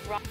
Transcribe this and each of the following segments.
wrong.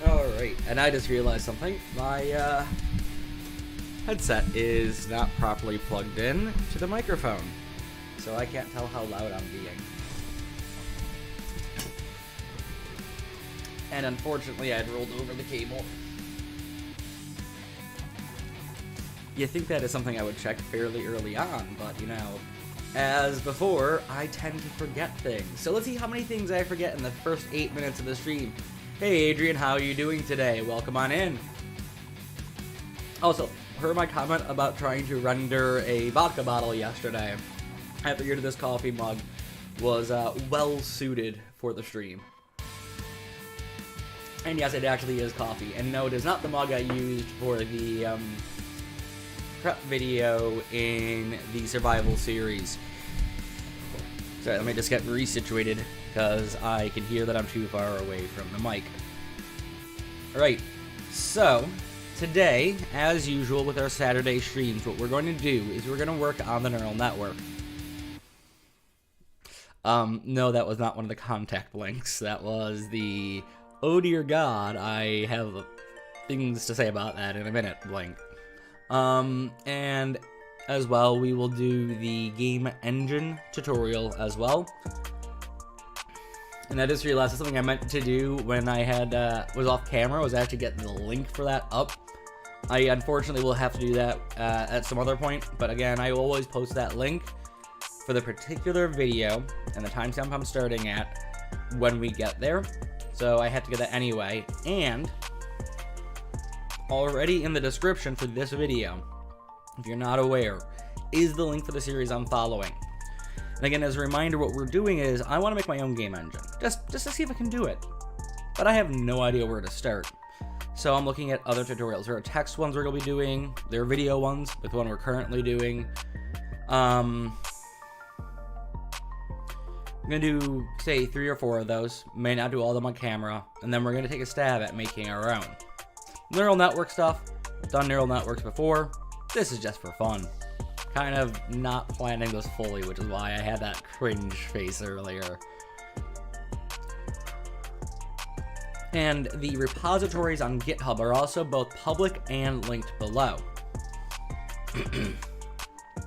Alright, and I just realized something. My headset is not properly plugged in to the microphone, so I can't tell how loud I'm being. And unfortunately, I'd rolled over the cable. You think that is something I would check fairly early on, but you know, as before, I tend to forget things. So let's see how many things I forget in the first 8 minutes of the stream. Hey Adrian, how are you doing today? Welcome on in. Also, heard my comment about trying to render a vodka bottle yesterday. I figured this coffee mug was well suited for the stream. And yes, it actually is coffee. And no, it is not the mug I used for the prep video in the survival series. Sorry, let me just get resituated because I can hear that I'm too far away from the mic. Alright, so today, as usual with our Saturday streams, what we're going to do is we're going to work on the neural network. No, that was not one of the contact links. That was the, oh dear God, I have things to say about that in a minute link. And as well, we will do the game engine tutorial as well. And I just realized something I meant to do when I had was off camera was actually get the link for that up. I unfortunately will have to do that at some other point, but again, I will always post that link for the particular video and the timestamp I'm starting at when we get there. So I had to get that anyway. And already in the description for this video, if you're not aware, is the link for the series I'm following. And again, as a reminder, what we're doing is I want to make my own game engine, just to see if I can do it. But I have no idea where to start. So I'm looking at other tutorials. There are text ones we're going to be doing. There are video ones, like the one we're currently doing. I'm going to do, say, 3 or 4 of those. May not do all of them on camera. And then we're going to take a stab at making our own. Neural network stuff. I've done neural networks before. This is just for fun. Kind of not planning this fully, which is why I had that cringe face earlier. And the repositories on GitHub are also both public and linked below.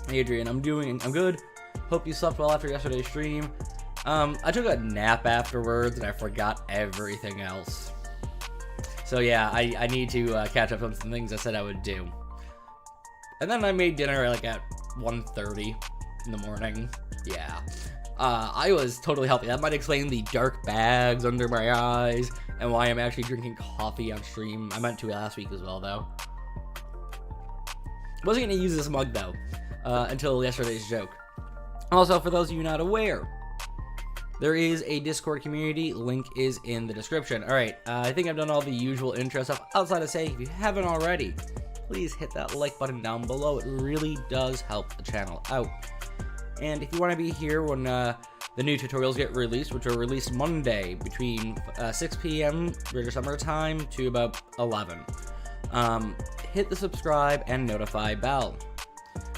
Adrian, I'm good. Hope you slept well after yesterday's stream. I took a nap afterwards and I forgot everything else. So yeah, I need to catch up on some things I said I would do. And then I made dinner like at 1:30 in the morning. Yeah. I was totally healthy. That might explain the dark bags under my eyes and why I'm actually drinking coffee on stream. I meant to last week as well, though. Wasn't going to use this mug, though, until yesterday's joke. Also, for those of you not aware, there is a Discord community. Link is in the description. Alright, I think I've done all the usual intro stuff. Outside of saying, if you haven't already, please hit that like button down below. It really does help the channel out. And if you want to be here when the new tutorials get released, which are released Monday between 6 p.m. British Summer Time to about 11, hit the subscribe and notify bell.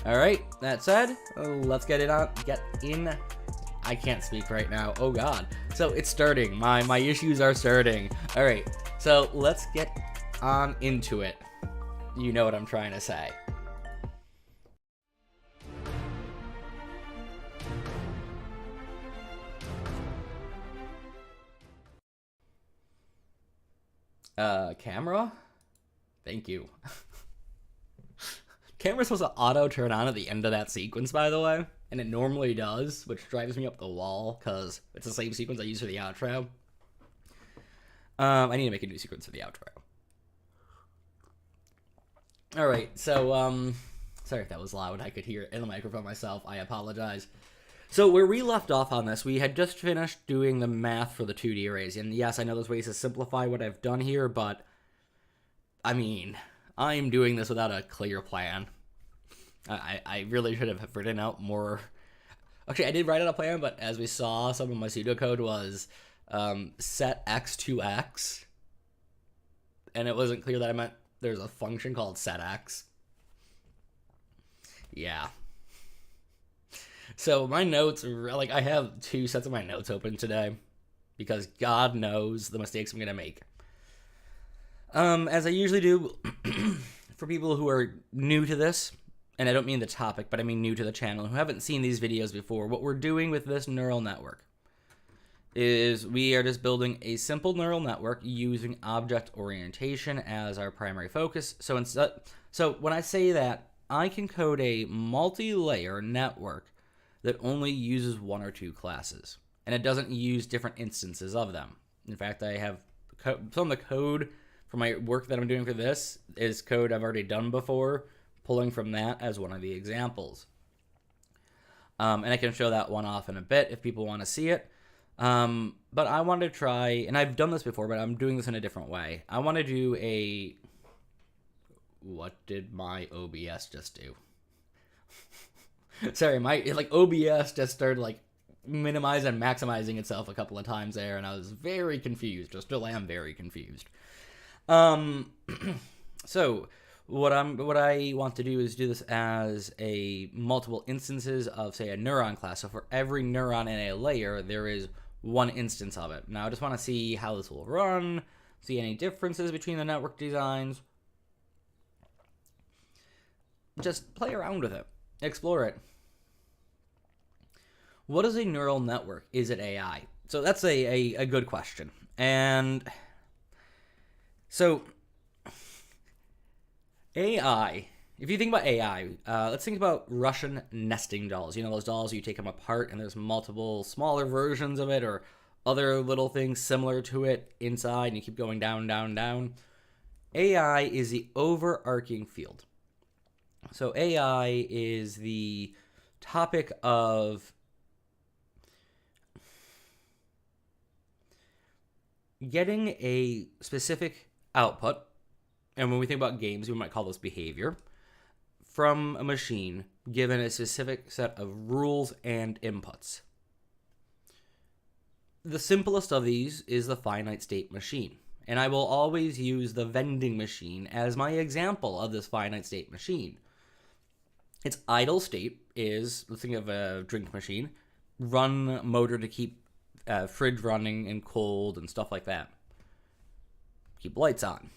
Alright, that said, let's get in. I can't speak right now. Oh god. So it's starting. My issues are starting. Alright, so let's get on into it. You know what I'm trying to say. Camera? Thank you. Camera's supposed to auto turn on at the end of that sequence, by the way, and it normally does, which drives me up the wall because it's the same sequence I use for the outro. I need to make a new sequence for the outro. All right, so sorry if that was loud. I could hear it in the microphone myself. I apologize. So where we left off on this, we had just finished doing the math for the 2D arrays, and yes, I know there's ways to simplify what I've done here, but I mean, I'm doing this without a clear plan. I really should have written out more. Actually, I did write out a plan, but as we saw, some of my pseudocode was set x to x, and it wasn't clear that I meant there's a function called setx. Yeah. So my notes, like, I have 2 sets of my notes open today because God knows the mistakes I'm going to make. As I usually do, for people who are new to this, and I don't mean the topic, but I mean new to the channel, who haven't seen these videos before, what we're doing with this neural network is we are just building a simple neural network using object orientation as our primary focus. So when I say that, I can code a multi-layer network that only uses 1 or 2 classes, and it doesn't use different instances of them. In fact, I have some of the code for my work that I'm doing for this is code I've already done before, pulling from that as one of the examples. And I can show that one off in a bit if people want to see it. But I want to try, and I've done this before, but I'm doing this in a different way. I want to do a... What did my OBS just do? Sorry, my OBS just started minimizing and maximizing itself a couple of times there, and I was very confused. I still am very confused. So what I want to do is do this as a multiple instances of, say, a neuron class. So for every neuron in a layer, there is 1 instance of it. Now I just want to see how this will run, see any differences between the network designs. Just play around with it. Explore it. What is a neural network? Is it AI? So that's a good question. And so AI, if you think about AI, let's think about Russian nesting dolls. You know, those dolls, you take them apart and there's multiple smaller versions of it or other little things similar to it inside, and you keep going down, down, down. AI is the overarching field. So AI is the topic of getting a specific output, and when we think about games, we might call this behavior, from a machine given a specific set of rules and inputs. The simplest of these is the finite state machine, and I will always use the vending machine as my example of this finite state machine. Its idle state is, let's think of a drink machine, run motor to keep fridge running and cold and stuff like that. Keep lights on.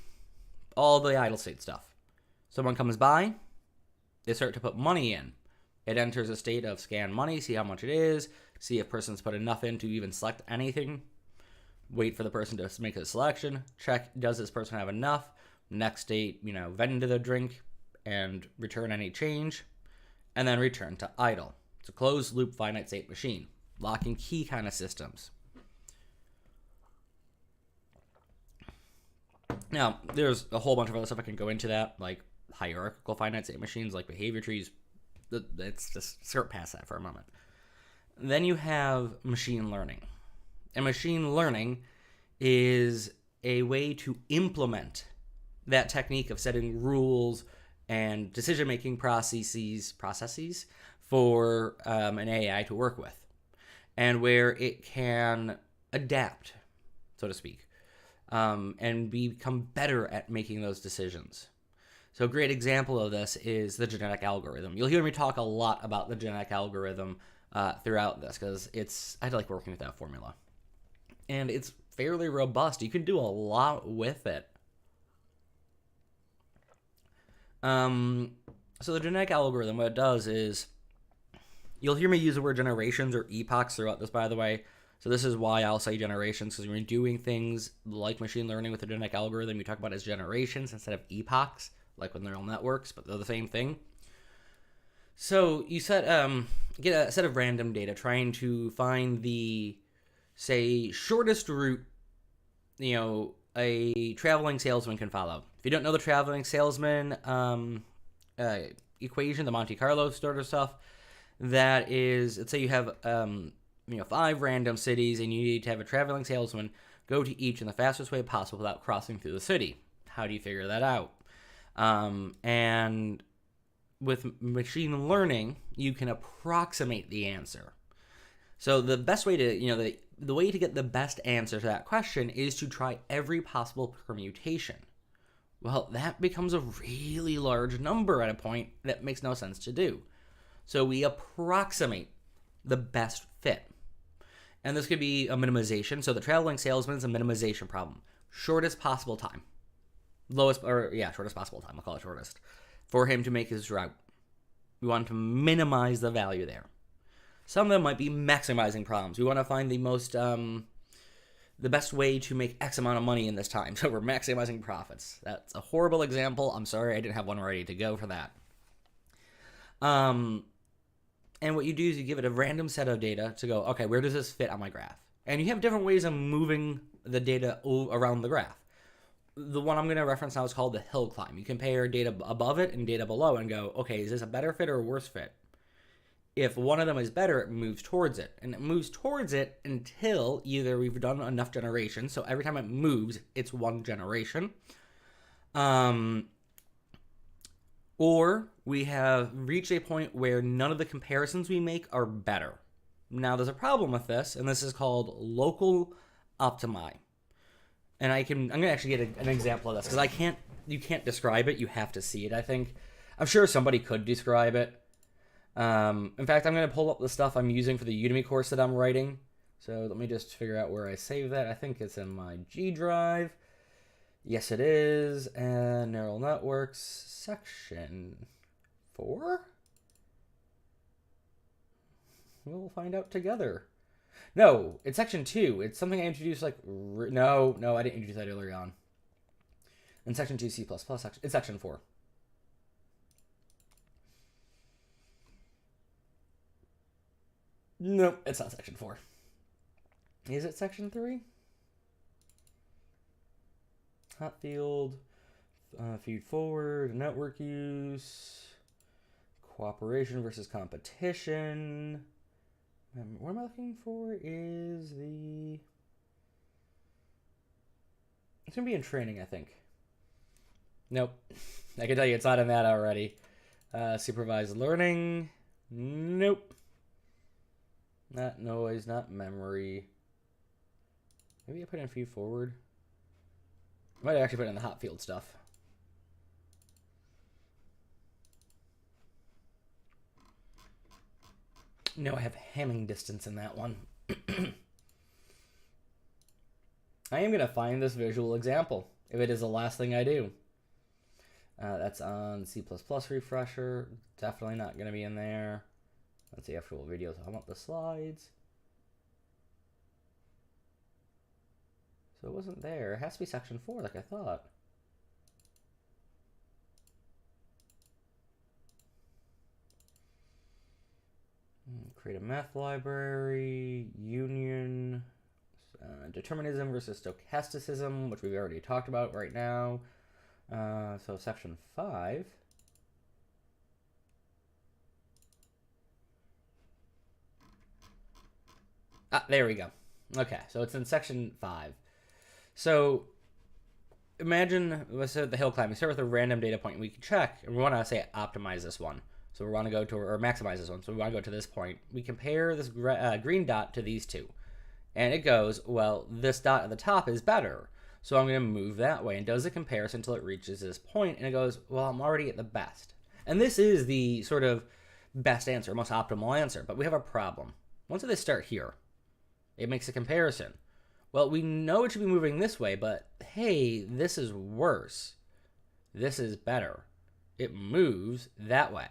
All the idle state stuff. Someone comes by, they start to put money in. It enters a state of scan money, see how much it is, see if person's put enough in to even select anything, wait for the person to make a selection, check, does this person have enough? Next state, vend the drink and return any change, and then return to idle. It's a closed loop finite state machine. Lock and key kind of systems. Now, there's a whole bunch of other stuff I can go into that, like hierarchical finite state machines, like behavior trees. Let's just skirt past that for a moment. Then you have machine learning. And machine learning is a way to implement that technique of setting rules and decision-making processes for an AI to work with, and where it can adapt, so to speak, and become better at making those decisions. So a great example of this is the genetic algorithm. You'll hear me talk a lot about the genetic algorithm throughout this, because I like working with that formula. And it's fairly robust. You can do a lot with it. So the genetic algorithm, what it does is, you'll hear me use the word generations or epochs throughout this, by the way. So this is why I'll say generations, because when you're doing things like machine learning with a genetic algorithm, you talk about it as generations instead of epochs, like with neural networks, but they're the same thing. So you get a set of random data trying to find the, say, shortest route, a traveling salesman can follow. If you don't know the traveling salesman equation, the Monte Carlo sort of stuff, that is, let's say you have 5 random cities and you need to have a traveling salesman go to each in the fastest way possible without crossing through the city. How do you figure that out? And with machine learning, you can approximate the answer. So the best way to, the way to get the best answer to that question is to try every possible permutation. Well, that becomes a really large number at a point that makes no sense to do. So we approximate the best fit. And this could be a minimization. So the traveling salesman is a minimization problem. Shortest possible time. Shortest possible time. I'll call it shortest. For him to make his route. We want to minimize the value there. Some of them might be maximizing problems. We want to find the best way to make X amount of money in this time. So we're maximizing profits. That's a horrible example. I'm sorry, I didn't have one ready to go for that. And what you do is you give it a random set of data to go, okay, where does this fit on my graph? And you have different ways of moving the data around the graph. The one I'm going to reference now is called the hill climb. You compare data above it and data below and go, okay, is this a better fit or a worse fit? If one of them is better, it moves towards it. And it moves towards it until either we've done enough generations, so every time it moves, it's one generation. Or we have reached a point where none of the comparisons we make are better. Now, there's a problem with this, and this is called local optimi. And I'm going to actually get an example of this, because you can't describe it, you have to see it, I think. I'm sure somebody could describe it. In fact, I'm going to pull up the stuff I'm using for the Udemy course that I'm writing. So let me just figure out where I save that. I think it's in my G drive. Yes, it is. And neural networks, section 4? We'll find out together. No, it's section 2. It's something I introduced No, I didn't introduce that earlier on. In section 2, C++, it's section 4. Nope, it's not section 4. Is it section 3? Hot field, feed forward, network use, cooperation versus competition. What am I looking for is the... It's going to be in training, I think. Nope. I can tell you it's not in that already. Supervised learning. Nope. Not noise, not memory. Maybe I put in feed forward. I might actually put in the hot field stuff. No, I have Hamming distance in that one. I am going to find this visual example, if it is the last thing I do. That's on C++ refresher. Definitely not going to be in there. That's the actual video, so I want the slides. So it wasn't there. It has to be section 4 like I thought. Create a math library, union, determinism versus stochasticism, which we've already talked about right now. So section 5. There we go. Okay, so it's in section 5. So imagine, let's say the hill climb. We start with a random data point. We can check, and we want to say optimize this one. So we want to go to, or maximize this one. So we want to go to this point. We compare this green dot to these two. And it goes, well, this dot at the top is better. So I'm going to move that way, and does a comparison until it reaches this point, and it goes, well, I'm already at the best. And this is the sort of best answer, most optimal answer. But we have a problem. Once they start here, it makes a comparison. Well, we know it should be moving this way, but hey, this is worse. This is better. It moves that way.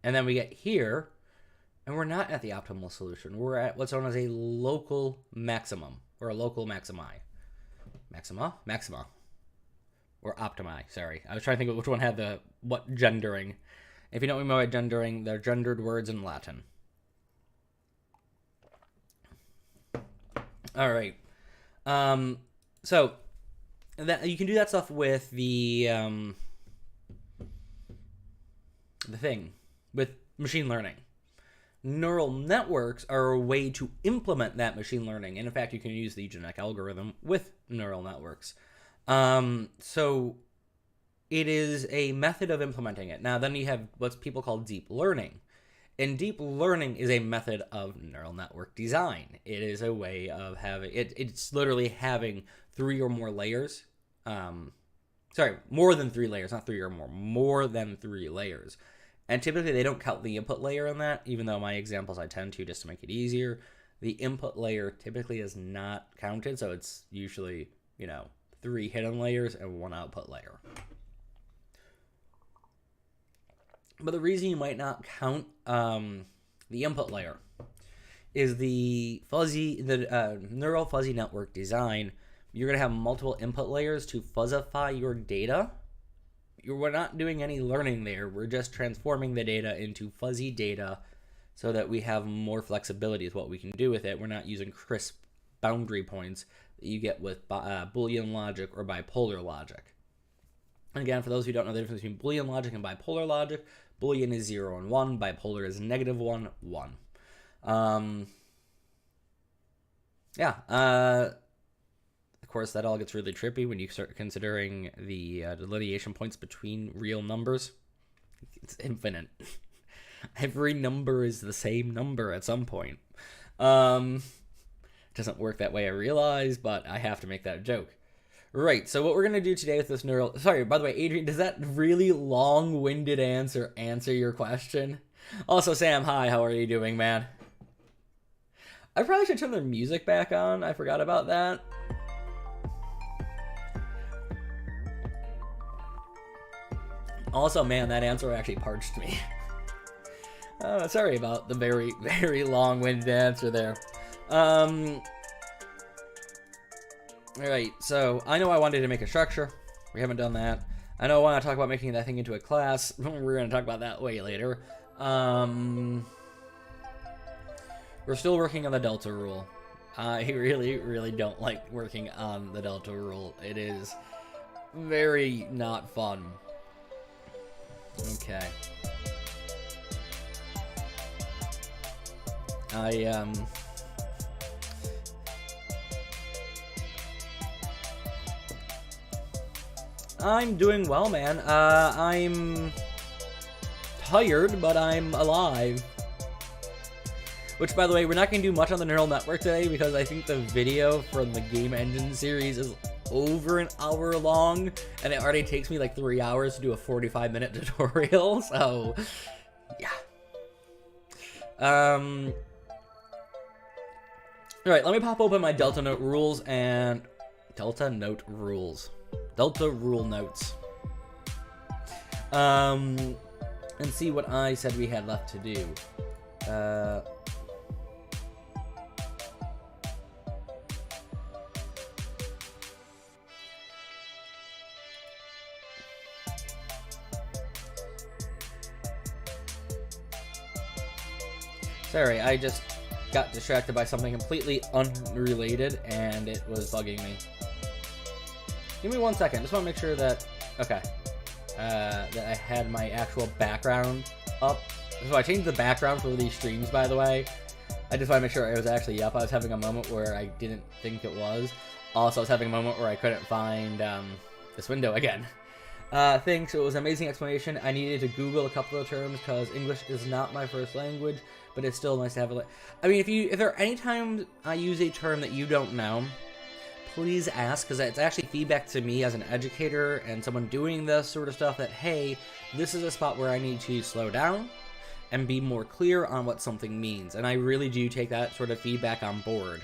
And then we get here, And we're not at the optimal solution. We're at what's known as a local maximum, or a local maximi. Maxima. Or optimi, sorry. I was trying to think of which one had what gendering. If you don't know about gendering, they're gendered words in Latin. All right. So that you can do that stuff with the thing with machine learning. Neural networks are a way to implement that machine learning. And in fact, you can use the genetic algorithm with neural networks. So it is a method of implementing it. Now, then you have what people call deep learning. And deep learning is a method of neural network design. It is a way of having, it's literally having 3 or more layers. More than 3 layers, not 3 or more than 3 layers. And typically they don't count the input layer in that, even though my examples I tend to just to make it easier. The input layer typically is not counted, so it's usually, 3 hidden layers and 1 output layer. But the reason you might not count the input layer is the neural fuzzy network design. You're going to have multiple input layers to fuzzify your data. We're not doing any learning there. We're just transforming the data into fuzzy data so that we have more flexibility with what we can do with it. We're not using crisp boundary points that you get with Boolean logic or bipolar logic. And again, for those who don't know the difference between Boolean logic and bipolar logic, Boolean is 0 and 1, bipolar is -1, 1. Of course, that all gets really trippy when you start considering the delineation points between real numbers. It's infinite. Every number is the same number at some point. It doesn't work that way, I realize, but I have to make that joke. Right, so what we're going to do today with this neural... Sorry, by the way, Adrian, does that really long-winded answer your question? Also, Sam, hi, how are you doing, man? I probably should turn their music back on. I forgot about that. Also, man, that answer actually parched me. Sorry about the very, very long-winded answer there. Alright, so I know I wanted to make a structure. We haven't done that. I know I want to talk about making that thing into a class. We're going to talk about that way later. We're still working on the delta rule. I really, really don't like working on the delta rule. It is very not fun. Okay. I'm doing well, man. I'm tired, but I'm alive. Which, by the way, we're not going to do much on the neural network today because I think the video from the game engine series is over an hour long, and it already takes me like 3 hours to do a 45-minute tutorial, so yeah. Alright, let me pop open my Delta Note rules and... Delta rule notes. And see what I said we had left to do. Sorry, I just got distracted by something completely unrelated, and it was bugging me. Give me 1 second. Just want to make sure that... Okay. That I had my actual background up. So I changed the background for these streams, by the way. I just want to make sure it was actually up. I was having a moment where I didn't think it was. Also, I was having a moment where I couldn't find this window again. Thanks. It was an amazing explanation. I needed to Google a couple of terms because English is not my first language, but it's still nice to have it. I mean, if there are any times I use a term that you don't know, please ask, because it's actually feedback to me as an educator and someone doing this sort of stuff that, hey, this is a spot where I need to slow down and be more clear on what something means. And I really do take that sort of feedback on board.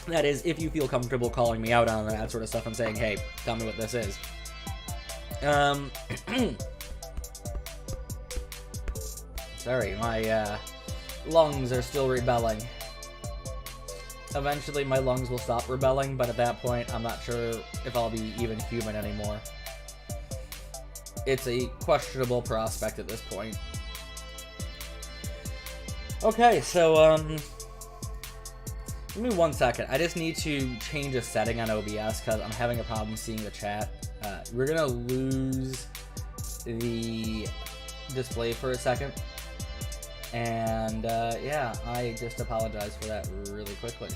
That is, if you feel comfortable calling me out on that sort of stuff and saying, hey, tell me what this is. Sorry, my lungs are still rebelling. Eventually my lungs will stop rebelling, but at that point I'm not sure if I'll be even human anymore. It's a questionable prospect at this point. Okay, so give me 1 second. I just need to change a setting on OBS because I'm having a problem seeing the chat. We're gonna lose the display for a second. And yeah, I just apologize for that really quickly.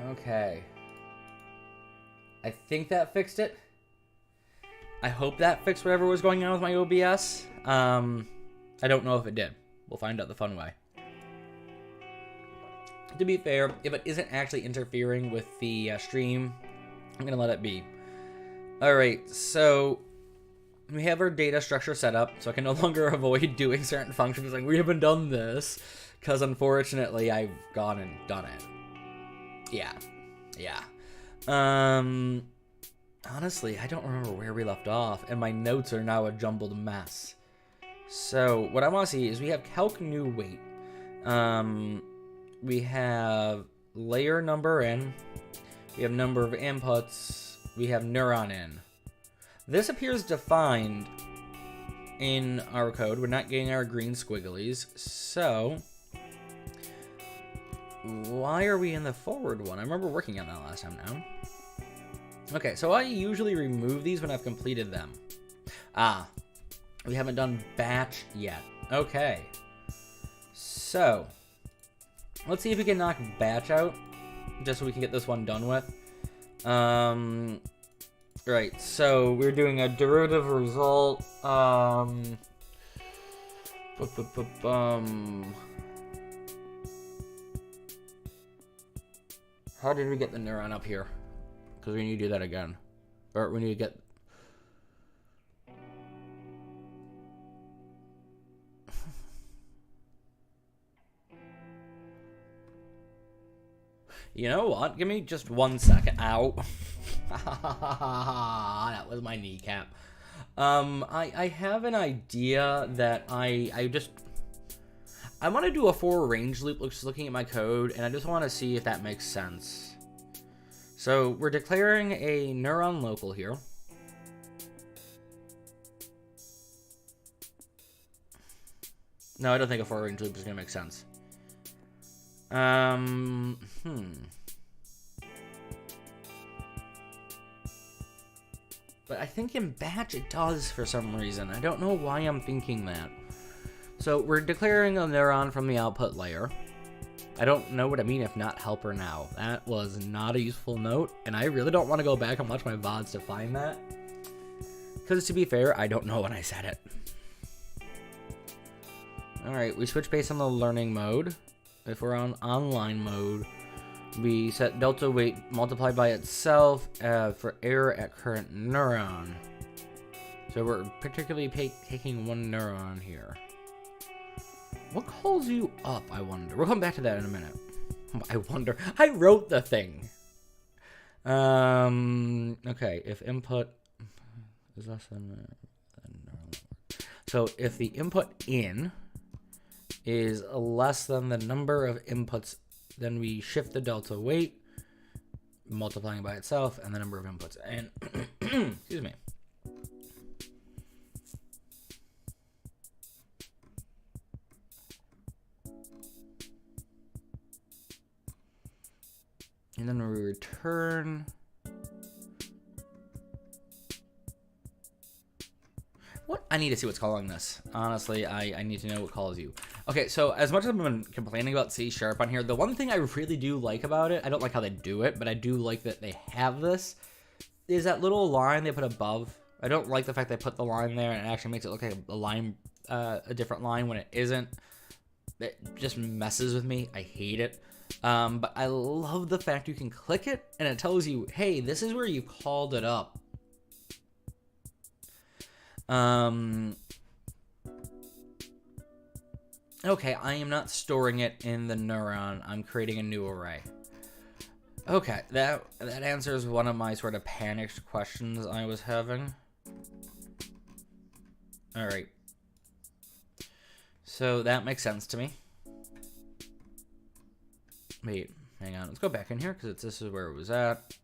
Okay. I think that fixed it. I hope that fixed whatever was going on with my OBS. I don't know if it did. We'll find out the fun way. To be fair, if it isn't actually interfering with the stream, I'm going to let it be. Alright, so we have our data structure set up, so I can no longer avoid doing certain functions like, we haven't done this, because unfortunately I've gone and done it. Yeah. Honestly, I don't remember where we left off, and my notes are now a jumbled mess. So, what I want to see is we have calc new weight. We have layer number in. We have number of inputs. We have neuron in. This appears defined in our code. We're not getting our green squigglies. So, why are we in the forward one? I remember working on that last time now. Okay, so I usually remove these when I've completed them. Ah, we haven't done batch yet. Okay. So, let's see if we can knock batch out, just so we can get this one done with. Right, so we're doing a derivative result. How did we get the neuron up here? Because we need to do that again. Or we need to get... You know what? Give me just 1 second. Ow. That was my kneecap. I have an idea that I want to do a for range loop just looking at my code, and I just want to see if that makes sense. So we're declaring a neuron local here. No, I don't think a for range loop is going to make sense. But I think in batch it does for some reason. I don't know why I'm thinking that. So we're declaring a neuron from the output layer. I don't know what I mean if not helper now. That was not a useful note, and I really don't want to go back and watch my VODs to find that. Because to be fair, I don't know when I said it. Alright, we switch based on the learning mode. If we're on online mode, we set delta weight multiplied by itself for error at current neuron. So we're particularly taking one neuron here. What calls you up, I wonder? We'll come back to that in a minute. I wonder. I wrote the thing. Okay, if input is less than neural. So if the input in is less than the number of inputs, then we shift the delta weight, multiplying by itself, and the number of inputs. And, excuse me. And then we return. What? I need to see what's calling this. Honestly, I need to know what calls you. Okay, so as much as I've been complaining about C# on here, the one thing I really do like about it, I don't like how they do it, but I do like that they have this, is that little line they put above. I don't like the fact they put the line there and it actually makes it look like a line, a different line when it isn't. It just messes with me. I hate it. But I love the fact you can click it and it tells you, hey, this is where you called it up. Okay, I am not storing it in the neuron. I'm creating a new array. Okay, that answers one of my sort of panicked questions I was having. All right. So that makes sense to me. Wait, hang on. Let's go back in here because this is where it was at.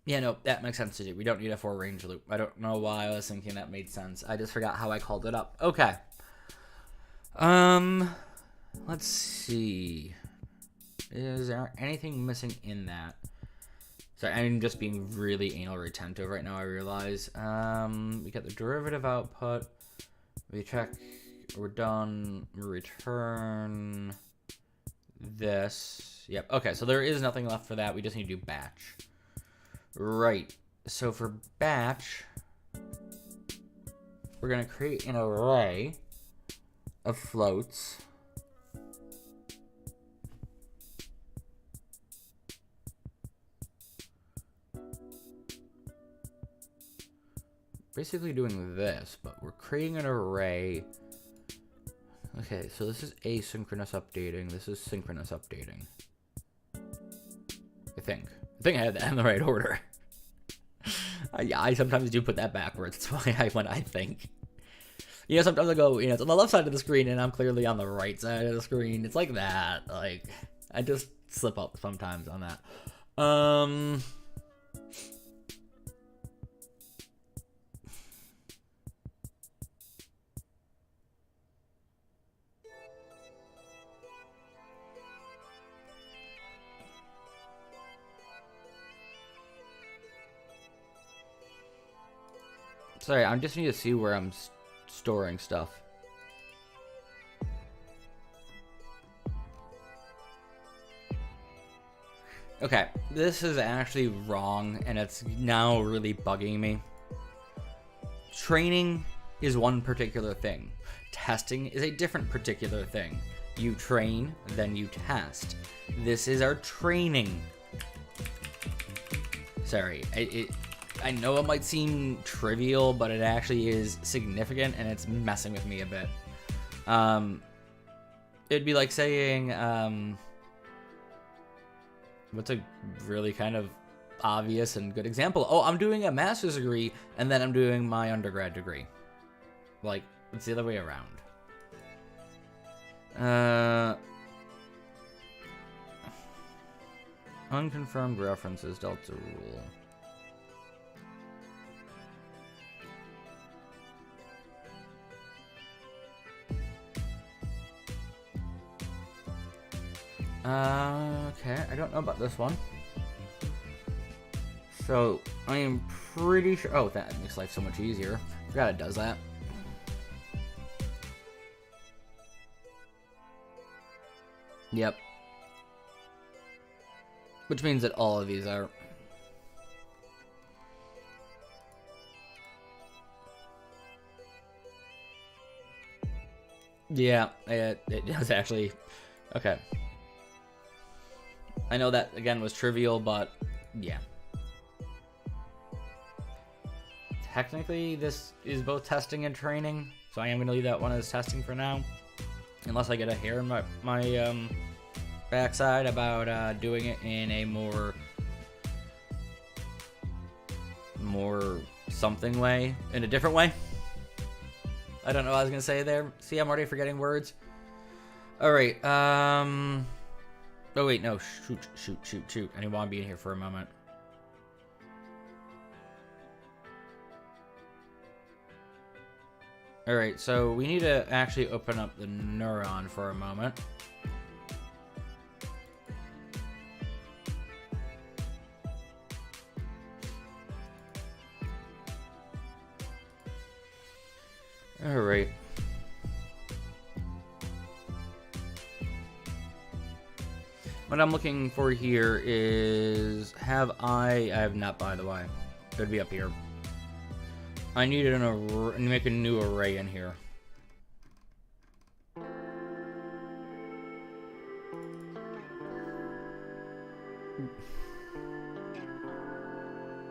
Yeah, no, that makes sense to do. We don't need a for range loop. I don't know why I was thinking that made sense. I just forgot how I called it up. Okay. Let's see. Is there anything missing in that? Sorry, I'm just being really anal retentive right now, I realize. We get the derivative output. We check, we're done, we return this. Yep, okay, so there is nothing left for that. We just need to do batch. Right, so for batch, we're gonna create an array of floats. Basically doing this, but we're creating an array. Okay, so this is asynchronous updating. This is synchronous updating. I think I had that in the right order. Yeah, I sometimes do put that backwards. It's why when I think. You know, sometimes I go, you know, it's on the left side of the screen and I'm clearly on the right side of the screen. It's like that. Like, I just slip up sometimes on that. Sorry, I just need to see where I'm storing stuff. Okay, this is actually wrong, and it's now really bugging me. Training is one particular thing. Testing is a different particular thing. You train, then you test. This is our training. Sorry, I know it might seem trivial, but it actually is significant, and it's messing with me a bit. It'd be like saying, what's a really kind of obvious and good example? Oh, I'm doing a master's degree, and then I'm doing my undergrad degree. Like, it's the other way around. Unconfirmed references, delta rule. Okay, I don't know about this one. So, I am pretty sure... Oh, that makes life so much easier. Forgot it does that. Yep. Which means that all of these are... Yeah, it does actually... Okay. I know that, again, was trivial, but yeah. Technically, this is both testing and training, so I am going to leave that one as testing for now. Unless I get a hair in my backside about doing it in a more something way, in a different way. I don't know what I was going to say there. See, I'm already forgetting words. Alright, oh wait, no, shoot. I didn't want to be in here for a moment. Alright, so we need to actually open up the neuron for a moment. Alright. What I'm looking for here is I have not, by the way. It would be up here. I need an array, make a new array in here.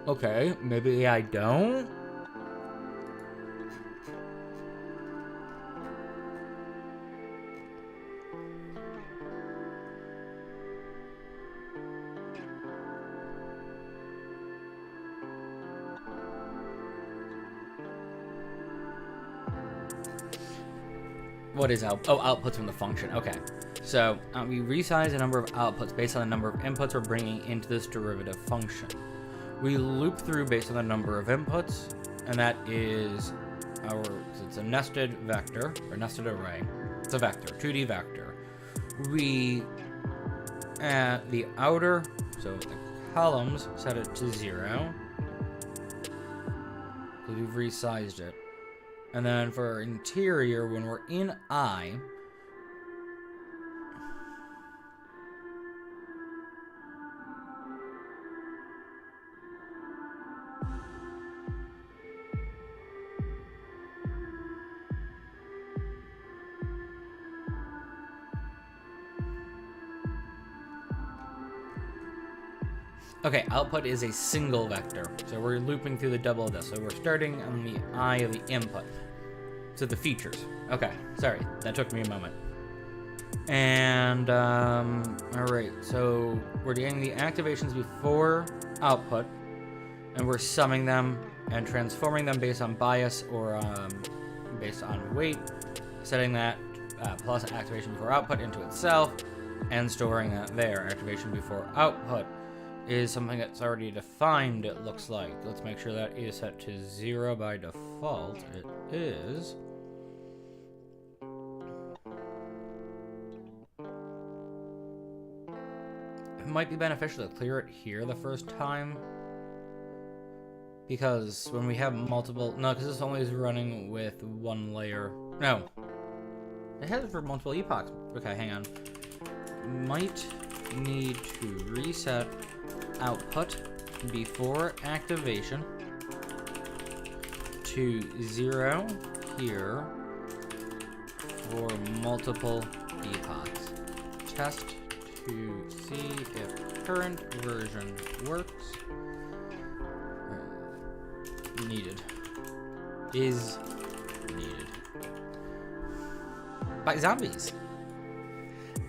Okay, maybe I don't. What is out? Oh, outputs from the function. Okay. So we resize the number of outputs based on the number of inputs we're bringing into this derivative function. We loop through based on the number of inputs, and that is it's a nested vector, or nested array. It's a vector, 2D vector. We, at the outer, so the columns, set it to 0. Because we've resized it. And then for our interior, when we're in I, okay, output is a single vector. So we're looping through the double of this. So we're starting on the I of the input. So the features. Okay, sorry, that took me a moment. And, all right, so we're getting the activations before output, and we're summing them and transforming them based on bias or based on weight, setting that plus activation before output into itself, and storing that there. Activation before output is something that's already defined, it looks like. Let's make sure that is set to 0 by default. It is. It might be beneficial to clear it here the first time, because when we have multiple, no, because this only is running with one layer. No, it has it for multiple epochs. Okay, hang on. Might need to reset output before activation to 0 here for multiple epochs. Test to see if current version works. Needed. Is needed. By zombies.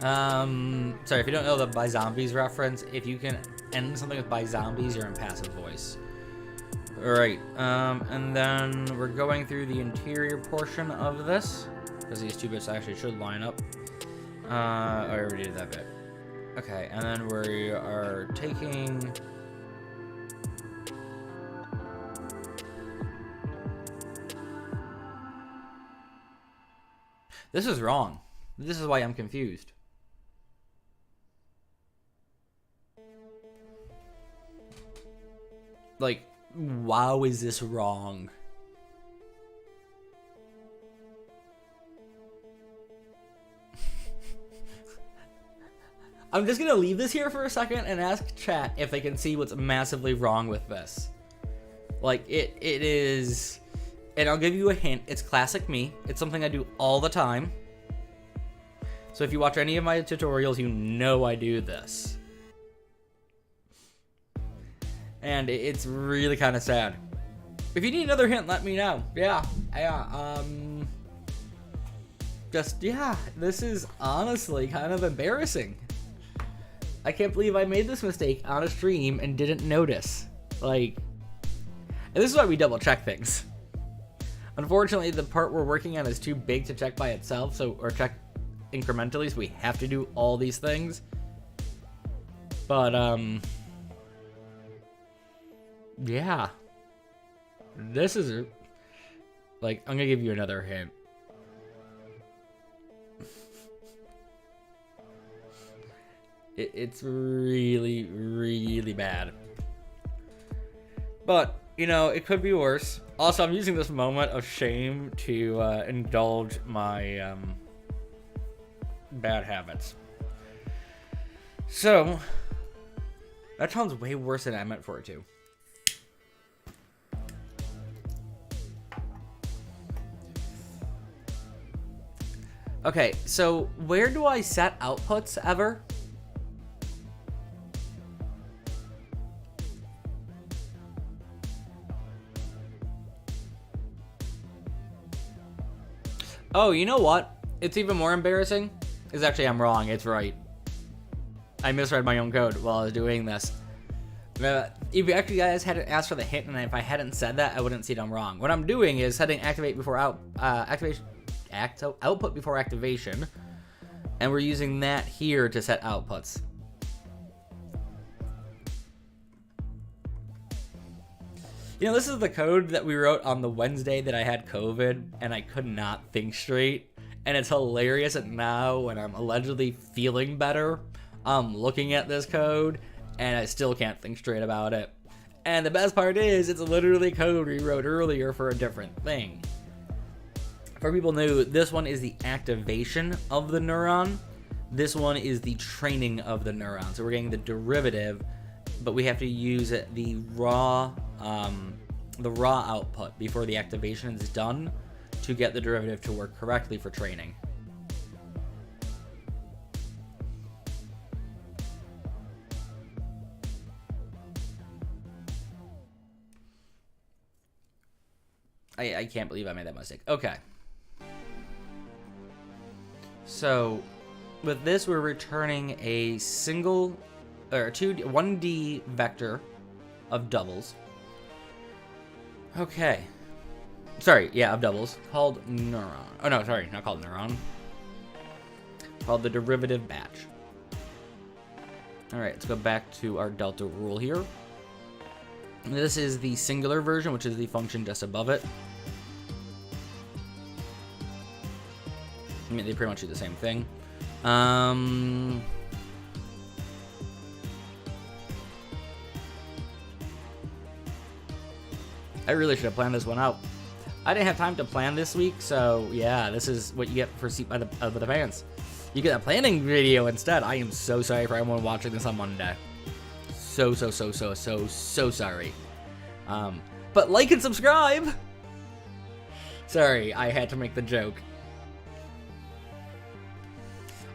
Sorry, if you don't know the by zombies reference, if you can end something with by zombies, you're in passive voice. Alright, and then we're going through the interior portion of this, because these two bits actually should line up. I already did that bit. Okay, and then we are taking... This is wrong. This is why I'm confused. Like, wow, is this wrong? I'm just gonna leave this here for a second and ask chat if they can see what's massively wrong with this. Like, it is... And I'll give you a hint. It's classic me. It's something I do all the time. So if you watch any of my tutorials, you know I do this. And it's really kind of sad. If you need another hint, let me know. Yeah. This is honestly kind of embarrassing. I can't believe I made this mistake on a stream and didn't notice. Like, and this is why we double check things. Unfortunately, the part we're working on is too big to check by itself, or check incrementally, so we have to do all these things. But, yeah. This is, like, I'm gonna give you another hint. It's really, really bad. But, you know, it could be worse. Also, I'm using this moment of shame to indulge my bad habits. So, that sounds way worse than I meant for it to. Okay, so where do I set outputs ever? Oh, you know what? It's even more embarrassing. It's actually, I'm wrong. It's right. I misread my own code while I was doing this. If you actually guys hadn't asked for the hint, and if I hadn't said that, I wouldn't see it. I'm wrong. What I'm doing is setting activate before output before activation, and we're using that here to set outputs. You know, this is the code that we wrote on the Wednesday that I had COVID, and I could not think straight. And it's hilarious that now, when I'm allegedly feeling better, I'm looking at this code, and I still can't think straight about it. And the best part is, it's literally code we wrote earlier for a different thing. For people new, this one is the activation of the neuron. This one is the training of the neuron. So we're getting the derivative, but we have to use the raw output before the activation is done to get the derivative to work correctly for training. I can't believe I made that mistake. Okay. So with this, we're returning a single or 1D vector of doubles. Okay. Sorry, yeah, of doubles. Called neuron. Oh no, sorry, not called neuron. Called the derivative batch. Alright, let's go back to our delta rule here. This is the singular version, which is the function just above it. I mean, they pretty much do the same thing. I really should have planned this one out. I didn't have time to plan this week, so yeah, this is what you get for Seat by the Pants. You get a planning video instead. I am so sorry for everyone watching this on Monday. So sorry. But like and subscribe! Sorry, I had to make the joke.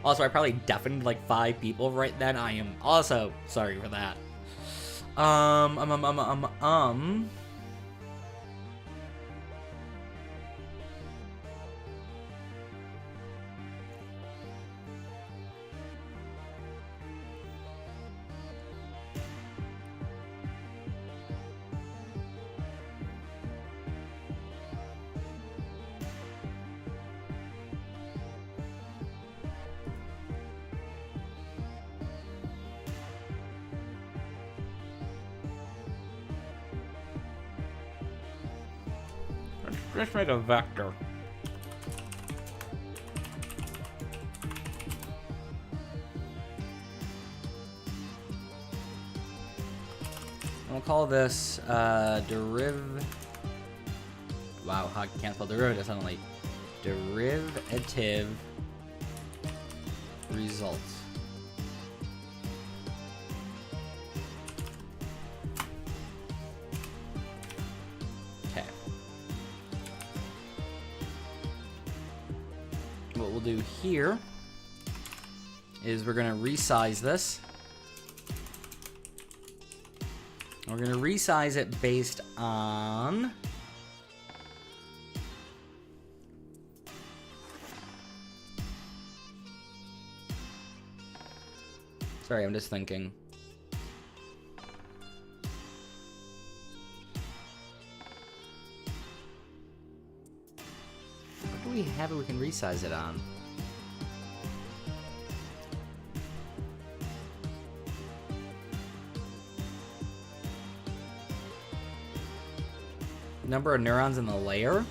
Also, I probably deafened like 5 people right then. I am also sorry for that. Let's make a vector. We'll call this Wow, I can't spell derivative suddenly. Derivative results. Okay. What we'll do here is we're going to resize this. We're going to resize it based on sorry, I'm just thinking. What do we have that we can resize it on? Number of neurons in the layer?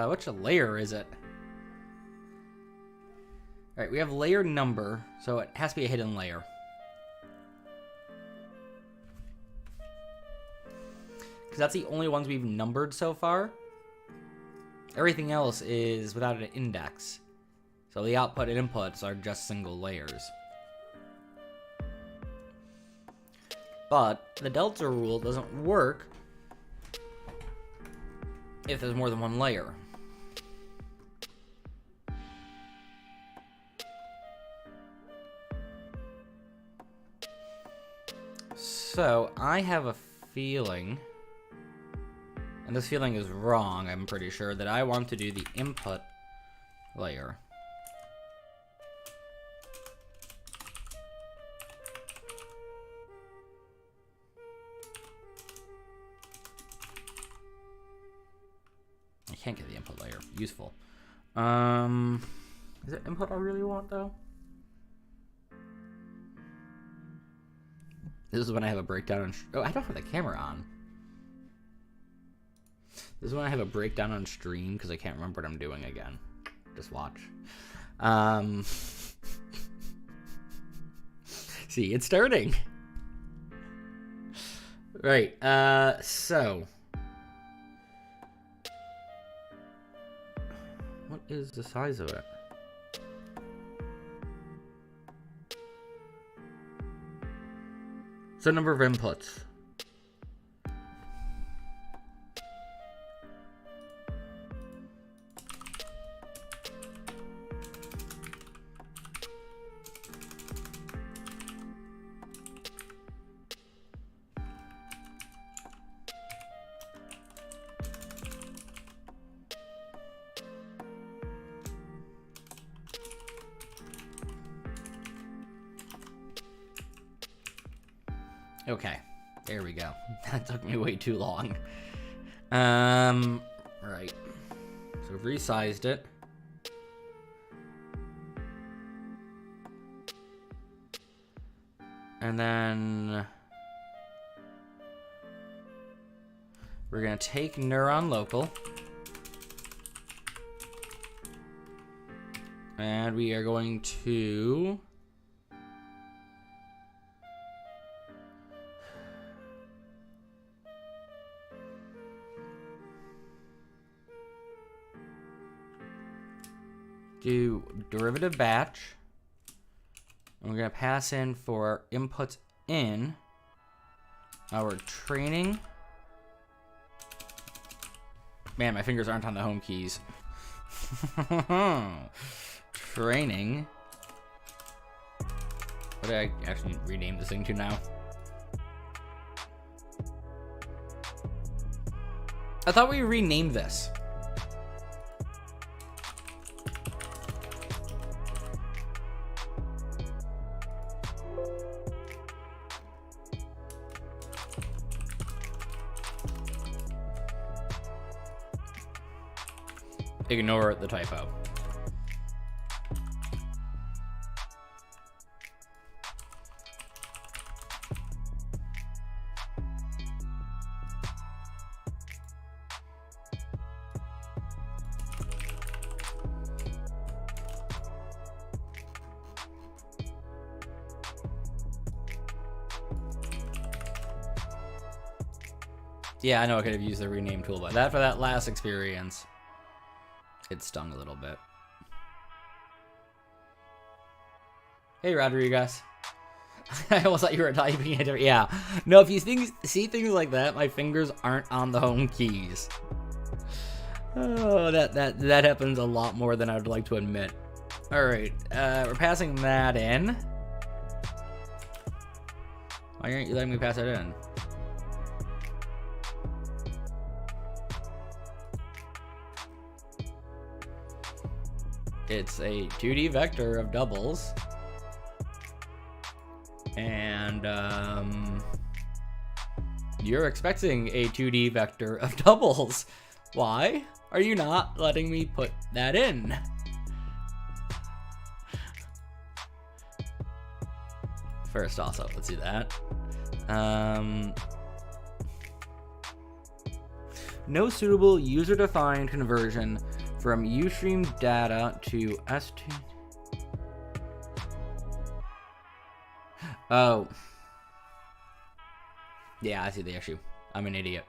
Which layer is it? Alright, we have layer number, so it has to be a hidden layer. Because that's the only ones we've numbered so far. Everything else is without an index. So the output and inputs are just single layers. But the delta rule doesn't work if there's more than one layer. So I have a feeling, and this feeling is wrong, I'm pretty sure, that I want to do the input layer. I can't get the input layer. Useful. Is it input I really want, though? This is when I have a breakdown on... Oh, I don't have the camera on. This is when I have a breakdown on stream, because I can't remember what I'm doing again. Just watch. See, it's starting. Right, so... What is the size of it? So number of inputs. Okay, there we go. That took me way too long. Right. So I've resized it. And then we're gonna take neuron local. And we are going to do derivative batch. And we're going to pass in for inputs in our training. Man, my fingers aren't on the home keys. Training. What did I actually rename this thing to now? I thought we renamed this. Ignore the typo. Yeah, I know I could have used the rename tool, but for that last experience, it stung a little bit. Hey, Rodriguez. I almost thought you were typing it. Yeah. No, if you see things like that, my fingers aren't on the home keys. Oh, that happens a lot more than I would like to admit. All right, we're passing that in. Why aren't you letting me pass it in? It's a 2D vector of doubles. And, you're expecting a 2D vector of doubles. Why are you not letting me put that in? First, also, let's do that. No suitable user-defined conversion from Ustream data to S2. Oh. Yeah, I see the issue. I'm an idiot.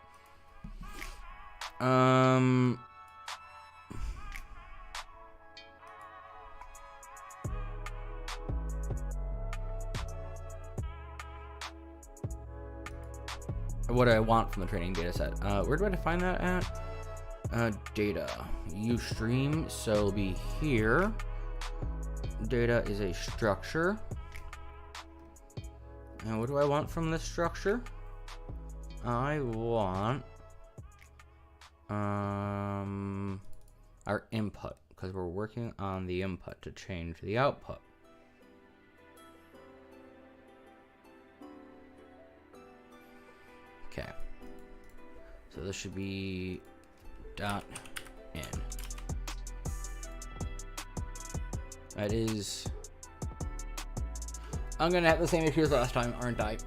what I want from the training data set. Where do I define that at? Data. UStream, so it'll be here. Data is a structure. And what do I want from this structure? I want our input, because we're working on the input to change the output. Okay. So this should be dot in. That is... I'm gonna have the same issue as last time, aren't I?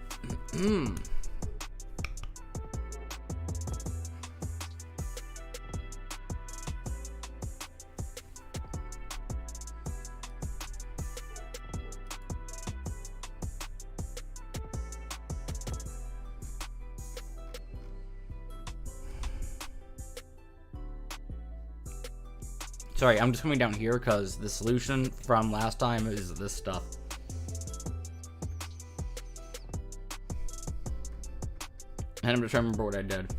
Sorry, I'm just coming down here because the solution from last time is this stuff. And I'm just trying to remember what I did.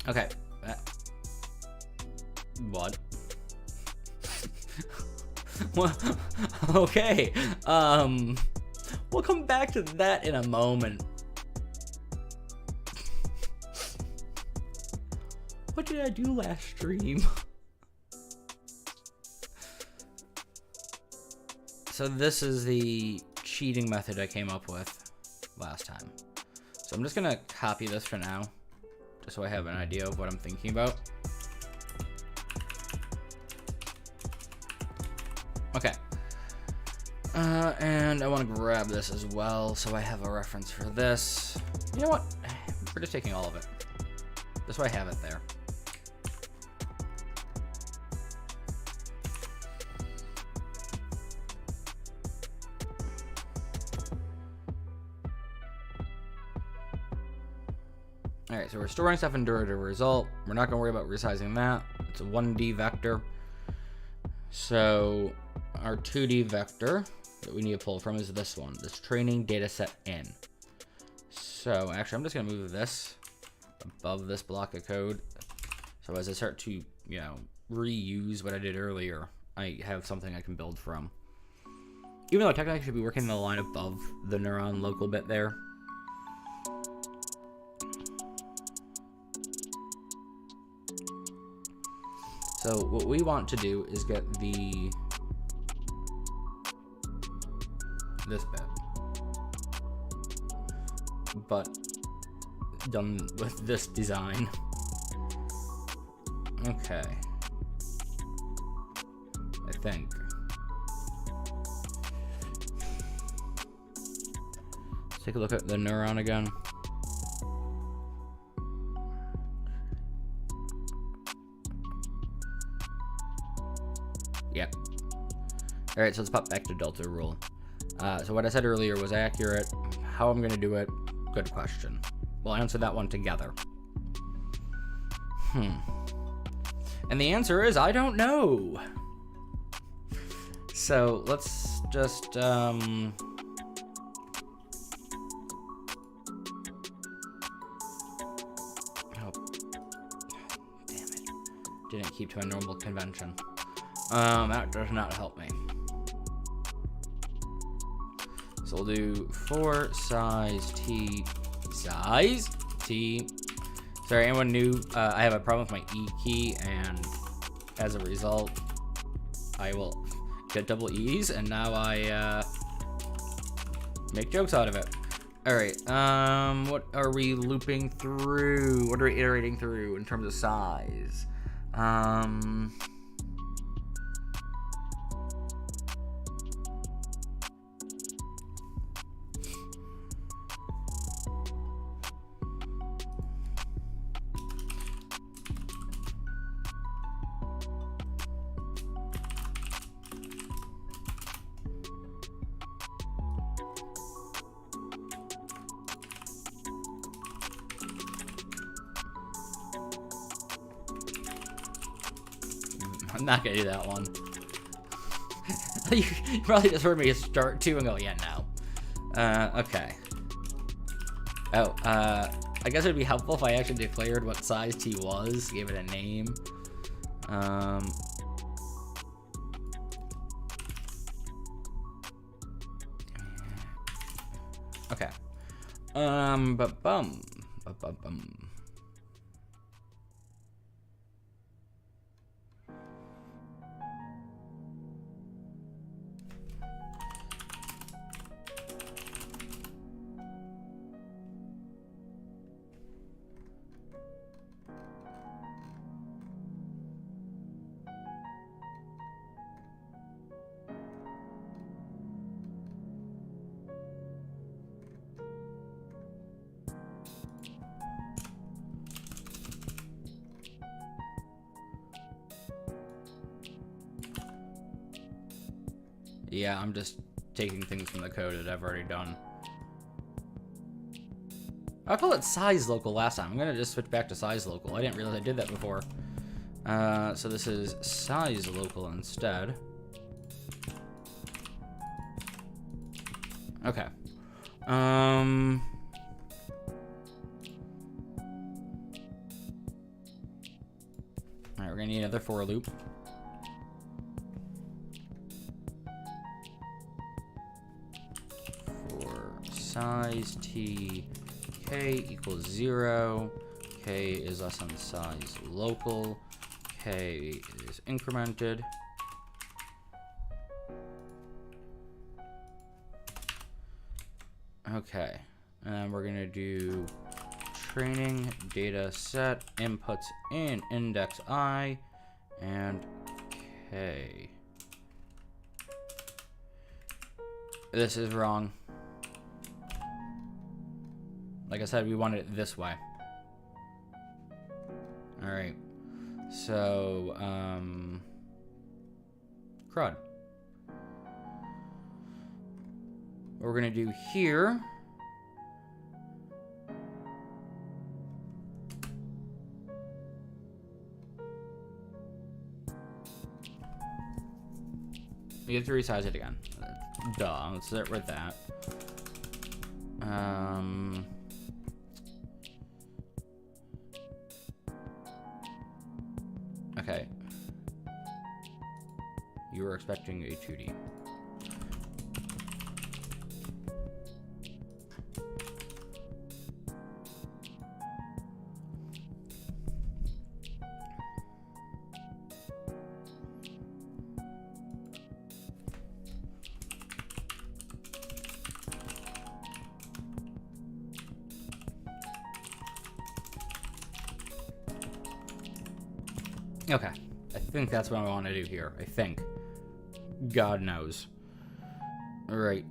Okay. What? What? Okay. We'll come back to that in a moment. What did I do last stream? So this is the cheating method I came up with last time. So I'm just gonna copy this for now, just so I have an idea of what I'm thinking about. Okay. And I want to grab this as well, so I have a reference for this. You know what? We're just taking all of it. This way I have it there. Alright, so we're storing stuff in derivative result. We're not going to worry about resizing that. It's a 1D vector. So our 2D vector that we need to pull from is this one, this training data set in. So actually, I'm just going to move this above this block of code. So as I start to, you know, reuse what I did earlier, I have something I can build from. Even though technically I should be working the line above the neuron local bit there. So what we want to do is get this bit, but done with this design. Okay. I think. Let's take a look at the neuron again. Yep. All right, so let's pop back to delta rule. So what I said earlier was accurate. How I'm going to do it, good question. We'll answer that one together. And the answer is, I don't know. So let's just... Oh, damn it. Didn't keep to a normal convention. That does not help me. So we'll do for size t. Sorry, anyone new? I have a problem with my E key, and as a result, I will get double E's, and now I make jokes out of it. All right. What are we looping through? What are we iterating through in terms of size? I'm not gonna do that one. you probably just heard me start to and go, yeah, no. Okay. Oh, I guess it'd be helpful if I actually declared what size T was, gave it a name. Okay. Ba-bum. Ba-bum. Yeah, I'm just taking things from the code that I've already done. I called it size local last time. I'm gonna just switch back to size local. I didn't realize I did that before. So this is size local instead. Okay. Alright, we're gonna need another for loop. Size T K equals 0. K is less than size local. K is incremented. Okay, and we're gonna do training data set inputs in index I and K. This is wrong. Like I said, we wanted it this way. All right. So, CRUD. What we're gonna do here . We have to resize it again. Duh. Let's start with that. Okay. You were expecting a 2D. Okay, I think that's what I want to do here. I think. God knows. All right.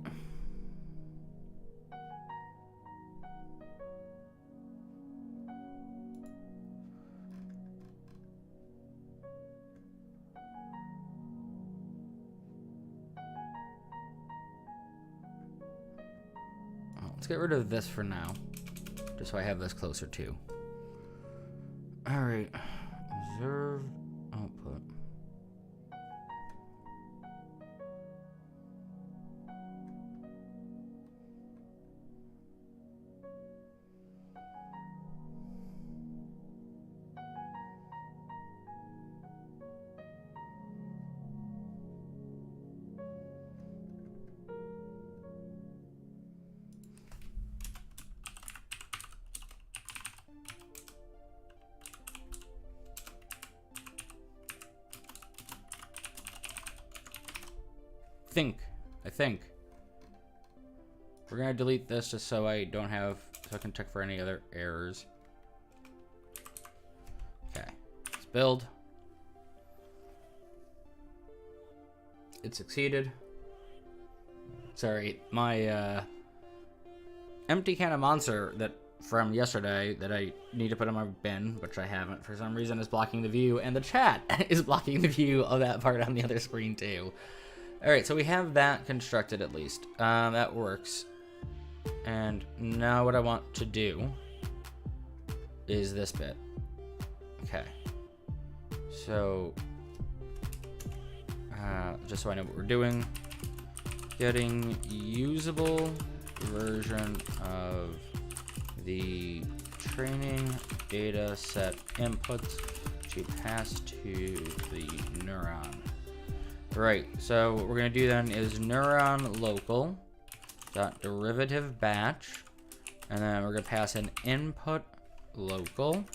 Let's get rid of this for now, just so I have this closer too. All right. Observed output. I think. We're gonna delete this just so I don't have, so I can check for any other errors. Okay, let's build. It succeeded. Sorry, my empty can of monster that from yesterday that I need to put in my bin, which I haven't for some reason, is blocking the view, and the chat is blocking the view of that part on the other screen too. Alright, so we have that constructed at least. That works. And now what I want to do is this bit. Okay. So, just so I know what we're doing, getting usable version of the training data set inputs to pass to the neuron. Right, so what we're gonna do then is neuron local dot derivative batch, and then we're gonna pass an input local.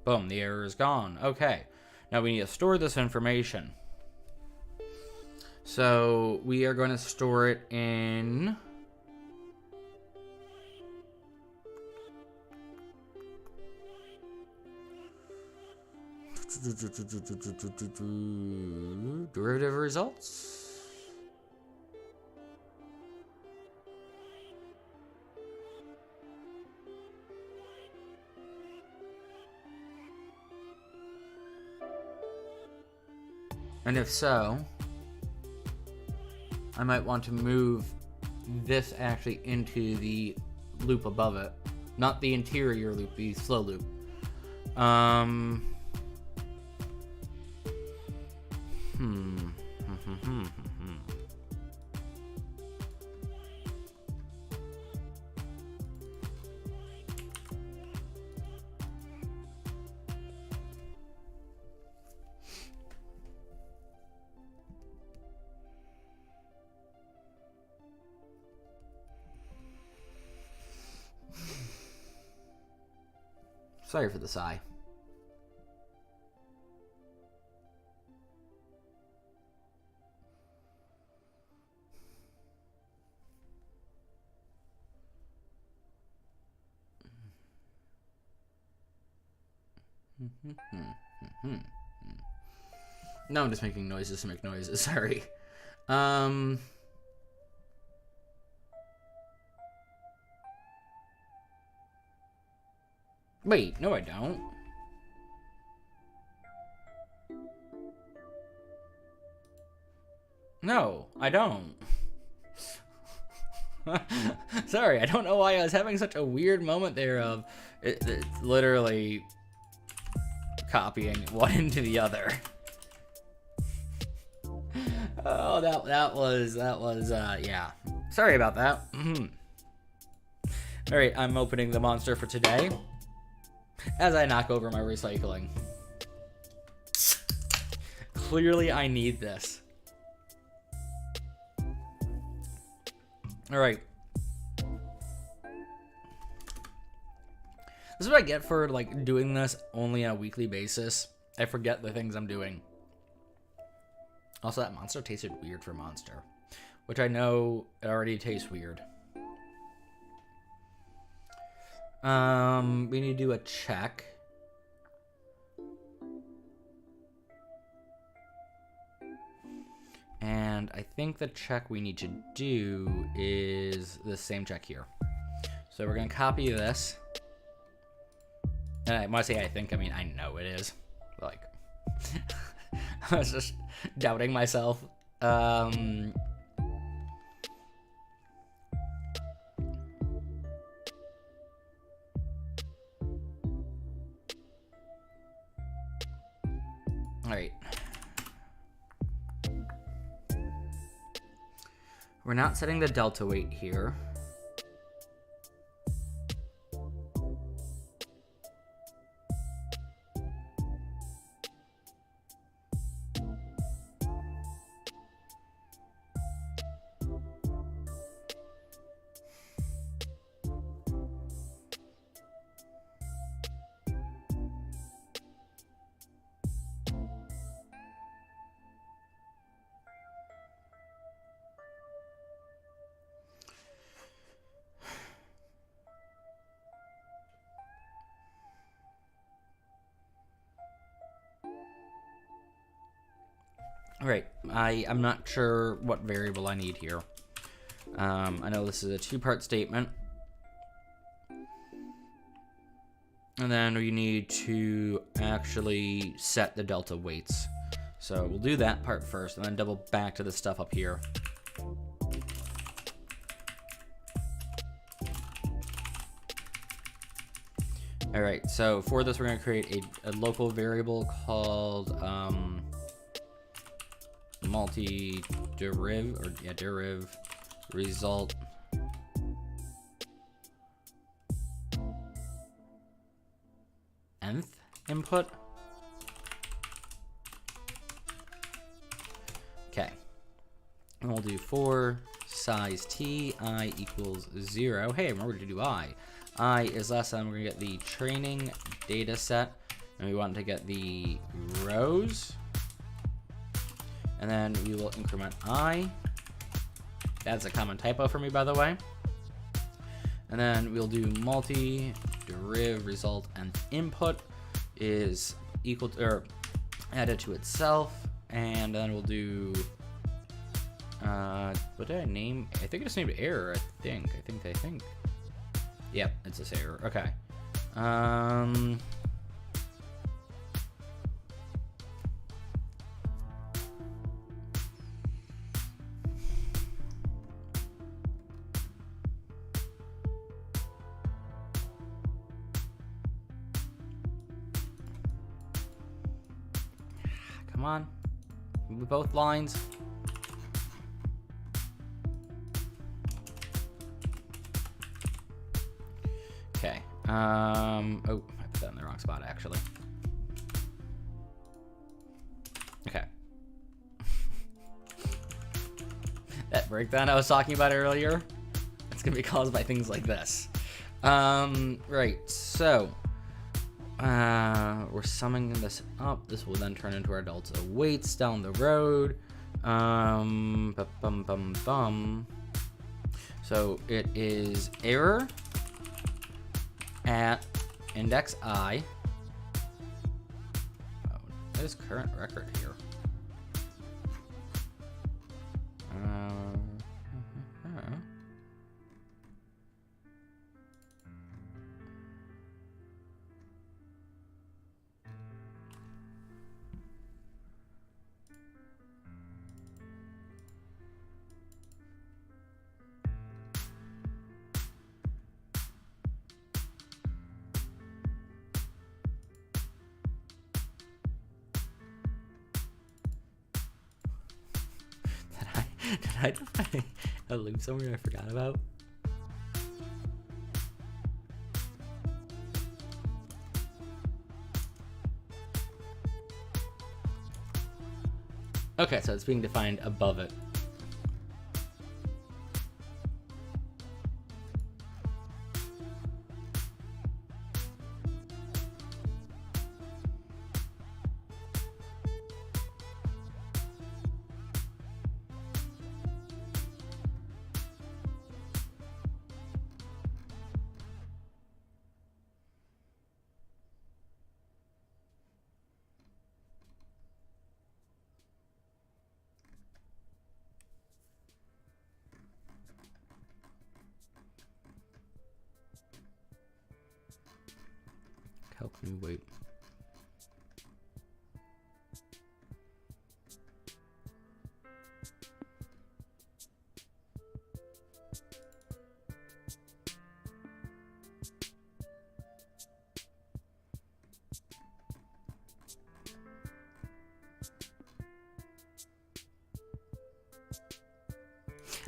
Boom, the error is gone. Okay, now we need to store this information. So we are going to store it in derivative results. And if so, I might want to move this actually into the loop above it. Not the interior loop, the slow loop. Sorry for the sigh. No, I'm just making noises to make noises. Sorry. Wait, no I don't. No, I don't. Sorry, I don't know why I was having such a weird moment there of it's literally copying one into the other. Oh, that was yeah. Sorry about that. All right, I'm opening the monster for today as I knock over my recycling. Clearly, I need this. All right. This is what I get for like doing this only on a weekly basis. I forget the things I'm doing. Also, that monster tasted weird for monster, which I know it already tastes weird. We need to do a check. And I think the check we need to do is the same check here. So we're going to copy this. And I must say, I think, I mean, I know it is. Like, I was just doubting myself. All right. We're not setting the delta weight here. All right, I'm not sure what variable I need here. I know this is a two-part statement. And then we need to actually set the delta weights. So we'll do that part first and then double back to the stuff up here. All right, so for this, we're gonna create a local variable called deriv result nth input. Okay, and we'll do for size t I equals 0. Hey, remember to do I is less than, we're gonna get the training data set, and we want to get the rows, and then we will increment I. That's a common typo for me, by the way. And then we'll do multi-deriv result and input is equal to, or added to itself, and then we'll do what did I name? I think I just named error. I think. Yep, it's this error. Okay. Come on. Move both lines. Okay. Oh, I put that in the wrong spot, actually. Okay. That breakdown I was talking about earlier, it's gonna be caused by things like this. Right, so we're summing this up. This will then turn into our delta weights down the road. So it is error at index I. Oh, what is current record here? Did I define a loop somewhere I forgot about? Okay, so it's being defined above it. How can we wait?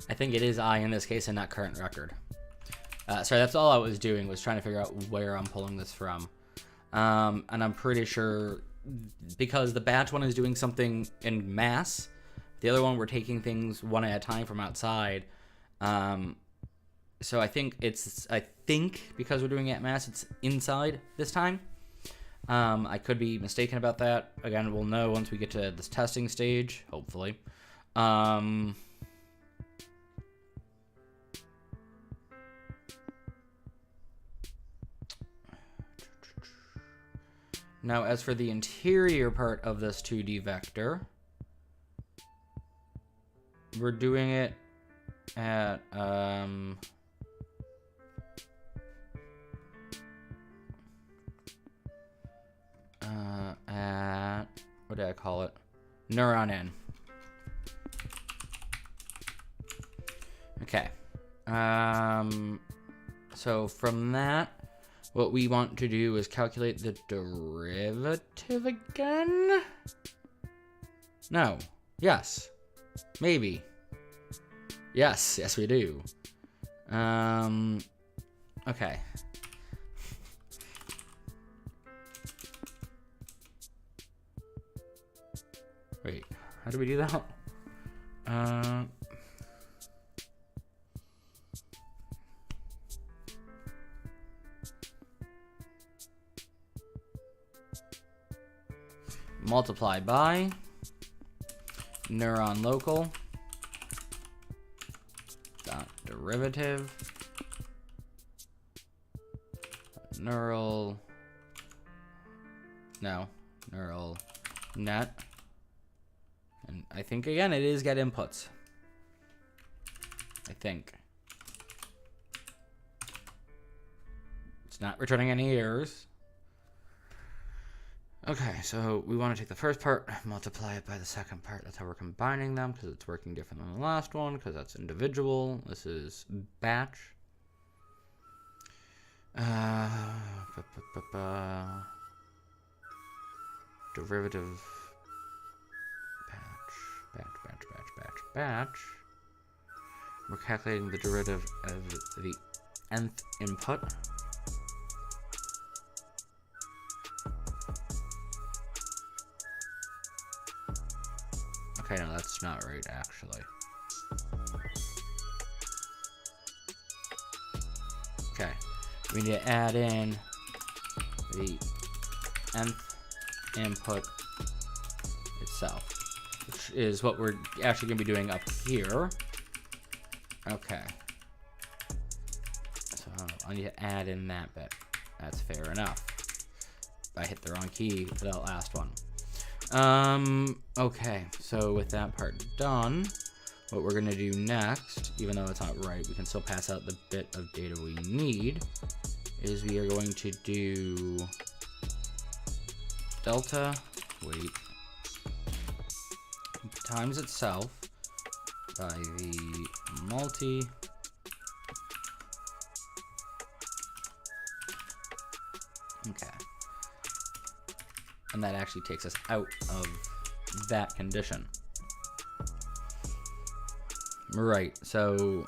I think it is I in this case and not current record. Sorry, that's all I was doing, was trying to figure out where I'm pulling this from. And I'm pretty sure because the batch one is doing something in mass, the other one we're taking things one at a time from outside. So I think because we're doing it at mass, it's inside this time. I could be mistaken about that. Again, we'll know once we get to this testing stage, hopefully. Now, as for the interior part of this 2D vector, we're doing it at what did I call it? Neuron in. Okay. So from that, what we want to do is calculate the derivative again? No. Yes. Maybe. Yes. Yes, we do. Okay. Wait. How do we do that? Multiply by neuron local dot derivative neural net, and I think again it is get inputs. I think it's not returning any errors. Okay, so we want to take the first part, multiply it by the second part. That's how we're combining them, because it's working different than the last one, because that's individual. This is batch. Derivative batch. We're calculating the derivative of the nth input. Okay, no, that's not right, actually. Okay, we need to add in the nth input itself, which is what we're actually going to be doing up here. Okay. So I need to add in that bit. That's fair enough. I hit the wrong key for that last one. Okay, so with that part done, what we're gonna do next, even though it's not right, we can still pass out the bit of data we need, is we are going to do delta weight times itself by the multi okay. And that actually takes us out of that condition. Right, so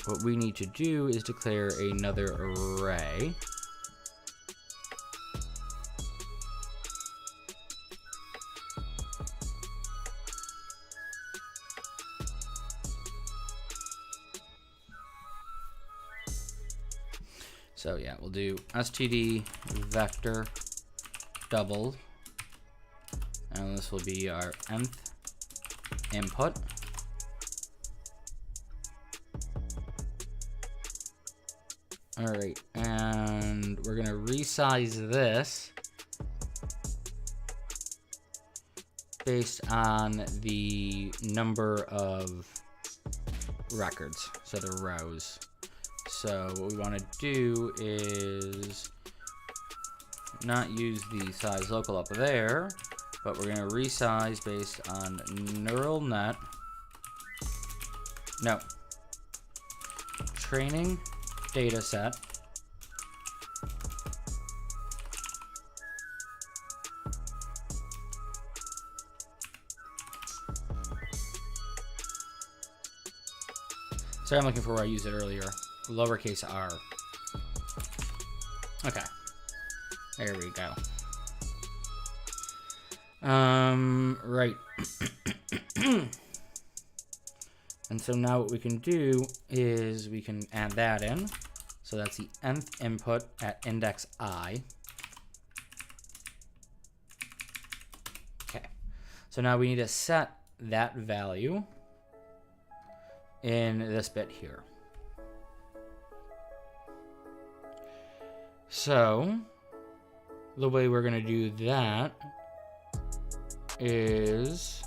what we need to do is declare another array. So yeah, we'll do std vector double, and this will be our nth input. All right, and we're gonna resize this based on the number of records, so the rows. So what we want to do is not use the size local up there, but we're going to resize based on neural net. No. Training data set. Sorry, I'm looking for where I used it earlier. Lowercase r. Okay. There we go. Right. And so now what we can do is we can add that in. So that's the nth input at index I. Okay. So now we need to set that value in this bit here. So the way we're going to do that is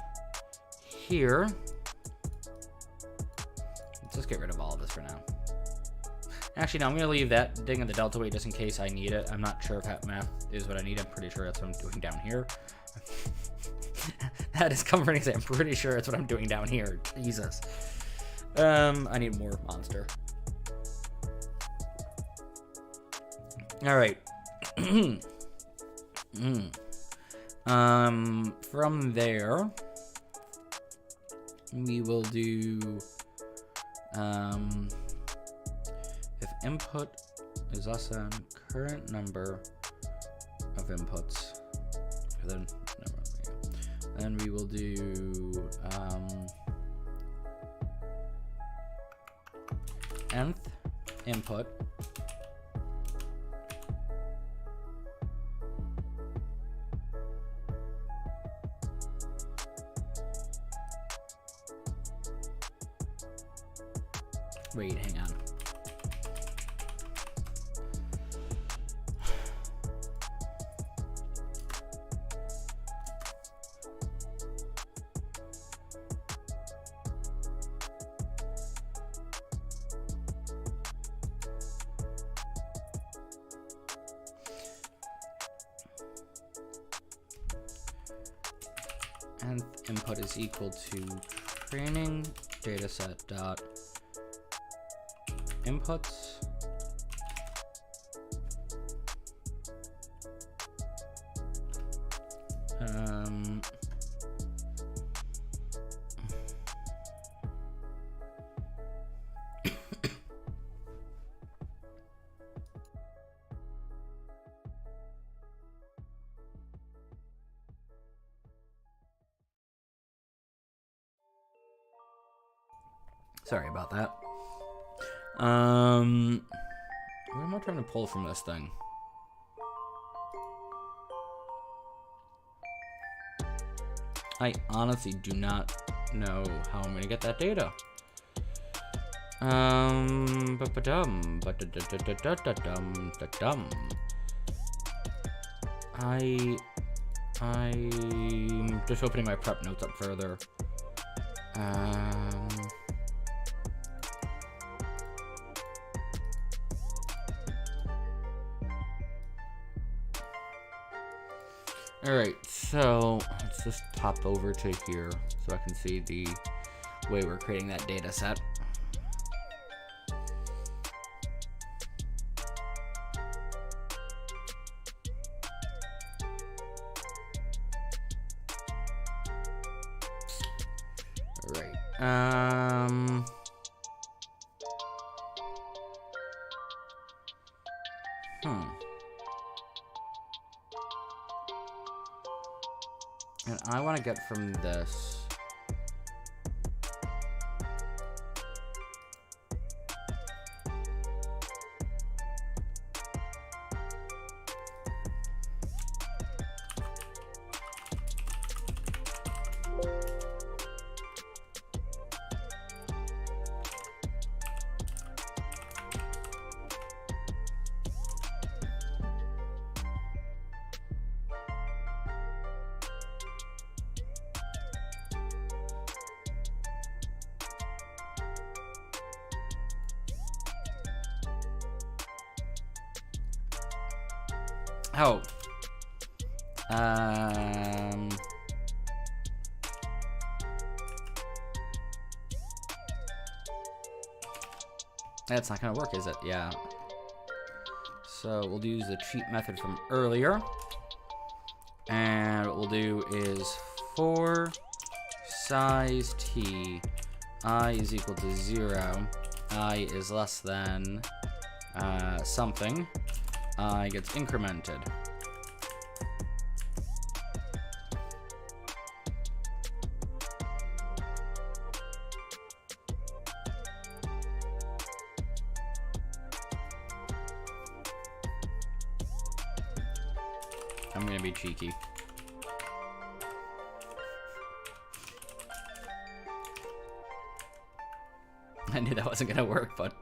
here. Let's just get rid of all of this for now. Actually, no, I'm going to leave that ding in the delta weight just in case I need it. I'm not sure if that math is what I need. I'm pretty sure that's what I'm doing down here. That is comforting to say. I'm pretty sure it's what I'm doing down here. Jesus. I need more monster. All right. From there, we will do if input is less than current number of inputs, then we will do nth input wait, hang on. Nth input is equal to training dataset dot inputs sorry about that. What am I trying to pull from this thing? I honestly do not know how I'm gonna get that data. I'm just opening my prep notes up further. Alright, so let's just pop over to here so I can see the way we're creating that data set. Alright, and I want to get from this that's not gonna work, is it? Yeah. So we'll use the cheat method from earlier. And what we'll do is for size t, I is equal to 0, I is less than something, I gets incremented. I'm gonna be cheeky. I knew that wasn't gonna work, but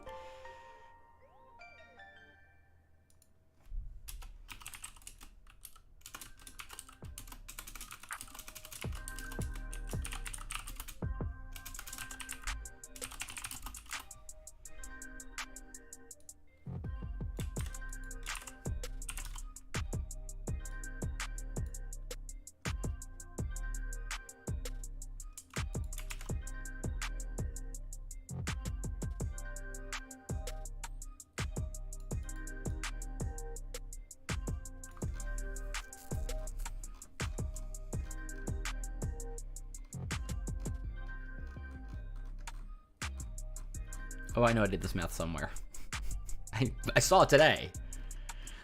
Oh, I know I did this math somewhere. I saw it today.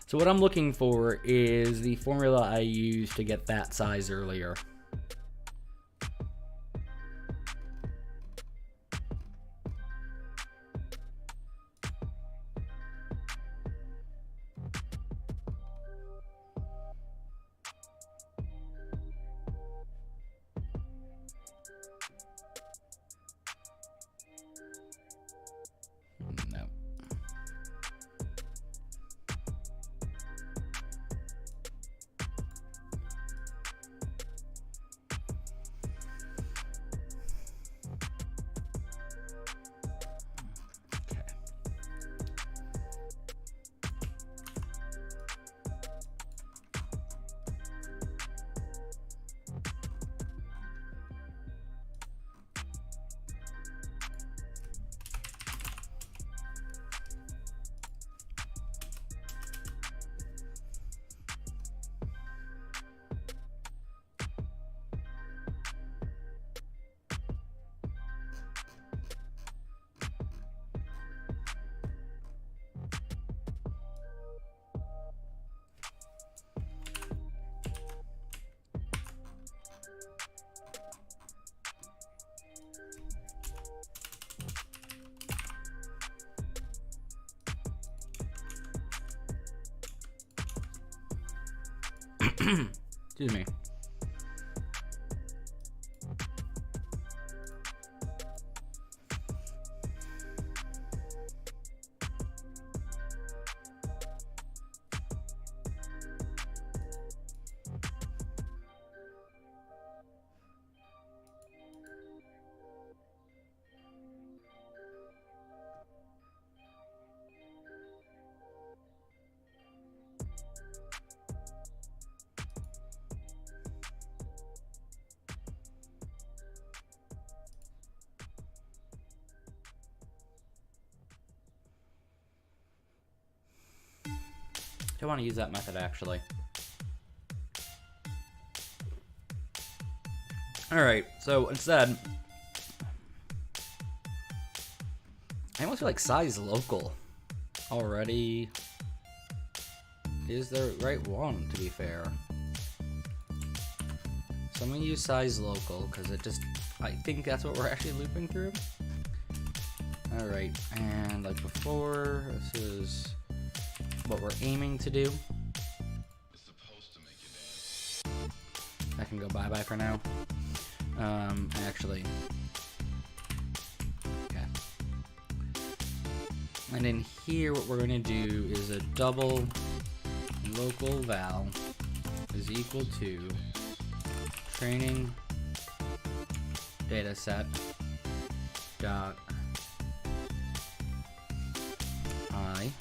So what I'm looking for is the formula I used to get that size earlier. No. Excuse me. I want to use that method actually. Alright, so instead, I almost feel like size local already is the right one, to be fair. So I'm going to use size local because it just, I think that's what we're actually looping through. Alright, and like before, this is what we're aiming to do. It's supposed to make you dance. I can go bye-bye for now. Actually. Okay. And in here, what we're gonna do is a double local val is equal to training dataset dot I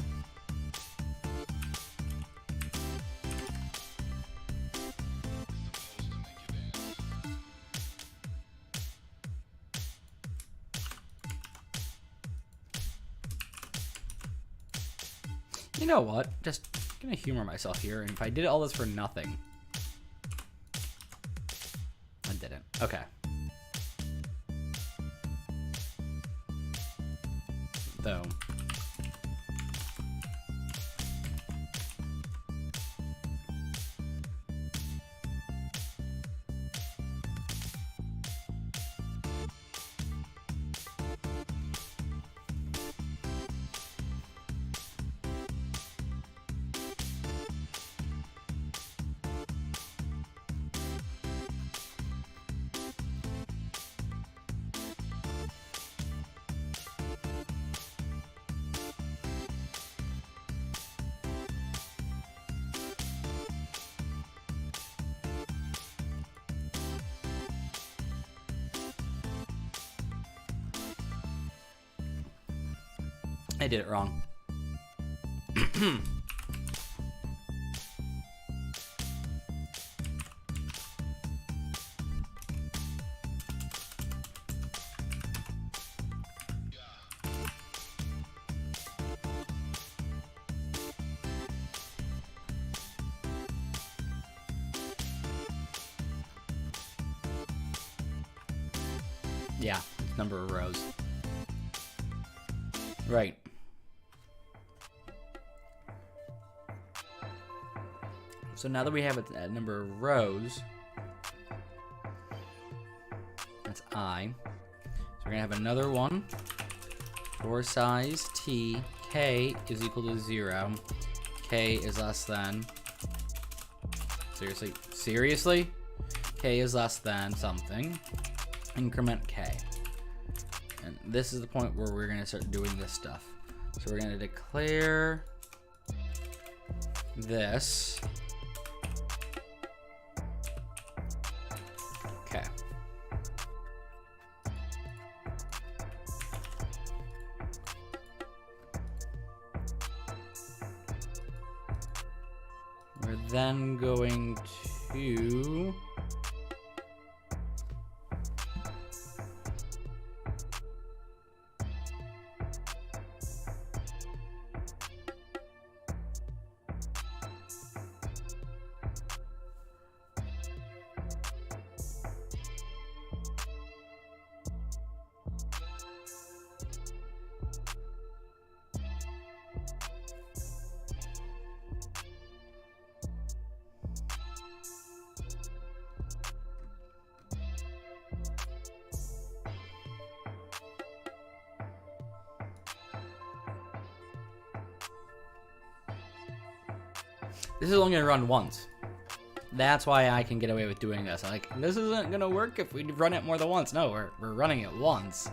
You know what? Just gonna humor myself here, and if I did all this for nothing. I didn't. Okay. Though. I did it wrong. Yeah, it's number of rows. Right. So now that we have a number of rows, that's I. So we're gonna have another one for size t. K is equal to 0. K is less than. Seriously? K is less than something. Increment K. And this is the point where we're gonna start doing this stuff. So we're gonna declare this. Okay. We're then going to this is only gonna run once. That's why I can get away with doing this. Like, this isn't gonna work if we run it more than once. No, we're running it once.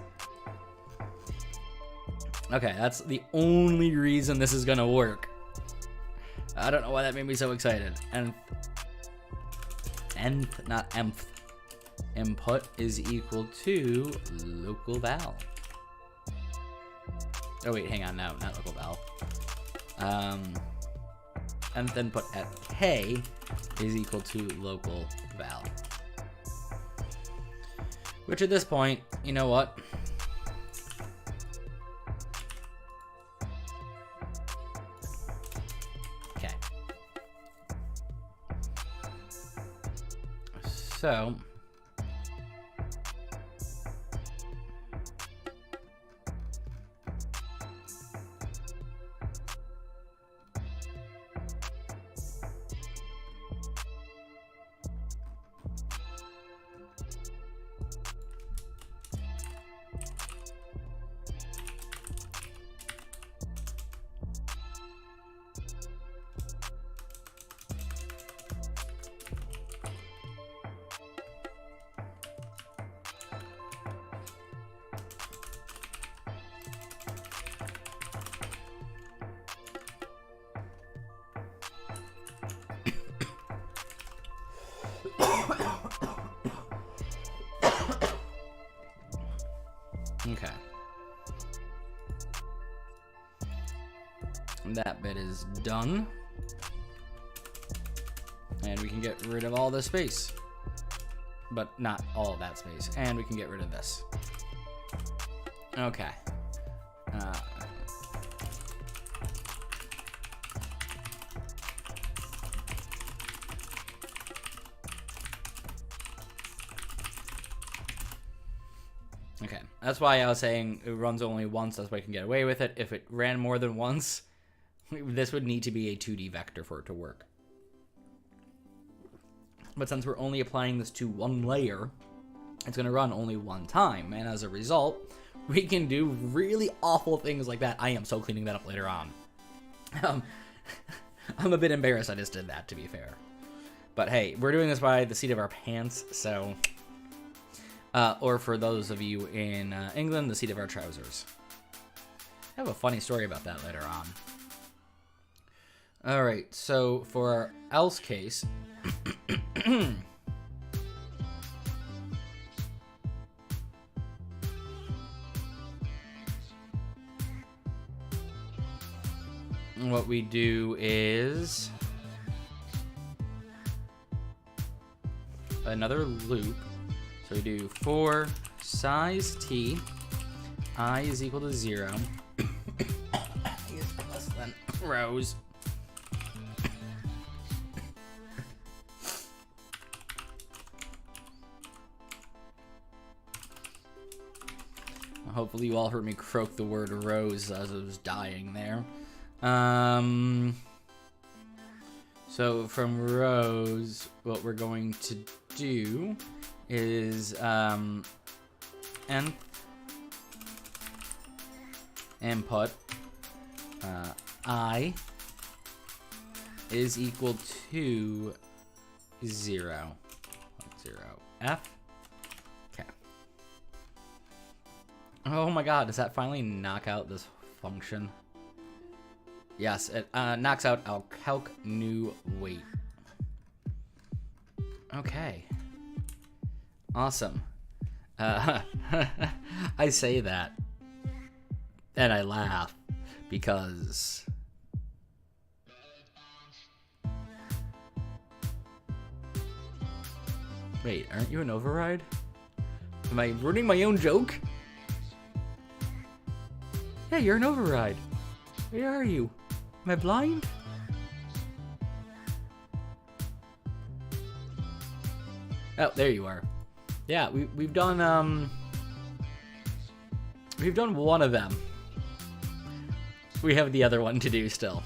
Okay, that's the only reason this is gonna work. I don't know why that made me so excited. Nth, not mth. Input is equal to local val. Oh wait, hang on, no, not local val. Nth input at k is equal to local val. Which at this point, you know what? Okay. So okay. That bit is done. And we can get rid of all this space. But not all of that space. And we can get rid of this. Okay. Okay, that's why I was saying it runs only once, that's why I can get away with it. If it ran more than once, this would need to be a 2D vector for it to work. But since we're only applying this to one layer, it's going to run only one time, and as a result, we can do really awful things like that. I am so cleaning that up later on. I'm a bit embarrassed I just did that, to be fair. But hey, we're doing this by the seat of our pants, so... or for those of you in England, the seat of our trousers. I have a funny story about that later on. Alright, so for our else case... what we do is... another loop. So we do for size t, I is equal to 0, is less than rows. Hopefully you all heard me croak the word rows as I was dying there. So from rows, what we're going to do is input I is equal to 0. 0 F. Okay. Oh my god, does that finally knock out this function? Yes, it knocks out our calc new weight. Okay. Awesome. I say that, and I laugh, because... Wait, aren't you an override? Am I ruining my own joke? Yeah, you're an override. Where are you? Am I blind? Oh, there you are. Yeah, we've done one of them. We have the other one to do still.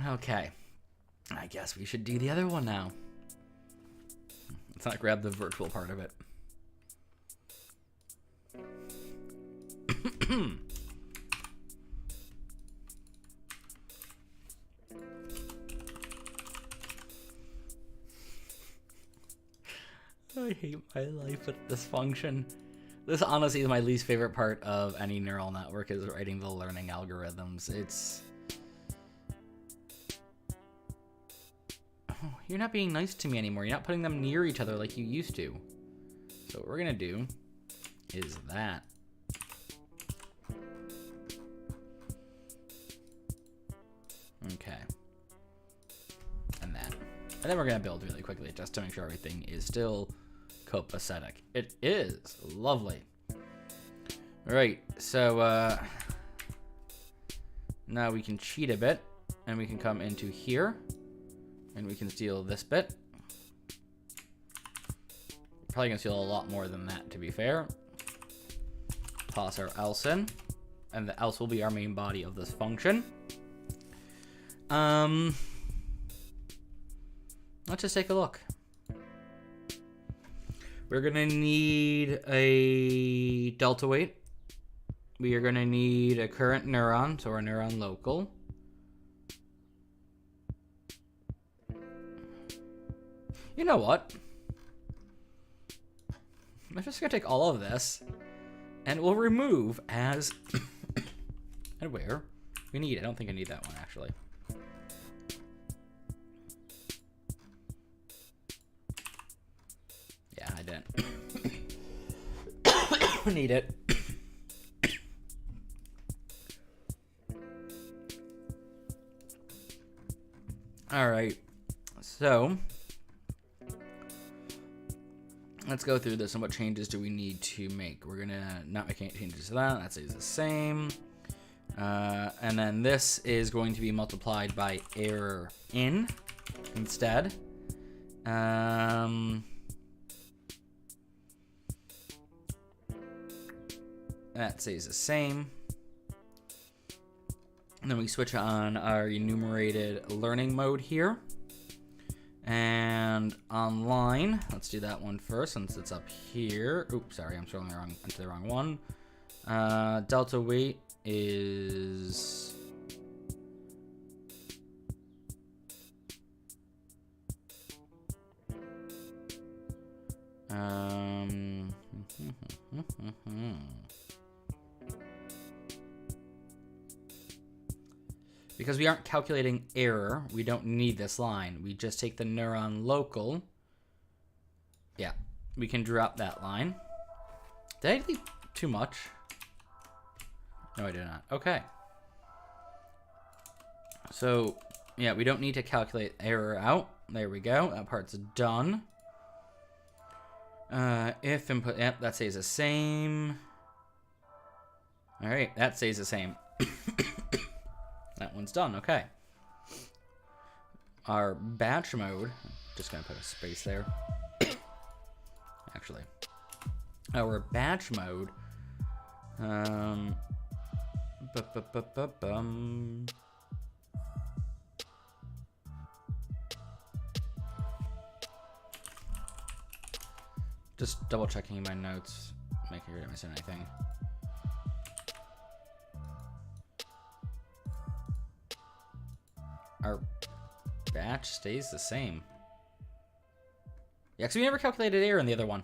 Okay. I guess we should do the other one now. Let's not grab the virtual part of it. I hate my life with this function. This honestly is my least favorite part of any neural network, is writing the learning algorithms. It's... Oh, you're not being nice to me anymore. You're not putting them near each other like you used to. So what we're gonna do is that. Okay. And that. And then we're gonna build really quickly just to make sure everything is still copacetic. It is. Lovely. Alright, so now we can cheat a bit, and we can come into here, and we can steal this bit. Probably gonna steal a lot more than that, to be fair. Toss our else in, and the else will be our main body of this function. Let's just take a look. We're gonna need a delta weight. We are gonna need a current neuron, so our neuron local. You know what? I'm just gonna take all of this, and we'll remove as and where we need. I don't think I need that one actually. Yeah, I didn't need it. All right, so let's go through this and what changes do we need to make. We're gonna not make any changes to that. That stays the same. And then this is going to be multiplied by error in instead. That stays the same. And then we switch on our enumerated learning mode here. And online, let's do that one first since it's up here. Oops, sorry, I'm scrolling into the wrong one. Delta weight is... Because we aren't calculating error, we don't need this line. We just take the neuron local. Yeah, we can drop that line. Did I delete too much? No, I did not. Okay. So, yeah, we don't need to calculate error out. There we go. That part's done. If input, yep, that stays the same. All right, that stays the same. That one's done. Okay. Our batch mode, just gonna put a space there. Actually, our batch mode. Just double checking my notes, making sure I didn't miss anything. Our batch stays the same. Yeah, because we never calculated error in the other one.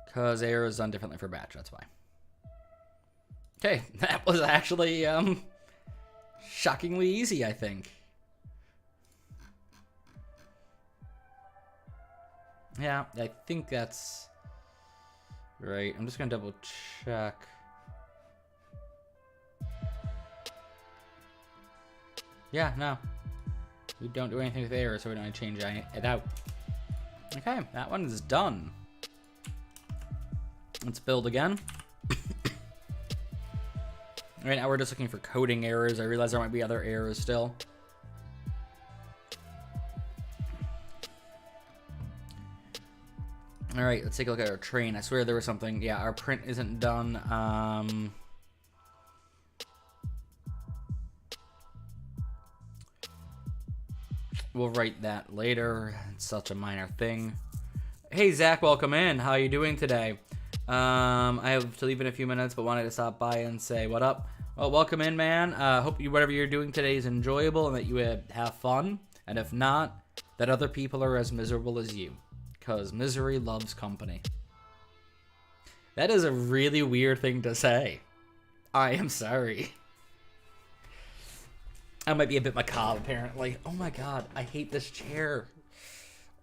Because error is done differently for batch, that's why. Okay, that was actually shockingly easy, I think. Yeah, I think that's right. I'm just gonna double check. Yeah, no. We don't do anything with error, so we don't change it out. Okay, that one is done. Let's build again. Right now we're just looking for coding errors. I realize there might be other errors still. All right, let's take a look at our train. I swear there was something. Yeah, our print isn't done. We'll write that later. It's such a minor thing. Hey, Zach, welcome in. How are you doing today? I have to leave in a few minutes, but wanted to stop by and say what up. Well, welcome in, man. Hope whatever you're doing today is enjoyable and that you have fun. And if not, that other people are as miserable as you. Because misery loves company. That is a really weird thing to say. I am sorry. I might be a bit macabre, apparently. Oh my god, I hate this chair.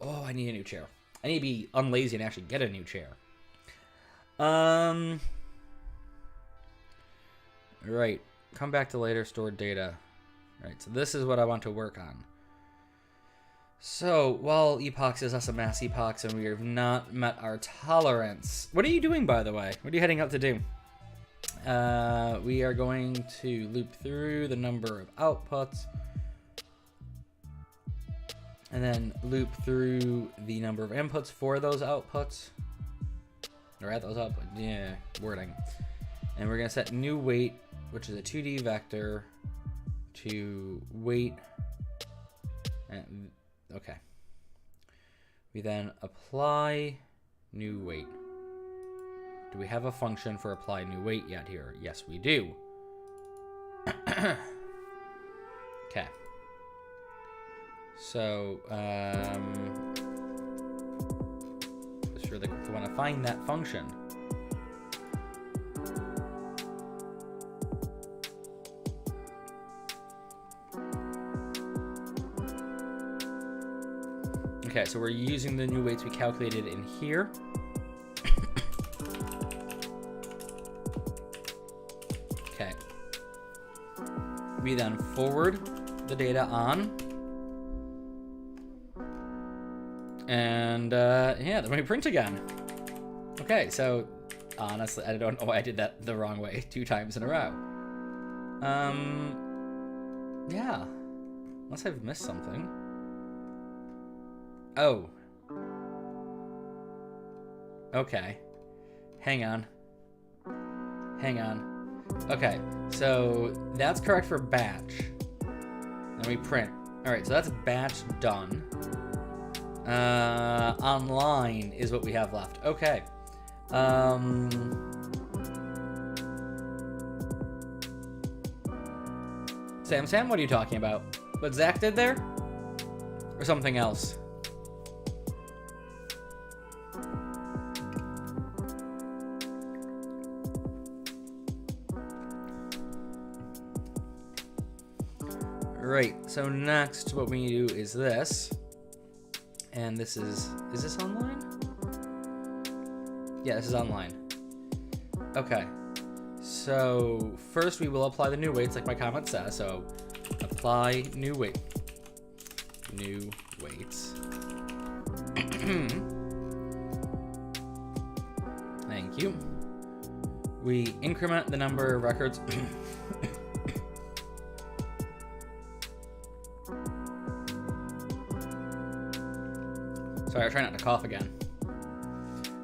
Oh, I need a new chair. I need to be unlazy and actually get a new chair. Right. Come back to later, stored data. Right, so this is what I want to work on. So, while epochs is us a mass epochs and we have not met our tolerance. What are you doing, by the way? What are you heading out to do? We are going to loop through the number of outputs. And then loop through the number of inputs for those outputs. Or at those outputs. Yeah, wording. And we're going to set new weight, which is a 2D vector, to weight. And, okay. We then apply new weight. Do we have a function for apply new weight yet here? Yes, we do. Okay. So, just really quick, I want to find that function. Okay, so we're using the new weights we calculated in here. Okay. We then forward the data on. And, yeah, then we print again. Okay, so, honestly, I don't know why I did that the wrong way 2 times in a row. Yeah. Unless I've missed something. Oh. Okay. Hang on. Okay, so that's correct for batch. Then we print. Alright, so that's batch done. Online is what we have left. Okay. Sam, what are you talking about? What Zach did there? Or something else? Right, so next what we do is this. And this is this online? Yeah, this is online. Okay. So first we will apply the new weights like my comment says. So apply new weight. New weights. Thank you. We increment the number of records. Sorry, I try not to cough again.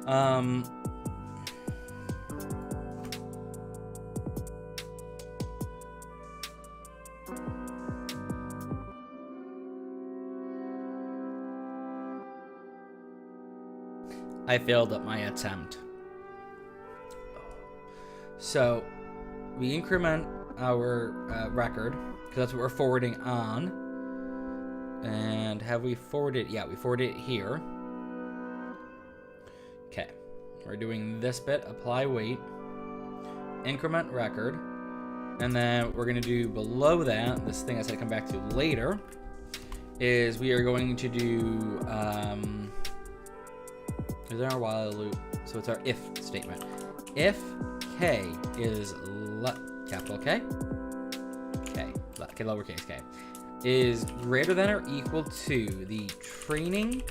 I failed at my attempt. So we increment our record because that's what we're forwarding on. And have we forwarded? Yeah, we forwarded it here. Okay, we're doing this bit, apply weight, increment record, and then what we're gonna do below that, this thing I said come back to later, is we are going to do, is there our while loop? So it's our if statement. If k is capital K, lowercase k, is greater than or equal to the training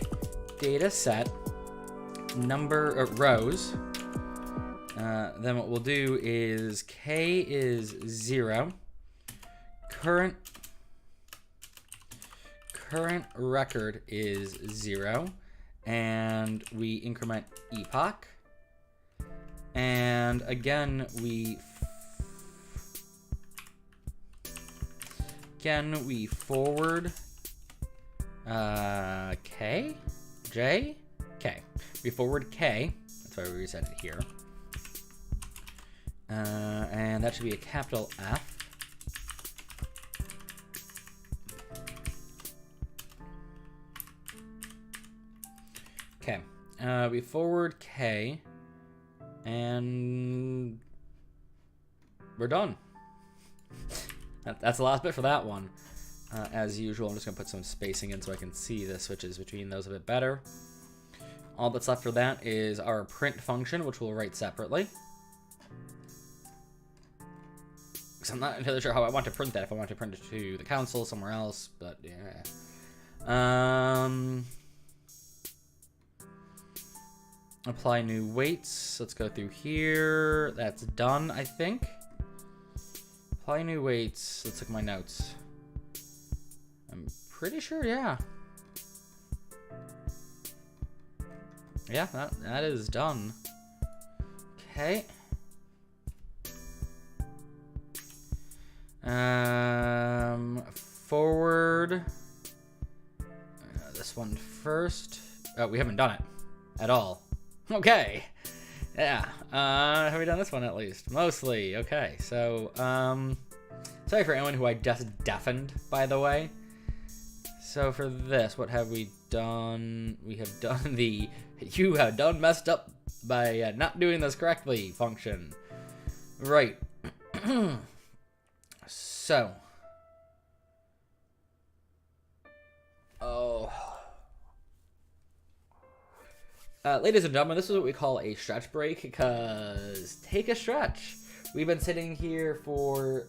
data set number of rows, then what we'll do is k is 0, current record is 0, and we increment epoch, and again we forward k, j, k. We forward k, that's why we reset it here. And that should be a capital F. Okay, we forward k, and we're done. That's the last bit for that one. As usual, I'm just going to put some spacing in so I can see the switches between those a bit better. All that's left for that is our print function, which we'll write separately. Because I'm not entirely sure how I want to print that. If I want to print it to the console, somewhere else, but yeah. Apply new weights. Let's go through here. That's done, I think. Apply new weights. Let's look at my notes. I'm pretty sure, yeah. Yeah, that is done. Okay. Forward. This one first. Oh, we haven't done it at all. Okay. Yeah. Have we done this one at least? Mostly. Okay. So, sorry for anyone who I just deafened, by the way. So for this, what have we done? We have done the "you have done messed up by not doing this correctly" function. Right. So. Oh. Ladies and gentlemen, this is what we call a stretch break, because take a stretch. We've been sitting here for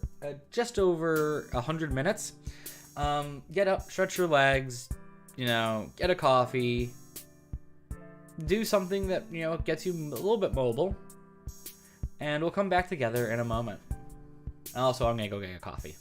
just over 100 minutes. Get up, stretch your legs, get a coffee, do something that, gets you a little bit mobile, and we'll come back together in a moment. Also, I'm gonna go get a coffee.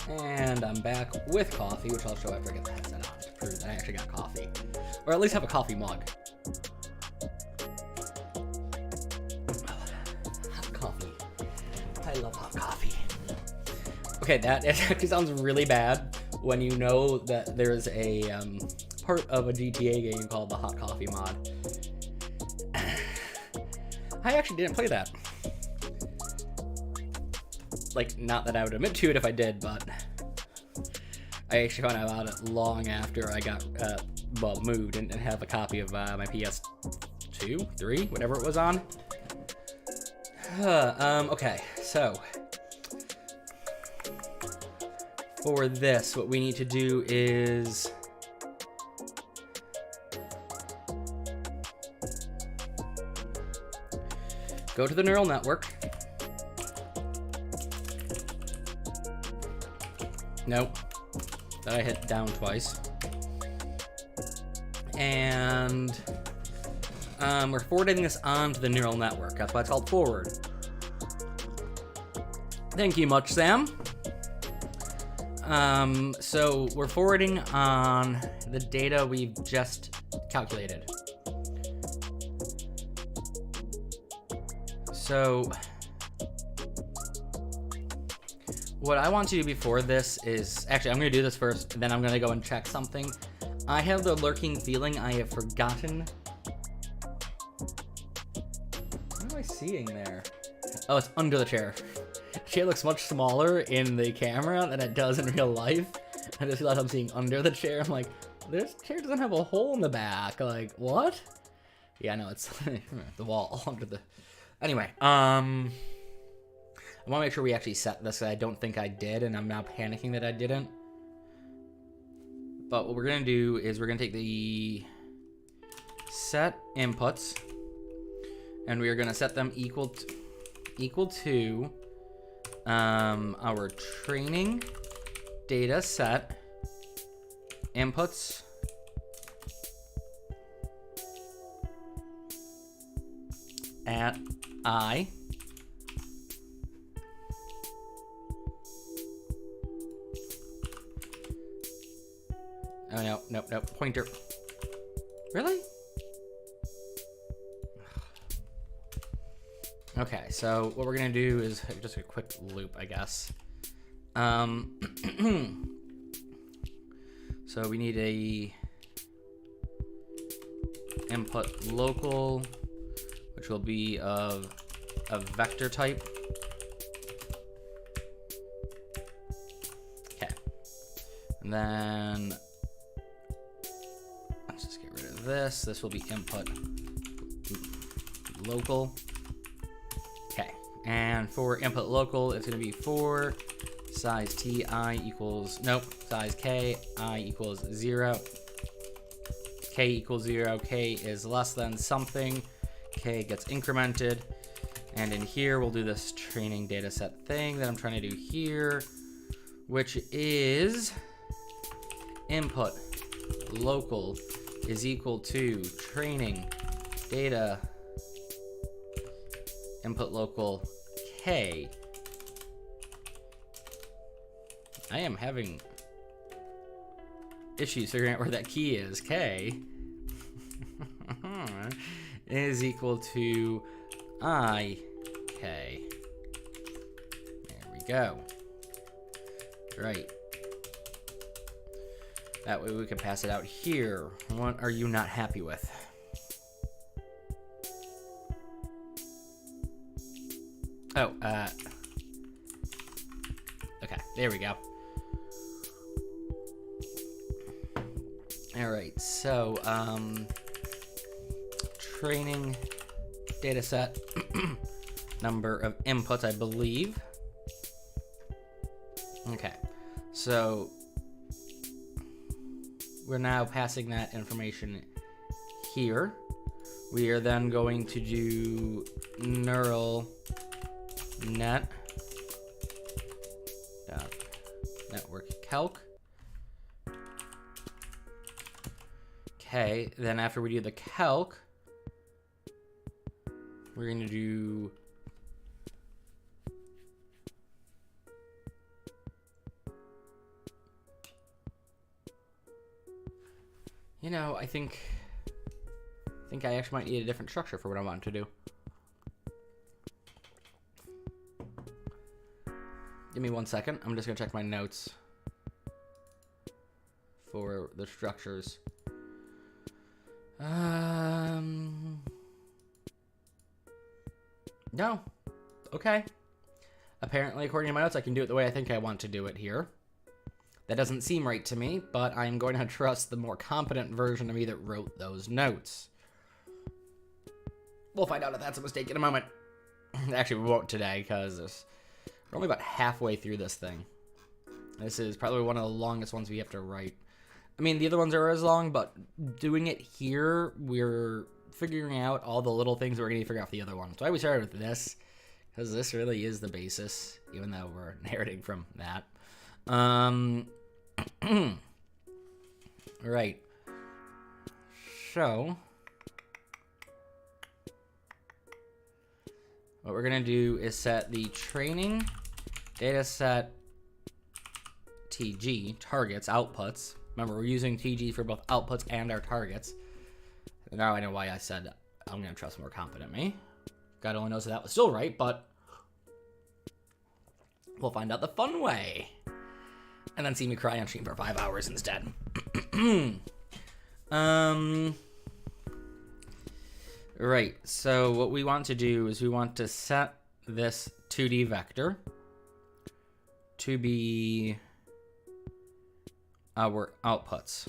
And I'm back with coffee, which I'll show after I get the headset on to prove that I actually got coffee. Or at least have a coffee mug. Hot coffee. I love hot coffee. Okay, that actually sounds really bad when you know that there's a part of a GTA game called the hot coffee mod. I actually didn't play that. Like, not that I would admit to it if I did, but I actually found out about it long after I got, moved and have a copy of my PS2, 3, whatever it was on. Okay, so for this, what we need to do is go to the neural network. Nope. That I hit down twice. And we're forwarding this onto the neural network. That's why it's called forward. Thank you much, Sam. So we're forwarding on the data we've just calculated. So what I want to do before this is, actually, I'm going to do this first, then I'm going to go and check something. I have the lurking feeling I have forgotten. What am I seeing there? Oh, it's under the chair. The chair looks much smaller in the camera than it does in real life. I just realized I'm seeing under the chair. I'm like, this chair doesn't have a hole in the back. Like, what? Yeah, no, it's the wall under the... Anyway, I want to make sure we actually set this. I don't think I did, and I'm now panicking that I didn't. But what we're going to do is we're going to take the set inputs, and we are going to set them equal to our training data set inputs at I. Oh, no, nope, pointer. Really? Okay, so what we're gonna do is just a quick loop, I guess. So we need a input local, which will be of a vector type. Okay, and then let's just get rid of this. This will be input local. Okay, and for input local, it's going to be for size t I equals, nope, size k I equals 0. K equals 0. K is less than something. K gets incremented. And in here, we'll do this training data set thing that I'm trying to do here, which is input local is equal to training data input local k. I am having issues figuring out where that key is. K is equal to I k. There we go. Right. That way we can pass it out here. What are you not happy with? Oh, okay, there we go. All right, so, training data set, number of inputs, I believe. Okay, so we're now passing that information here. We are then going to do neural net network calc. Okay, then after we do the calc, we're going to do You know, I think I actually might need a different structure for what I want to do. Give me 1 second. I'm just gonna check my notes for the structures. No. Okay. Apparently, according to my notes, I can do it the way I think I want to do it here. That doesn't seem right to me, but I'm going to trust the more competent version of me that wrote those notes. We'll find out if that's a mistake in a moment. Actually, we won't today, because we're only about halfway through this thing. This is probably one of the longest ones we have to write. I mean, the other ones are as long, but doing it here, we're figuring out all the little things that we're going to figure out for the other one. So I always started with this, because this really is the basis, even though we're inheriting from that. Right. So, what we're going to do is set the training data set TG, targets, outputs. Remember, we're using TG for both outputs and our targets. Now I know why I said I'm going to trust more competent me. God only knows that was still right, but we'll find out the fun way. And then see me cry on stream for 5 hours instead. Right, so what we want to do is we want to set this 2D vector to be our outputs.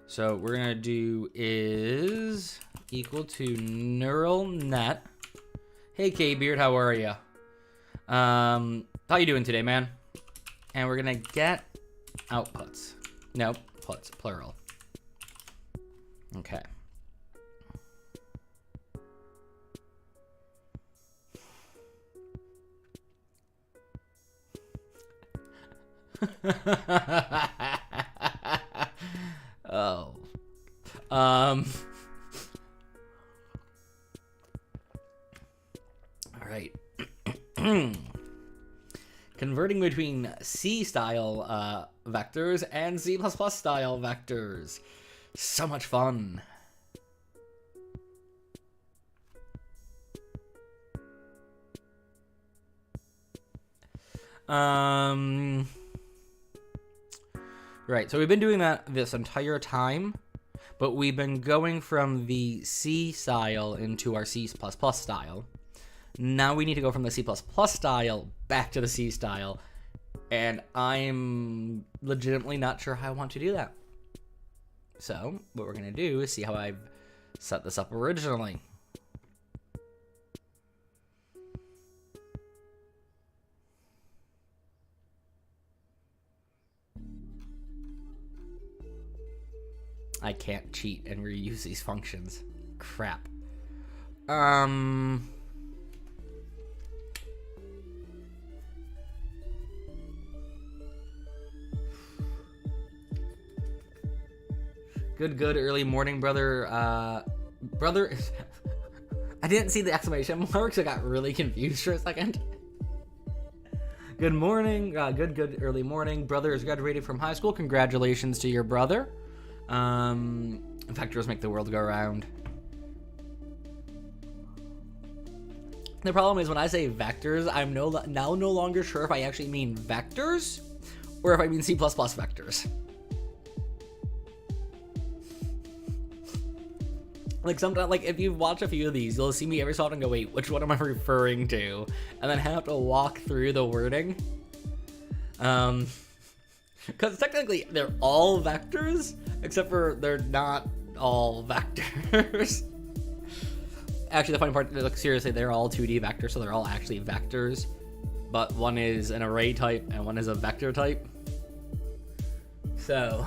So what we're gonna do is equal to neural net. Hey K-Beard, how are ya? How you doing today, man? And we're gonna get outputs. Nope, puts, plural. Okay. Oh. All right. Converting between C-style vectors and C++ style vectors. So much fun. Right, so we've been doing that this entire time, but we've been going from the C style into our C++ style. Now we need to go from the C++ style back to the C style, and I'm legitimately not sure how I want to do that. So, what we're going to do is see how I've set this up originally. I can't cheat and reuse these functions. Crap. Good early morning, brother. Brother, I didn't see the exclamation marks. I got really confused for a second. Good morning. Good early morning. Brother is graduated from high school. Congratulations to your brother. Vectors make the world go round. The problem is when I say vectors, I'm no longer sure if I actually mean vectors or if I mean C++ vectors. Like sometimes, like if you watch a few of these, you'll see me every so often go, wait, which one am I referring to? And then have to walk through the wording. Because technically they're all vectors, except for they're not all vectors. Actually, the funny part, like seriously, they're all 2D vectors, so they're all actually vectors. But one is an array type and one is a vector type. So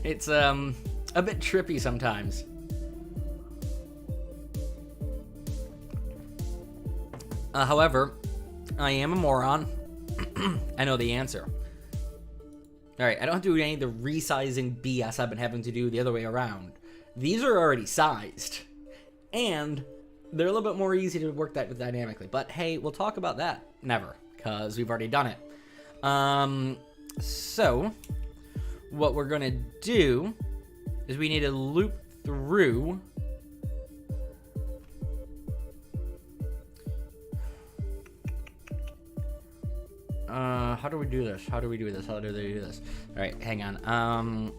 it's a bit trippy sometimes. However, I am a moron. I know the answer. Alright, I don't have to do any of the resizing BS I've been having to do the other way around. These are already sized. And they're a little bit more easy to work that with dynamically. But hey, we'll talk about that. Never, because we've already done it. So what we're going to do is we need to loop through how do we do this? How do they do this? All right, hang on.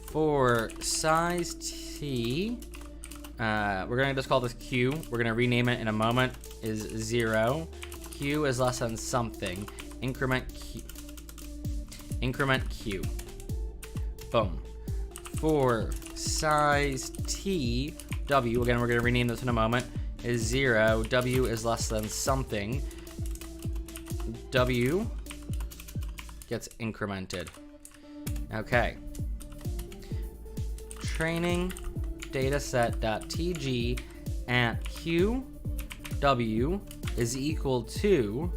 For size t, we're gonna just call this q. We're gonna rename it in a moment. Is 0. Q is less than something. Increment q. Boom. For size t, w, again we're gonna rename this in a moment, is 0. W is less than something. W gets incremented. Okay. Training dataset.tg at q w is equal to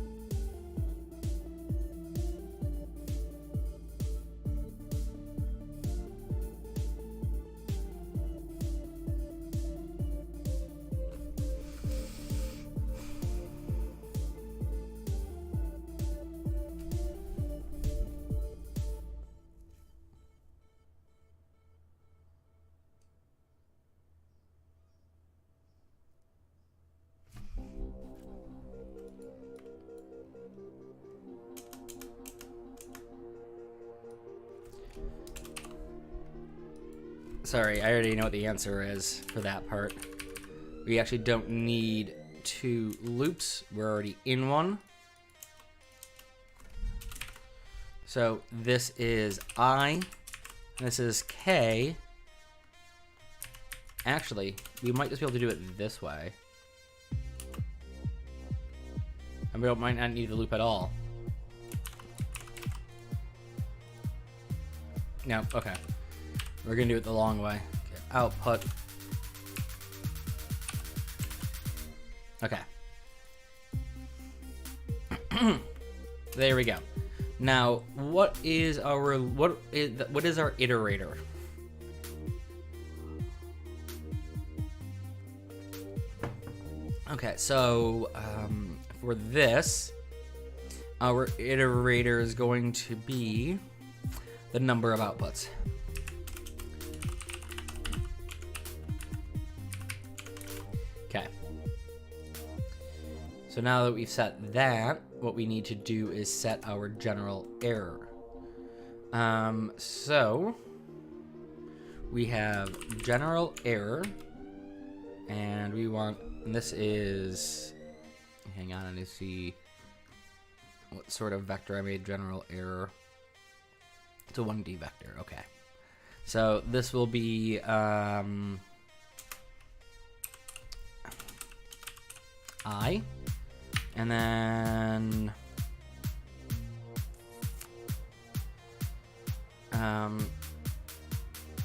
sorry, I already know what the answer is for that part. We actually don't need 2 loops. We're already in one. So this is I, and this is K. Actually, we might just be able to do it this way. And we might not need the loop at all. No, okay. We're gonna do it the long way. Okay, output. Okay. There we go. Now, what is our iterator? Okay, so for this, our iterator is going to be the number of outputs. Okay. So now that we've set that, what we need to do is set our general error. So we have general error, and we want, and this is, hang on, I need to see what sort of vector I made general error. It's a 1D vector, okay. So this will be I, and then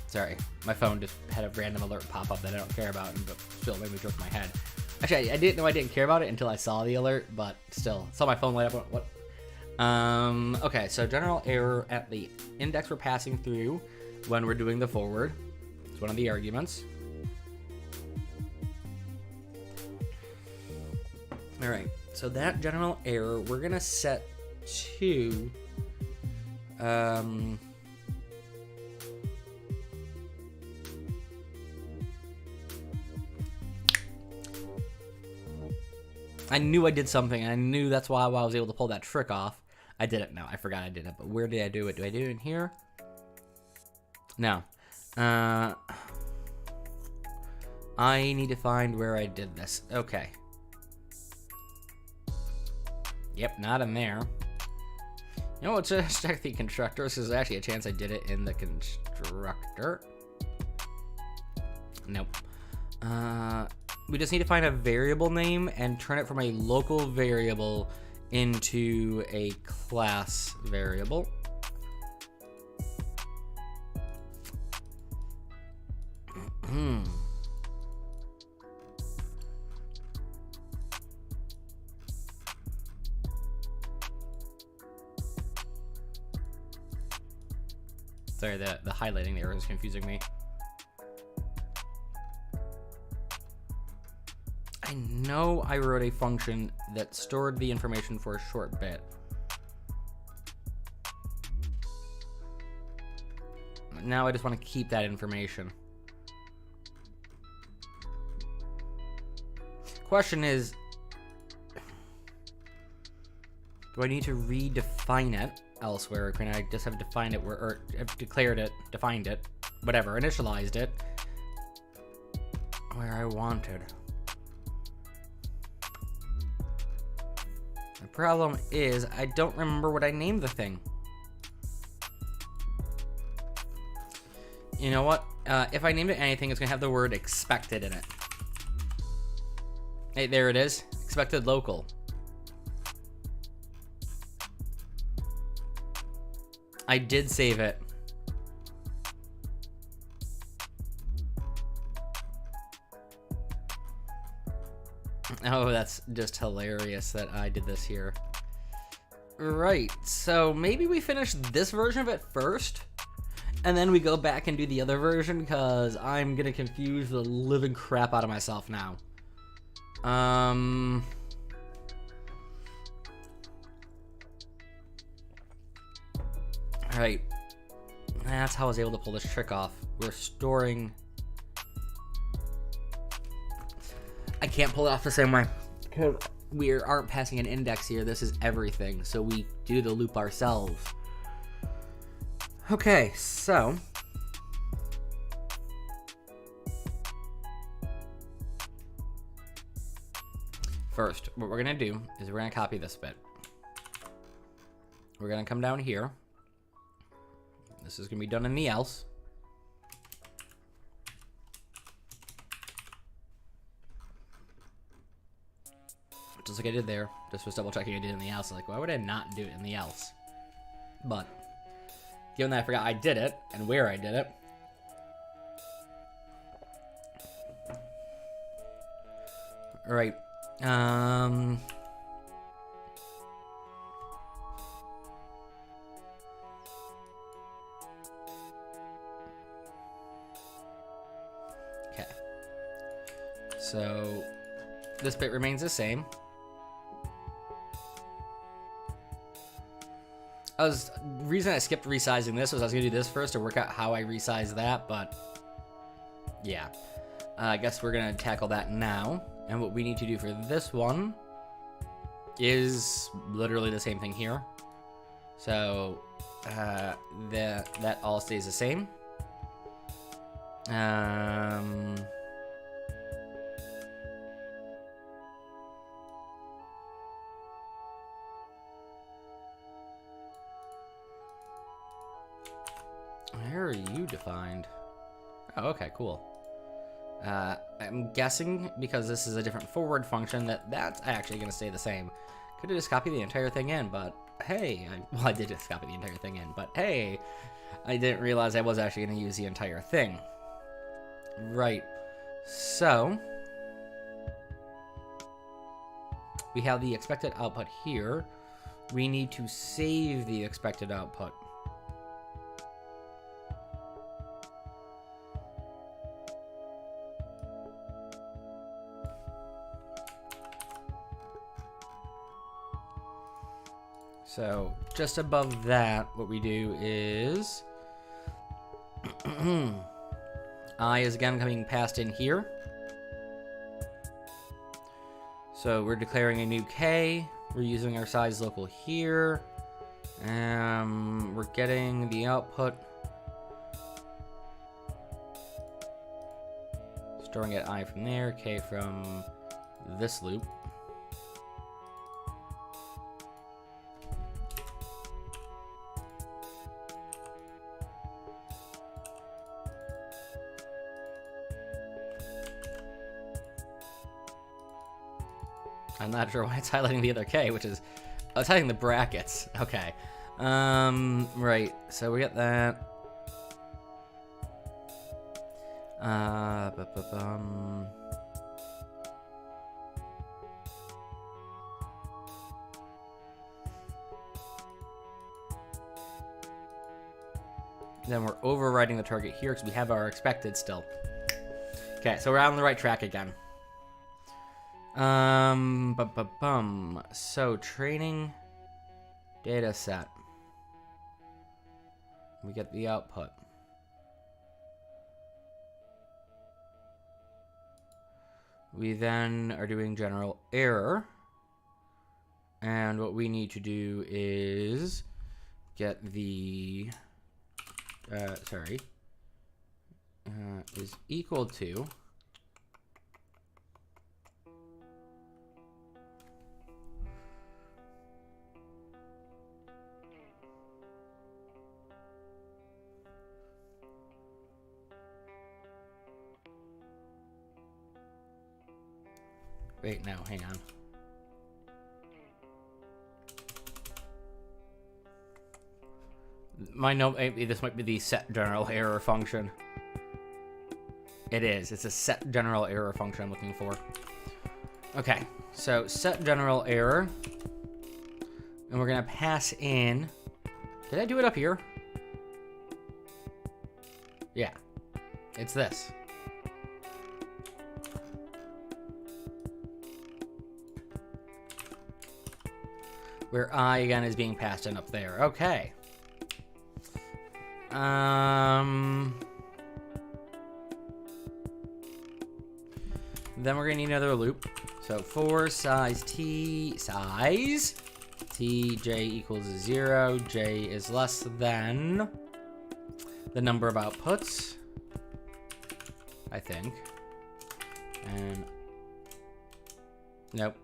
sorry, my phone just had a random alert pop up that I don't care about, but still made me jerk my head. Actually, I didn't know I didn't care about it until I saw the alert, but still, saw my phone light up. What? Okay, so general error at the index we're passing through when we're doing the forward. It's one of the arguments. All right, so that general error we're gonna set to I knew I did something, and I knew that's why I was able to pull that trick off. I did it. No, I forgot I did it, but where did I do it? Do I do it in here? No. I need to find where I did this. Okay. Yep, not in there. You know what? Just check the constructor. This is actually a chance I did it in the constructor. Nope. We just need to find a variable name and turn it from a local variable into a class variable. Sorry, the highlighting there is confusing me. I know I wrote a function that stored the information for a short bit. Now I just want to keep that information. Question is, do I need to redefine it elsewhere? Can I just have defined it or have declared it, defined it, whatever, initialized it where I wanted? The problem is I don't remember what I named the thing. You know what? If I named it anything, it's gonna have the word expected in it. Hey, there it is. Expected local. I did save it. Oh, that's just hilarious that I did this here. Right, so maybe we finish this version of it first, and then we go back and do the other version, because I'm gonna confuse the living crap out of myself now. Alright. That's how I was able to pull this trick off. We're storing... I can't pull it off the same way. We aren't passing an index here. This is everything. So we do the loop ourselves. Okay, so... First, what we're going to do is we're going to copy this bit. We're going to come down here. This is going to be done in the else. Just like I did there. Just was double checking I did it in the else. Like, why would I not do it in the else? But, given that I forgot I did it, and where I did it. Alright. Okay. So, this bit remains the same. Reason I skipped resizing this was I was gonna do this first to work out how I resize that, but yeah. I guess we're gonna tackle that now. And what we need to do for this one is literally the same thing here. So that all stays the same. Where are you defined? Oh, okay, cool. I'm guessing because this is a different forward function that's actually going to stay the same. Could have just copied the entire thing in, but hey, I did just copy the entire thing in, but hey, I didn't realize I was actually going to use the entire thing. Right. So, we have the expected output here. We need to save the expected output. So, just above that, what we do is... I is again coming passed in here. So, we're declaring a new K. We're using our size local here. We're getting the output. Storing at I from there, K from this loop. I'm not sure why it's highlighting the other K, which is... Oh, it's highlighting the brackets. Okay. Right. So we got that. Then we're overriding the target here because we have our expected still. Okay, so we're on the right track again. So training data set. We get the output. We then are doing general error. And what we need to do is get the, is equal to wait, no, hang on. This might be the set general error function. It is. It's a set general error function I'm looking for. Okay, so set general error. And we're going to pass in... Did I do it up here? Yeah. It's this. Where I, again, is being passed in up there. Okay. Then we're gonna need another loop. So for size t, j equals 0, j is less than the number of outputs, I think. And nope.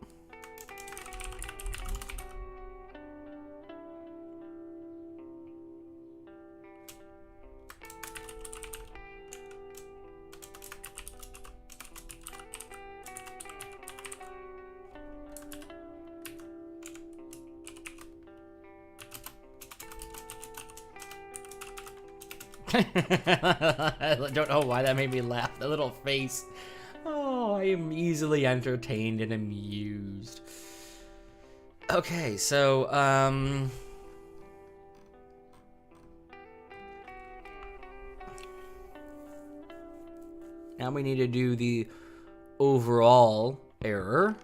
I don't know why that made me laugh. The little face. Oh, I am easily entertained and amused. Okay, so, now we need to do the overall error.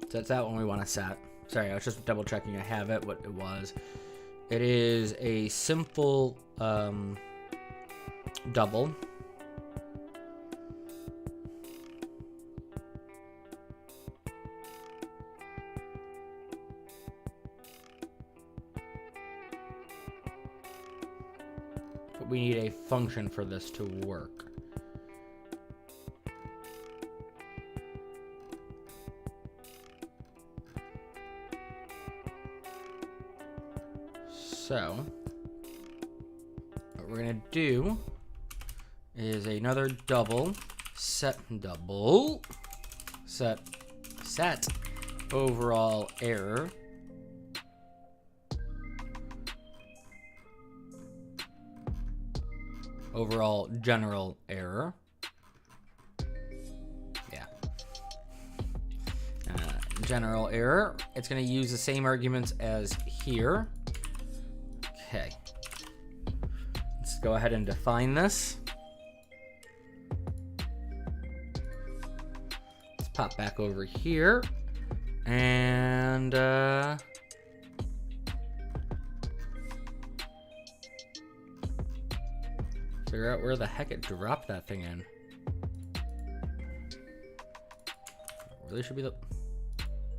So that's that one we want to set. Sorry, I was just double checking I have it, what it was. It is a simple double. But we need a function for this to work. So, what we're gonna do is another set overall error overall general error. Yeah. General error. It's gonna use the same arguments as here. Okay, let's go ahead and define this. Let's pop back over here and figure out where the heck it dropped that thing in. Really should be the...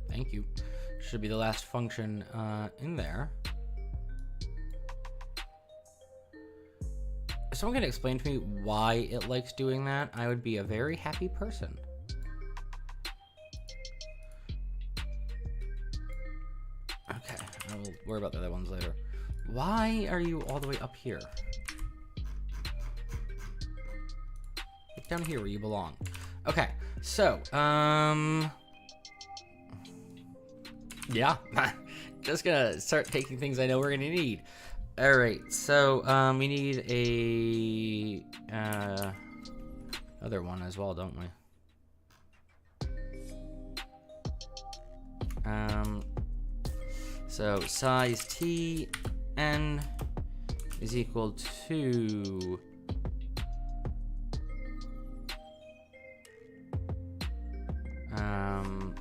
Thank you. Should be the last function in there. If someone can explain to me why it likes doing that, I would be a very happy person. Okay, I will worry about the other ones later. Why are you all the way up here? Get down here where you belong. Okay, so, yeah, just gonna start taking things I know we're gonna need. All right, so we need a other one as well, don't we? So size t n is equal to hang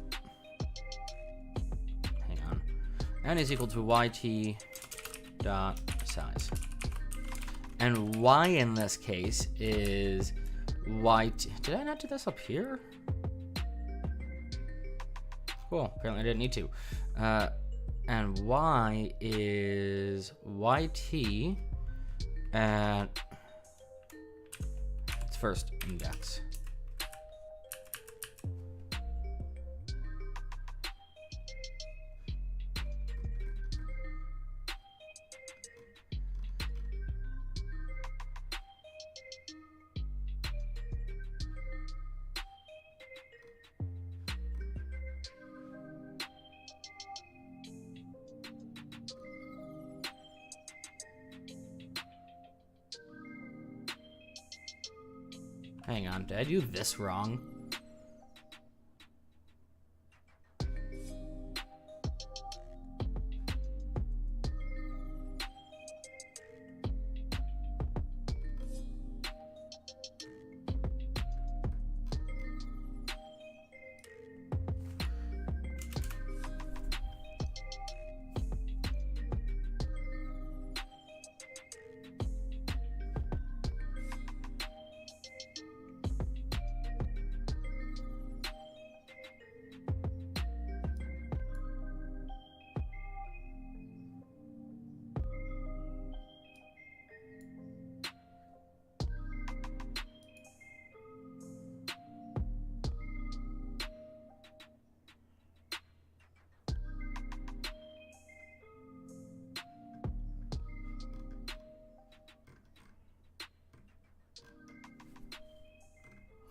on, n is equal to yt dot size, and y in this case is yt. Did I not do this up here? Cool. Apparently I didn't need to. And y is yt at its first index. Hang on, did I do this wrong?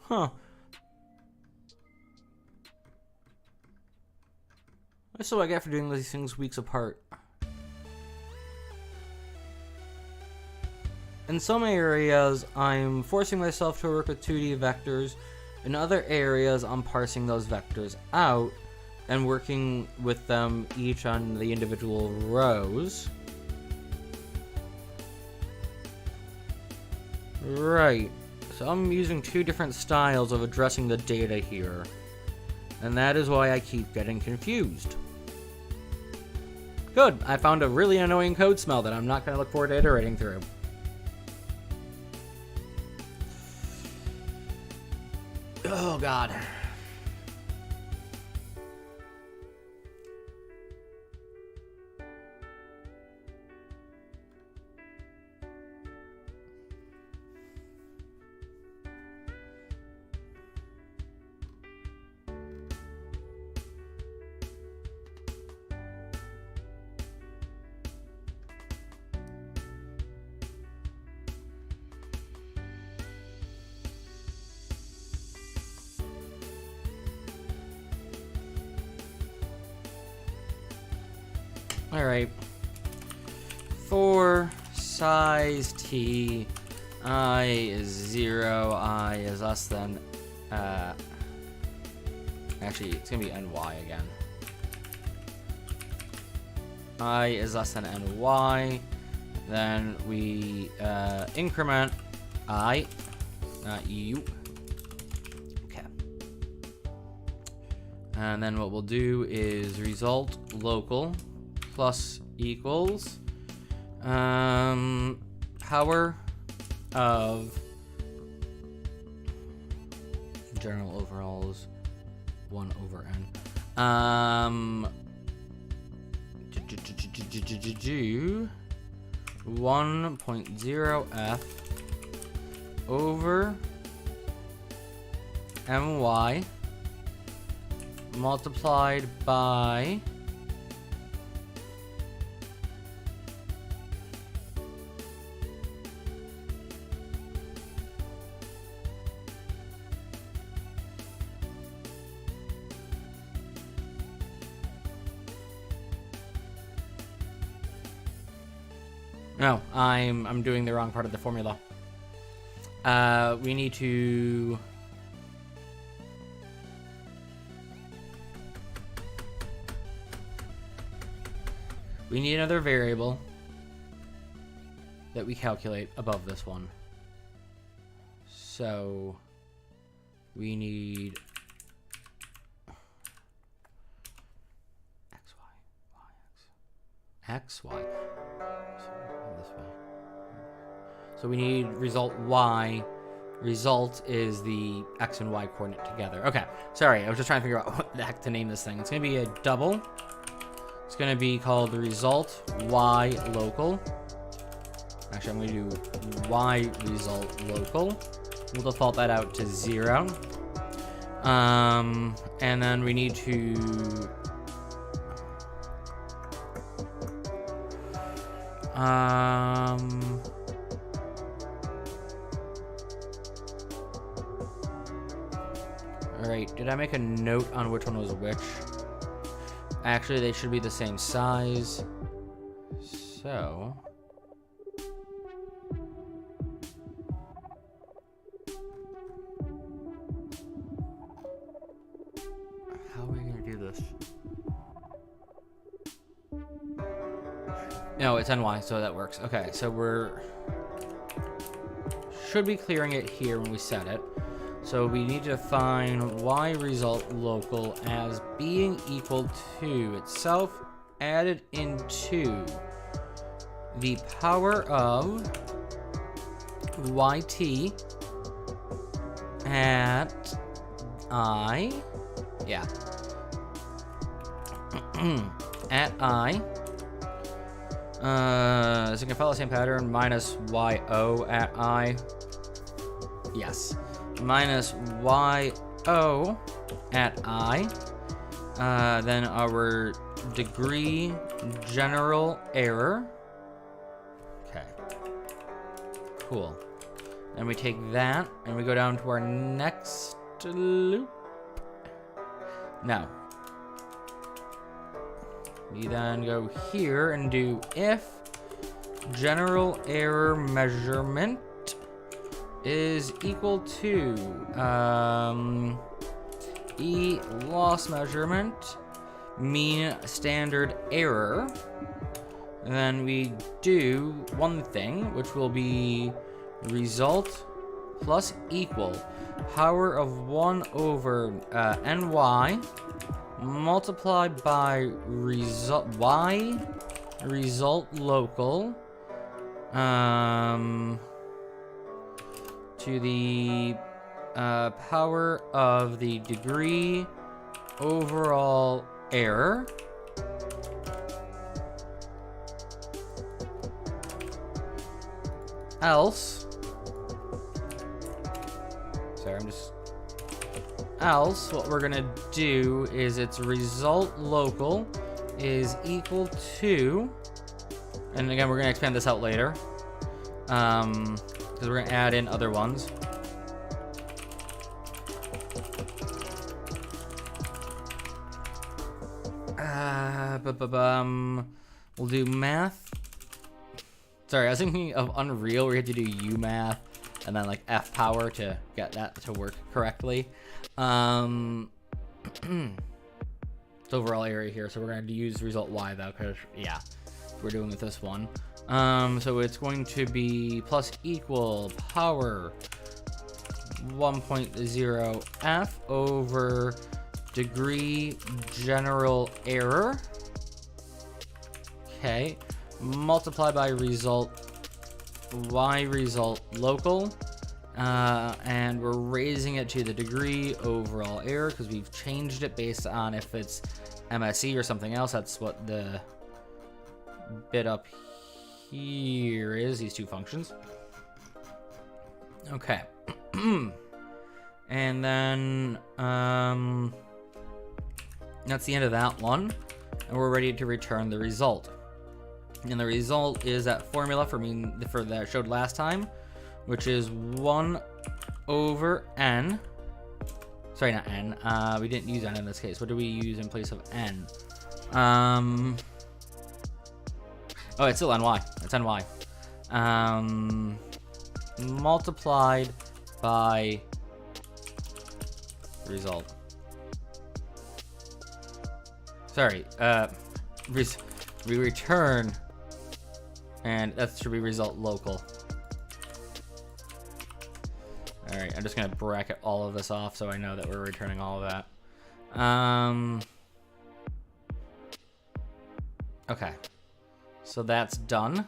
Huh. That's what I get for doing these things weeks apart. In some areas, I'm forcing myself to work with 2D vectors. In other areas, I'm parsing those vectors out and working with them each on the individual rows. Right. So I'm using two different styles of addressing the data here. And that is why I keep getting confused. Good, I found a really annoying code smell that I'm not going to look forward to iterating through. Oh god. Alright, for size t, I is 0, I is less than, actually, it's going to be ny again. I is less than ny, then we increment I, not u. Okay. And then what we'll do is result local plus equals power of general overalls 1 over n 1.0f over my multiplied by no, I'm doing the wrong part of the formula. we need to... We need another variable that we calculate above this one. So we need x, y. So this way. So we need result y. Result is the x and y coordinate together. Okay, sorry, I was just trying to figure out what the heck to name this thing. It's gonna be a double. It's gonna be called the result y local. Actually, I'm gonna do y result local. We'll default that out to 0. And then we need to Alright, did I make a note on which one was which? Actually, they should be the same size. So... how are we going to do this? No, it's NY, so that works. Okay, so we're... should be clearing it here when we set it. So we need to define y result local as being equal to itself added into the power of yt at I, yeah, at I, so you can follow the same pattern, minus yo at I, yes, minus yo at I, then our degree general error, okay, cool, and we take that, and we go down to our next loop. Now, we then go here and do if general error measurement is equal to e loss measurement mean standard error. And then we do one thing, which will be result plus equal power of 1 over ny multiplied by result y result local to the power of the degree overall error else, sorry, else what we're gonna do is its result local is equal to, and again we're gonna expand this out later, because we're gonna add in other ones. We'll do math. Sorry, I was thinking of Unreal where you have to do UMath and then like F power to get that to work correctly. It's overall area here, so we're going to use result Y though, because yeah, we're doing with this one. So it's going to be plus equal power 1.0 F over degree general error. Okay, multiplied by result y result local, and we're raising it to the degree overall error because we've changed it based on if it's MSE or something else. That's what the bit up here is, these two functions. Okay. And then that's the end of that one, and we're ready to return the result. And the result is that formula for that I showed last time, which is 1 over n. Sorry, not n. We didn't use n in this case. What do we use in place of n? Oh, it's still ny. It's ny. Multiplied by result. Sorry, we return, and that should be result local. All right, I'm just gonna bracket all of this off so I know that we're returning all of that. Okay, so that's done.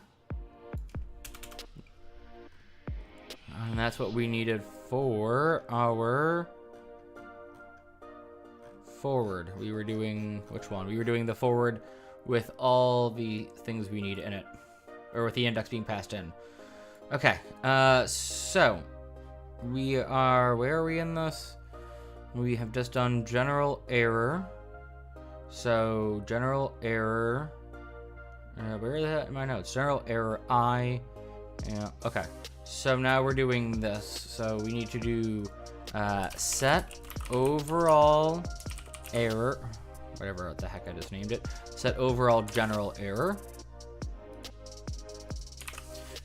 And that's what we needed for our forward. We were doing, which one? We were doing the forward with all the things we need in it, or with the index being passed in. Okay, so we are, where are we in this? We have just done general error. So general error, where is that in my notes? General error I, yeah, okay. So now we're doing this. So we need to do set overall error, whatever the heck I just named it. Set overall general error.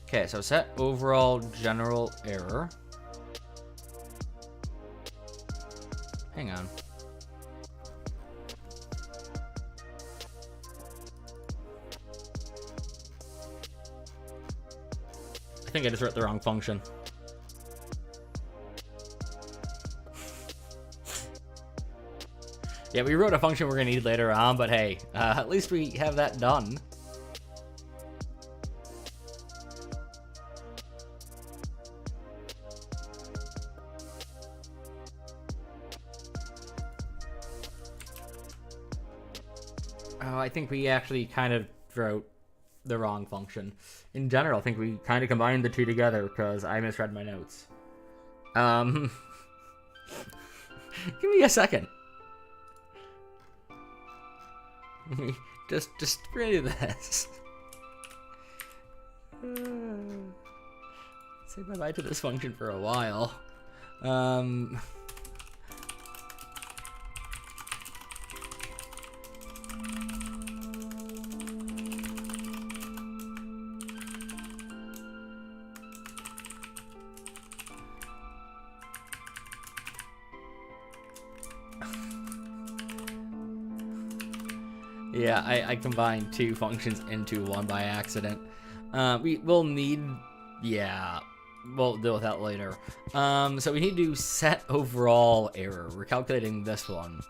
Okay, so set overall general error. Hang on. I think I just wrote the wrong function. Yeah, we wrote a function we're gonna need later on, but hey, at least we have that done. Oh, I think we actually kind of wrote the wrong function. In general, I think we kind of combined the two together because I misread my notes. Give me a second. just read this. Say bye-bye to this function for a while. Yeah, I combined two functions into one by accident. We will need, yeah, we'll deal with that later. So we need to set overall error. We're calculating this one.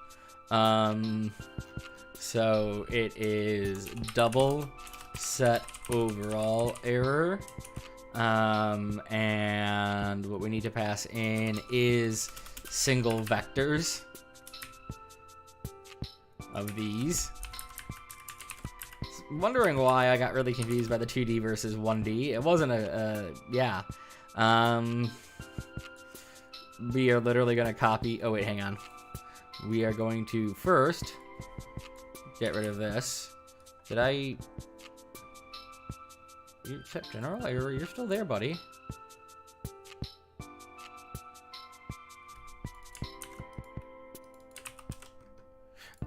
So it is double set overall error. And what we need to pass in is single vectors of these. Wondering why I got really confused by the 2D versus 1D. It wasn't yeah. We are literally going to copy, oh wait, hang on. We are going to first get rid of this. Did I, you set general error, you're still there, buddy.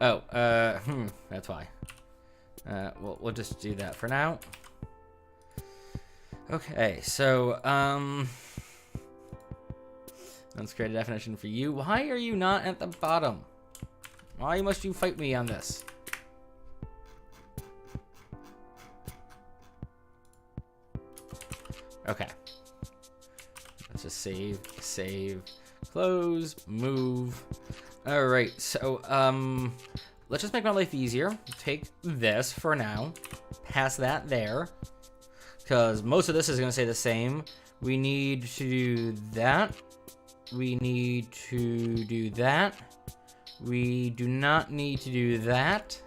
Oh, that's why. We'll just do that for now. Okay, so, let's create a definition for you. Why are you not at the bottom? Why must you fight me on this? Okay. Let's just save, close, move. All right, so, let's just make my life easier. Take this for now. Pass that there. Because most of this is going to stay the same. We need to do that. We need to do that. We do not need to do that.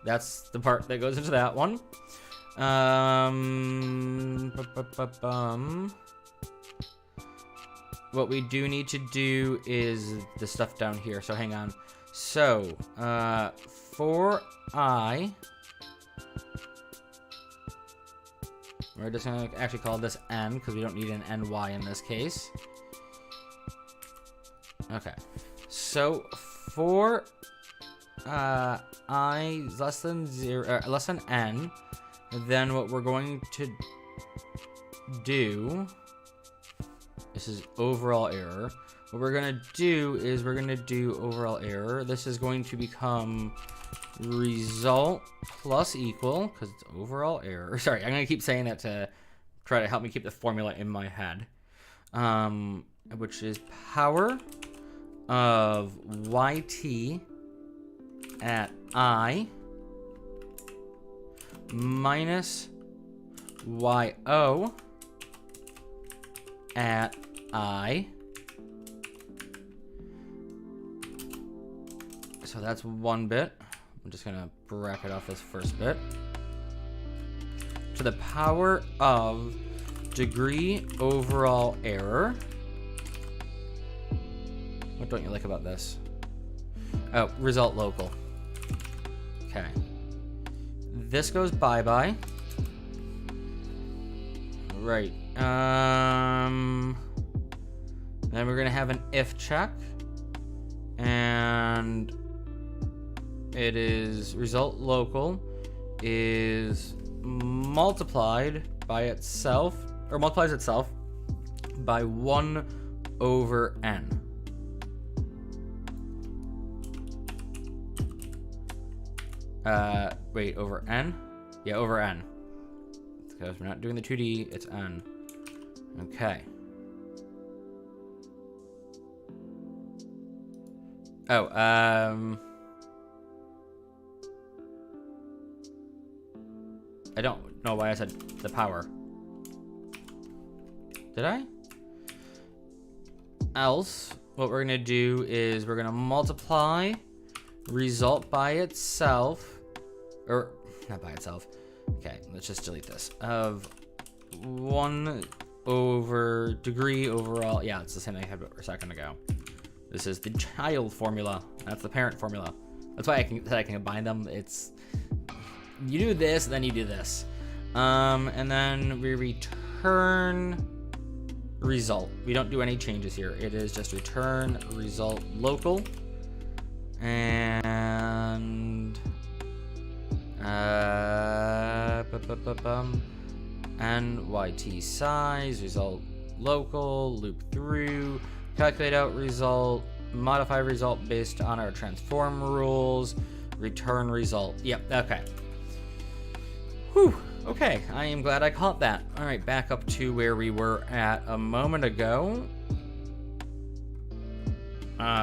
That's the part that goes into that one. What we do need to do is the stuff down here. So hang on. So, for I, we're just going to actually call this n because we don't need an ny in this case. Okay, so for I less than less than n, then what we're going to do is This is overall error. What we're going to do is we're going to do overall error. This is going to become result plus equal, because it's overall error. Sorry, I'm going to keep saying that to try to help me keep the formula in my head. Which is power of yt at I minus yo at I. So that's one bit. I'm just gonna bracket off this first bit. To the power of degree overall error. What don't you like about this? Oh, result local. Okay. This goes bye-bye. Right. Then we're gonna have an if check. And it is result local is multiplied by itself, or multiplies itself by 1 over n. Wait, over n? Yeah, over n. Because we're not doing the 2D, it's n. Okay. Oh, I don't know why I said the power. Did I? Else, what we're gonna do is we're gonna multiply result by itself, or not by itself. Okay, let's just delete this. Of 1 over degree overall. Yeah, it's the same thing I had a second ago. This is the child formula. That's the parent formula. That's why I can combine them. It's you do this, then you do this, and then we return result. We don't do any changes here. It is just return result local, and NYT size result local loop through. Calculate out result, modify result based on our transform rules, return result. Yep, okay. Whew, okay, I am glad I caught that. All right, back up to where we were at a moment ago,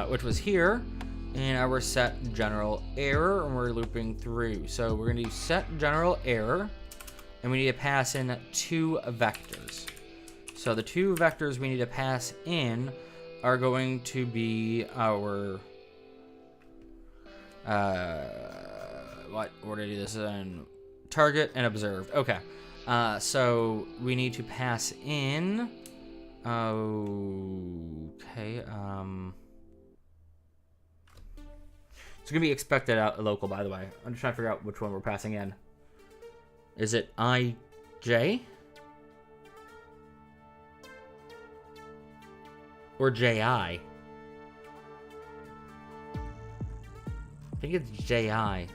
which was here in our set general error, and we're looping through. So we're gonna do set general error, and we need to pass in 2 vectors. So the 2 vectors we need to pass in are going to be our what order to do this in? Target and observed. Okay. So we need to pass in okay, it's gonna be expected out local, by the way. I'm just trying to figure out which one we're passing in. Is it IJ? Or JI? I think it's JI.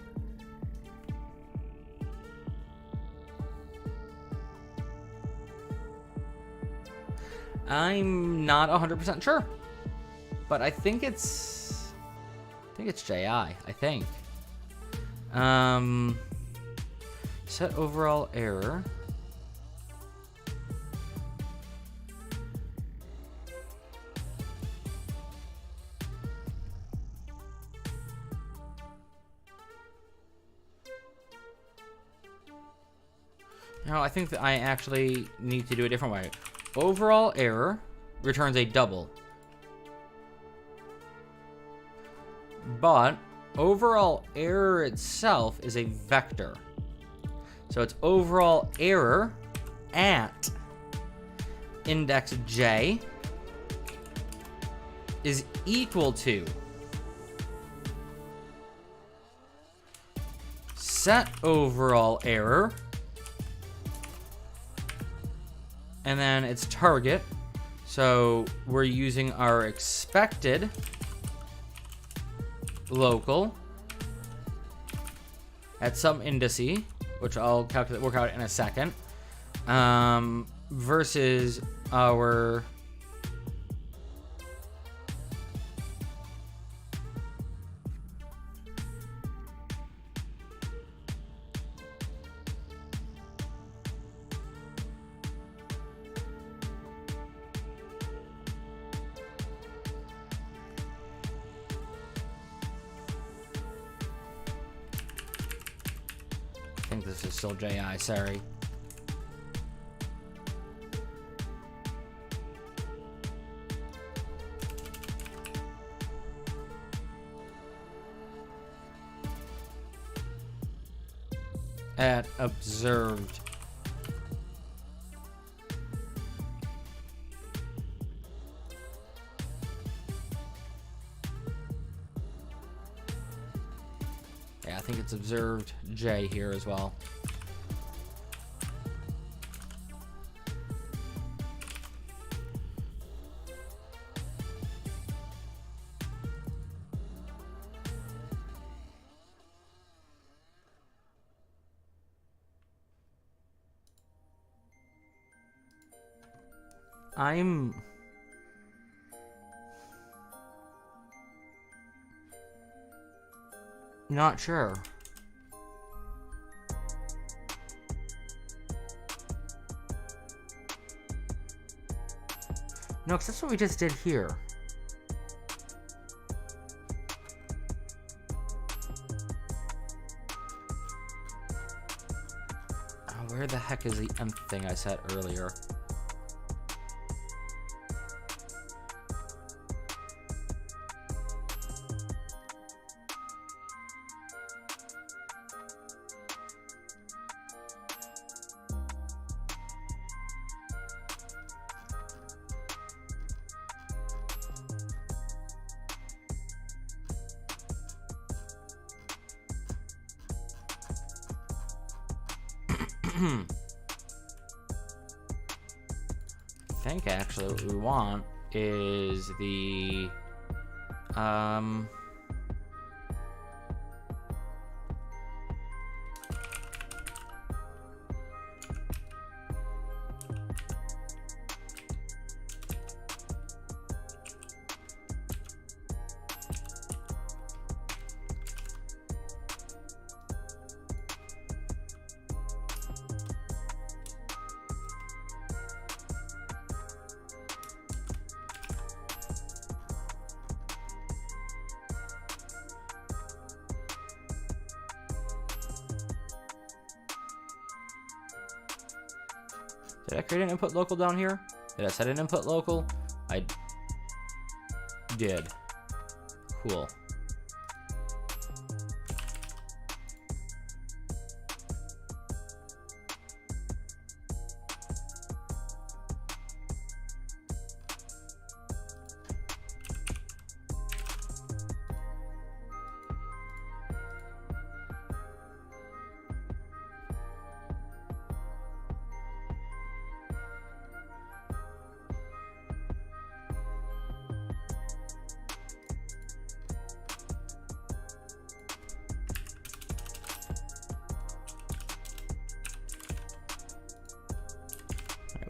I'm not 100% sure, but I think it's JI. I think. Set overall error. No, I think that I actually need to do a different way. Overall error returns a double. But overall error itself is a vector. So it's overall error at index j is equal to set overall error, and then it's target. So we're using our expected local at some indice, which I'll work out in a second, versus our think this is still JI, sorry. At observed. Yeah, I think it's observed J here as well. I'm not sure. No, because that's what we just did here. Where the heck is the nth thing I said earlier? I think actually what we want is the did I create an input local down here? Did I set an input local? I did. Cool.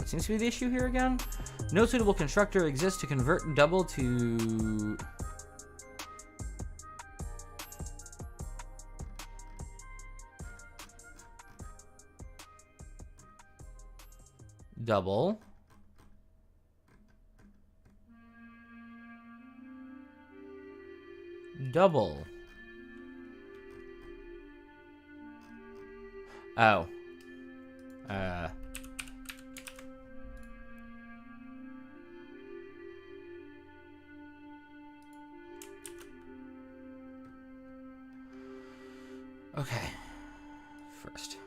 What seems to be the issue here again? No suitable constructor exists to convert double to... double. Double. Oh. Okay. First.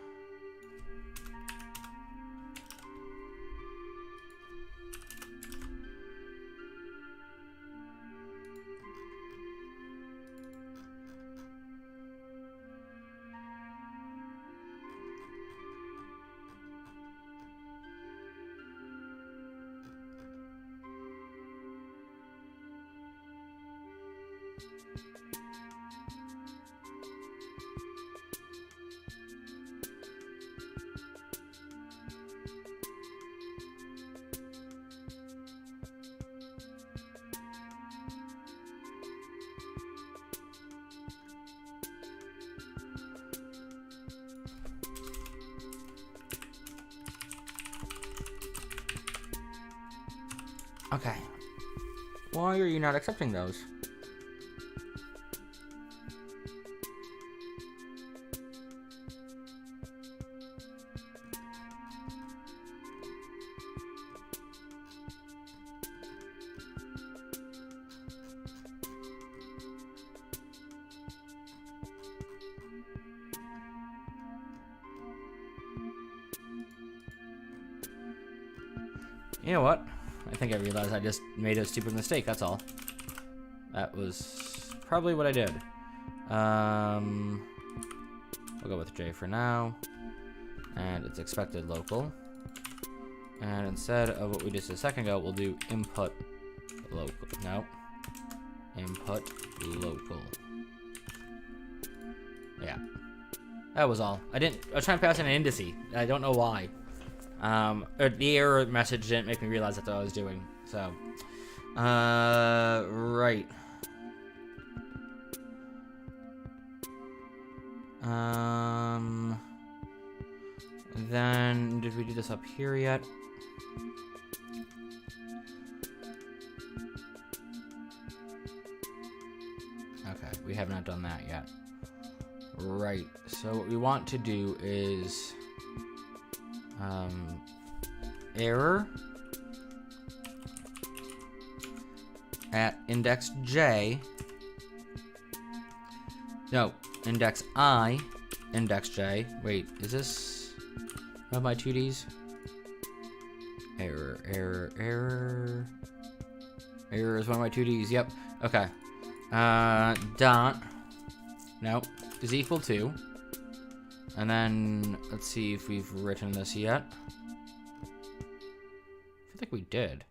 Okay. Why are you not accepting those? You know what? I think I realized I just made a stupid mistake, that's all. That was probably what I did. We'll go with J for now. And it's expected local. And instead of what we did a second ago, we'll do input local. No. Input local. Yeah. That was all. I was trying to pass in an indice. I don't know why. The error message didn't make me realize that's what I was doing. So, right. Then did we do this up here yet? Okay, we have not done that yet. Right. So what we want to do is error at index J. No, index I, index J. Wait, is this one of my 2Ds? Error, error, error. Error is one of my 2Ds. Yep. Okay. Dot. Nope. Is equal to. And then let's see if we've written this yet. I feel like we did.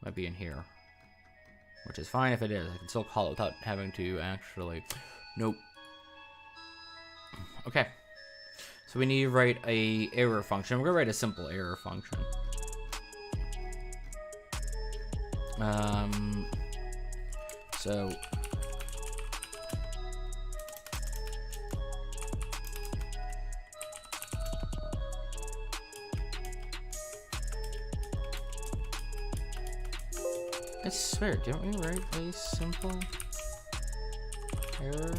Might be in here. Which is fine if it is. I can still call it without having to actually. Nope. Okay. So we need to write a error function. We're gonna write a simple error function. So I swear, didn't we write a simple error?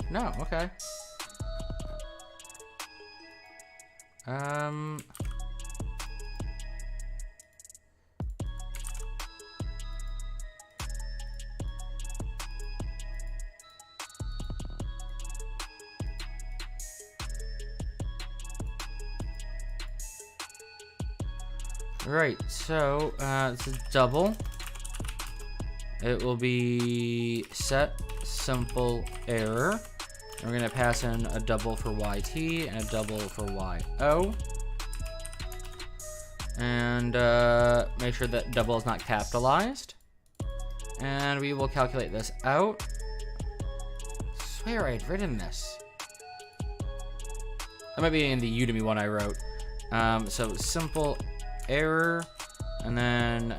No, okay. Right, so this is double. It will be set simple error. And we're gonna pass in a double for YT and a double for YO. And make sure that double is not capitalized. And we will calculate this out. I swear I had written this. That might be in the Udemy one I wrote. So simple error, and then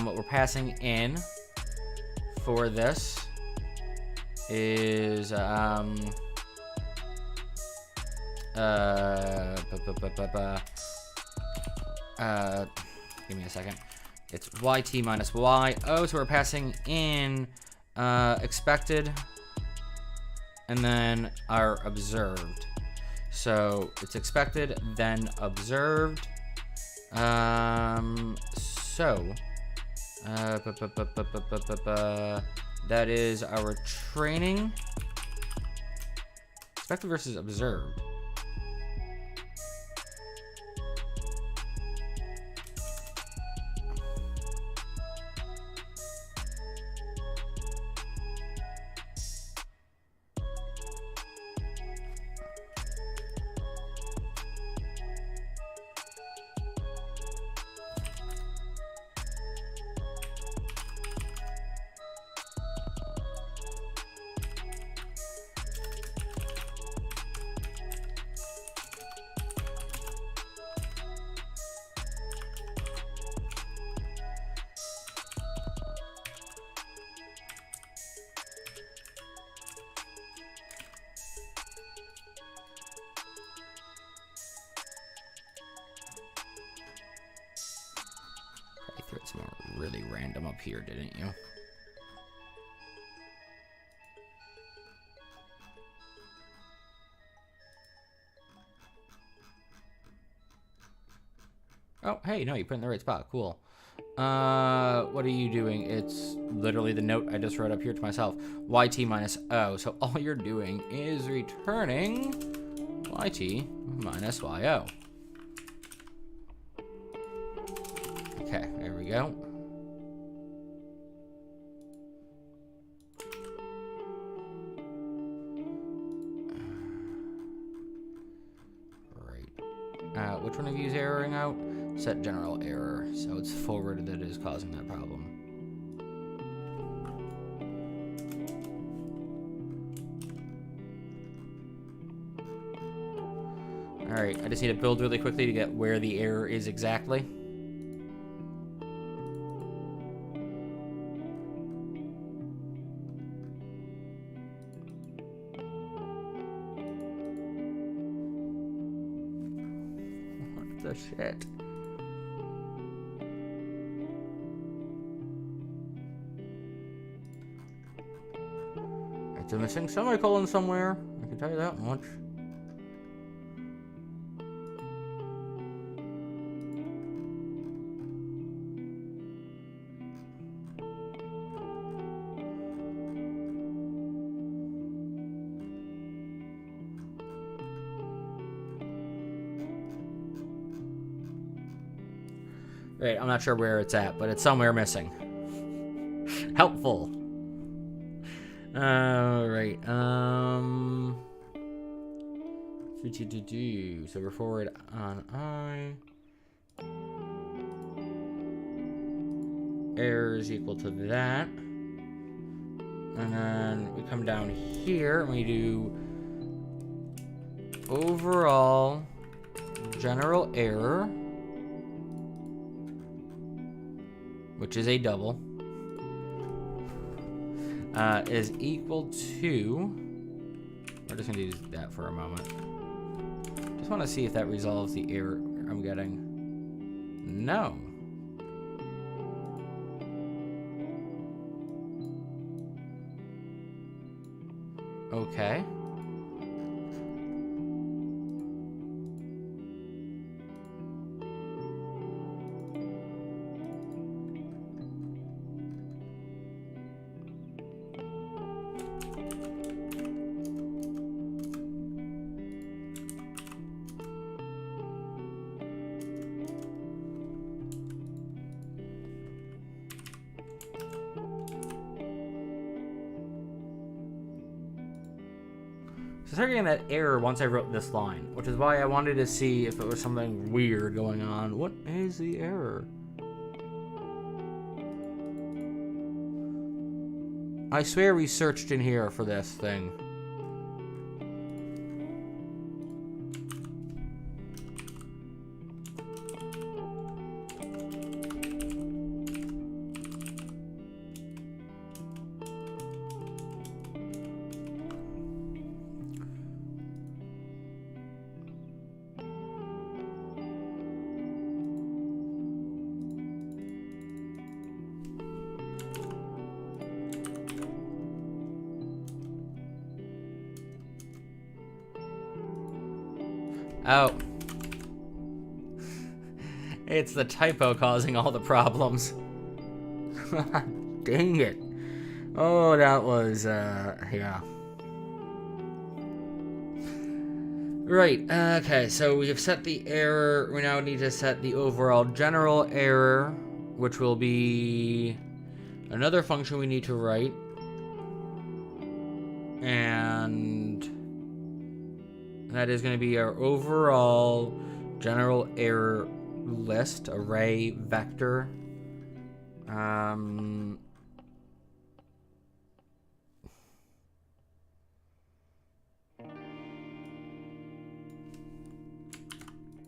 what we're passing in for this is give me a second. It's YT minus YO, so we're passing in expected and then our observed. So it's expected, then observed. That is our training. Expected versus observed. Threw it somewhere really random up here, didn't you? Oh, hey, no, you put it in the right spot. Cool. What are you doing? It's literally the note I just wrote up here to myself. YT minus O. So all you're doing is returning YT minus YO. we go. Right. Which one of you is erroring out? Set general error. So it's forward that is causing that problem. Alright, I just need to build really quickly to get where the error is exactly. What the shit? It's a missing semicolon somewhere. I can tell you that much. Right, I'm not sure where it's at, but it's somewhere missing. Helpful. Alright, so we're forward on I. Error is equal to that. And then we come down here and we do overall general error, which is a double, is equal to, we're just going to do that for a moment. Just want to see if that resolves the error I'm getting. No. Okay. So I started getting that error once I wrote this line, which is why I wanted to see if it was something weird going on. What is the error? I swear we searched in here for this thing. Oh. It's the typo causing all the problems. Dang it. Oh, that was, yeah. Right, okay, so we have set the error. We now need to set the overall general error, which will be another function we need to write. And that is going to be our overall general error list, array vector.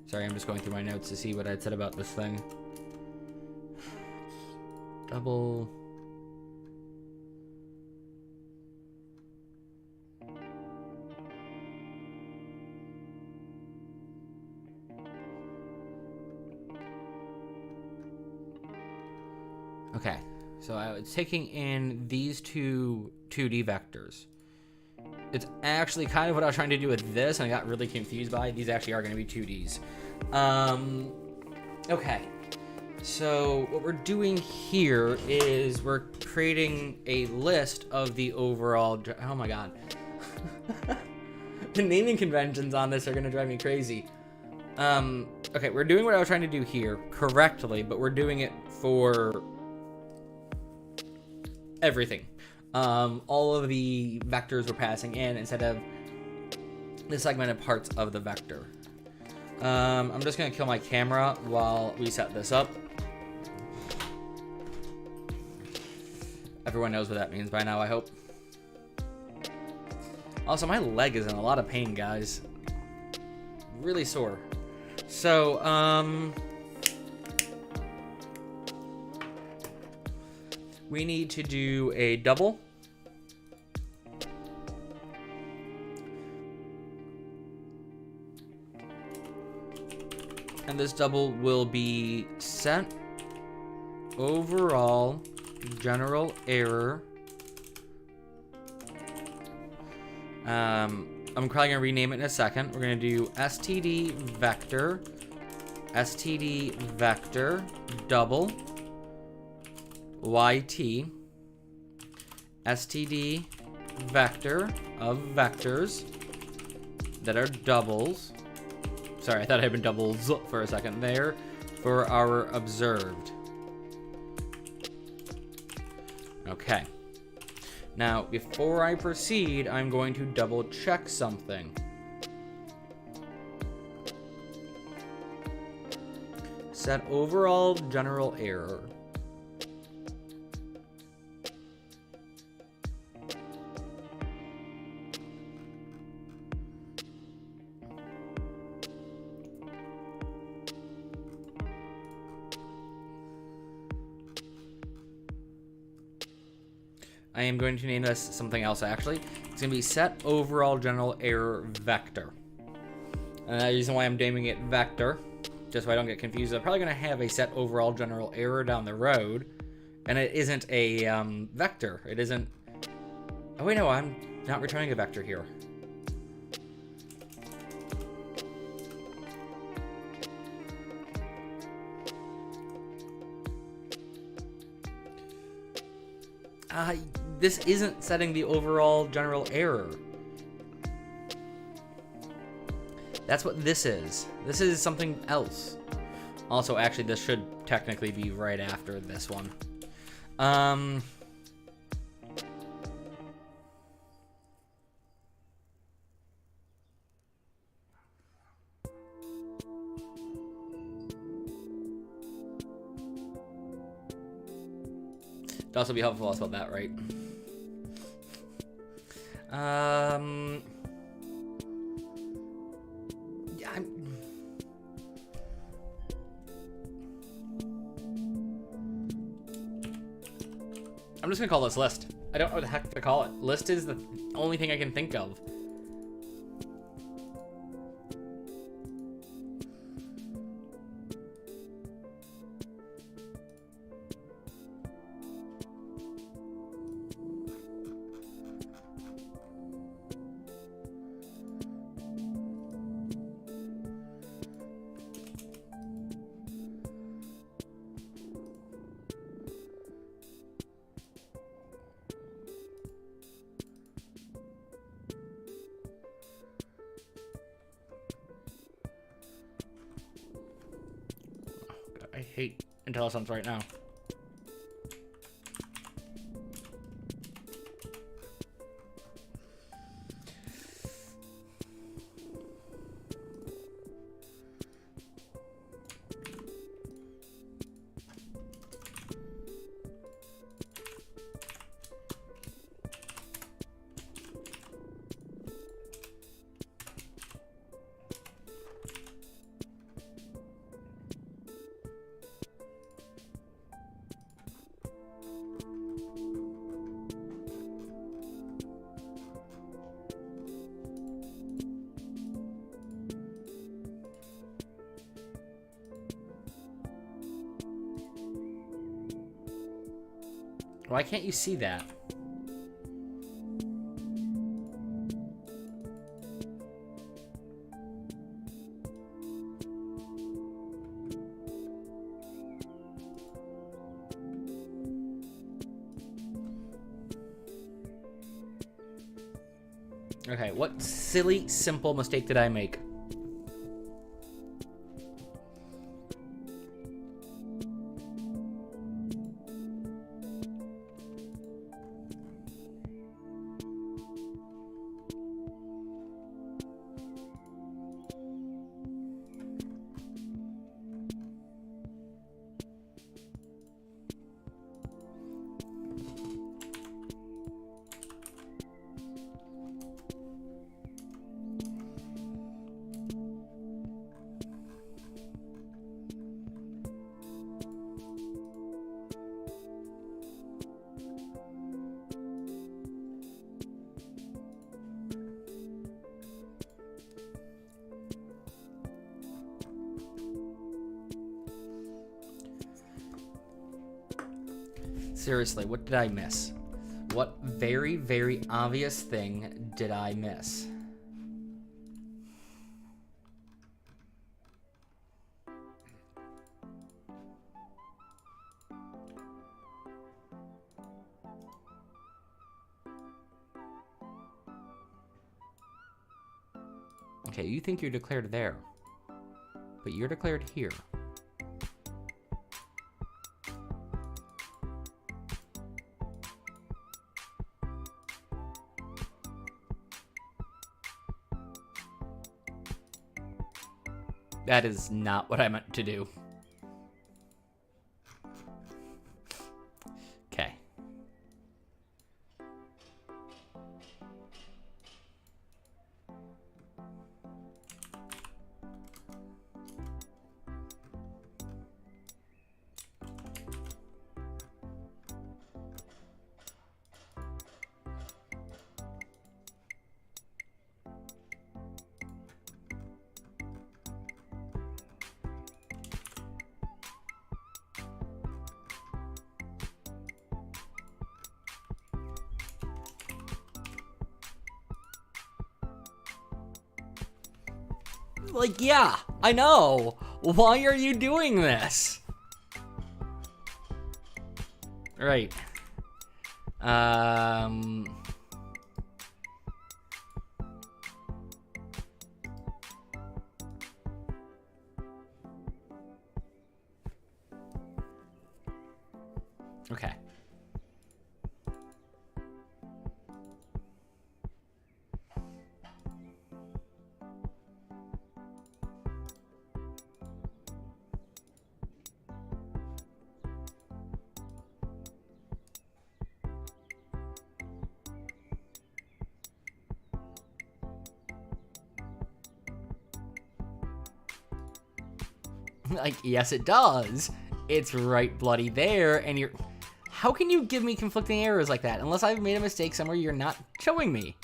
Sorry, I'm just going through my notes to see what I'd said about this thing. Double. Okay, so I was taking in these two 2D vectors. It's actually kind of what I was trying to do with this, and I got really confused by it. These actually are going to be 2Ds. Okay, so what we're doing here is we're creating a list of the overall... Oh my god. The naming conventions on this are going to drive me crazy. Okay, we're doing what I was trying to do here correctly, but we're doing it for everything. All of the vectors we're passing in instead of the segmented parts of the vector. I'm just gonna kill my camera while we set this up. Everyone knows what that means by now, I hope. Also, my leg is in a lot of pain, guys. Really sore. So, we need to do a double. And this double will be set overall general error. I'm probably gonna rename it in a second. We're gonna do std vector double yt std vector of vectors that are doubles. Sorry, I thought it had been doubles for a second there. For our observed. Okay. Now, before I proceed, I'm going to double check something. Set overall general error. I am going to name this something else, actually. It's going to be set overall general error vector. And the reason why I'm naming it vector, just so I don't get confused, I'm probably going to have a set overall general error down the road. And it isn't a vector. It isn't... Oh, wait, no, I'm not returning a vector here. This isn't setting the overall general error. That's what this is. This is something else. Also, actually, this should technically be right after this one. It'd also be helpful to spell that right. Yeah, I'm just gonna call this list. I don't know what the heck to call it. List is the only thing I can think of. I hate IntelliSense right now. Why can't you see that? Okay, what silly, simple mistake did I make? Seriously, what did I miss? What very, very obvious thing did I miss? Okay, you think you're declared there, but you're declared here. That is not what I meant to do. Okay. Like, yeah, I know. Why are you doing this? Right. Okay. Like, yes, it does. It's right bloody there, and you're... How can you give me conflicting errors like that? Unless I've made a mistake somewhere you're not showing me.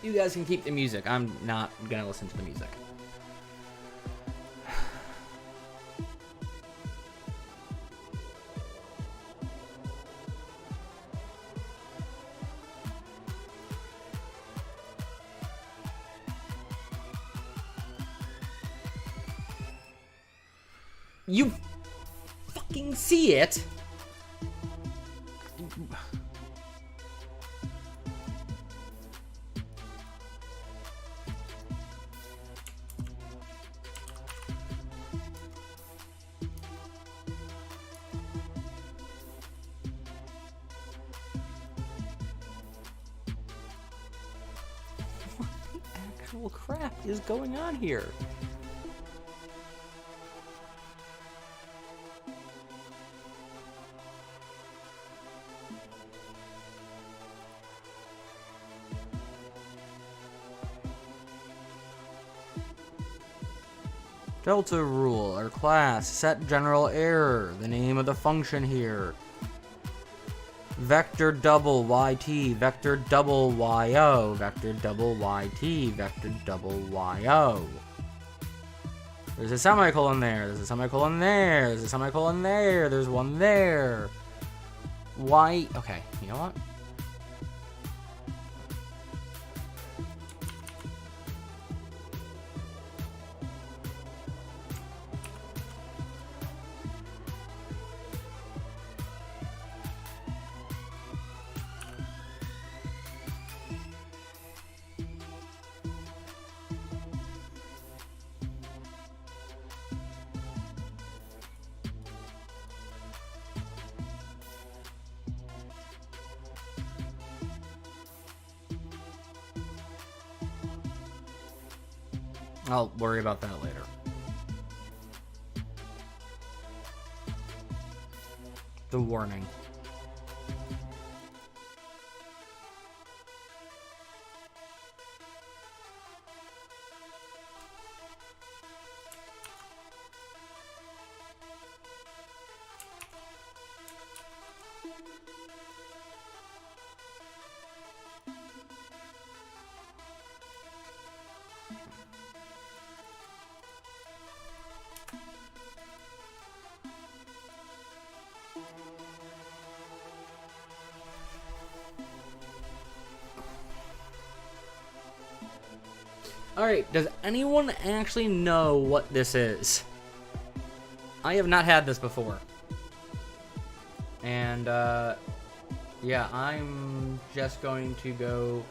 You guys can keep the music. I'm not gonna listen to the music. You fucking see it? What the actual crap is going on here? Delta rule or class, set general error, the name of the function here. Vector double yt, vector double yo, vector double yt, vector double yo. There's a semicolon there, there's a semicolon there, there's a semicolon there, there's one there. Why? Okay, you know what? I'll worry about that later. The warning. Alright, does anyone actually know what this is? I have not had this before. And, yeah, I'm just going to go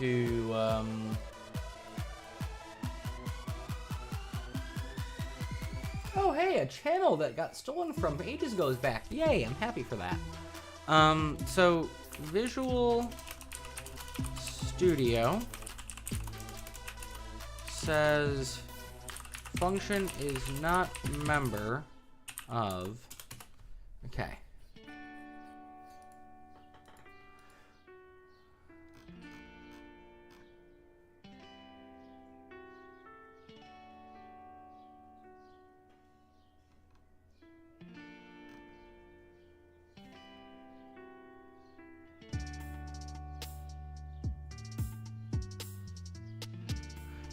to, Oh, hey, a channel that got stolen from ages ago is back. Yay, I'm happy for that. So, Visual Studio says function is not member of. Okay.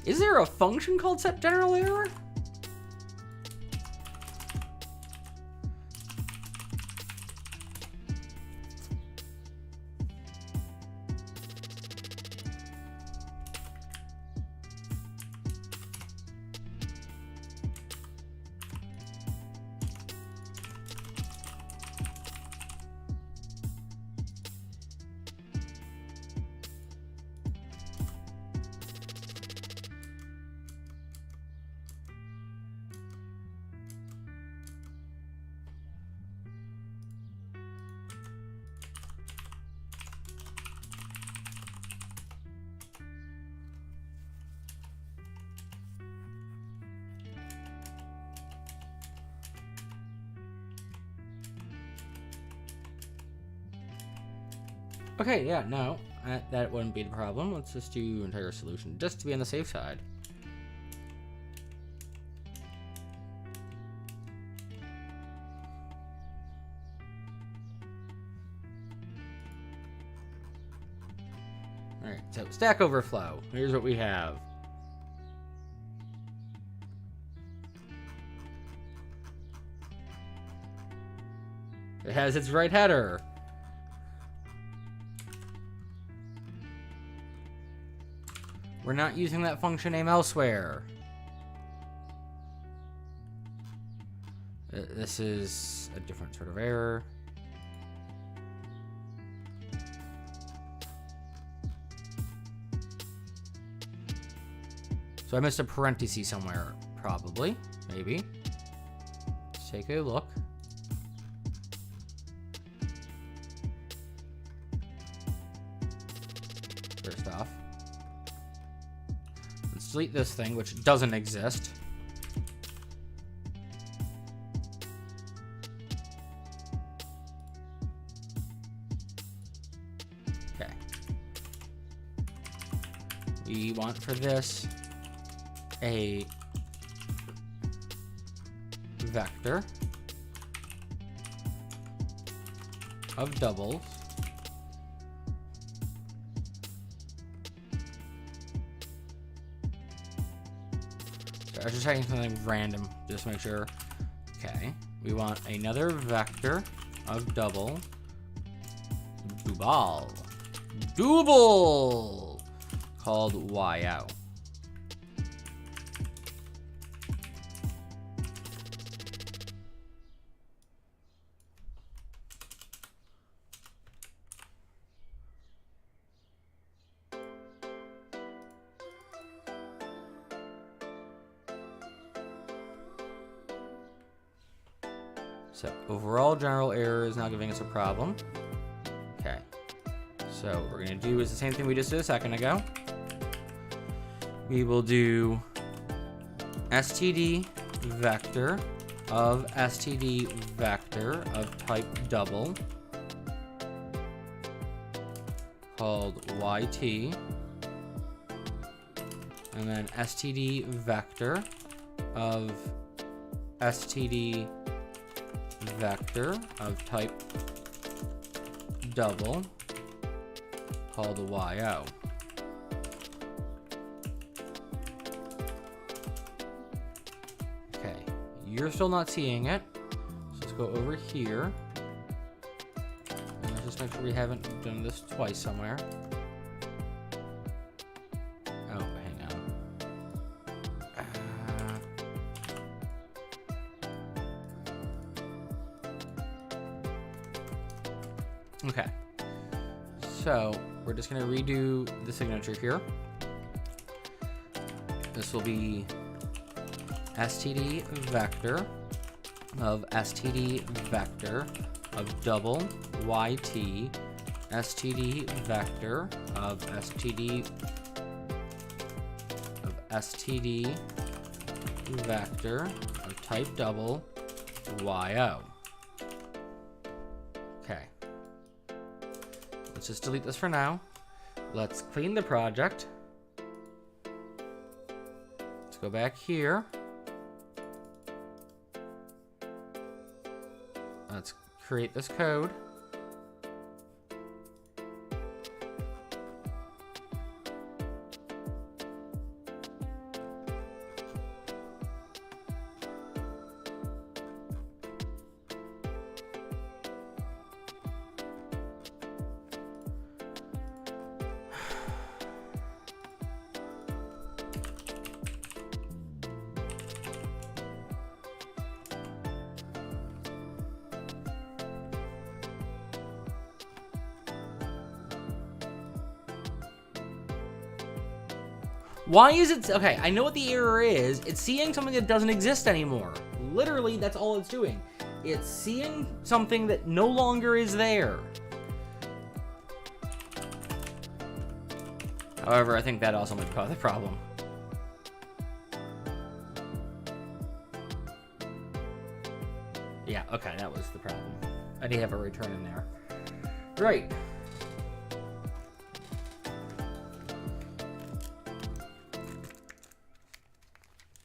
Is there a function called set general error? Okay, yeah, no, that wouldn't be the problem. Let's just do entire solution, just to be on the safe side. Alright, so Stack Overflow. Here's what we have. It has its right header. We're not using that function name elsewhere. This is a different sort of error. So I missed a parenthesis somewhere, probably, maybe. Let's take a look. First off, let's delete this thing, which doesn't exist. Okay. We want for this a vector of doubles so I was just checking something random just to make sure. Okay, we want another vector of double double called yo. So overall general error is now giving us a problem. Okay. So what we're gonna do is the same thing we just did a second ago. We will do std vector of std vector of type double called yt, and then std vector of std vector of type double called yo. Okay, you're still not seeing it, so let's go over here. And let's just make sure we haven't done this twice somewhere. Oh, hang on. Okay, so we're just gonna redo the signature here. This will be std vector of std vector of double yt, std vector of std vector of type double yo. Okay. Let's just delete this for now. Let's clean the project. Let's go back here. Let's create this code. Why is it... Okay, I know what the error is. It's seeing something that doesn't exist anymore. Literally, that's all it's doing. It's seeing something that no longer is there. However, I think that also might cause a problem. Yeah, okay, that was the problem. I did have a return in there. Right.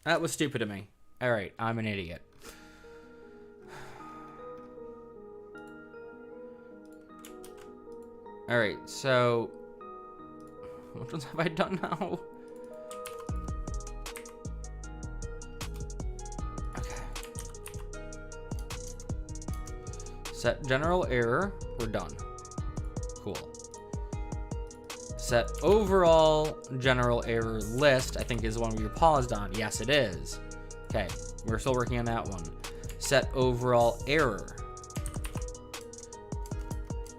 That was stupid of me. Alright, I'm an idiot. Alright, so... Which ones have I done now? Okay. Set general error, we're done. Cool. Set overall general error list, I think is the one we were paused on. Yes, it is. Okay, we're still working on that one. Set overall error.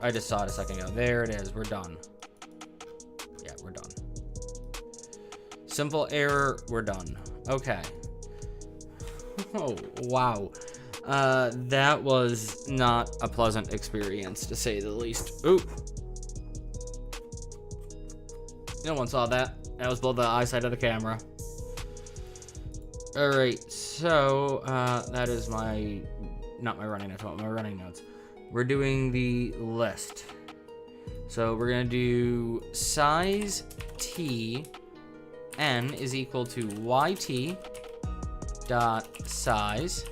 I just saw it a second ago. There it is. We're done. Yeah, we're done. Simple error, we're done. Okay. Oh, wow. That was not a pleasant experience, to say the least. Ooh. No one saw that. That was below the eyesight of the camera. Alright, so, that is my... Not my running notes, but my running notes. We're doing the list. So we're going to do size t n is equal to yt dot size.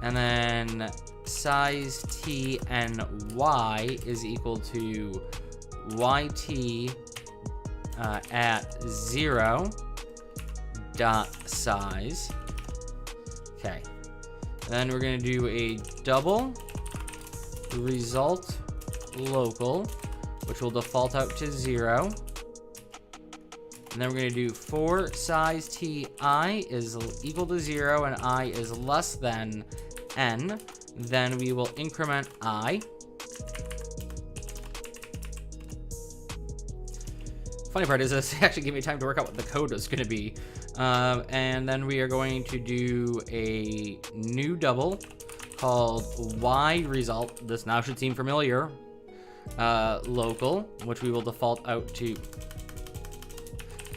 And then size t n y is equal to yt at 0 dot size. Okay. Then we're going to do a double result local, which will default out to 0. And then we're going to do for size ti is equal to 0 and I is less than n. Then we will increment I. Funny part is this actually gave me time to work out what the code was going to be. And then we are going to do a new double called y result. This now should seem familiar. Local, which we will default out to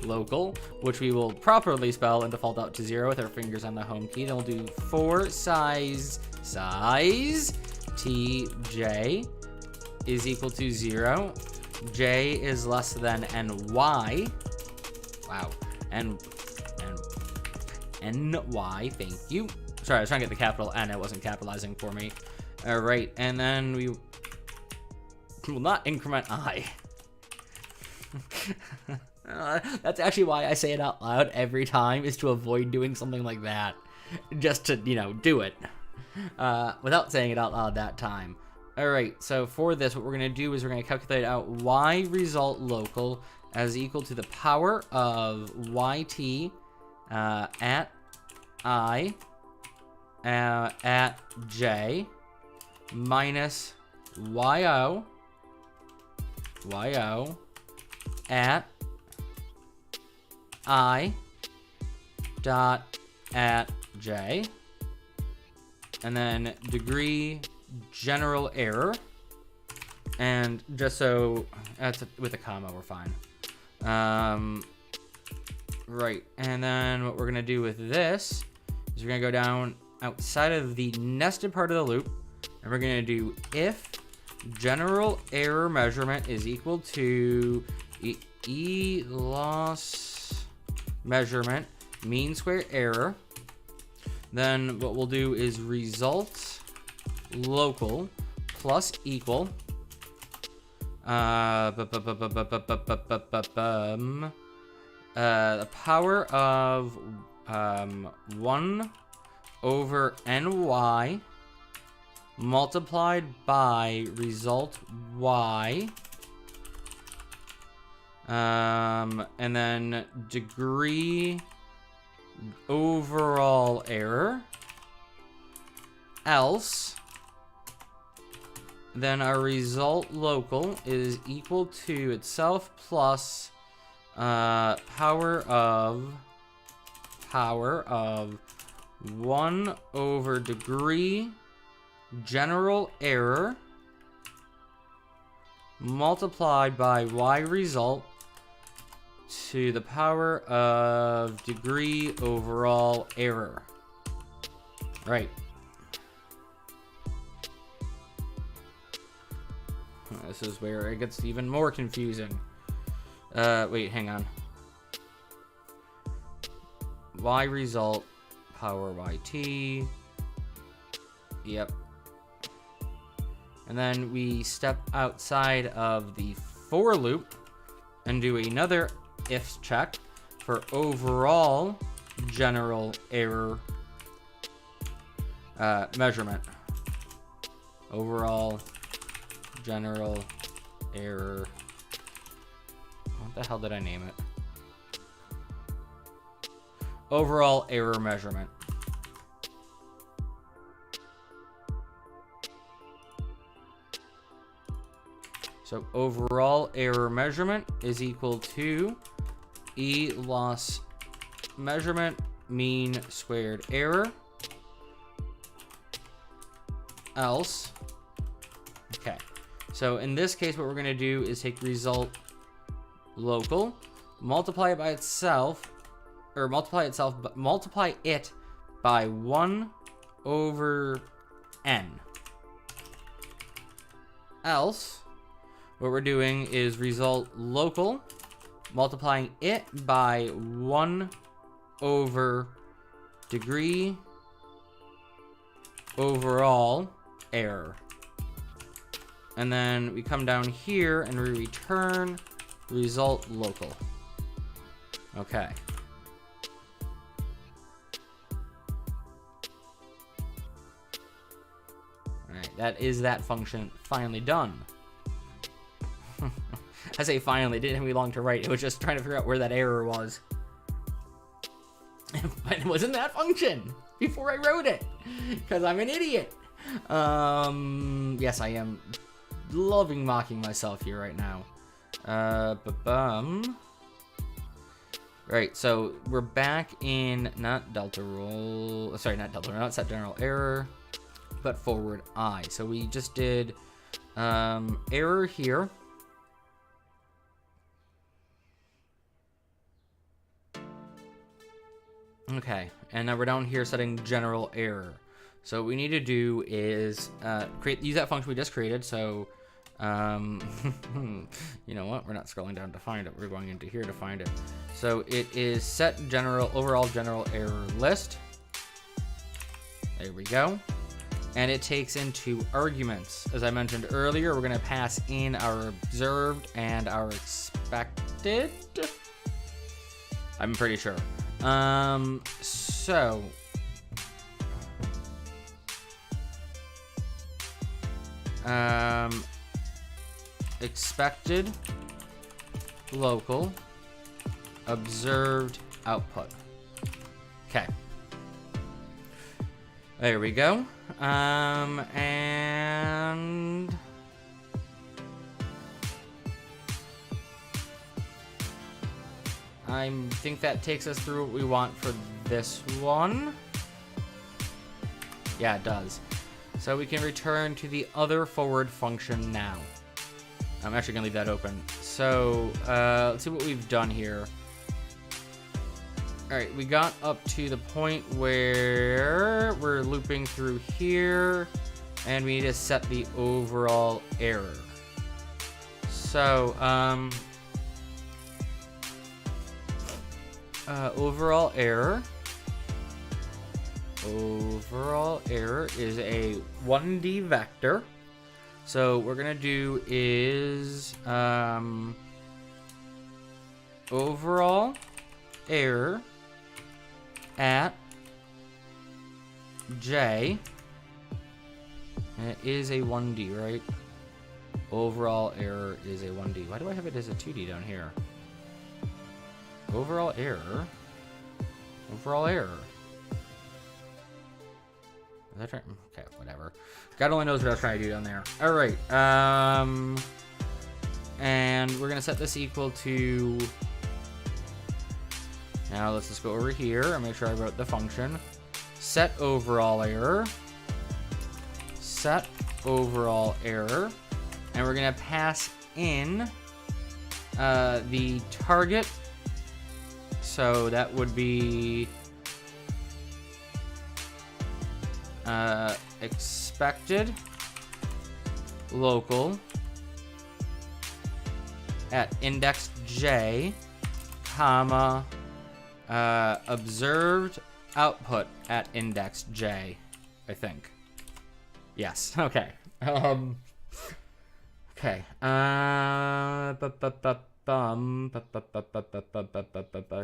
local, which we will properly spell and default out to 0 with our fingers on the home key. Then we'll do for size tj is equal to 0. J is less than ny. Wow. And ny, thank you. Sorry, I was trying to get the capital N. It wasn't capitalizing for me. All right, and then we will not increment I. That's actually why I say it out loud every time, is to avoid doing something like that. Just to, do it. Without saying it out loud that time. All right, so for this, what we're going to do is we're going to calculate out y result local as equal to the power of yt at I at j minus yo at I dot at j, and then degree general error, and just so that's with a comma, we're fine. Right, and then what we're gonna do with this is we're gonna go down outside of the nested part of the loop, and we're gonna do if general error measurement is equal to e loss measurement mean square error. Then what we'll do is result local plus equal the power of 1 over ny multiplied by result y, and then degree overall error, else then our result local is equal to itself plus power of 1 over degree general error multiplied by y result to the power of degree overall error. Right. This is where it gets even more confusing. Wait, hang on. Y result, power yt. Yep. And then we step outside of the for loop and do another if check for overall general error measurement. Overall general error. What the hell did I name it? Overall error measurement. So overall error measurement is equal to E loss measurement mean squared error, else. Okay. So in this case, what we're going to do is take result local, multiply it by itself, or multiply it by 1 over n. Else, what we're doing is result local, multiplying it by 1 over degree overall error. And then we come down here and we return result local. Okay. All right, that is that function finally done. I say finally, it didn't take me long to write. It was just trying to figure out where that error was. But it wasn't that function before I wrote it, because I'm an idiot. Yes, I am loving mocking myself here right now. Right, so we're back in not set general error, but forward I. So we just did error here. Okay, and now we're down here setting general error. So what we need to do is use that function we just created. So, you know what? We're not scrolling down to find it. We're going into here to find it. So it is set overall general error list. There we go. And it takes into arguments. As I mentioned earlier, we're going to pass in our observed and our expected. I'm pretty sure. So expected local observed output. Okay. There we go. And I think that takes us through what we want for this one. Yeah, it does. So we can return to the other forward function now. I'm actually gonna leave that open. So let's see what we've done here. All right, we got up to the point where we're looping through here, and we need to set the overall error. So overall error is a 1D vector. So what we're gonna do is overall error at j, and it is a 1D, right? Overall error is a 1D. Why do I have it as a 2D down here? Overall error. Is that right? Okay, whatever. God only knows what I was trying to do down there. All right. And we're gonna set this equal to. Now let's just go over here and make sure I wrote the function. Set overall error. And we're gonna pass in the target. So that would be expected local at index j, comma, observed output at index j, I think. Yes. Okay. Okay.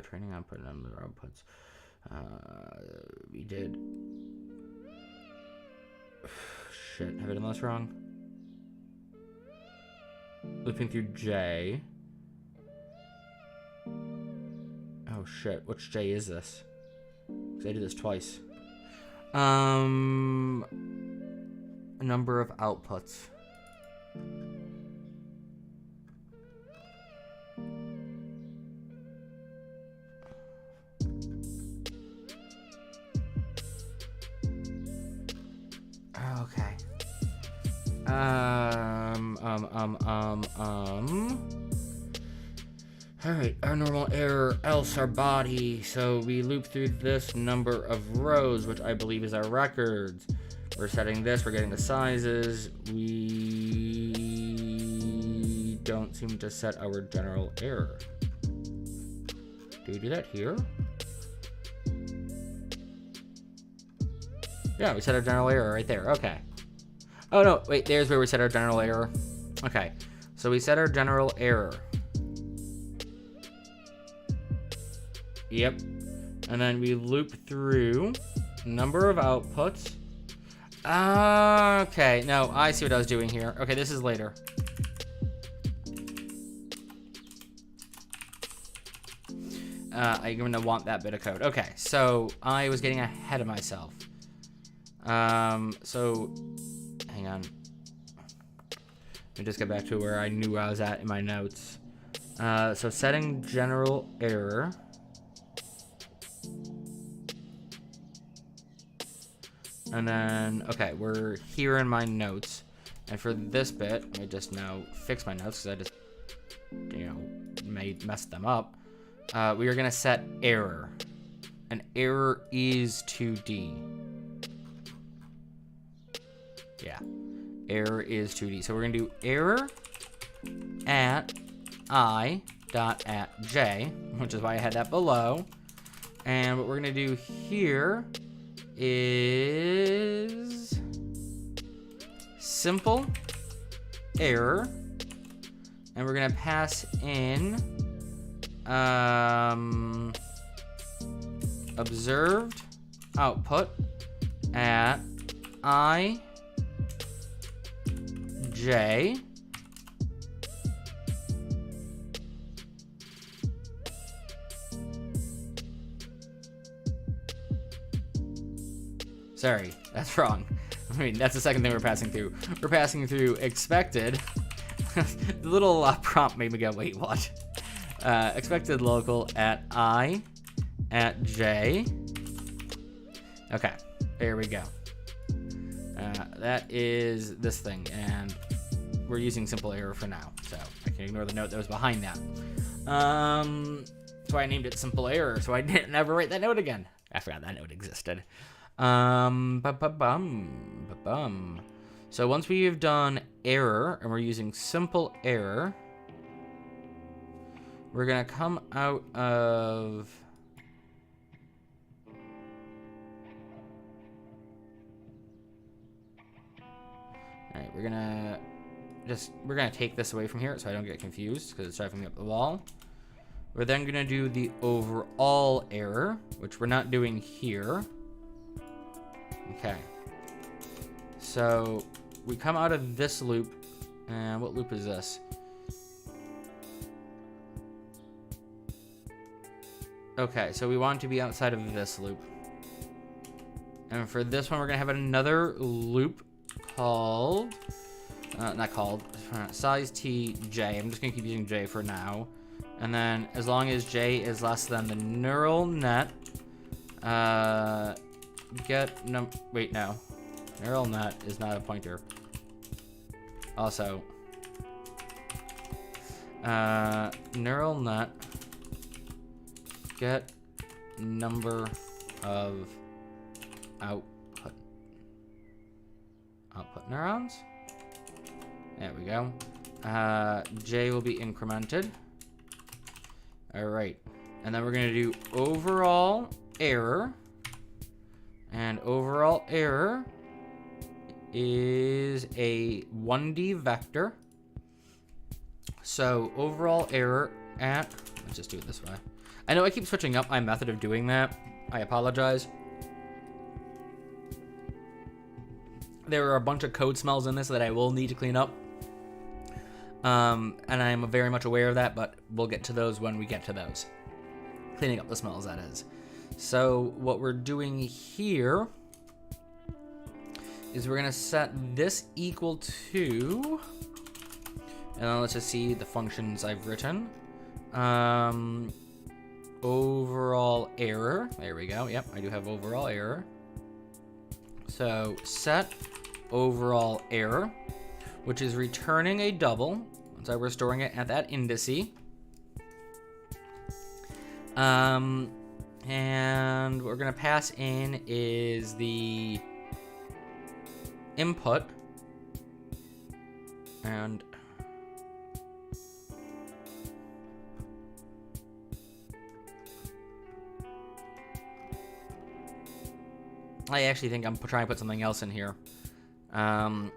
Training output and number outputs. We did. Shit. Have I done this wrong? Looping through J. Oh shit. Which J is this? Because I did this twice. Number of outputs. Okay. Alright, our normal error, else our body. So we loop through this number of rows, which I believe is our records. We're setting this, we're getting the sizes. We don't seem to set our general error. Do we do that here? Yeah, we set our general error right there. Okay. Oh, no. Wait, there's where we set our general error. Okay. So we set our general error. Yep. And then we loop through number of outputs. Okay. No, I see what I was doing here. Okay, this is later. I'm going to want that bit of code. Okay, so I was getting ahead of myself. So hang on. Let me just get back to where I knew I was at in my notes. So setting general error. And then, okay, we're here in my notes. And for this bit, let me just now fix my notes because I just, messed them up. We are going to set error. an error is 2D. Yeah, error is 2D. So we're gonna do error at I dot at j, which is why I had that below. And what we're gonna do here is simple error, and we're gonna pass in observed output at I j sorry, that's wrong. I mean, that's the second thing we're passing through. We're passing through expected. The little prompt made me go, wait, what? Expected local at I at j. Okay, there we go. That is this thing, and we're using simple error for now, so I can ignore the note that was behind that. That's why I named it simple error, so I didn't never write that note again. I forgot that note existed. So once we've done error and we're using simple error, we're gonna come out of alright, we're gonna take this away from here so I don't get confused because it's driving me up the wall. We're then gonna do the overall error, which we're not doing here. Okay. So we come out of this loop, and what loop is this? Okay, so we want to be outside of this loop. And for this one, we're gonna have another loop called, size t j. I'm just gonna keep using j for now. And then as long as j is less than the neural net, neural net is not a pointer. Also, neural net get number of output neurons. There we go. J will be incremented. All right, and then we're gonna do overall error, and overall error is a 1D vector. So overall error at, let's just do it this way. I know I keep switching up my method of doing that. I apologize. There are a bunch of code smells in this that I will need to clean up. And I'm very much aware of that, but we'll get to those when we get to those. Cleaning up the smells, that is. So what we're doing here is we're gonna set this equal to, and then let's just see the functions I've written. Overall error, there we go. Yep, I do have overall error. So set overall error, which is returning a double. So we're storing it at that indice. And what we're gonna pass in is the input, and I actually think I'm trying to put something else in here. I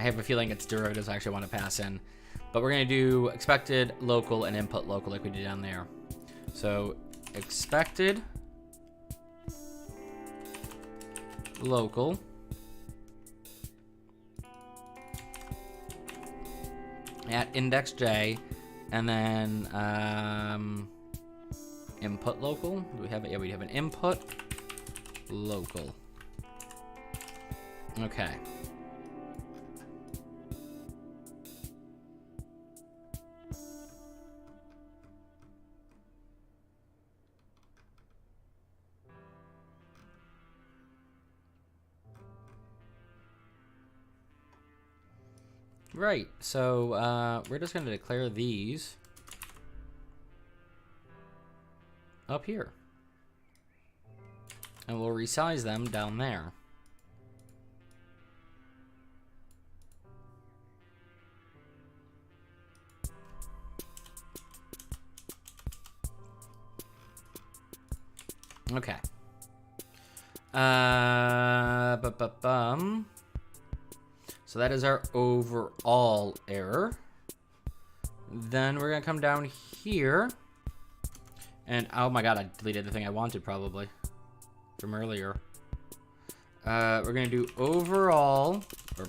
have a feeling it's derivatives I actually want to pass in. But we're going to do expected local and input local like we did down there. So expected local at index j, and then input local. Do we have it? Yeah, we have an input local. Okay. Right, so we're just going to declare these up here. And we'll resize them down there. Okay. So that is our overall error. Then we're gonna come down here, and oh my god, I deleted the thing I wanted probably from earlier. We're gonna do overall or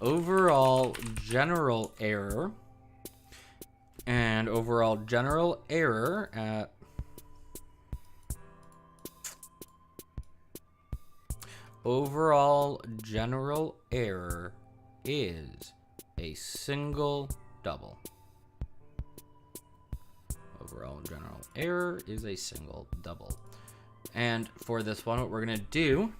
overall general error, and overall general error. Overall general error is a single double. Overall general error is a single double. And for this one, what we're going to do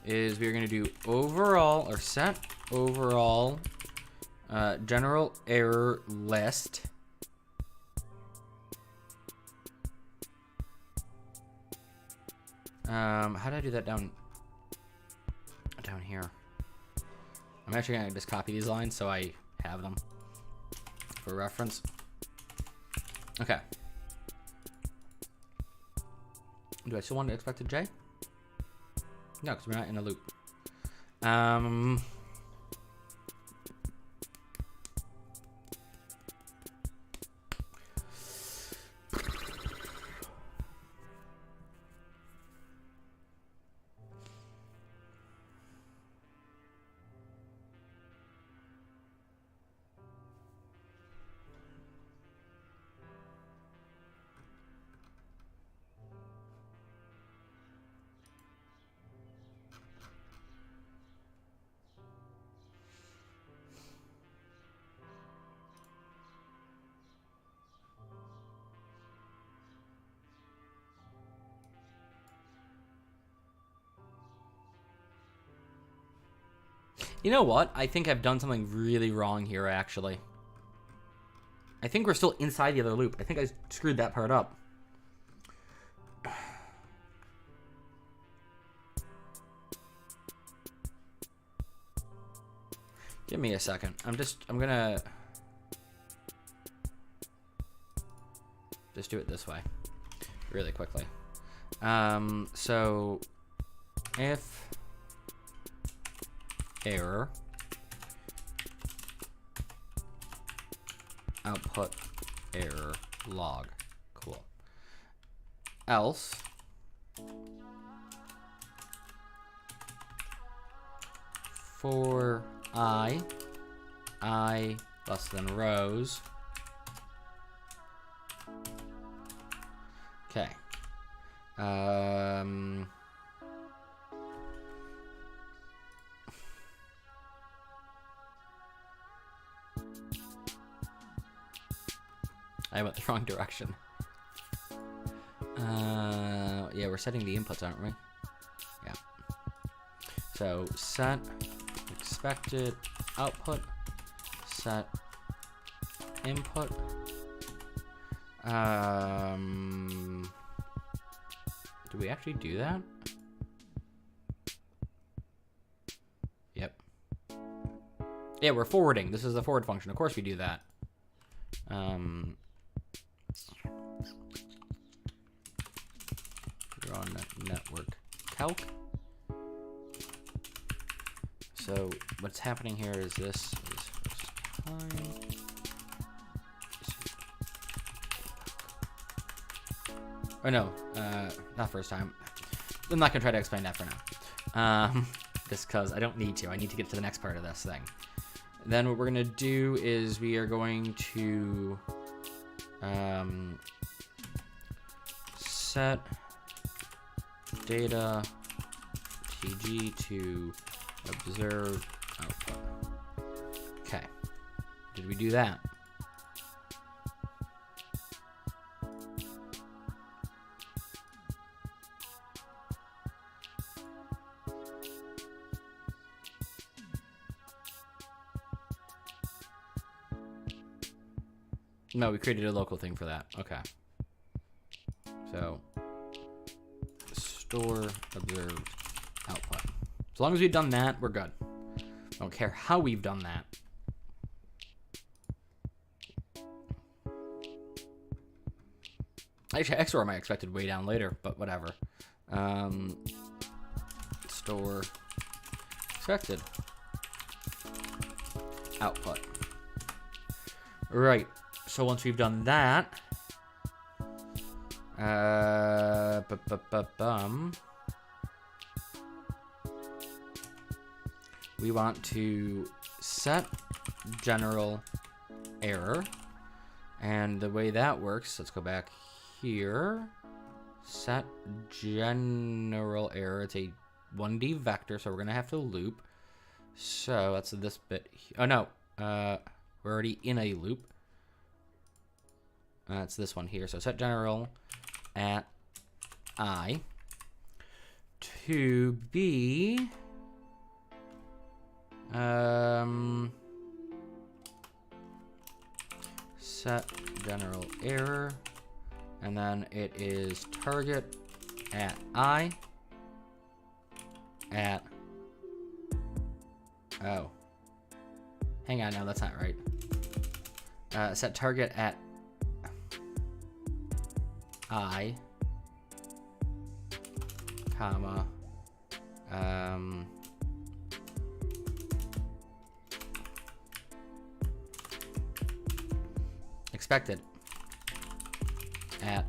is we're going to do overall or set overall general error list. How did I do that down here? I'm actually going to just copy these lines so I have them for reference. Okay. Do I still want to expect a J? No, because we're not in a loop. You know what? I think I've done something really wrong here, actually. I think we're still inside the other loop. I think I screwed that part up. Give me a second. I'm gonna just do it this way really quickly. So if error output error log, cool. Else for I less than rows. Okay. I went the wrong direction. Yeah, we're setting the inputs, aren't we? Yeah. So set expected output, set input. Do we actually do that? Yep. Yeah, we're forwarding. This is the forward function. Of course we do that. We're on network calc. So what's happening here is this is fine. Oh no, not first time. I'm not gonna try to explain that for now. Just because I don't need to. I need to get to the next part of this thing. Then what we're gonna do is we are going to set data tg to observe output. Okay. Did we do that? No, we created a local thing for that. Okay. So, store observed output. As long as we've done that, we're good. I don't care how we've done that. Actually, XOR might expected way down later, but whatever. Store expected output. Right. So once we've done that, we want to set general error, and the way that works, let's go back here. Set general error. It's a 1D vector, so we're gonna have to loop. So that's this bit. Oh no, we're already in a loop. It's this one here. So set general at I to be set general error, and then it is target at I at, oh, hang on, no, that's not right. Set target at I, comma, expected at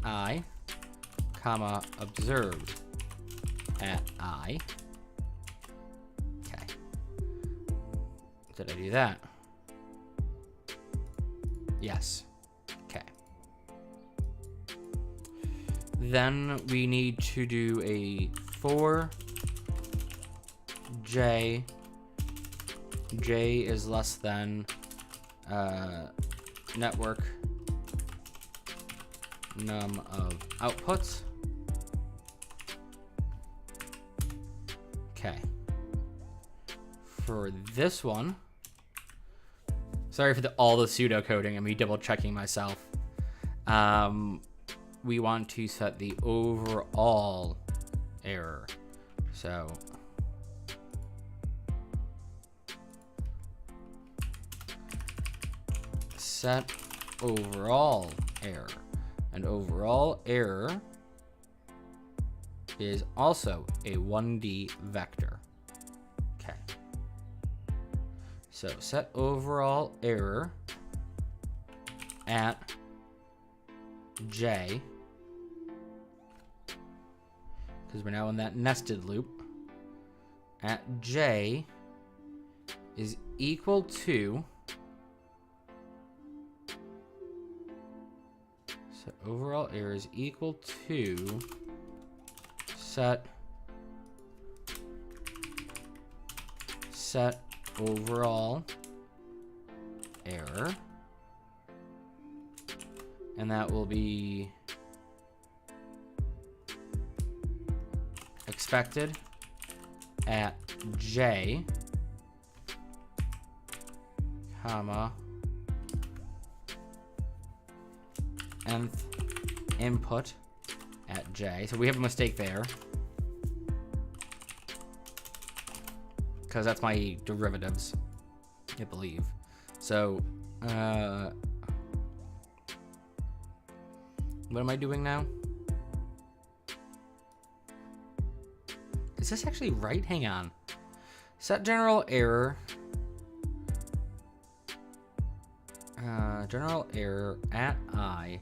I, comma, observed at I. Okay. Did I do that? Yes. Okay. Then we need to do a for j. J is less than network num of outputs. Okay. For this one, sorry for all the pseudocoding and me double checking myself. We want to set the overall error. So set overall error, and overall error is also a 1D vector. Okay. So set overall error at j, because we're now in that nested loop, at j is equal to, so overall error is equal to set overall error, and that will be expected at j, comma, nth input at j. So we have a mistake there, because that's my derivatives, I believe. So what am I doing now? Is this actually right? Hang on. Set general error. General error at I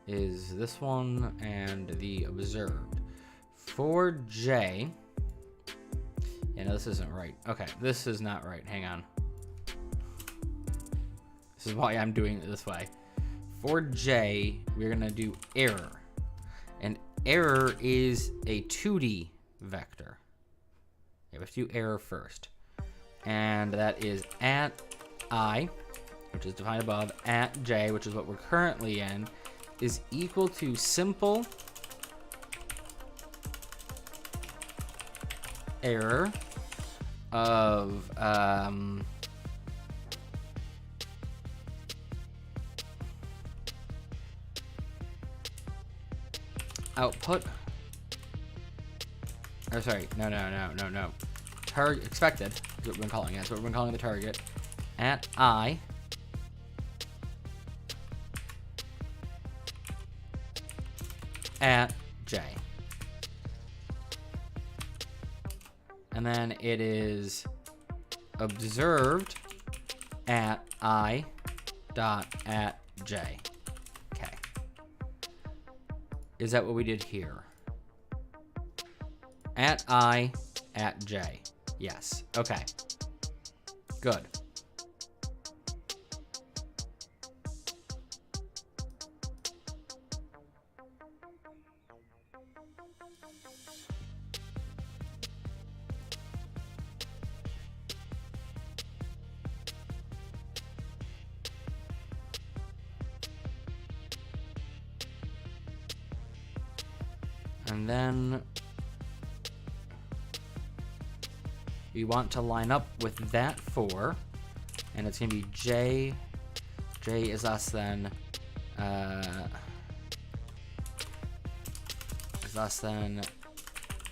is this one and the observed. For j. Yeah, no, this isn't right. Okay, this is not right. Hang on. This is why I'm doing it this way. For j, we're going to do error. And error is a 2D vector. Okay, let's do error first. And that is at I, which is defined above, at j, which is what we're currently in, is equal to simple error of output. Or sorry, no. Target expected is what we've been calling it. So we've been calling the target at I at j. And then it is observed at I dot at j. Okay. Is that what we did here? At I at j. Yes. Okay. Good. And then we want to line up with that for, and it's going to be j. J is less than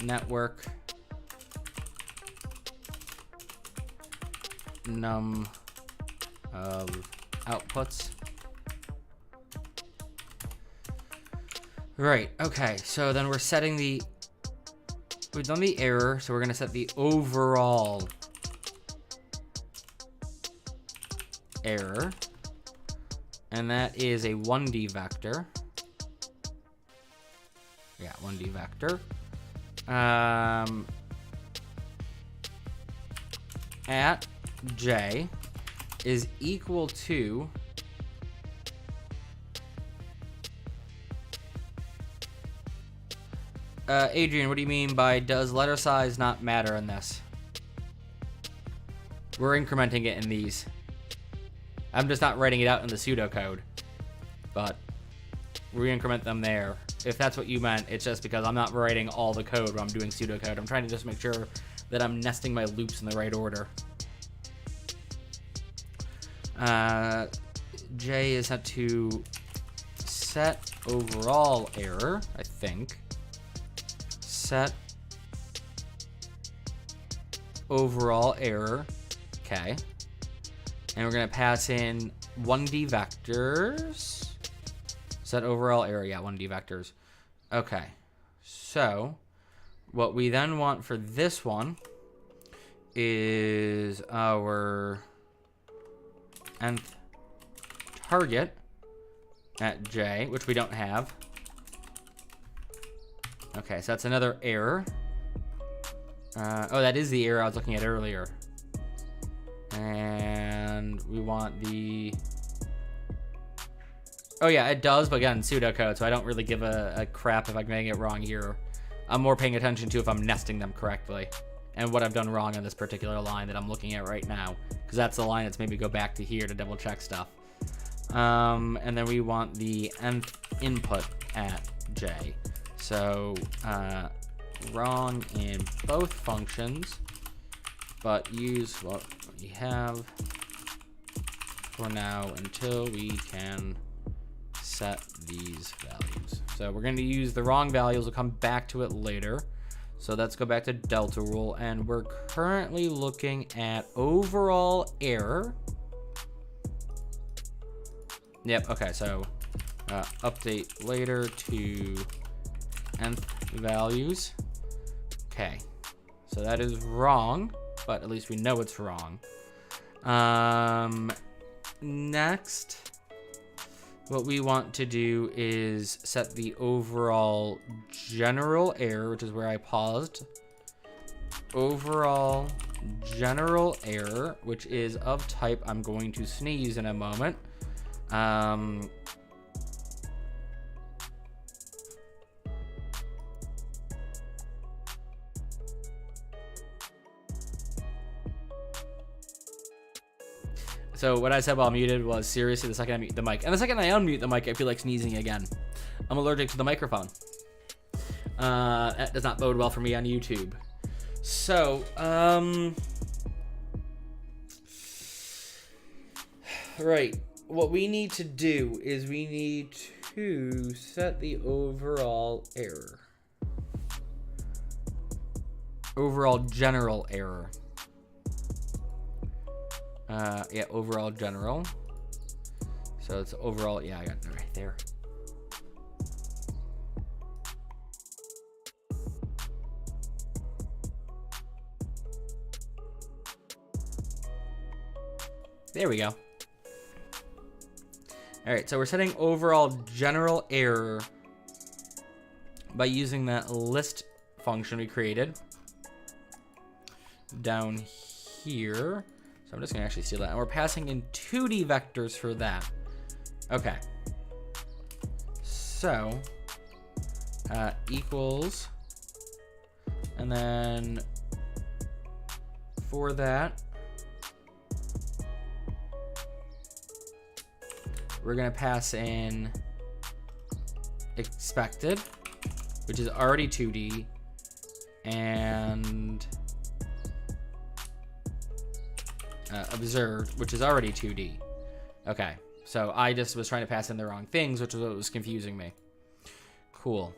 network num of outputs. Right, okay, so then we're setting the, we've done the error, so we're gonna set the overall error, and that is a 1D vector. Yeah, 1D vector. At j is equal to Adrian, what do you mean by does letter size not matter in this? We're incrementing it in these. I'm just not writing it out in the pseudocode, but we increment them there. If that's what you meant, it's just because I'm not writing all the code when I'm doing pseudocode. I'm trying to just make sure that I'm nesting my loops in the right order. J is set to set overall error, I think. Set overall error. Okay. And we're going to pass in 1D vectors. Set overall error. Yeah, 1D vectors. Okay. So what we then want for this one is our nth target at j, which we don't have. Okay, so that's another error. Oh, that is the error I was looking at earlier. And we want the... Oh yeah, it does, but again, pseudocode, so I don't really give a crap if I'm getting it wrong here. I'm more paying attention to if I'm nesting them correctly and what I've done wrong on this particular line that I'm looking at right now, because that's the line that's maybe go back to here to double check stuff. And then we want the nth input at j. So wrong in both functions, but use what we have for now until we can set these values. So we're going to use the wrong values. We'll come back to it later. So let's go back to delta rule, and we're currently looking at overall error. Yep, okay, so update later to nth values. Okay, so that is wrong, but at least we know it's wrong. Next, what we want to do is set the overall general error, which is where I paused. Overall general error, which is of type, I'm going to sneeze in a moment. So what I said while muted was seriously the second I mute the mic. And the second I unmute the mic, I feel like sneezing again. I'm allergic to the microphone. That does not bode well for me on YouTube. So, right. What we need to do is we need to set the overall error. Overall general error. Yeah, overall general. So it's overall, yeah, I got it right there. There we go. All right, so we're setting overall general error by using that list function we created down here. So I'm just gonna actually steal that. And we're passing in 2D vectors for that. Okay. So, equals, and then for that, we're gonna pass in expected, which is already 2D, and observed, which is already 2D. Okay, so I just was trying to pass in the wrong things, which was what was confusing me. Cool.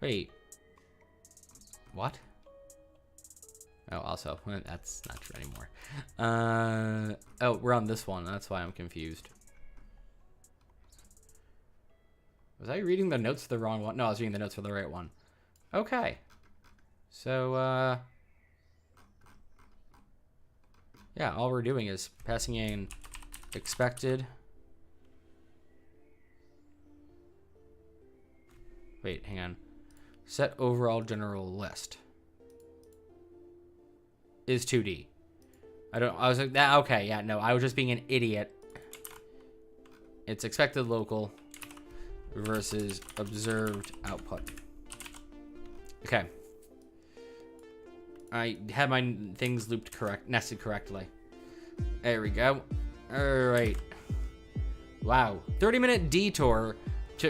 Wait. What? Oh, also, that's not true anymore. Oh, we're on this one. That's why I'm confused. Was I reading the notes for the wrong one? No, I was reading the notes for the right one. Okay. So, yeah, all we're doing is passing in expected. Wait, hang on. Set overall general list is 2D. I was like, that, okay, yeah, no, I was just being an idiot. It's expected local versus observed output. Okay. I had my things looped nested correctly. There we go. All right. Wow. 30-minute detour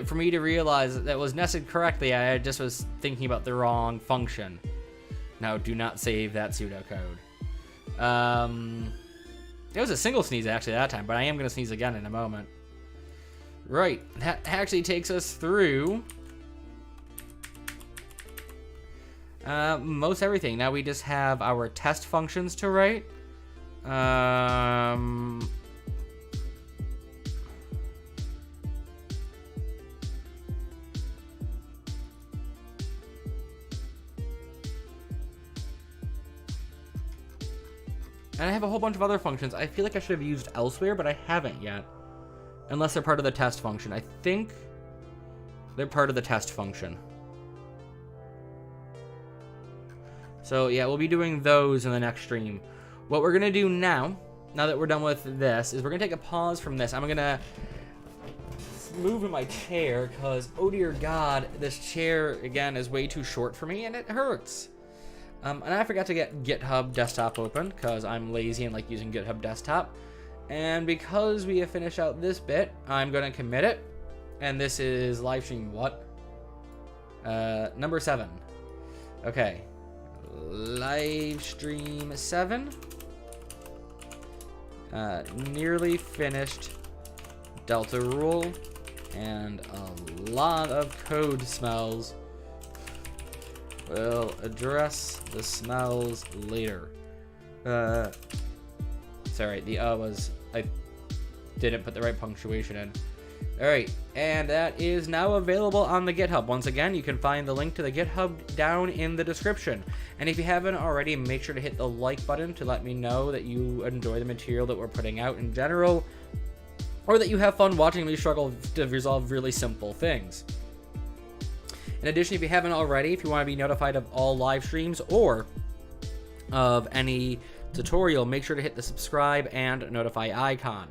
for me to realize that was nested correctly. I just was thinking about the wrong function. Now, do not save that pseudocode. It was a single sneeze actually that time, but I am going to sneeze again in a moment. Right. That actually takes us through most everything. Now we just have our test functions to write. And I have a whole bunch of other functions I feel like I should have used elsewhere, but I haven't yet. Unless they're part of the test function. I think they're part of the test function. So yeah, we'll be doing those in the next stream. What we're gonna do now that we're done with this, is we're gonna take a pause from this. I'm gonna move in my chair, because, oh dear God, this chair, again, is way too short for me, and it hurts. And I forgot to get GitHub Desktop open, because I'm lazy and like using GitHub Desktop. And because we have finished out this bit, I'm going to commit it. And this is livestream what? Number 7. Okay. Livestream 7. Nearly finished Delta rule. And a lot of code smells. We'll address the smells later. Sorry, the was, I didn't put the right punctuation in. Alright, and that is now available on the GitHub. Once again, you can find the link to the GitHub down in the description. And if you haven't already, make sure to hit the like button to let me know that you enjoy the material that we're putting out in general, or that you have fun watching me struggle to resolve really simple things. In addition, if you haven't already, if you want to be notified of all live streams or of any tutorial, make sure to hit the subscribe and notify icon.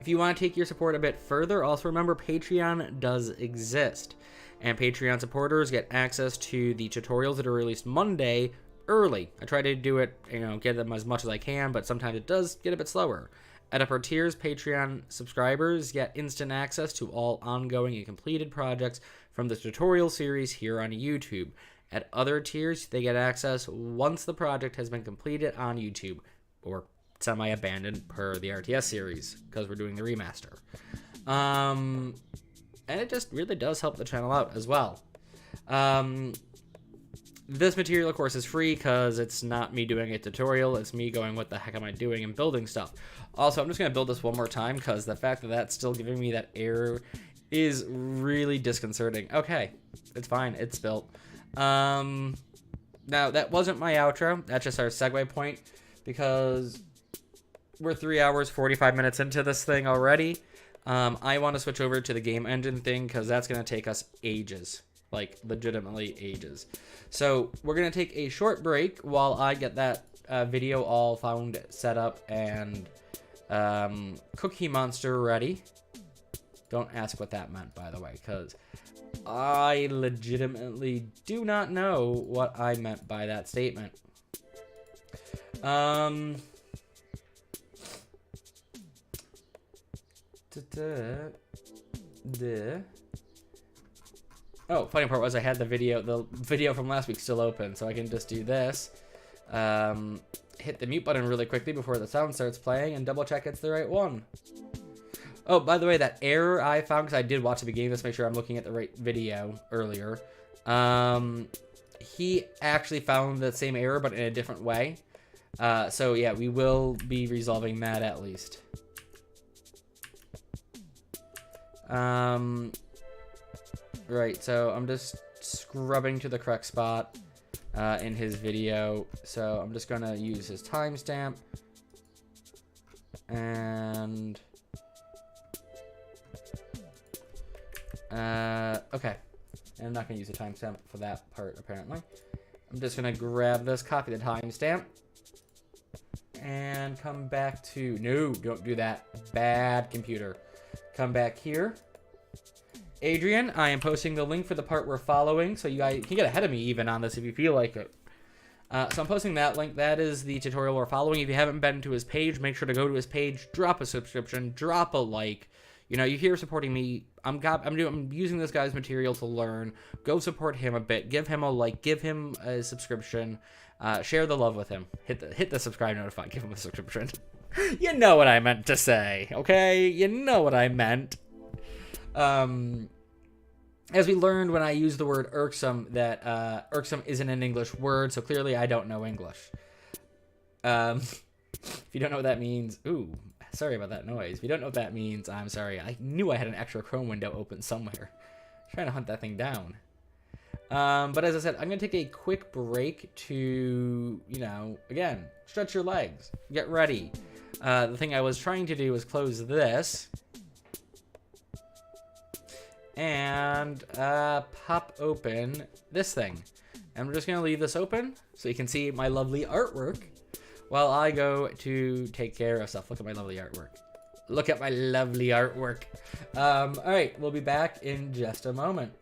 If you want to take your support a bit further, also remember Patreon does exist. And Patreon supporters get access to the tutorials that are released Monday early. I try to do it, get them as much as I can, but sometimes it does get a bit slower. At upper tiers, Patreon subscribers get instant access to all ongoing and completed projects from the tutorial series here on YouTube. At other tiers, they get access once the project has been completed on YouTube, or semi-abandoned per the RTS series because we're doing the remaster. And it just really does help the channel out as well. This material, of course, is free because it's not me doing a tutorial. It's me going, what the heck am I doing, and building stuff. Also, I'm just going to build this one more time because the fact that that's still giving me that error is really disconcerting. Okay, it's fine. It's built. Now, that wasn't my outro. That's just our segue point because we're 3 hours, 45 minutes into this thing already. I want to switch over to the game engine thing because that's going to take us ages. Like, legitimately ages. So, we're going to take a short break while I get that video all found, set up, and Cookie Monster ready. Don't ask what that meant, by the way, because I legitimately do not know what I meant by that statement. Oh, funny part was I had the video from last week still open, so I can just do this. Hit the mute button really quickly before the sound starts playing and double check it's the right one. Oh, by the way, that error I found, because I did watch the beginning, let's make sure I'm looking at the right video earlier. He actually found the same error, but in a different way. So yeah, we will be resolving that at least. Right, so I'm just scrubbing to the correct spot in his video. So I'm just gonna use his timestamp. And okay. And I'm not gonna use a timestamp for that part apparently. I'm just gonna grab this, copy the timestamp, and come back to, no, don't do that. Bad computer. Come back here. Adrian, I am posting the link for the part we're following, so you guys can get ahead of me even on this if you feel like it. So I'm posting that link. That is the tutorial we're following. If you haven't been to his page, make sure to go to his page, drop a subscription, drop a like. You know, you're here supporting me. I'm using this guy's material to learn. Go support him a bit. Give him a like. Give him a subscription. Share the love with him. Hit the subscribe notify. Give him a subscription. You know what I meant to say, okay? You know what I meant. As we learned when I used the word irksome, that irksome isn't an English word, so clearly I don't know English. If you don't know what that means, ooh, sorry about that noise. If you don't know what that means, I'm sorry. I knew I had an extra Chrome window open somewhere. Trying to hunt that thing down. But as I said, I'm going to take a quick break to, you know, again, stretch your legs, get ready. The thing I was trying to do was close this. And pop open this thing. And we're just going to leave this open so you can see my lovely artwork while I go to take care of stuff. Look at my lovely artwork. Look at my lovely artwork. All right, we'll be back in just a moment.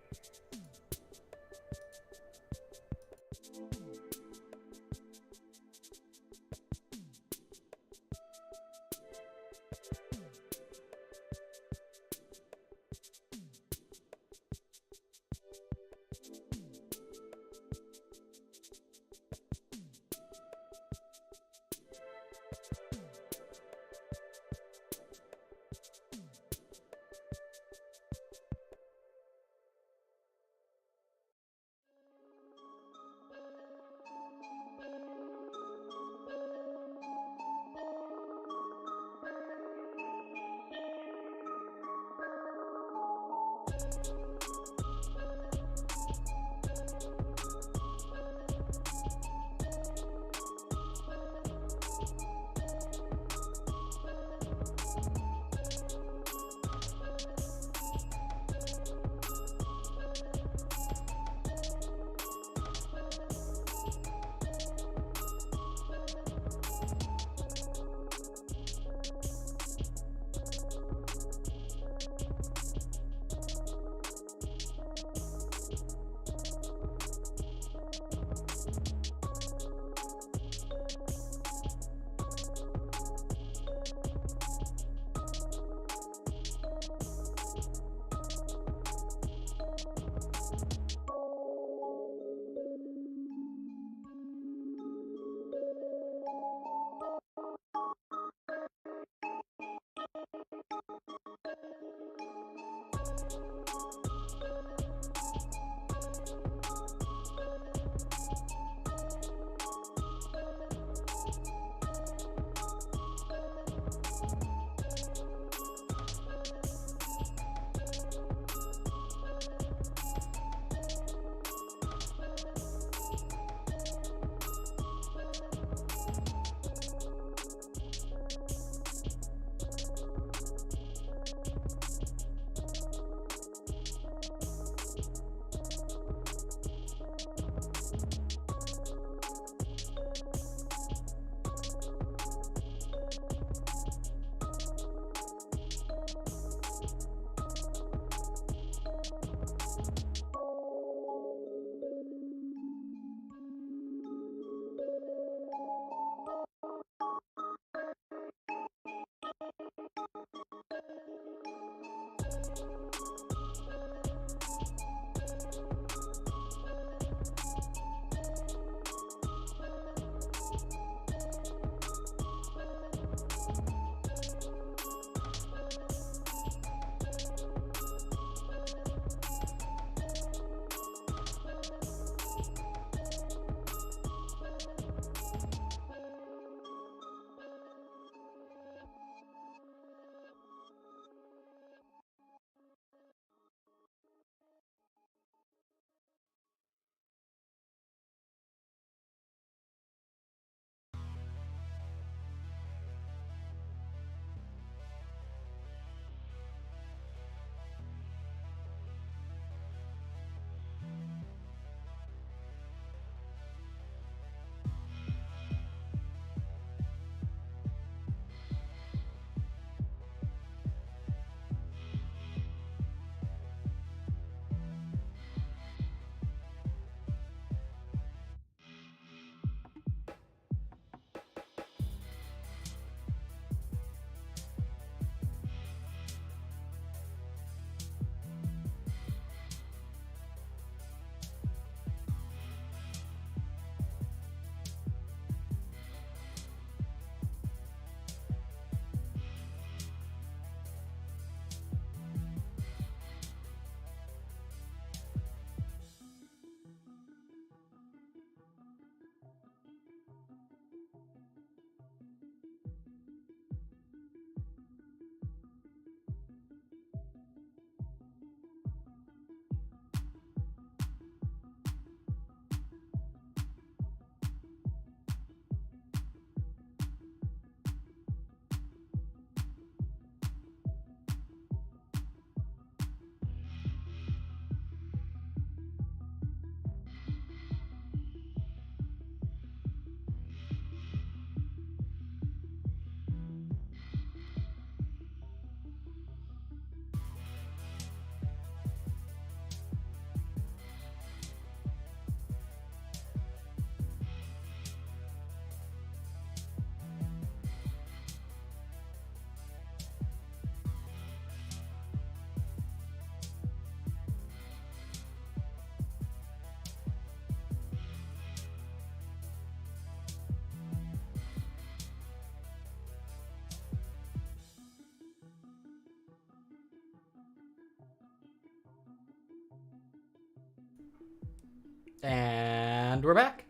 And we're back.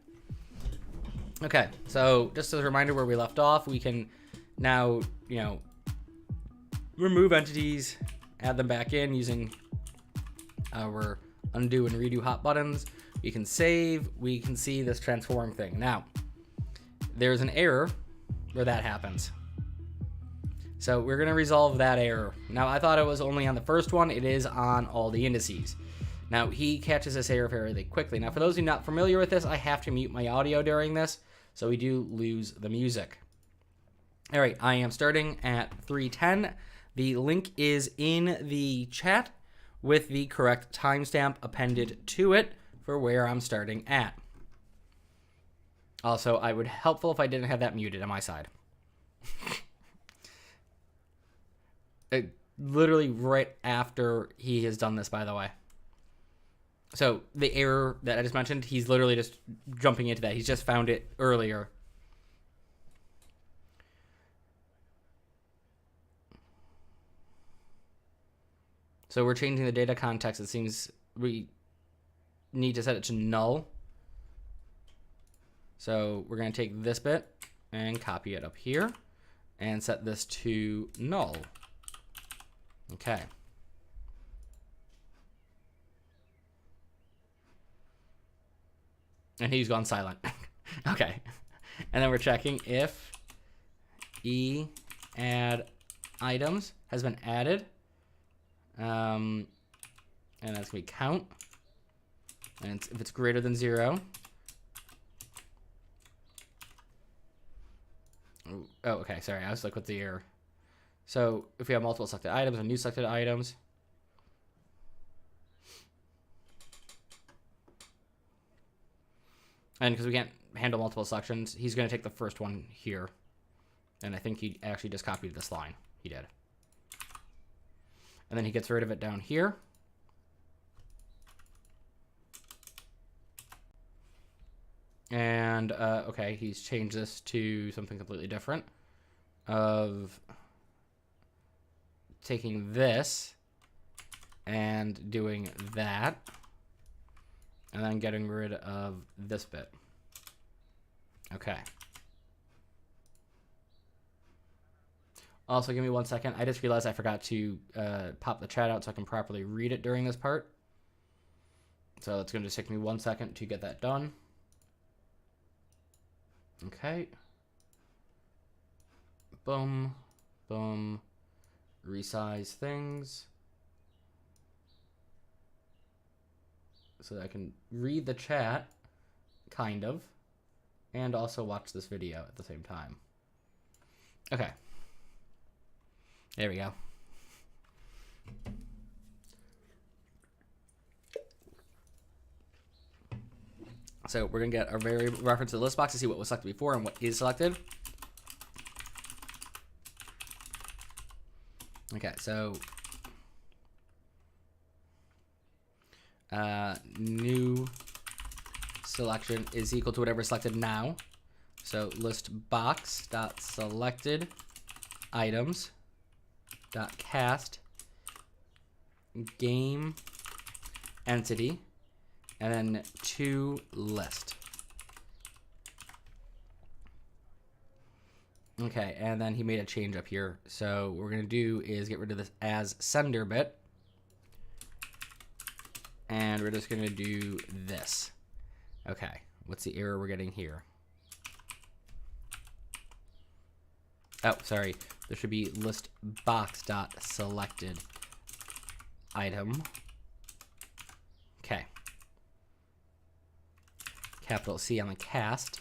Okay, so just as a reminder where we left off, we can now, remove entities, add them back in using our undo and redo hot buttons. We can save, we can see this transform thing. Now, there's an error where that happens. So we're gonna resolve that error. Now, I thought it was only on the first one. It is on all the indices. Now, he catches this error fairly quickly. Now, for those who are not familiar with this, I have to mute my audio during this, so we do lose the music. All right, I am starting at 3:10. The link is in the chat with the correct timestamp appended to it for where I'm starting at. Also, I would helpful if I didn't have that muted on my side. Literally right after he has done this, by the way. So the error that I just mentioned, he's literally just jumping into that. He's just found it earlier. So we're changing the data context. It seems we need to set it to null. So we're going to take this bit and copy it up here and set this to null. Okay. And he's gone silent. Okay. And then we're checking if add items has been added. And that's going to be count. And if it's greater than 0. Oh, okay. Sorry. I was like with the error. So if we have multiple selected items and new selected items. And because we can't handle multiple selections, he's going to take the first one here. And I think he actually just copied this line. He did. And then he gets rid of it down here. And, okay, he's changed this to something completely different. Of taking this and doing that. And then getting rid of this bit. Okay. Also, give me 1 second. I just realized I forgot to pop the chat out so I can properly read it during this part. So it's going to just take me 1 second to get that done. Okay. Boom. Boom. Resize things. So that I can read the chat, kind of, and also watch this video at the same time. Okay. There we go. So we're going to get our reference to the list box to see what was selected before and what is selected. Okay, so new selection is equal to whatever is selected now. So list box dot selected items dot cast game entity and then to list. Okay, and then he made a change up here. So what we're gonna do is get rid of this as sender bit. And we're just going to do this. Okay. What's the error we're getting here? Oh, sorry. There should be list box dot selected item. Okay. Capital C on the cast.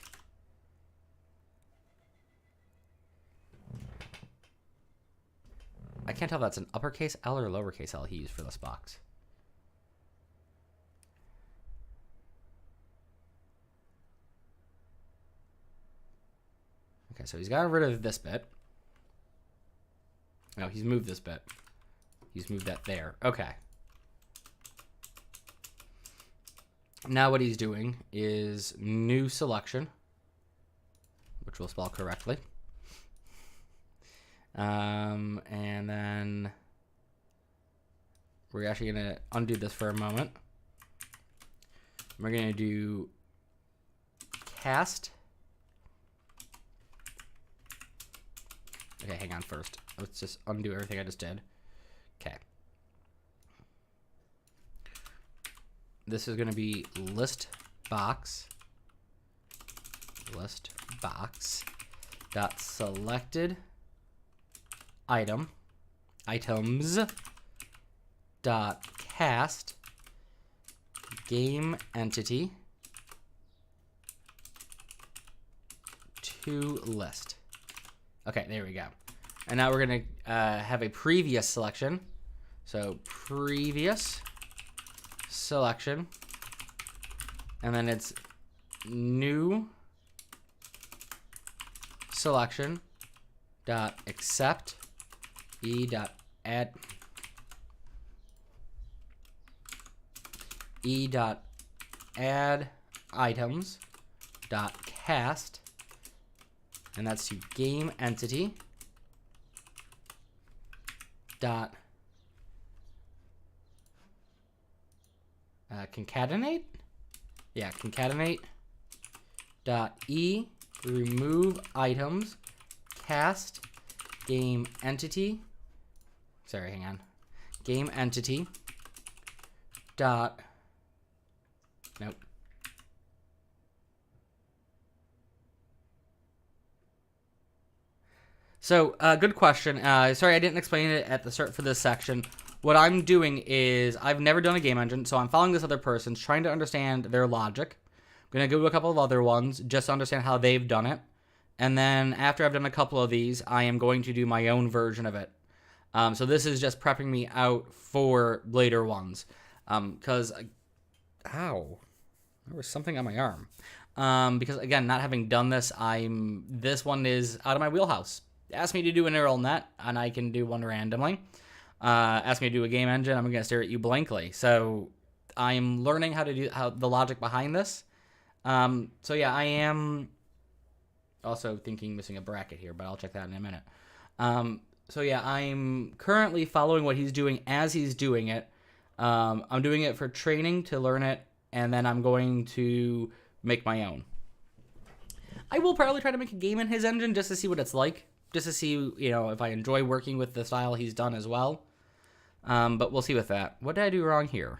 I can't tell if that's an uppercase L or lowercase L he used for this box. Okay, so he's got rid of this bit. No, he's moved this bit. He's moved that there. Okay. Now what he's doing is new selection, which we'll spell correctly. And then we're actually going to undo this for a moment. We're going to do cast. Okay, hang on first. Let's just undo everything I just did. Okay. This is going to be list box dot selected items dot cast game entity to list. Okay, there we go. And now we're going to have a previous selection. So previous selection. And then it's new selection dot accept dot add items dot cast, and that's to game entity dot concatenate. Yeah, concatenate dot e remove items cast game entity. Sorry, hang on. Game entity dot. Nope. So, good question. Sorry, I didn't explain it at the start for this section. What I'm doing is, I've never done a game engine, so I'm following this other person, trying to understand their logic. I'm going to go to a couple of other ones, just to understand how they've done it. And then, after I've done a couple of these, I am going to do my own version of it. So this is just prepping me out for later ones. Because, ow, there was something on my arm. Because, again, not having done this, this one is out of my wheelhouse. Ask me to do a neural net, and I can do one randomly. Ask me to do a game engine, I'm going to stare at you blankly. So I'm learning how to do the logic behind this. So yeah, I am also thinking missing a bracket here, but I'll check that in a minute. So yeah, I'm currently following what he's doing as he's doing it. I'm doing it for training to learn it, and then I'm going to make my own. I will probably try to make a game in his engine just to see what it's like. Just to see, if I enjoy working with the style he's done as well. But we'll see with that. What did I do wrong here?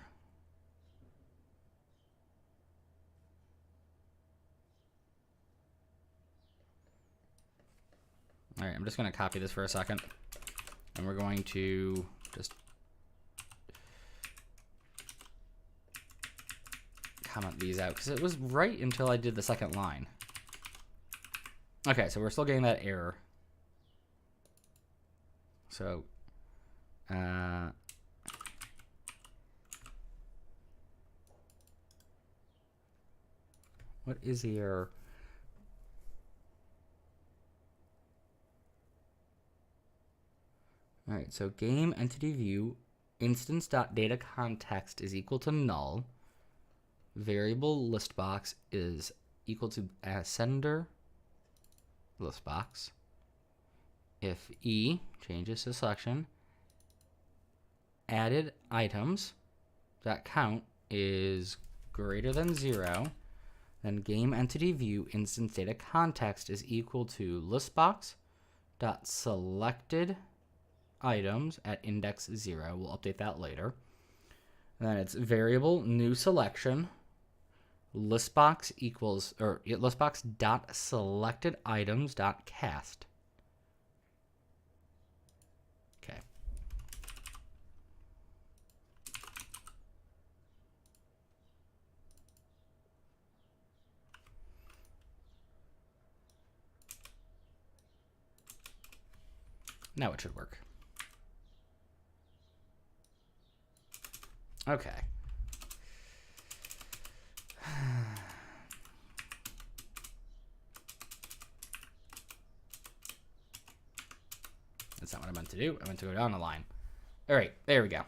All right, I'm just going to copy this for a second. And we're going to just comment these out, because it was right until I did the second line. Okay, so we're still getting that error. So, what is the error? All right, so game entity view instance.data context is equal to null. Variable list box is equal to sender list box. If E changes to selection, added items that count is greater than 0, then game entity view instance data context is equal to listbox dot selected items at index 0. We'll update that later. And then it's variable new selection listbox equals, or listbox dot selected items dot cast. Okay. Now it should work. Okay. That's not what I meant to do. I meant to go down the line. All right, there we go.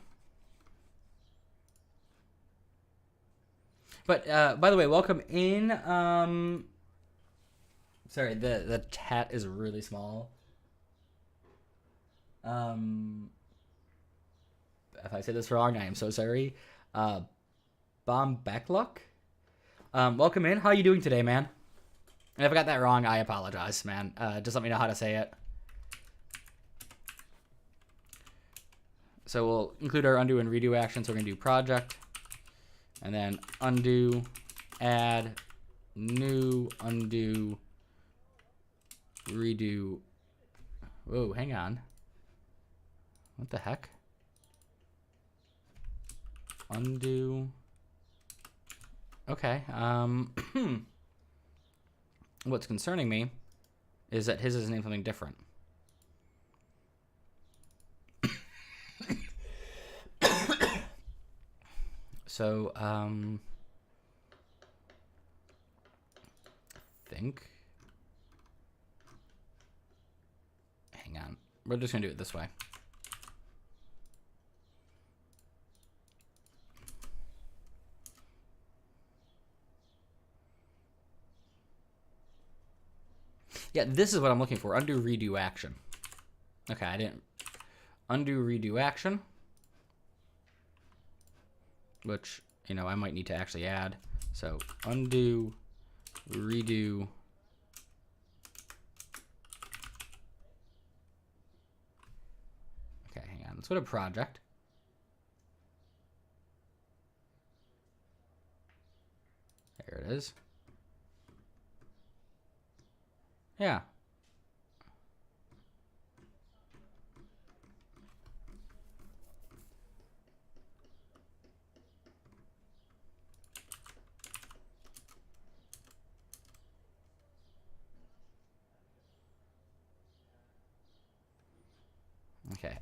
But by the way, welcome in. Sorry, the chat is really small. If I say this wrong, I am so sorry. Bombekluck. Welcome in. How are you doing today, man? And if I got that wrong, I apologize, man. Just let me know how to say it. So we'll include our undo and redo action. So we're going to do project. And then undo, add, new, undo, redo. Whoa, hang on. What the heck? Undo. Okay. What's concerning me is that his is named something different. So, think. Hang on. We're just gonna do it this way. Yeah, this is what I'm looking for. Undo, redo action. Okay, I didn't. Undo, redo action. Which you know, I might need to actually add. So undo, redo. Okay, hang on. Let's go to project. There it is. Yeah. Okay.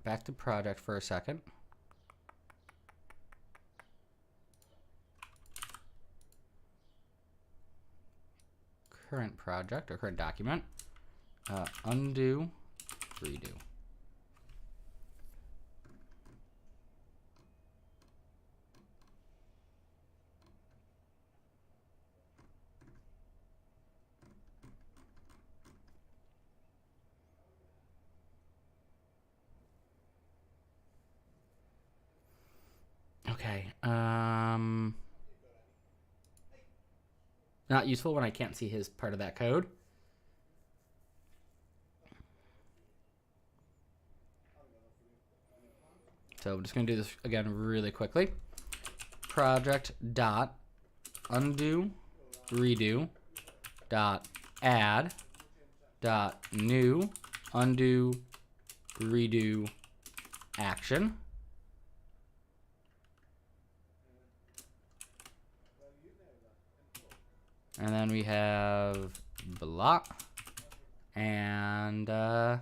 Back to project for a second. Current project or current document. Undo, redo. Okay. Not useful when I can't see his part of that code. So I'm just going to do this again really quickly. Project dot undo redo dot add dot new undo redo action. And then we have blah and okay.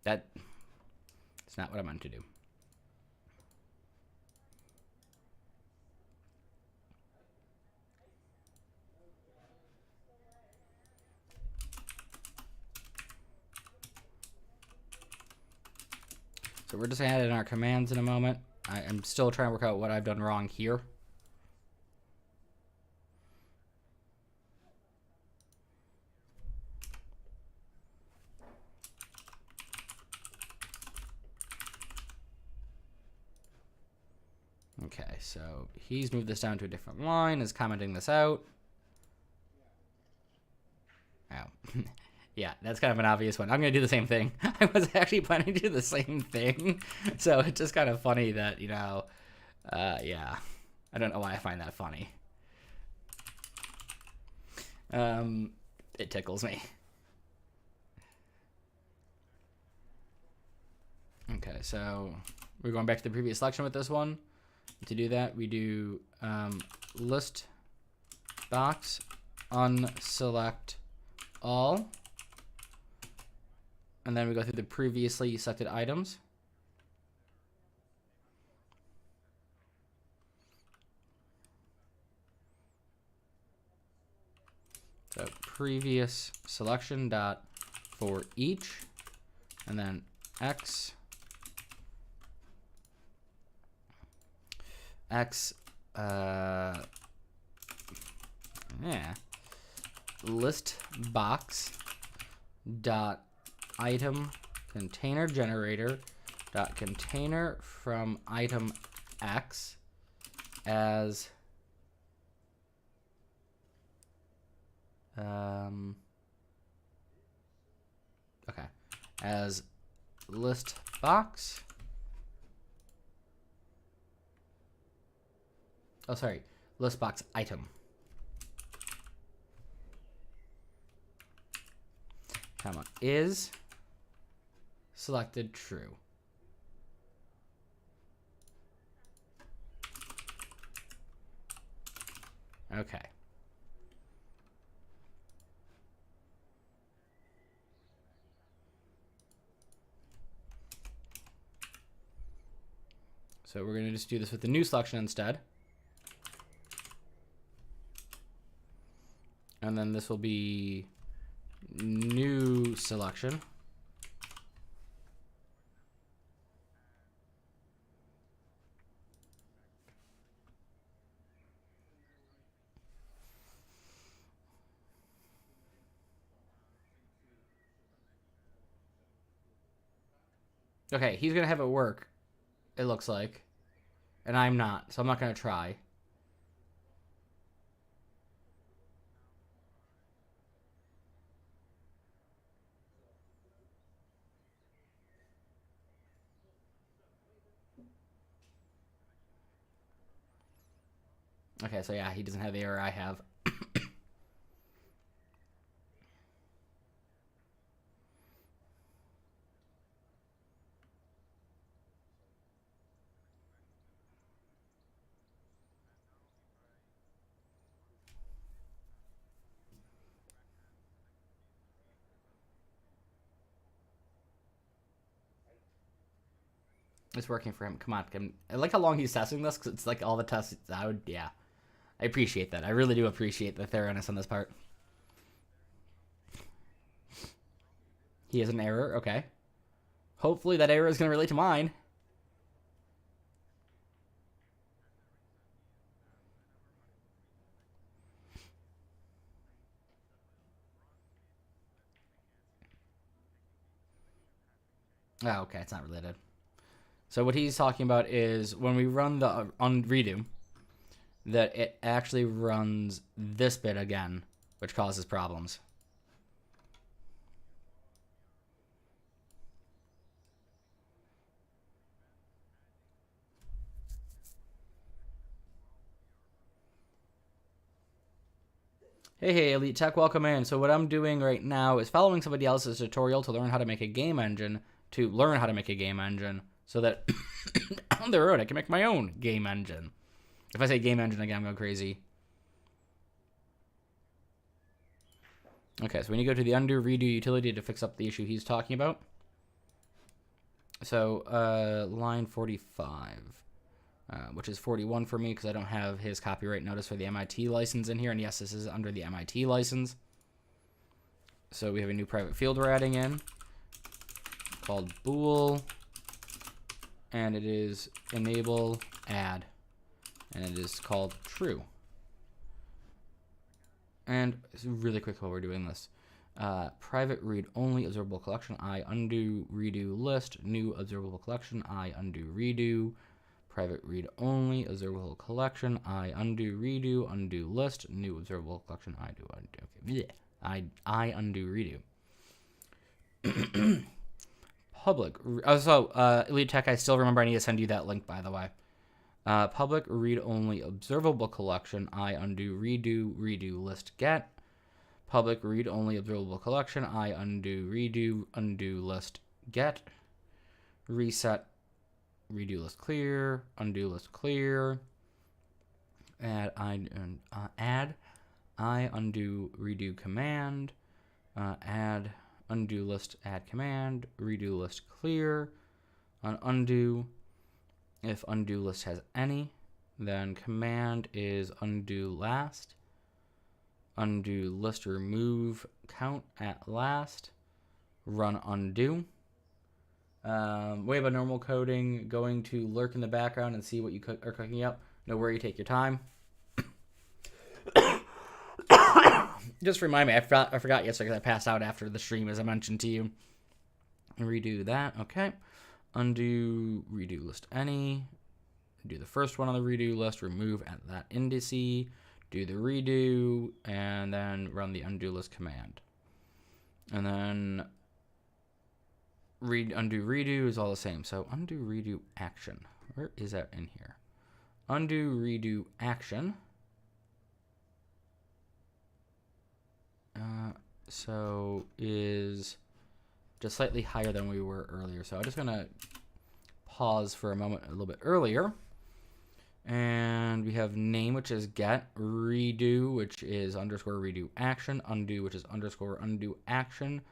That's not what I meant to do. So we're just adding our commands in a moment. I'm still trying to work out what I've done wrong here. Okay, so he's moved this down to a different line, is commenting this out. Oh. Yeah, that's kind of an obvious one. I'm going to do the same thing. I was actually planning to do the same thing. So it's just kind of funny that, you know, yeah. I don't know why I find that funny. It tickles me. Okay, so we're going back to the previous selection with this one. To do that, we do list box unselect all. And then we go through the previously selected items. So previous selection dot for each, and then x list box dot item container generator dot container from item x as okay, as list box. Oh, sorry, list box item. Comma is selected true. Okay. So we're going to just do this with the new selection instead. And then this will be new selection. Okay, he's gonna have it work, it looks like. And I'm not, so I'm not gonna try. Okay, so yeah, he doesn't have the error I have. It's working for him. Come on. I like how long he's testing this, because it's like all the tests. Yeah. I appreciate that. I really do appreciate the thoroughness on this part. He has an error. Okay. Hopefully that error is going to relate to mine. Oh, okay. It's not related. So what he's talking about is when we run the on redo, that it actually runs this bit again, which causes problems. Hey, Elite Tech, welcome in. So what I'm doing right now is following somebody else's tutorial to learn how to make a game engine, so that on the road I can make my own game engine. If I say game engine again, I'm going crazy. Okay, so when you go to the undo redo utility to fix up the issue he's talking about. So line 45. Which is 41 for me because I don't have his copyright notice for the MIT license in here. And yes, this is under the MIT license. So we have a new private field we're adding in called bool. And it is enable add. And it is called true. And really quick while we're doing this. Private read only observable collection I undo redo list new observable collection I undo redo. Private read only, observable collection, I undo redo list, new observable collection, I do undo. Okay. I undo redo. Public. Elite Tech, I still remember I need to send you that link, by the way. Public read only observable collection, I undo redo list get. Public read only observable collection, I undo list get. Reset. Redo list clear, undo list clear, add I undo redo command, add undo list add command, redo list clear, on undo, if undo list has any, then command is undo last, undo list remove count at last, run undo. Way about normal coding, going to lurk in the background and see what you are cooking up. No worry, take your time. Just remind me, I forgot yesterday because I passed out after the stream, as I mentioned to you. Redo that, okay. Undo, redo list any. Do the first one on the redo list, remove at that indice, do the redo, and then run the undo list command. And then undo redo is all the same. So undo redo action. Where is that in here? Undo redo action. So is just slightly higher than we were earlier. So I'm just gonna pause for a moment a little bit earlier. And we have name, which is get, redo, which is underscore redo action, undo, which is underscore undo action.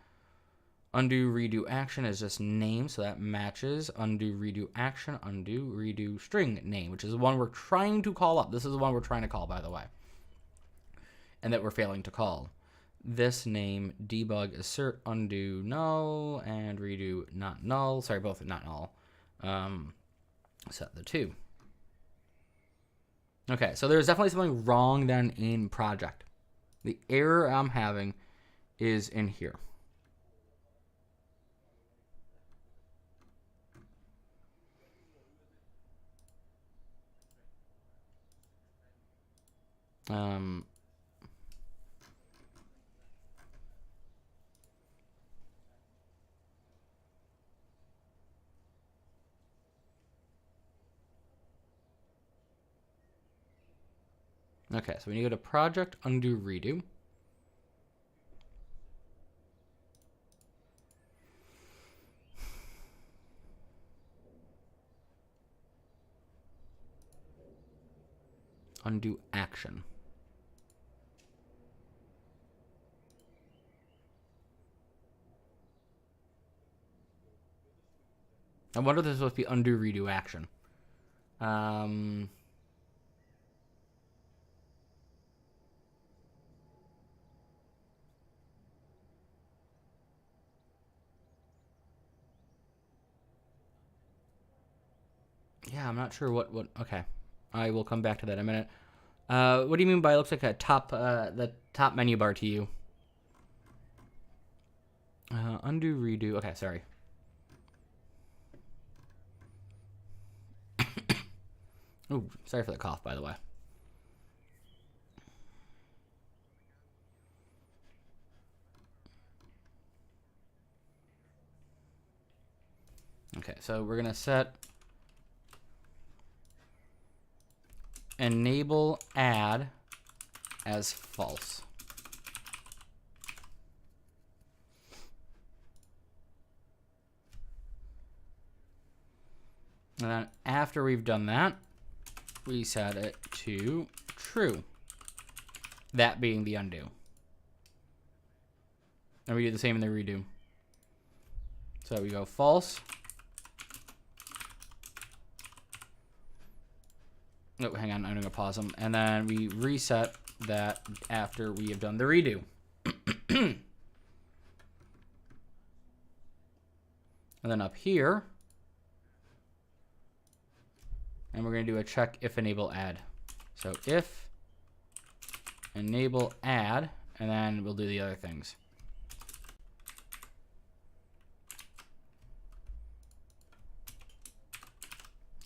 Undo redo action is just name, so that matches. Undo redo action, undo redo string name, which is the one we're trying to call up. This is the one we're trying to call, by the way, and that we're failing to call. This name debug assert undo null and redo not null. Sorry, both not null. Set the two. Okay, so there's definitely something wrong then in project. The error I'm having is in here. Um, okay, so we need to go to project, undo, redo. Undo action. I wonder if this is supposed to be undo, redo action. Yeah, I'm not sure what, okay. I will come back to that in a minute. What do you mean by it looks like a top, the top menu bar to you? Undo, redo. Okay, sorry. Oh, sorry for the cough, by the way. Okay, so we're going to set enable add as false. And then after we've done that, we set it to true. That being the undo. And we do the same in the redo. So we go false. Oh, hang on, I'm gonna pause them. And then we reset that after we have done the redo. And then up here, and we're gonna do a check if enable add. So if enable add, and then we'll do the other things.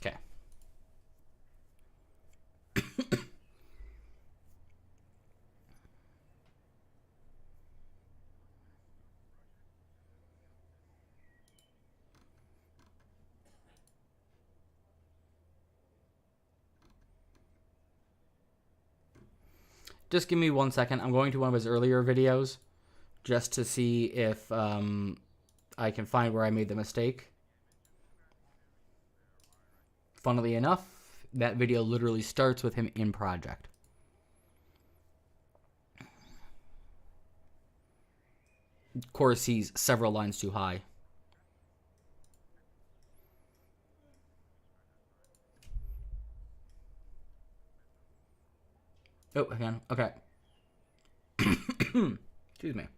Okay. Just give me 1 second. I'm going to one of his earlier videos just to see if I can find where I made the mistake. Funnily enough, that video literally starts with him in project. Of course, he's several lines too high. Oh, hang on. Okay. Excuse me.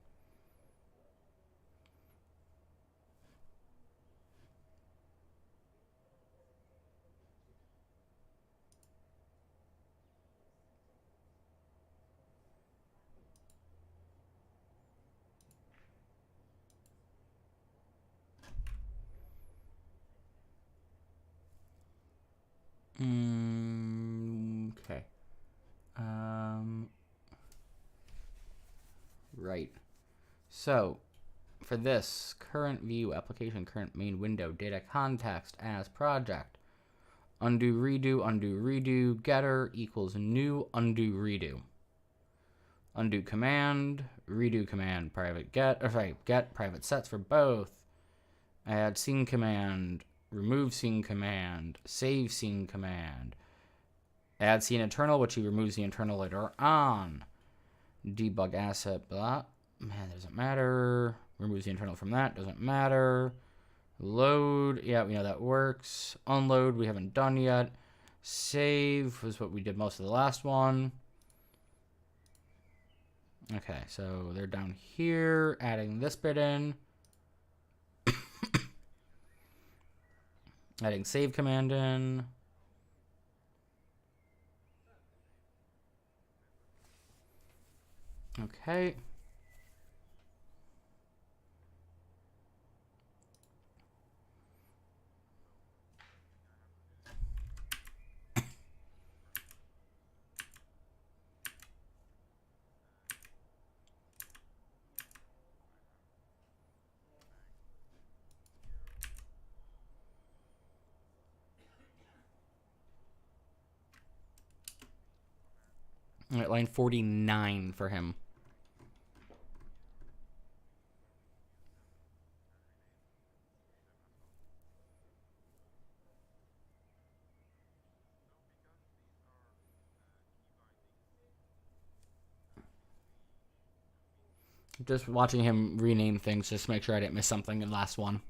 Okay. Right. So, for this, current view, application, current main window, data context as project, undo, redo, getter equals new, undo, redo. Undo command, redo command, private get, get private sets for both. Add scene command, remove scene command, save scene command. Add scene internal, which he removes the internal later on. Debug asset, blah. Man, doesn't matter. Removes the internal from that, doesn't matter. Load, yeah, we know that works. Unload, we haven't done yet. Save was what we did most of the last one. Okay, so they're down here, adding this bit in. Adding save command in. Okay. All right, line 49 for him. Just watching him rename things just to make sure I didn't miss something in the last one.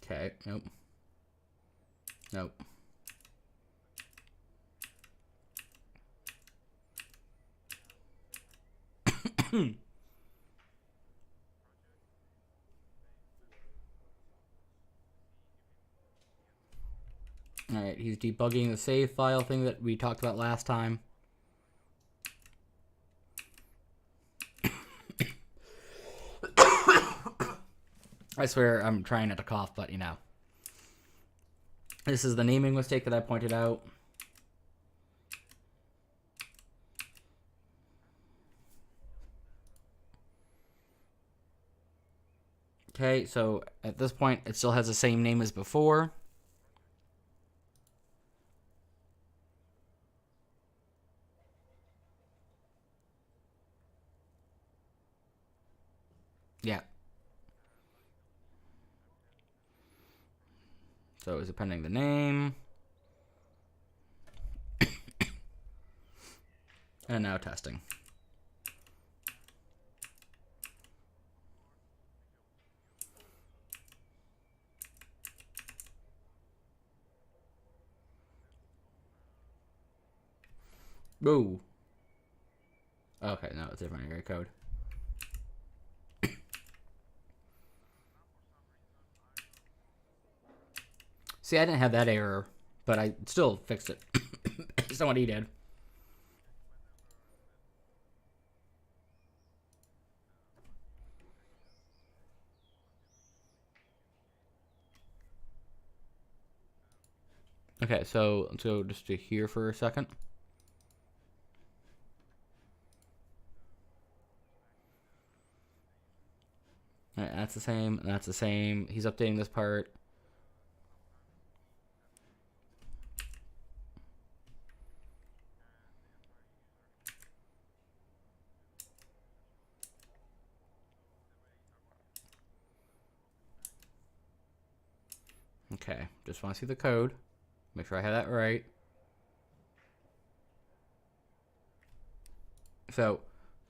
Okay, nope. Nope. Alright, he's debugging the save file thing that we talked about last time. I swear I'm trying not to cough, but you know. This is the naming mistake that I pointed out. Okay, so at this point, it still has the same name as before. Yeah. So is appending the name. And now testing. Boo. Okay, no, it's different area code. See, I didn't have that error, but I still fixed it. Based on what he did. Okay, so let's go just to here for a second. All right, that's the same, and that's the same. He's updating this part. Okay, just want to see the code. Make sure I have that right. So,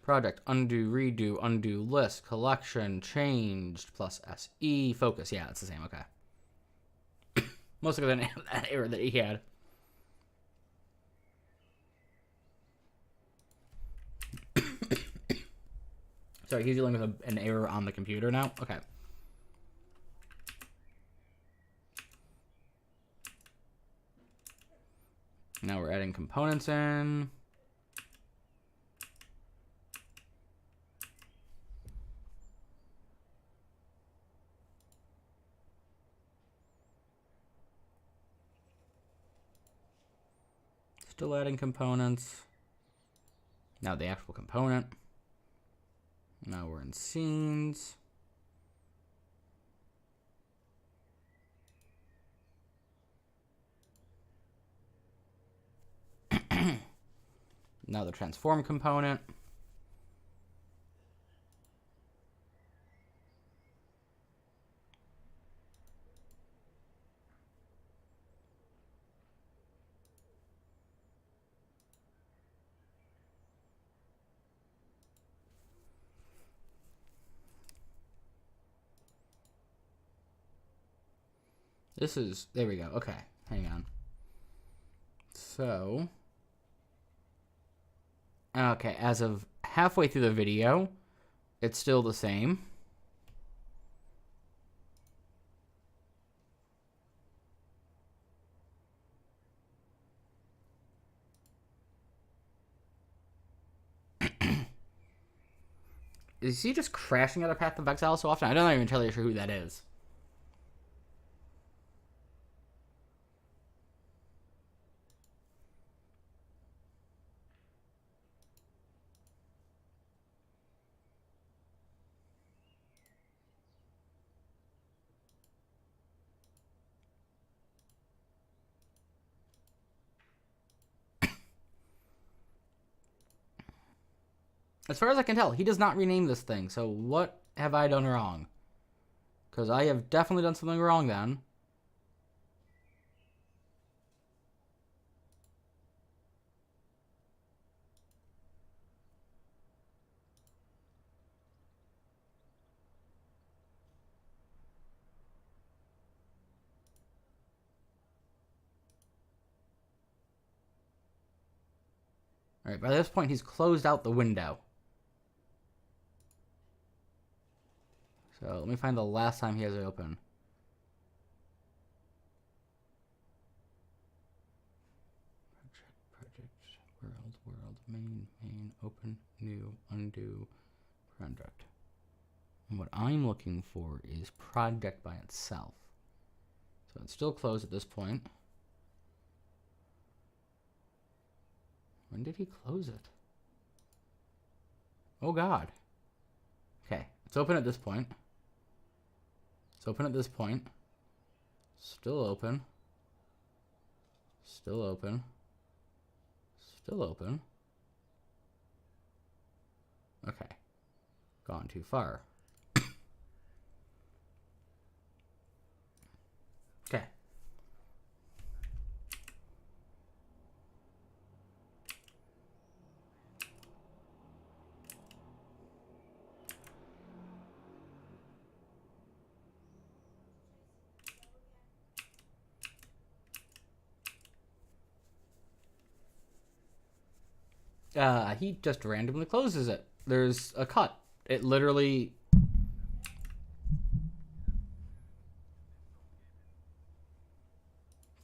project, undo, redo, undo, list, collection, changed, plus SE, focus. Yeah, it's the same, okay. Mostly because I didn't have that error that he had. Sorry, he's dealing with an error on the computer now? Okay. Now we're adding components in. Still adding components. Now the actual component. Now we're in scenes. Now the transform component. This is, there we go. Okay, hang on. So, okay, as of halfway through the video, it's still the same. Is he just crashing out of Path of Exile so often? I'm not even entirely sure who that is. As far as I can tell, he does not rename this thing. So what have I done wrong? Because I have definitely done something wrong then. All right, by this point, he's closed out the window. So let me find the last time he has it open. Project, world, main, open, new, undo, project. And what I'm looking for is project by itself. So it's still closed at this point. When did he close it? Oh God. Okay, it's open at this point. It's open at this point. Still open. Still open. Still open. Okay. Gone too far. Okay. He just randomly closes it. There's a cut. It literally...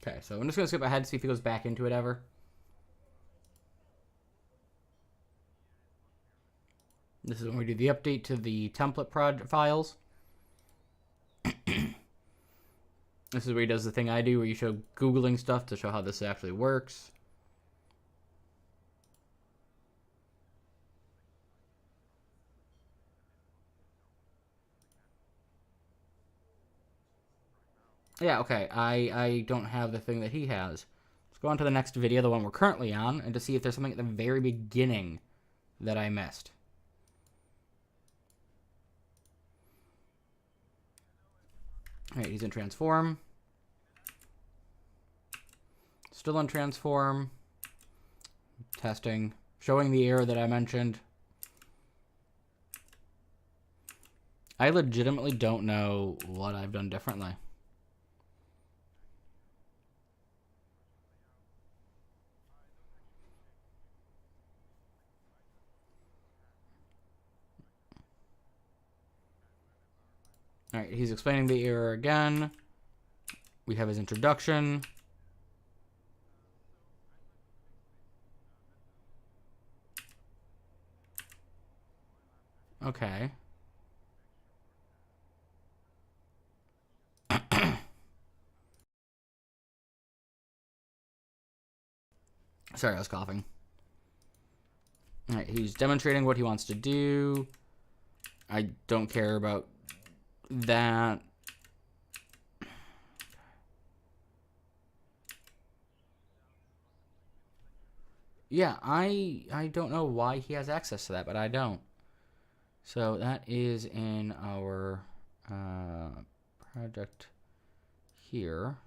Okay, so I'm just going to skip ahead to see if he goes back into it ever. This is when we do the update to the template files. This is where he does the thing I do, where you show Googling stuff to show how this actually works. Yeah, okay, I don't have the thing that he has. Let's go on to the next video, the one we're currently on, and to see if there's something at the very beginning that I missed. Alright, he's in transform. Still in transform. Testing. Showing the error that I mentioned. I legitimately don't know what I've done differently. Alright, he's explaining the error again. We have his introduction. Okay. Sorry, I was coughing. Alright, he's demonstrating what he wants to do. I don't care about that. Yeah, I don't know why he has access to that, but I don't. So that is in our project here.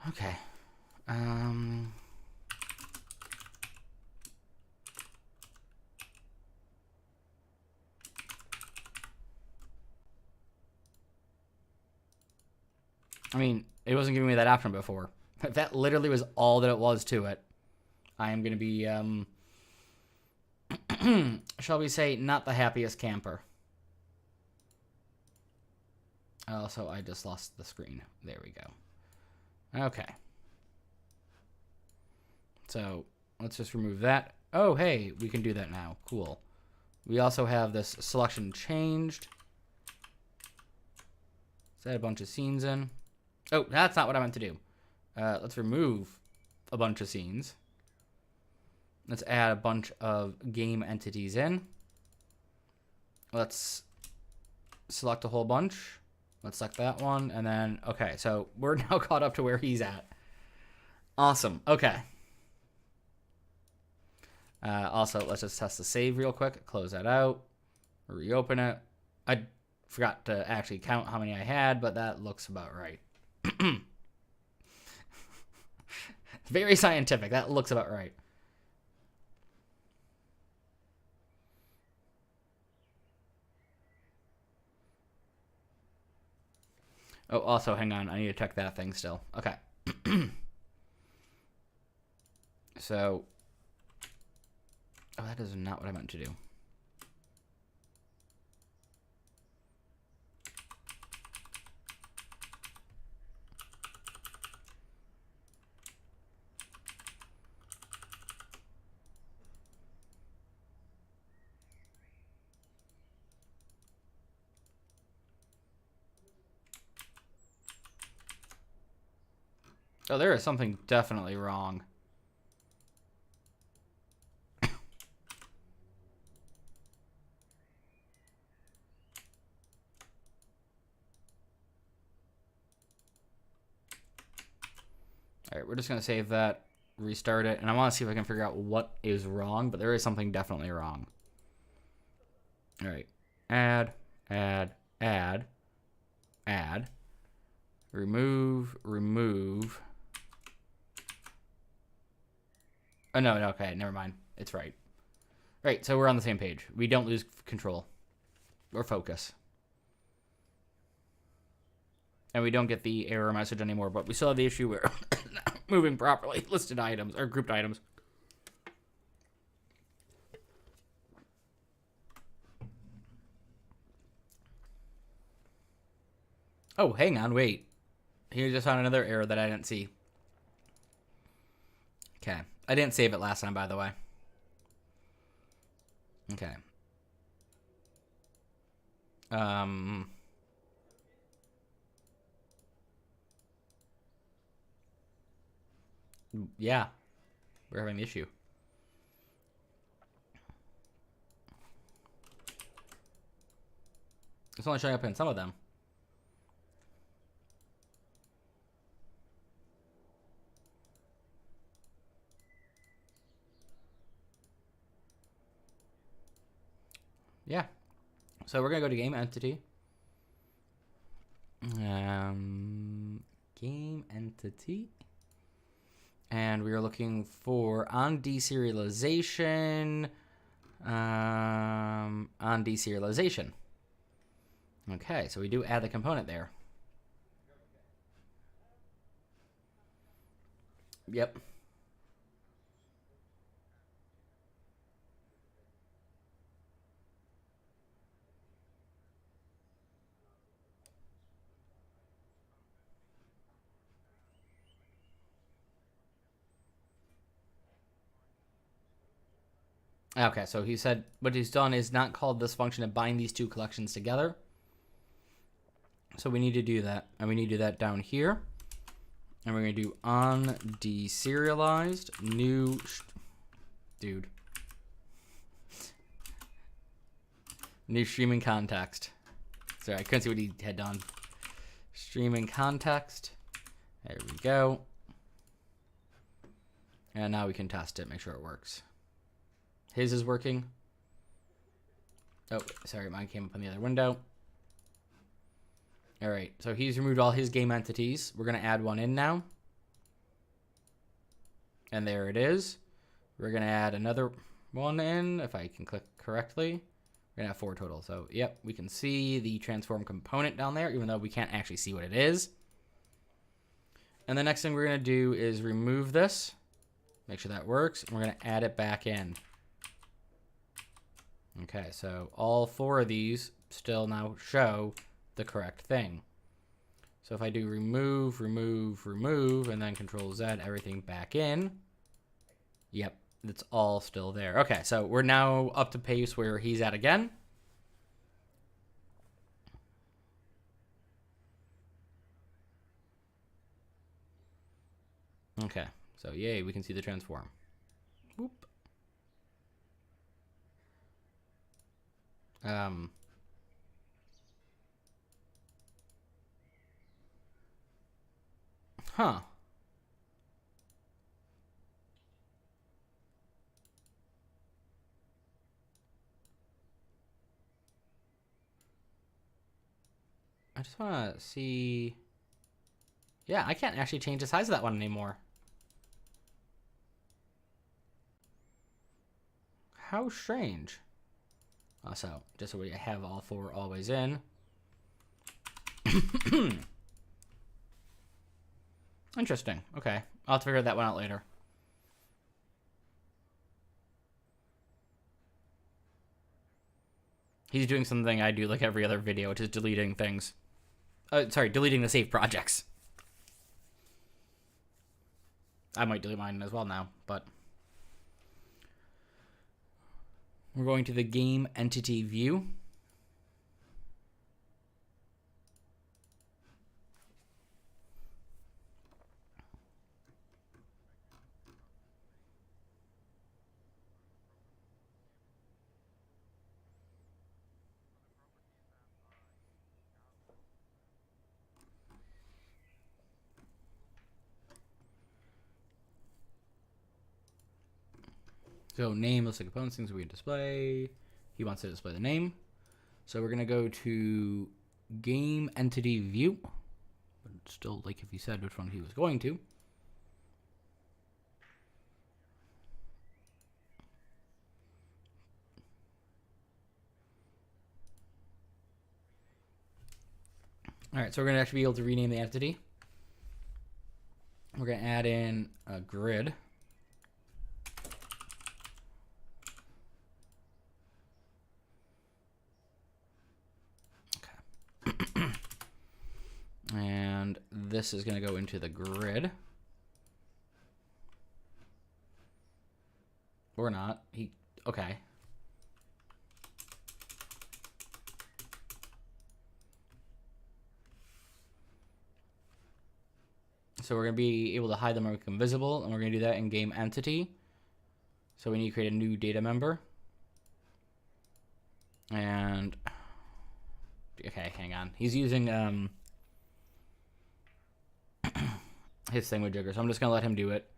Okay. I mean, it wasn't giving me that option before. That literally was all that it was to it. I am going to be, shall we say, not the happiest camper. Also, I just lost the screen. There we go. Okay. So, let's just remove that. Oh, hey, we can do that now. Cool. We also have this selection changed. Let's add a bunch of scenes in. Oh, that's not what I meant to do. Let's remove a bunch of scenes. Let's add a bunch of game entities in. Let's select a whole bunch. Let's select that one, and then, okay, so we're now caught up to where he's at. Awesome, okay. Also, let's just test the save real quick. Close that out. Reopen it. I forgot to actually count how many I had, but that looks about right. Very scientific. That looks about right. Oh, also, hang on. I need to check that thing still. Okay. So, oh, that is not what I meant to do. Oh, there is something definitely wrong. All right, we're just going to save that, restart it, and I want to see if I can figure out what is wrong, but there is something definitely wrong. All right, add, remove. Oh, no, okay, never mind. It's right. Right, so we're on the same page. We don't lose control or focus. And we don't get the error message anymore, but we still have the issue where moving properly listed items or grouped items. Oh, hang on, wait. He just found another error that I didn't see. Okay. I didn't save it last time, by the way. Okay. Yeah. We're having the issue. It's only showing up in some of them. Yeah. So we're going to go to game entity. Game entity. And we are looking for on deserialization. On deserialization. Okay, so we do add the component there. Yep. Okay, so he said what he's done is not called this function to bind these two collections together. So we need to do that. And we need to do that down here. And we're going to do on deserialized new... Dude. New streaming context. Sorry, I couldn't see what he had done. Streaming context. There we go. And now we can test it, make sure it works. His is working. Oh, sorry, mine came up on the other window. All right, so he's removed all his game entities. We're going to add one in now. And there it is. We're going to add another one in, if I can click correctly. We're going to have 4 total. So, yep, we can see the transform component down there, even though we can't actually see what it is. And the next thing we're going to do is remove this. Make sure that works. And we're going to add it back in. Okay, so all 4 of these still now show the correct thing. So if I do remove, and then Control Z, everything back in. Yep, it's all still there. Okay, so we're now up to pace where he's at again. Okay, so yay, we can see the transform. Whoop. Huh. I just want to see. Yeah, I can't actually change the size of that one anymore. How strange. So, just so we have all four always in. Interesting. Okay. I'll have to figure that one out later. He's doing something I do like every other video, which is deleting things. Deleting the saved projects. I might delete mine as well now, but we're going to the game entity view. So name, list of components, things we can display. He wants to display the name. So we're going to go to game entity view. But still, like if he said which one he was going to. All right, so we're going to actually be able to rename the entity. We're going to add in a grid. And this is going to go into the grid. Or not. Okay. So we're going to be able to hide them or make them visible, and we're going to do that in game entity. So we need to create a new data member. And okay, hang on. He's using his thing with Jigger, so I'm just going to let him do it.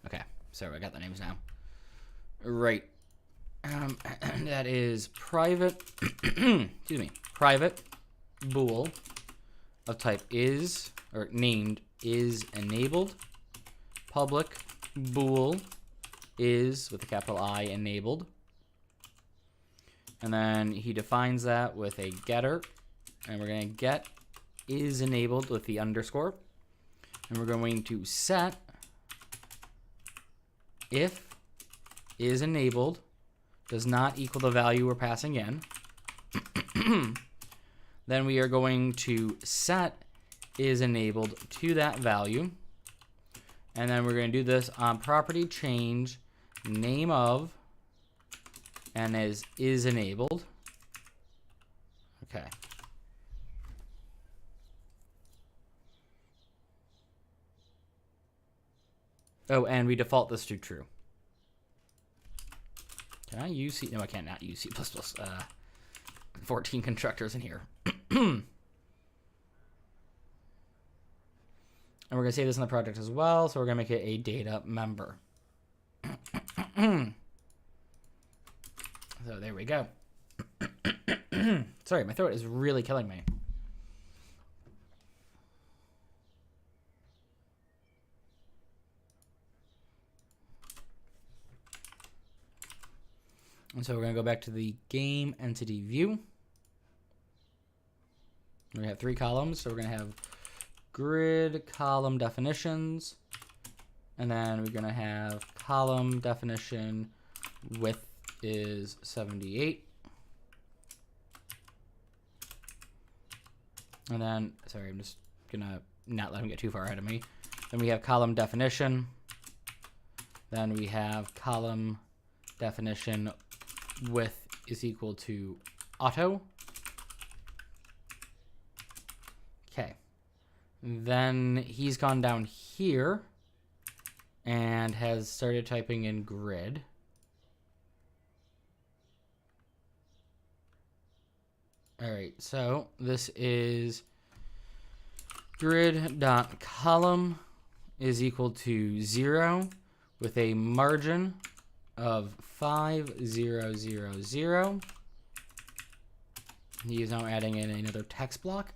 Okay, so I got the names now. Right. That is private, excuse me, private bool of type is, or named is enabled. Public bool is, with a capital I, enabled. And then he defines that with a getter. And we're going to get is enabled with the underscore. And we're going to set if is enabled does not equal the value we're passing in. Then we are going to set is enabled to that value. And then we're going to do this on property change name of and as is enabled. Okay. Oh, and we default this to true. Can I use C? No, I can't not use C++. 14 constructors in here. And we're going to save this in the project as well. So we're going to make it a data member. So there we go. Sorry, my throat is really killing me. And so we're going to go back to the game entity view. We're going to have 3 columns. So we're going to have grid column definitions. And then we're going to have column definition width is 78. And then, sorry, I'm just going to not let him get too far ahead of me. Then we have column definition. Then we have column definition width is equal to auto. Okay. Then he's gone down here and has started typing in grid. All right, so this is Grid.column is equal to 0 with a margin of 5000. He's now adding in another text block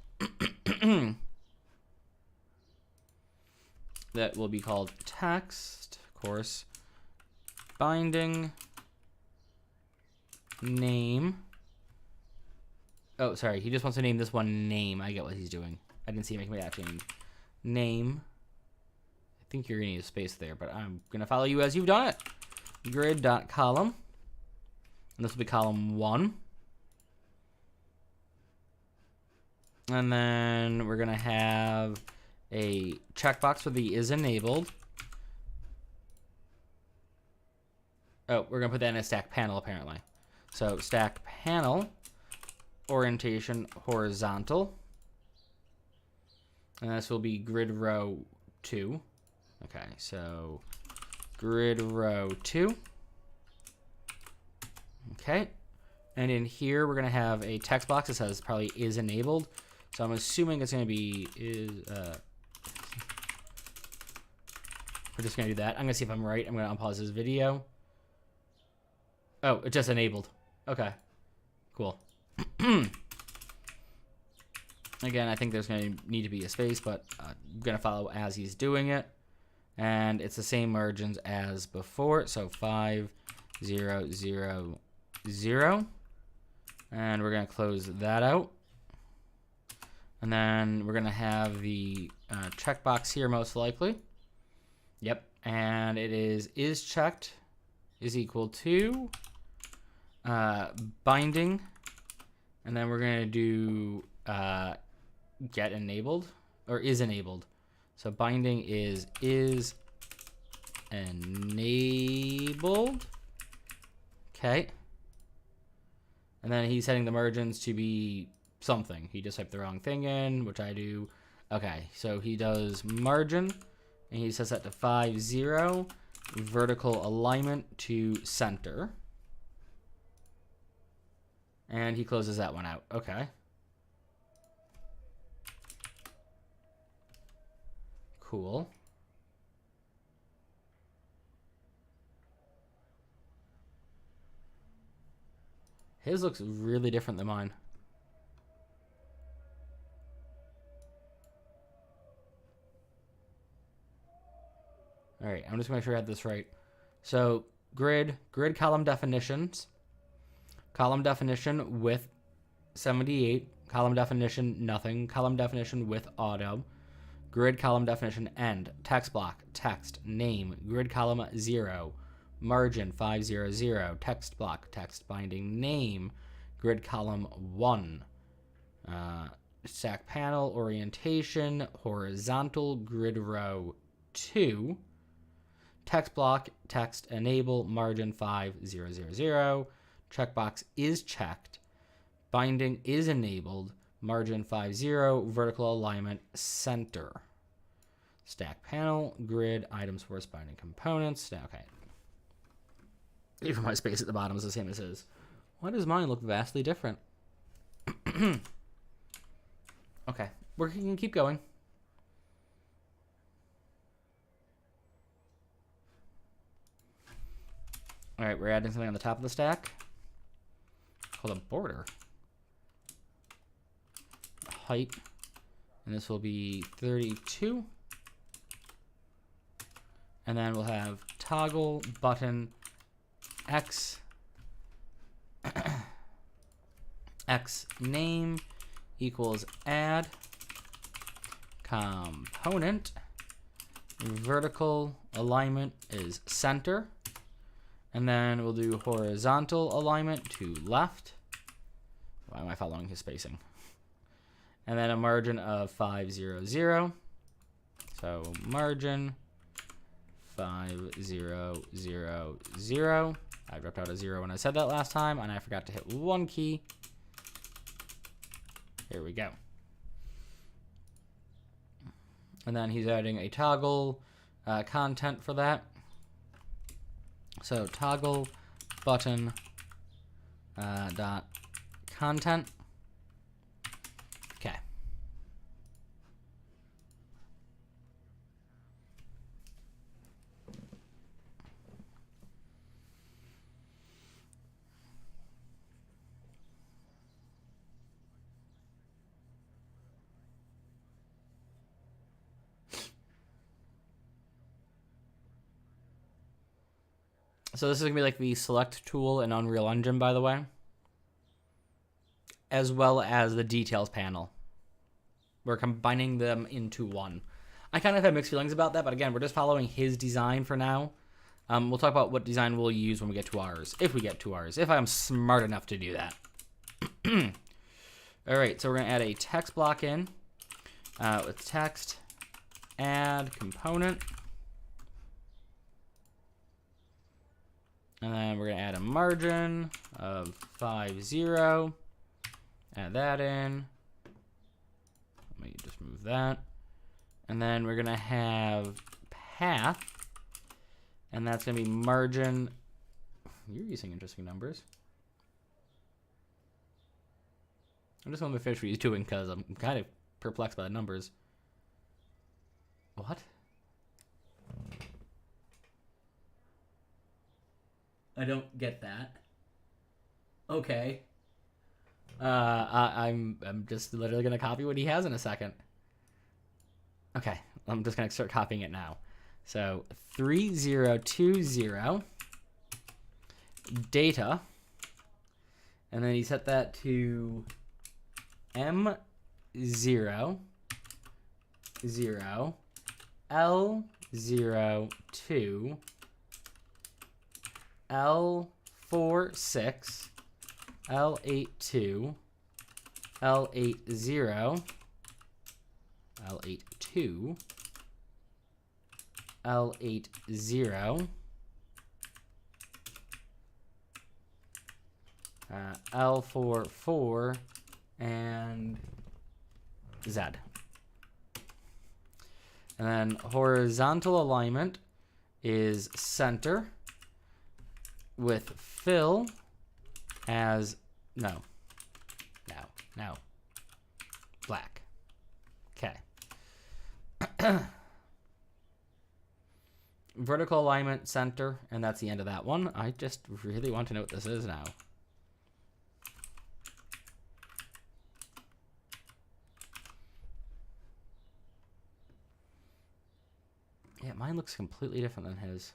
that will be called text, of course, binding name. Oh, sorry, he just wants to name this one name. I get what he's doing. I didn't see him make that change. Name. I think you're gonna need a space there, but I'm gonna follow you as you've done it. Grid.column. And this will be column 1. And then we're gonna have a checkbox for the is enabled. Oh, we're gonna put that in a stack panel apparently. So stack panel, orientation horizontal. And this will be grid row 2. Okay, so grid row 2. Okay. And in here we're gonna have a text box that says probably is enabled. So I'm assuming it's gonna be we're just gonna do that. I'm gonna see if I'm right. I'm gonna unpause this video. Oh, it just enabled. Okay, cool. Again, I think there's gonna need to be a space, but I'm gonna follow as he's doing it. And it's the same margins as before. So 5, 0, 0, 0. And we're gonna close that out. And then we're gonna have the checkbox here most likely. Yep, and it is checked is equal to binding, and then we're gonna do get enabled or is enabled. So binding is enabled. Okay. And then he's setting the margins to be something. He just typed the wrong thing in, which I do. Okay, so he does margin, and he sets that to 5, 0, vertical alignment to center. And he closes that one out. Okay. Cool. His looks really different than mine. All right, I'm just gonna make sure I have this right. So grid column definitions, column definition with 78, column definition nothing, column definition with auto, grid column definition end, text block, text, name, grid column 0, margin 500, text block, text binding name, grid column 1, stack panel, orientation, horizontal, grid row 2, text block, text enable, margin 5000, checkbox is checked, binding is enabled, margin 50, vertical alignment center, stack panel, grid, items, force, binding components. Okay. Even my space at the bottom is the same as his. Why does mine look vastly different? Okay, we can keep going. All right, we're adding something on the top of the stack called a border. Height, and this will be 32. And then we'll have toggle button X X name equals add component, vertical alignment is center, and then we'll do horizontal alignment to left. Why am I following his spacing? And then a margin of 500. So margin 5000. I dropped out a 0 when I said that last time, and I forgot to hit one key. Here we go. And then he's adding a toggle content for that. So toggle button dot content. Okay. So this is going to be like the select tool in Unreal Engine, by the way, as well as the details panel. We're combining them into one. I kind of have mixed feelings about that, but again, we're just following his design for now. We'll talk about what design we'll use when we get to ours, if we get to ours, if I'm smart enough to do that. All right, so we're going to add a text block in with text, add component. And then we're going to add a margin of 50. Add that in. Let me just move that. And then we're going to have path. And that's going to be margin. You're using interesting numbers. I'm just going to finish what he's doing because I'm kind of perplexed by the numbers. What? I don't get that. Okay. I'm just literally gonna copy what he has in a second. Okay, I'm just gonna start copying it now. So 3020 data, and then he set that to M0 0 L02 L46 L82 L80 L82 L80 L44 and Z. And then horizontal alignment is center with fill as no black. Okay. Vertical alignment center, and that's the end of that one. I just really want to know what this is now. Yeah, mine looks completely different than his.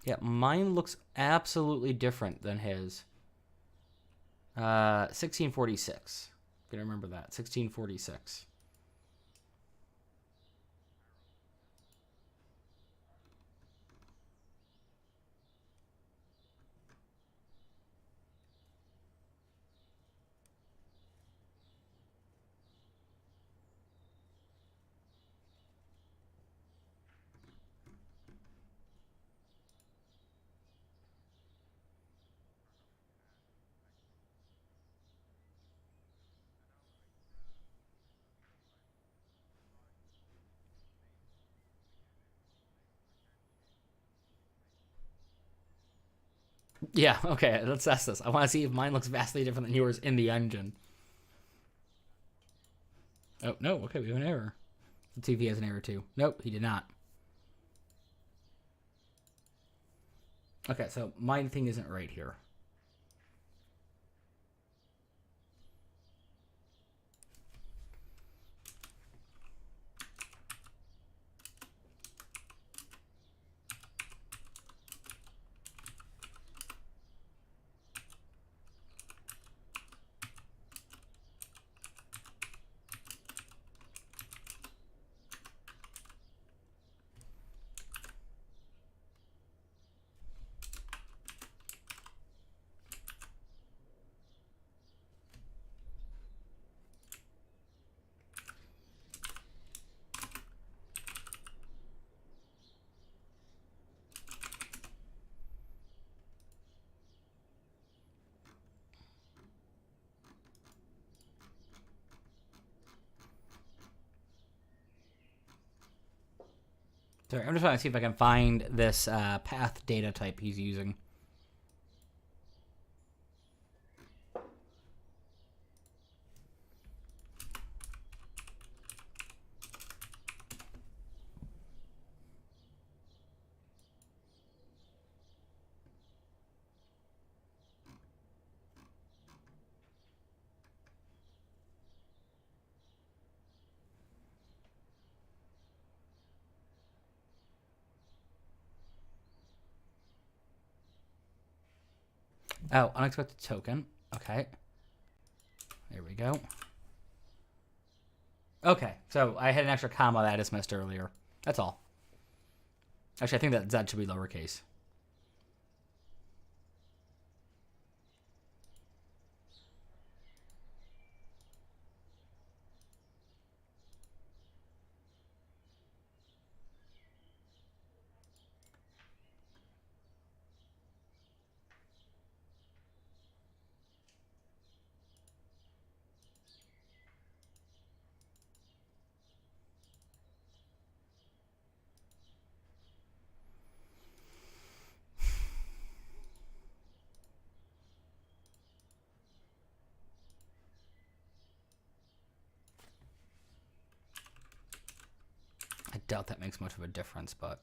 Yeah, mine looks absolutely different than his. 1646. Gonna remember that. 1646. Yeah, okay, let's test this. I want to see if mine looks vastly different than yours in the engine. Oh, no, okay, we have an error. Let's see if he has an error too. Nope, he did not. Okay, so my thing isn't right here. Sorry, I'm just trying to see if I can find this path data type he's using. Oh, unexpected token. Okay. There we go. Okay, so I had an extra comma that I dismissed earlier. That's all. Actually, I think that Z should be lowercase. I doubt that makes much of a difference, but...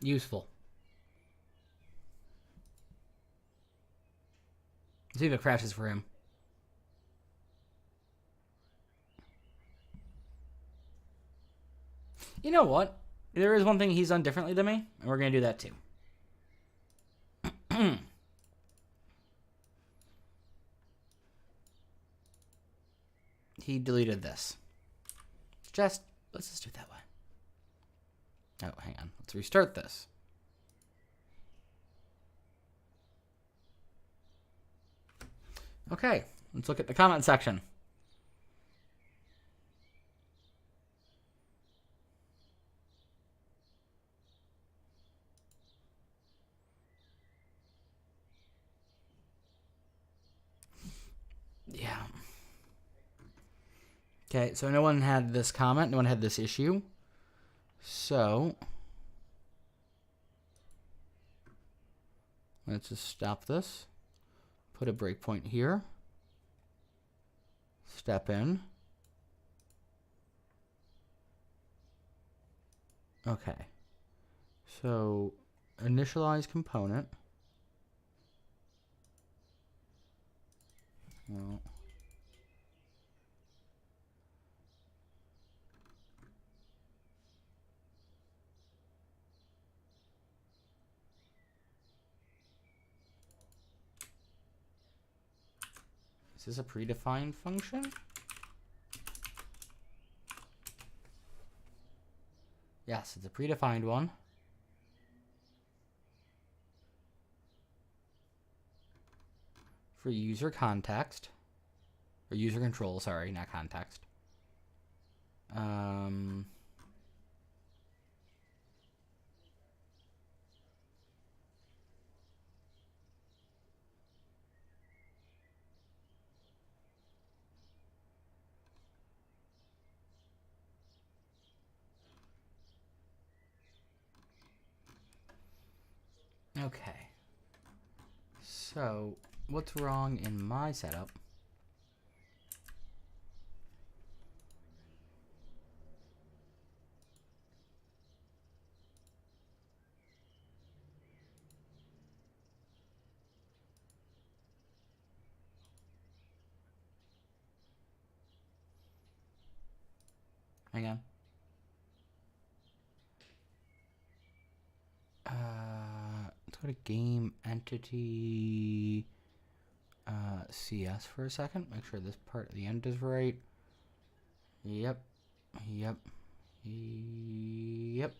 useful. Let's see if it crashes for him. You know what? There is one thing he's done differently than me, and we're going to do that too. He deleted this. Let's just do it that way. Oh, hang on. Let's restart this. Okay, let's look at the comment section. Yeah. Okay, so no one had this comment. No one had this issue. So let's just stop this. Put a breakpoint here. Step in. Okay. So initialize component. Well, is this a predefined function? Yes, it's a predefined one. For user context. Or user control, sorry, not context. Okay. So, what's wrong in my setup? Hang on. Let's go to game entity CS for a second. Make sure this part at the end is right. Yep. Yep. Yep.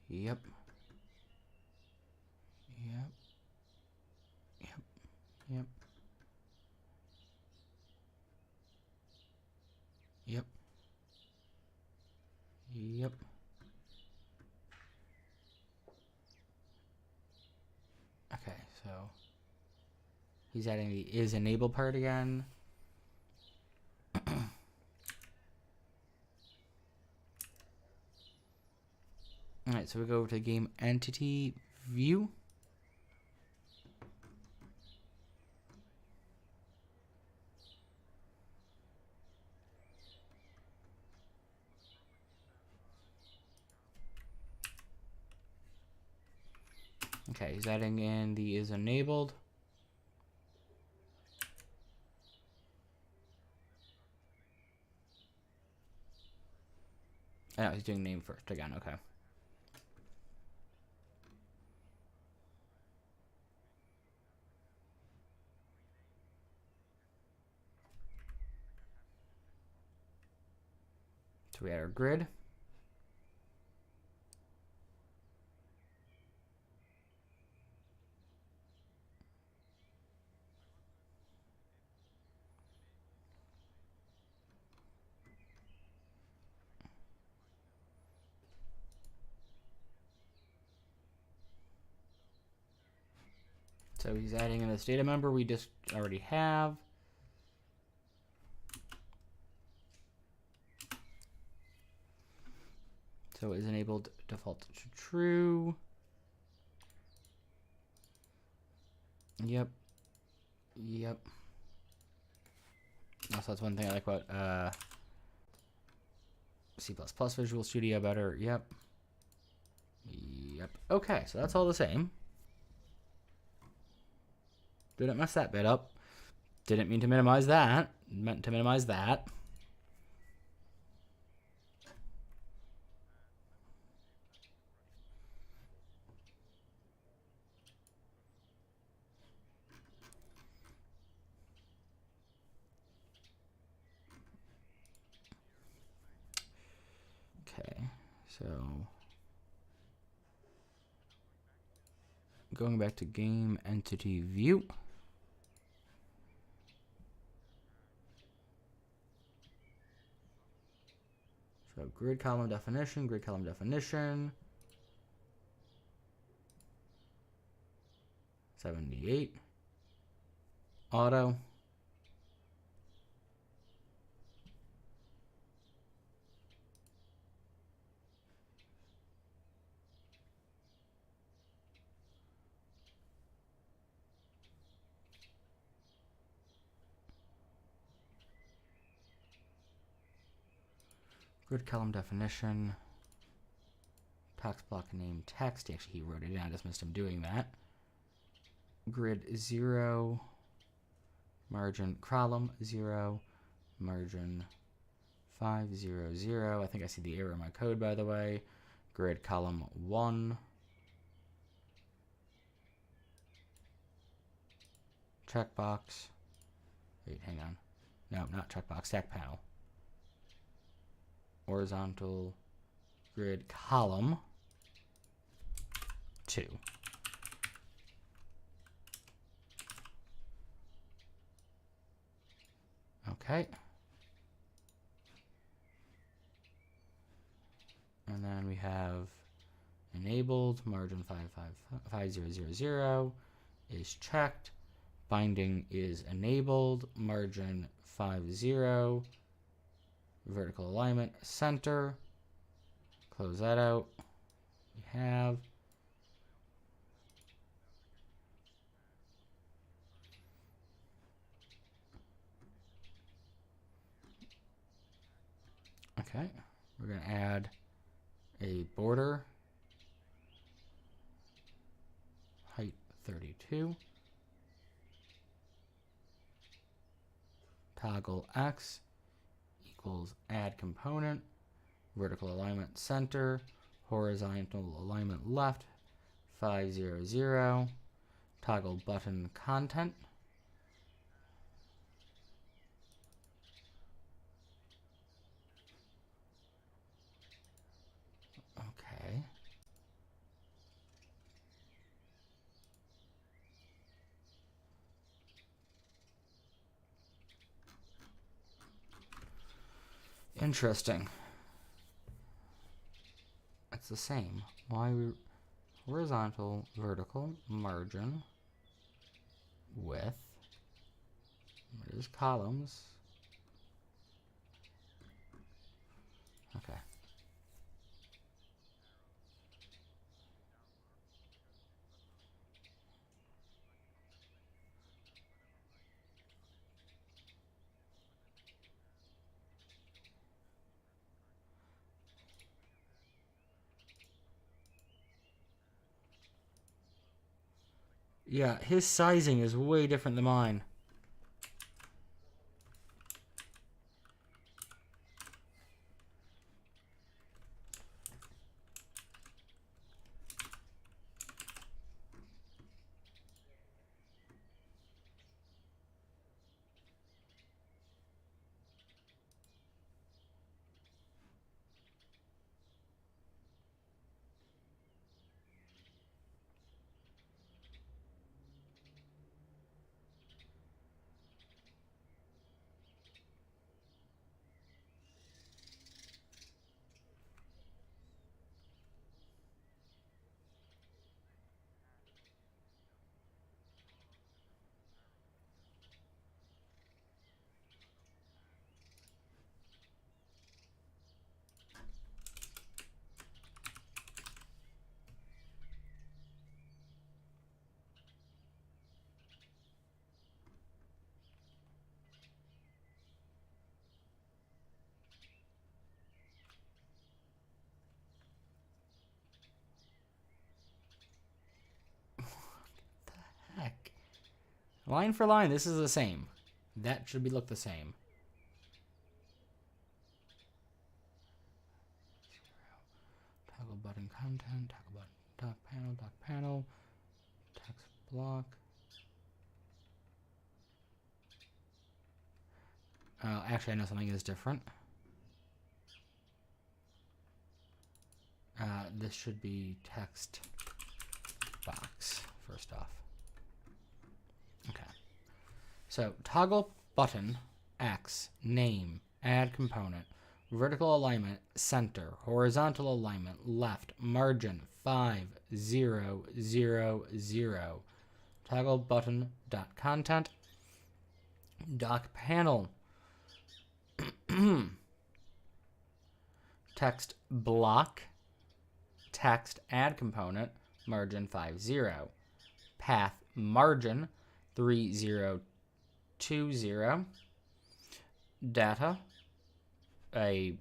Yep. Yep. Yep. Yep. Yep. Yep. Okay, so he's adding the is enable part again. Alright, so we go over to game entity view. Okay, he's adding in the is enabled. Oh, he's doing name first again. Okay. So we add our grid. So he's adding in this data member we just already have. So is enabled default to true. Yep. Yep. Also, that's one thing I like about C++ Visual Studio better. Yep. Yep. Okay, so that's all the same. Didn't mess that bit up. Didn't mean to minimize that. Meant to minimize that. Okay, so going back to game entity view. So grid column definition, grid column definition. 78. Auto. Grid column definition. Text block name text. Actually, he wrote it in. I just missed him doing that. Grid 0. Margin column 0. Margin 500. I think I see the error in my code, by the way. Grid column 1. Checkbox. Wait, hang on. No, not checkbox. Stack panel. Horizontal grid column 2. Okay. And then we have enabled margin 5000 is checked. Binding is enabled. Margin 50. Vertical alignment center. Close that out. We have okay. We're going to add a border height 32. Toggle X equals add component, vertical alignment center, horizontal alignment left, 500, toggle button content. Okay. Interesting. It's the same. Why we horizontal, vertical, margin, width. There's columns. Okay. Yeah, his sizing is way different than mine. Heck. Line for line, this is the same. That should be look the same. Toggle button content, toggle button dock panel, text block. Actually, I know something is different. This should be text box, first off. Okay. So, toggle button, X, name, add component, vertical alignment, center, horizontal alignment, left, margin, 5, 0, 0, 0. Toggle button dot content, dock panel, text block, text add component, margin 5, 0. Path margin 3, 0, 2, 0. Data, a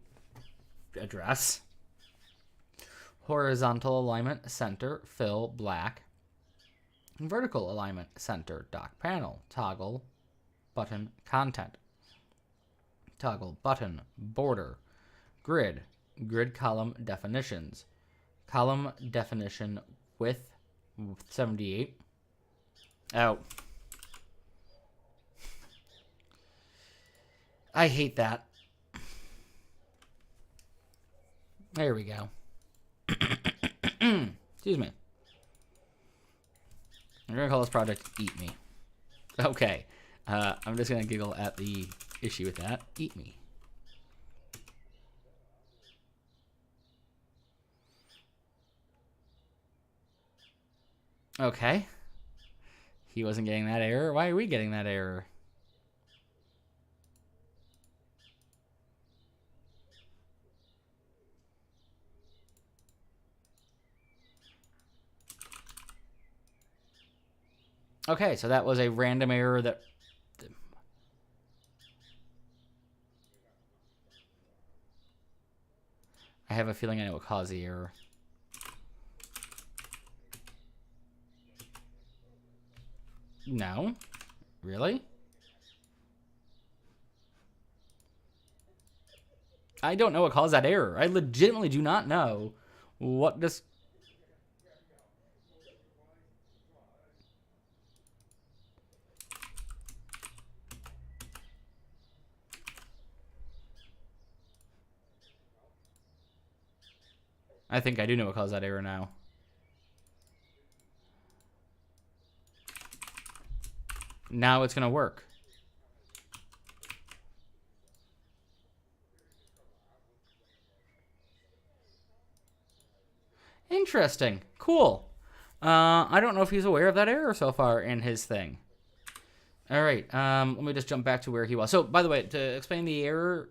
address. Horizontal alignment, center, fill, black. Vertical alignment, center, dock panel, toggle, button, content. Toggle, button, border, grid, grid column definitions. Column definition width 78. Oh. I hate that. There we go. Excuse me. I'm going to call this project Eat Me. Okay. I'm just going to giggle at the issue with that. Eat me. Okay. He wasn't getting that error. Why are we getting that error? Okay, so that was a random error that... I have a feeling I know what caused the error. No? Really? I don't know what caused that error. I legitimately do not know what this... I think I do know what caused that error now. Now it's going to work. Interesting. Cool. I don't know if he's aware of that error so far in his thing. All right. Let me just jump back to where he was. So, by the way, to explain the error,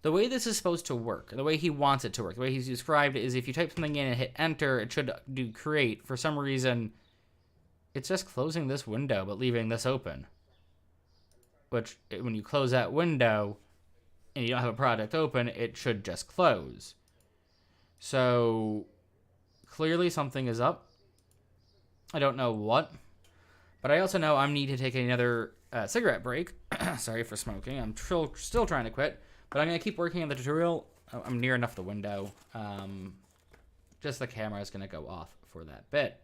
the way this is supposed to work, the way he wants it to work, the way he's described it is if you type something in and hit enter, it should do create. For some reason, it's just closing this window but leaving this open. Which, when you close that window and you don't have a project open, it should just close. So, clearly something is up. I don't know what. But I also know I need to take another cigarette break. Sorry for smoking. I'm still trying to quit. But I'm going to keep working on the tutorial. I'm near enough the window. Just the camera is going to go off for that bit.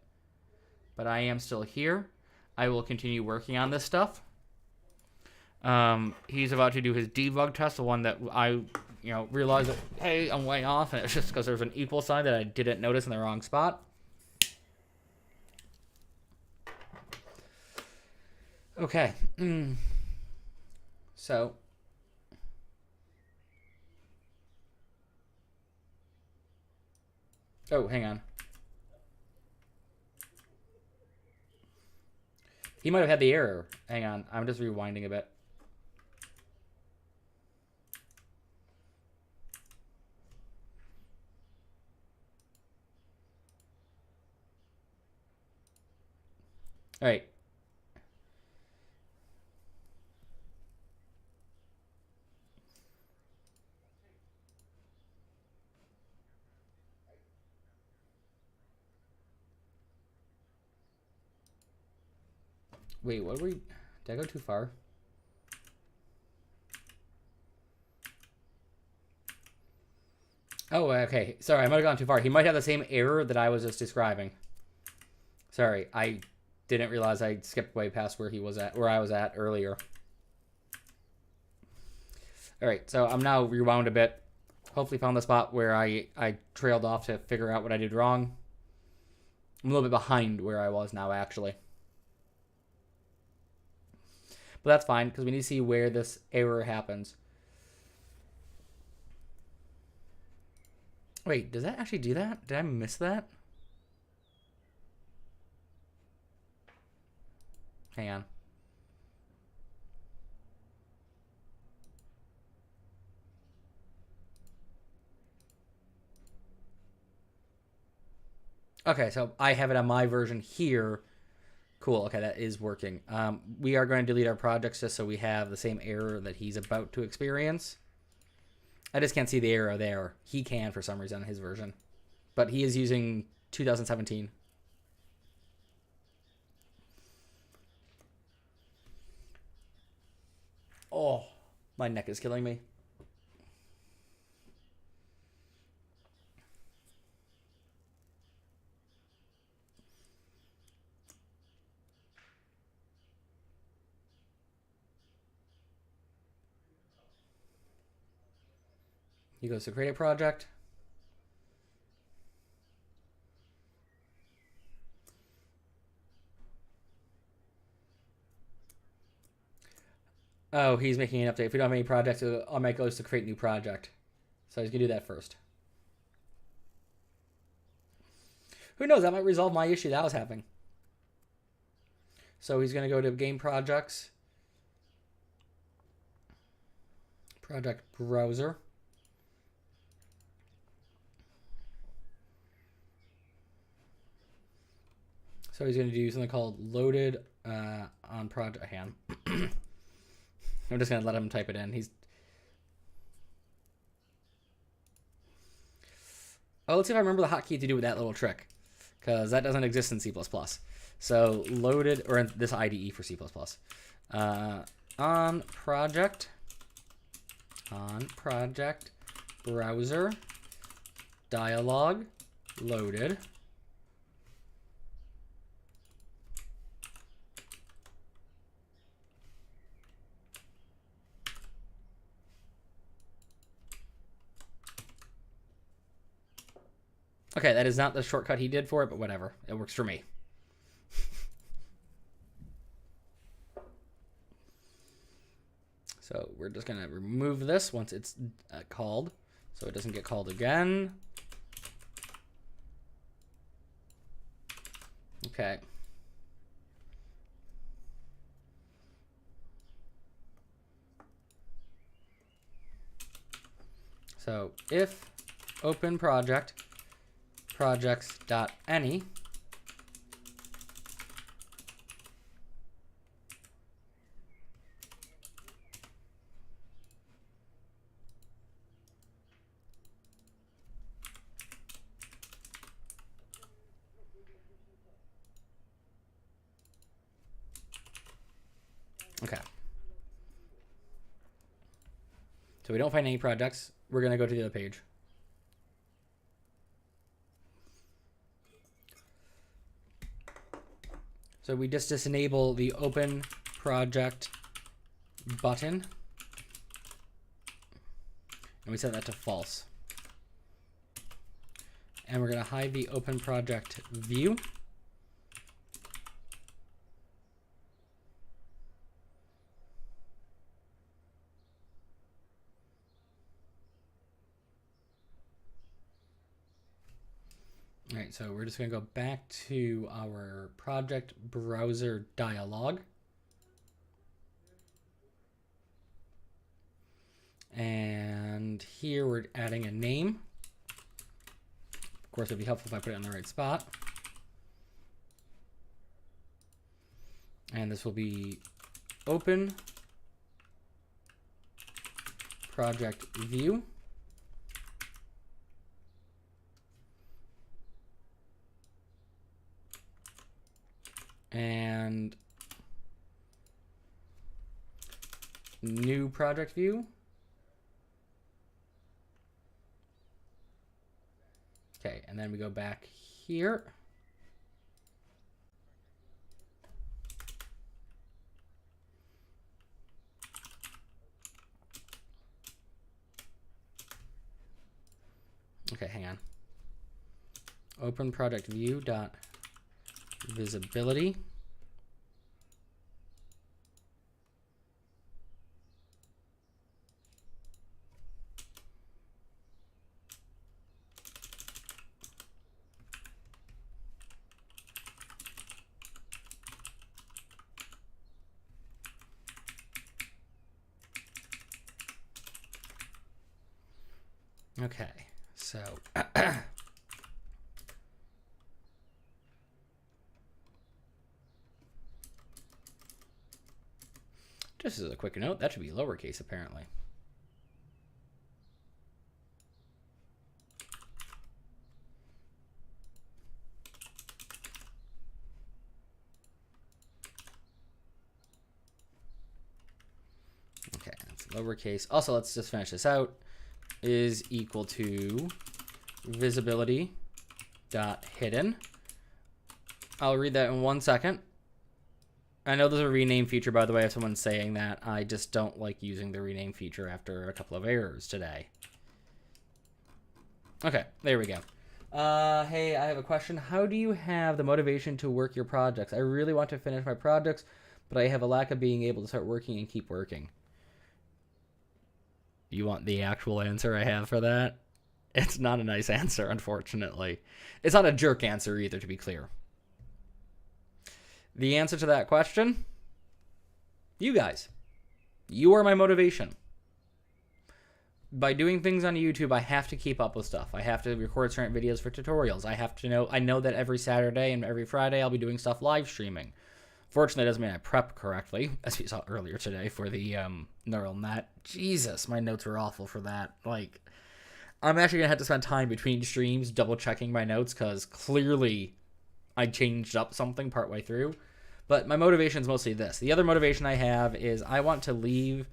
But I am still here. I will continue working on this stuff. He's about to do his debug test, the one that I realized that, hey, I'm way off, and it's just because there's an equal sign that I didn't notice in the wrong spot. Okay. So. Oh, hang on. He might have had the error. Hang on. I'm just rewinding a bit. All right. Wait, what were we... Did I go too far? Oh, okay. Sorry, I might have gone too far. He might have the same error that I was just describing. Sorry, I didn't realize I skipped way past where I was at earlier. All right, so I'm now rewound a bit. Hopefully found the spot where I trailed off to figure out what I did wrong. I'm a little bit behind where I was now, actually. But that's fine, because we need to see where this error happens. Wait, does that actually do that? Did I miss that? Hang on. Okay, so I have it on my version here. Cool, okay, that is working. We are going to delete our projects just so we have the same error that he's about to experience. I just can't see the arrow there. He can for some reason in his version. But he is using 2017. Oh, my neck is killing me. He goes to create a project. Oh, he's making an update. If we don't have any projects, I'll make goes to create new project. So he's going to do that first. Who knows? That might resolve my issue that was having. So he's going to go to game projects. Project browser. So he's going to do something called loaded on project. Hang on. I'm just going to let him type it in. Oh, let's see if I remember the hotkey to do with that little trick, because that doesn't exist in C++. So loaded, or in this IDE for C++. On project browser dialog loaded. Okay, that is not the shortcut he did for it, but whatever. It works for me. So we're just going to remove this once it's called, so it doesn't get called again. Okay. So if open project projects.any Okay. So we don't find any projects. We're going to go to the other page. So we just disenable the open project button. And we set that to false. And we're going to hide the open project view. All right, so we're just going to go back to our project browser dialog. And here we're adding a name. Of course, it'd be helpful if I put it in the right spot. And this will be open project view. And new project view. Okay, and then we go back here. Okay, hang on. Open project view dot visibility. Okay, so just as a quick note, that should be lowercase apparently. Okay, that's lowercase. Also, let's just finish this out. Is equal to visibility dot hidden. I'll read that in 1 second. I know there's a rename feature, by the way, if someone's saying that. I just don't like using the rename feature after a couple of errors today. Okay, there we go. Hey, I have a question. How do you have the motivation to work your projects? I really want to finish my projects, but I have a lack of being able to start working and keep working. You want the actual answer I have for that? It's not a nice answer, unfortunately. It's not a jerk answer either, to be clear. The answer to that question? You guys. You are my motivation. By doing things on YouTube, I have to keep up with stuff. I have to record certain videos for tutorials. I know that every Saturday and every Friday I'll be doing stuff live streaming. Fortunately, it doesn't mean I prep correctly, as we saw earlier today for the neural net. Jesus, my notes were awful for that. Like, I'm actually going to have to spend time between streams double-checking my notes, because clearly I changed up something partway through. But my motivation is mostly this. The other motivation I have is I want to leave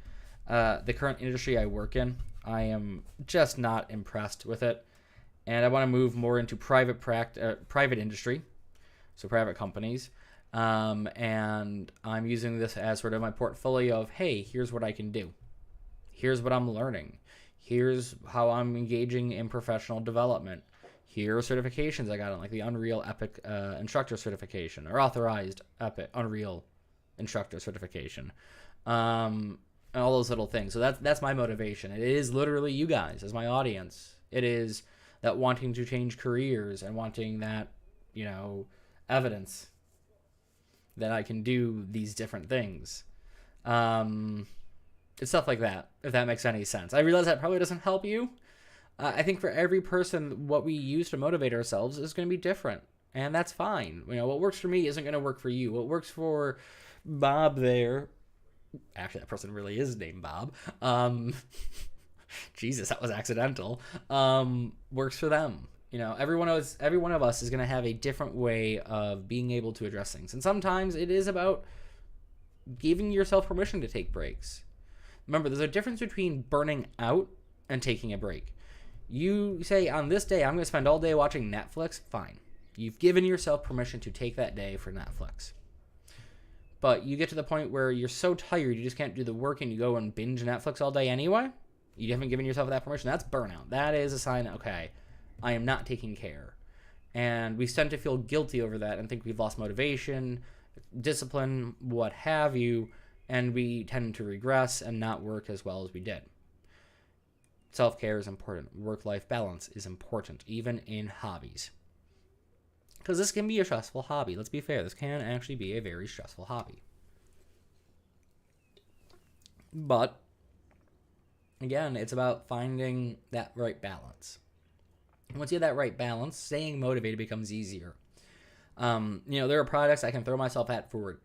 the current industry I work in. I am just not impressed with it. And I want to move more into private industry, so private companies. And I'm using this as sort of my portfolio of, hey, here's what I can do. Here's what I'm learning. Here's how I'm engaging in professional development. Here are certifications I got on, like the Unreal Epic instructor certification, or authorized Epic Unreal instructor certification. And all those little things. So that's my motivation. It is literally you guys as my audience. It is that wanting to change careers and wanting that, evidence that I can do these different things. It's stuff like that, if that makes any sense. I realize that probably doesn't help you. I think for every person, what we use to motivate ourselves is going to be different. And that's fine. What works for me isn't going to work for you. What works for Bob there, actually that person really is named Bob. Jesus, that was accidental. Works for them. Every one of us is going to have a different way of being able to address things. And sometimes it is about giving yourself permission to take breaks. Remember, there's a difference between burning out and taking a break. You say, on this day, I'm going to spend all day watching Netflix. Fine. You've given yourself permission to take that day for Netflix. But you get to the point where you're so tired, you just can't do the work, and you go and binge Netflix all day anyway. You haven't given yourself that permission. That's burnout. That is a sign that, okay, I am not taking care. And we tend to feel guilty over that and think we've lost motivation, discipline, what have you, and we tend to regress and not work as well as we did. Self-care is important. Work-life balance is important, even in hobbies. Because this can be a stressful hobby. Let's be fair. This can actually be a very stressful hobby. But, again, it's about finding that right balance. Once you have that right balance, staying motivated becomes easier. There are projects I can throw myself at for,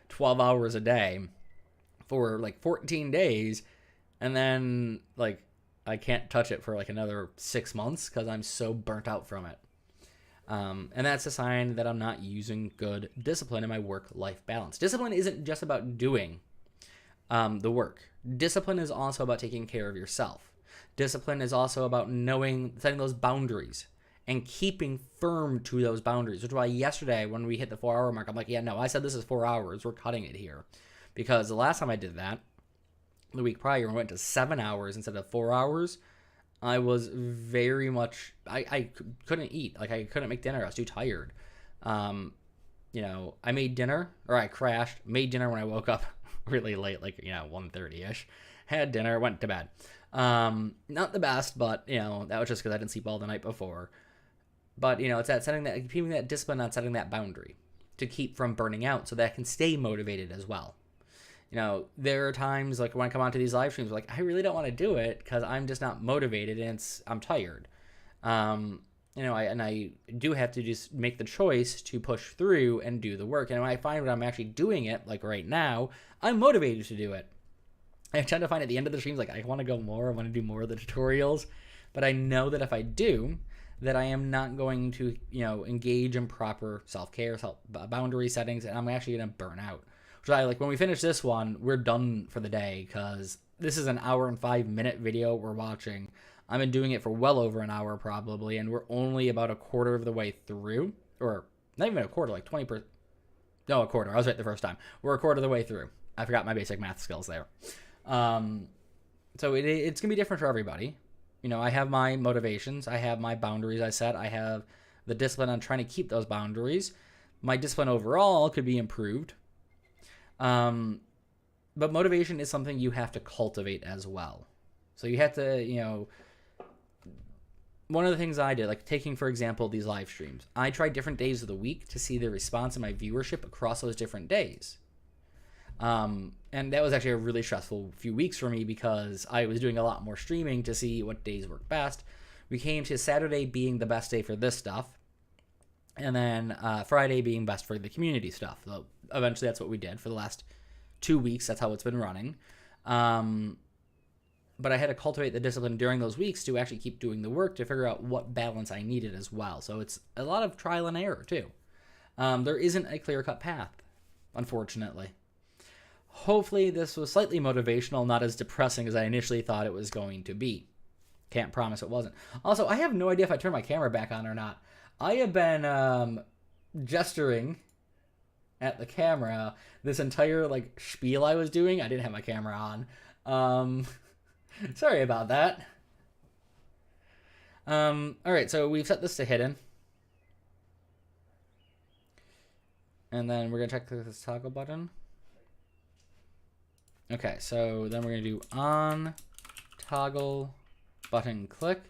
12 hours a day for, 14 days, and then, I can't touch it for, another 6 months because I'm so burnt out from it. And that's a sign that I'm not using good discipline in my work-life balance. Discipline isn't just about doing the work. Discipline is also about taking care of yourself. Discipline is also about setting those boundaries and keeping firm to those boundaries, which is why yesterday when we hit the 4-hour mark, I'm like, yeah, no, I said this is 4 hours. We're cutting it here. Because the last time I did that, the week prior, we went to 7 hours instead of 4 hours. I was very much, I couldn't eat. I couldn't make dinner. I was too tired. I made dinner, or I crashed, made dinner when I woke up really late, 1:30-ish. Had dinner, went to bed. Not the best, but, that was just because I didn't sleep all the night before. But, it's keeping that discipline on setting that boundary to keep from burning out so that I can stay motivated as well. There are times when I come onto these live streams, I really don't want to do it because I'm just not motivated and I'm tired. I do have to just make the choice to push through and do the work. And when I find when I'm actually doing it, right now, I'm motivated to do it. I tend to find at the end of the streams, I want to go more. I want to do more of the tutorials. But I know that if I do, that I am not going to, engage in proper self-care, boundary settings, and I'm actually going to burn out. So when we finish this one, we're done for the day because this is an hour and 5-minute video we're watching. I've been doing it for well over an hour probably, and we're only about a quarter of the way through, or not even a quarter, 20%. No, a quarter. I was right the first time. We're a quarter of the way through. I forgot my basic math skills there. So it's going to be different for everybody. I have my motivations. I have my boundaries I set. I have the discipline on trying to keep those boundaries. My discipline overall could be improved. But motivation is something you have to cultivate as well. So you have to, one of the things I did, taking, for example, these live streams, I tried different days of the week to see the response and my viewership across those different days. And that was actually a really stressful few weeks for me because I was doing a lot more streaming to see what days work best. We came to Saturday being the best day for this stuff, and then Friday being best for the community stuff. So eventually that's what we did for the last 2 weeks. That's how it's been running. But I had to cultivate the discipline during those weeks to actually keep doing the work to figure out what balance I needed as well. So it's a lot of trial and error too. There isn't a clear-cut path, unfortunately. Hopefully this was slightly motivational, not as depressing as I initially thought it was going to be. Can't promise it wasn't. Also, I have no idea if I turned my camera back on or not. I have been gesturing at the camera this entire spiel I was doing. I didn't have my camera on. Sorry about that. Alright, so we've set this to hidden. And then we're going to check this toggle button. Okay, so then we're going to do on toggle button click.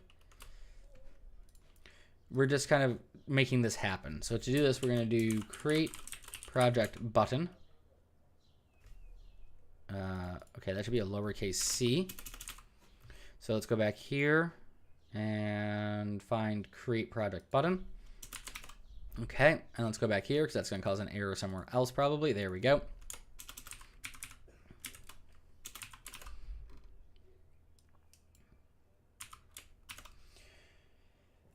We're just kind of making this happen. So to do this, we're going to do create project button. Okay, that should be a lowercase c. So let's go back here and find create project button. Okay, and let's go back here because that's going to cause an error somewhere else probably. There we go.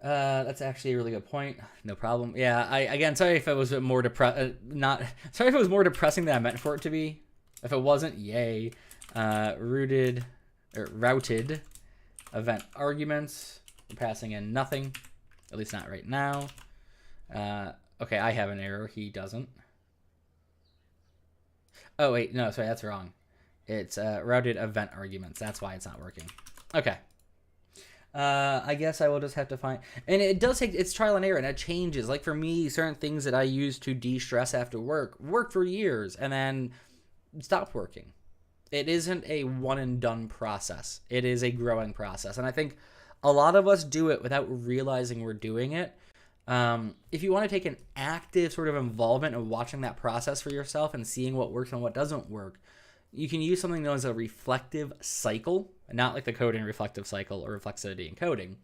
That's actually a really good point. No problem. Yeah, again, sorry if it was more sorry if it was more depressing than I meant for it to be. If it wasn't, yay. Routed event arguments. We're passing in nothing, at least not right now. Okay, I have an error. He doesn't. Oh wait, no, sorry, that's wrong. It's routed event arguments. That's why it's not working. Okay. I guess I will just have to find, and it does take, it's trial and error, and it changes. Like for me, certain things that I use to de-stress after work worked for years and then stopped working. It isn't a one and done process. It is a growing process. And I think a lot of us do it without realizing we're doing it. If you want to take an active sort of involvement in watching that process for yourself and seeing what works and what doesn't work, you can use something known as a reflective cycle, not like the coding reflective cycle or reflexivity in coding.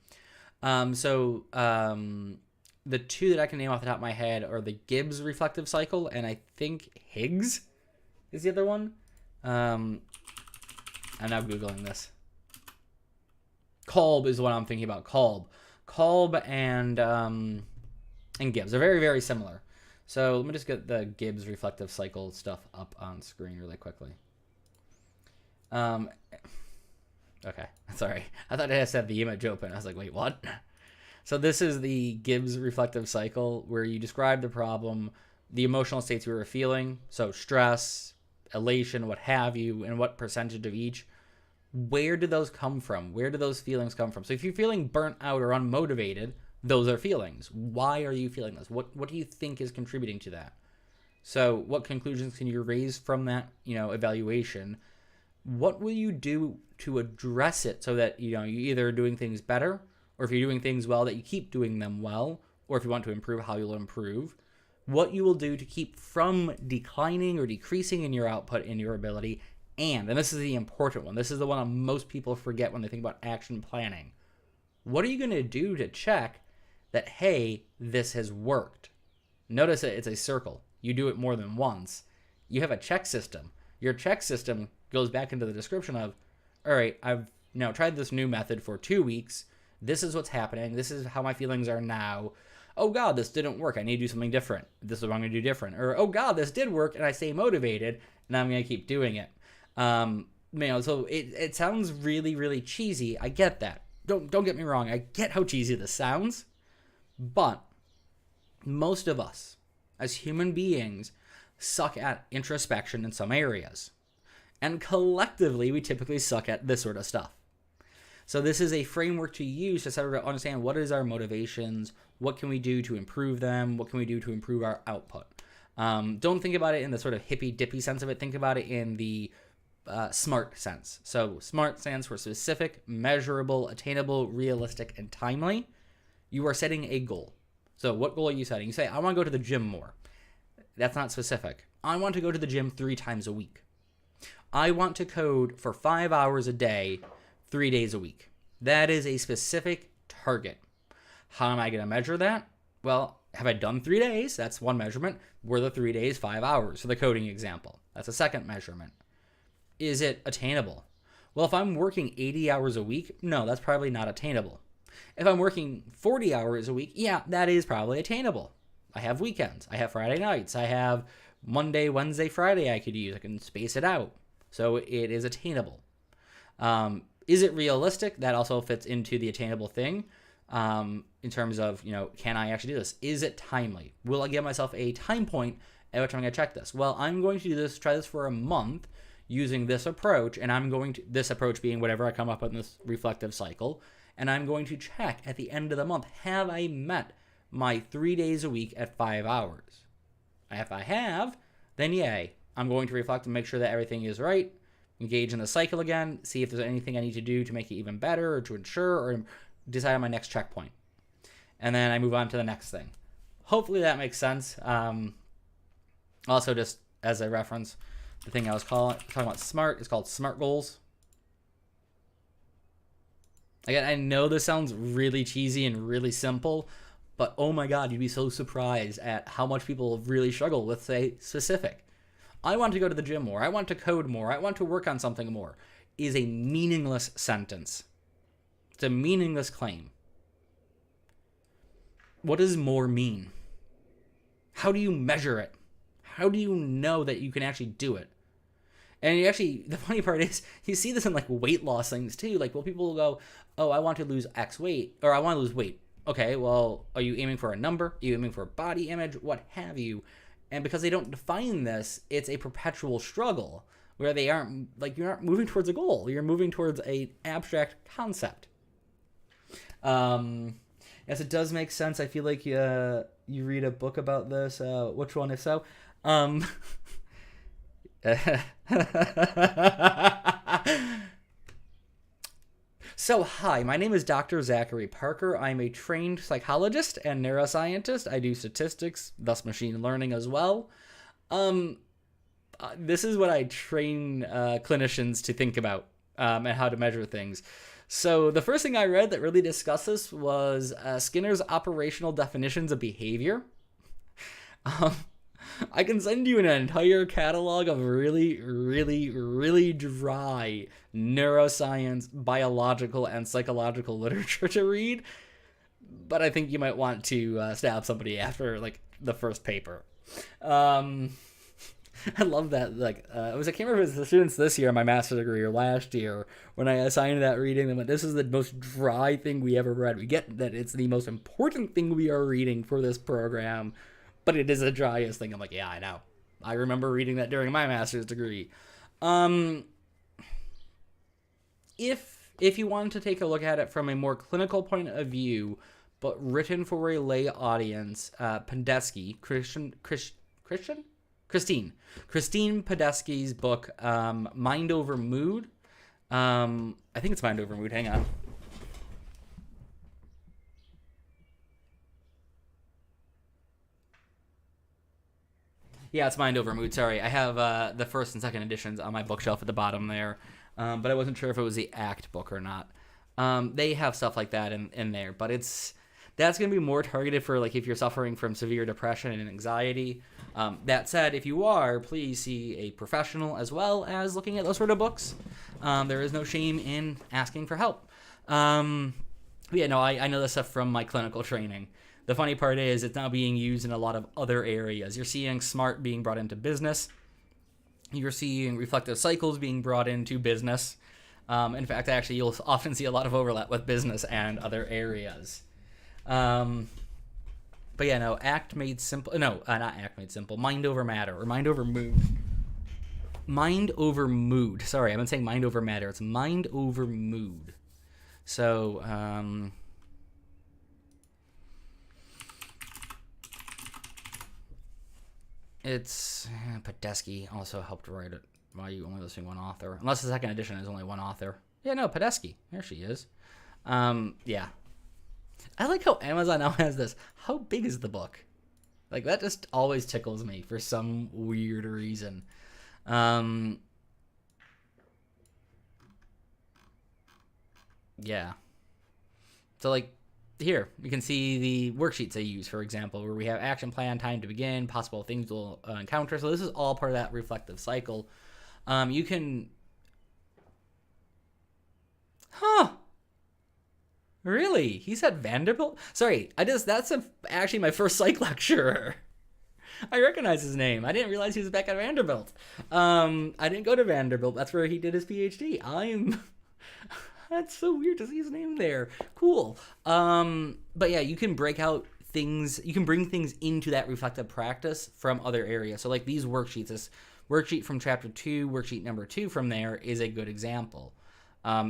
The two that I can name off the top of my head are the Gibbs reflective cycle, and I think Higgs is the other one. I'm now Googling this. Kolb is what I'm thinking about. Kolb and Gibbs are very, very similar. So let me just get the Gibbs reflective cycle stuff up on screen really quickly. Okay, sorry. I thought I had said the image open. I was like, wait, what? So this is the Gibbs reflective cycle where you describe the problem, the emotional states you were feeling, so stress, elation, what have you, and what percentage of each. Where do those come from? Where do those feelings come from? So if you're feeling burnt out or unmotivated, those are feelings. Why are you feeling this? What do you think is contributing to that? So what conclusions can you raise from that, evaluation? What will you do to address it so that, you're either doing things better, or if you're doing things well, that you keep doing them well, or if you want to improve, how you'll improve. What you will do to keep from declining or decreasing in your output, in your ability, and this is the important one. This is the one that most people forget when they think about action planning. What are you going to do to check that, hey, this has worked? Notice that it's a circle. You do it more than once. You have a check system. Your check system goes back into the description of, all right, I've now tried this new method for 2 weeks. This is what's happening. This is how my feelings are now. Oh God, this didn't work. I need to do something different. This is what I'm going to do different. Or, oh God, this did work and I stay motivated and I'm going to keep doing it. So it sounds really, really cheesy. I get that. Don't get me wrong. I get how cheesy this sounds, but most of us as human beings suck at introspection in some areas. And collectively, we typically suck at this sort of stuff. So this is a framework to use to sort of understand what is our motivations, what can we do to improve them, what can we do to improve our output. Don't think about it in the sort of hippy-dippy sense of it. Think about it in the SMART sense. So SMART stands for specific, measurable, attainable, realistic, and timely. You are setting a goal. So what goal are you setting? You say, I want to go to the gym more. That's not specific. I want to go to the gym 3 times a week. I want to code for 5 hours a day, 3 days a week. That is a specific target. How am I going to measure that? Well, have I done 3 days? That's one measurement. Were the 3 days 5 hours for the coding example? That's a second measurement. Is it attainable? Well, if I'm working 80 hours a week, no, that's probably not attainable. If I'm working 40 hours a week, yeah, that is probably attainable. I have weekends. I have Friday nights. I have Monday, Wednesday, Friday I could use. I can space it out. So it is attainable. Is it realistic? That also fits into the attainable thing. In terms of, can I actually do this? Is it timely? Will I give myself a time point at which I'm going to check this? Well, I'm going to do this, try this for a month using this approach, and I'm going to, this approach being whatever I come up with in this reflective cycle, and I'm going to check at the end of the month, have I met my 3 days a week at 5 hours? If I have, then yay. I'm going to reflect and make sure that everything is right, engage in the cycle again, see if there's anything I need to do to make it even better or to ensure or decide on my next checkpoint. And then I move on to the next thing. Hopefully that makes sense. Also, just as a reference, the thing I was talking about SMART is called SMART goals. Again, I know this sounds really cheesy and really simple, but oh my God, you'd be so surprised at how much people really struggle with, say, specific. I want to go to the gym more. I want to code more. I want to work on something more. Is a meaningless sentence. It's a meaningless claim. What does more mean? How do you measure it? How do you know that you can actually do it? And the funny part is, you see this in like weight loss things too. Like, well, people will go, oh, I want to lose X weight, or I want to lose weight. Okay, well, are you aiming for a number? Are you aiming for a body image? What have you? And because they don't define this, it's a perpetual struggle where they aren't, like, you're not moving towards a goal. You're moving towards an abstract concept. Yes, it does make sense. I feel like you read a book about this. Which one, if so? So, hi, my name is Dr. Zachary Parker. I'm a trained psychologist and neuroscientist. I do statistics, thus machine learning as well. This is what I train clinicians to think about and how to measure things. So the first thing I read that really discussed this was Skinner's operational definitions of behavior. I can send you an entire catalog of really, really, really dry neuroscience, biological, and psychological literature to read, but I think you might want to stab somebody after like the first paper. I love that. Like, I can't remember if it was the students this year in my master's degree or last year when I assigned that reading them. This is the most dry thing we ever read. We get that it's the most important thing we are reading for this program, but it is the driest thing. I'm like, yeah, I know. I remember reading that during my master's degree. If you wanted to take a look at it from a more clinical point of view, but written for a lay audience, Christine Podesky's book, Mind Over Mood. I think it's Mind Over Mood. Hang on. Yeah, it's Mind Over Mood. Sorry, I have the first and second editions on my bookshelf at the bottom there, but I wasn't sure if it was the ACT book or not. They have stuff like that in there, but that's going to be more targeted for like if you're suffering from severe depression and anxiety. That said, if you are, please see a professional as well as looking at those sort of books. There is no shame in asking for help. I know this stuff from my clinical training. The funny part is it's now being used in a lot of other areas. You're seeing SMART being brought into business. You're seeing reflective cycles being brought into business. In fact, actually, you'll often see a lot of overlap with business and other areas. But yeah, no, ACT Made Simple. No, not ACT Made Simple. Mind Over Matter or Mind Over Mood. Mind Over Mood. Sorry, I've been saying Mind Over Matter. It's Mind Over Mood. So, it's Podesky also helped write it. Why are you only listing one author? Unless the second edition is only one author. Yeah, no, Podesky. There she is. Yeah. I like how Amazon now has this. How big is the book? Like, that just always tickles me for some weird reason. Yeah. So, like, here, you can see the worksheets I use, for example, where we have action plan, time to begin, possible things we'll encounter. So this is all part of that reflective cycle. You can... Huh. Really? He said Vanderbilt? Sorry, that's actually my first psych lecturer. I recognize his name. I didn't realize he was back at Vanderbilt. I didn't go to Vanderbilt. That's where he did his PhD. That's so weird to see his name there. Cool. But yeah, you can break out things. You can bring things into that reflective practice from other areas. So like these worksheets, this worksheet from chapter 2, worksheet number 2 from there is a good example.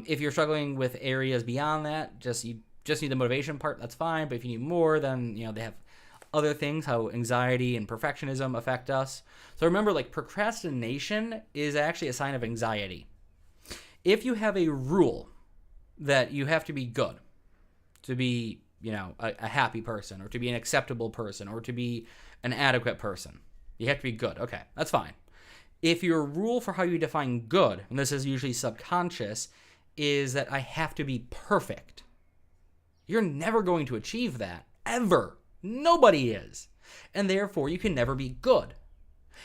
If you're struggling with areas beyond that, you just need the motivation part, that's fine. But if you need more, then, they have other things, how anxiety and perfectionism affect us. So remember, like, procrastination is actually a sign of anxiety. If you have a rule that you have to be good to be, a happy person, or to be an acceptable person, or to be an adequate person, you have to be good. Okay, that's fine. If your rule for how you define good, and this is usually subconscious, is that I have to be perfect, you're never going to achieve that, ever. Nobody is. And therefore, you can never be good.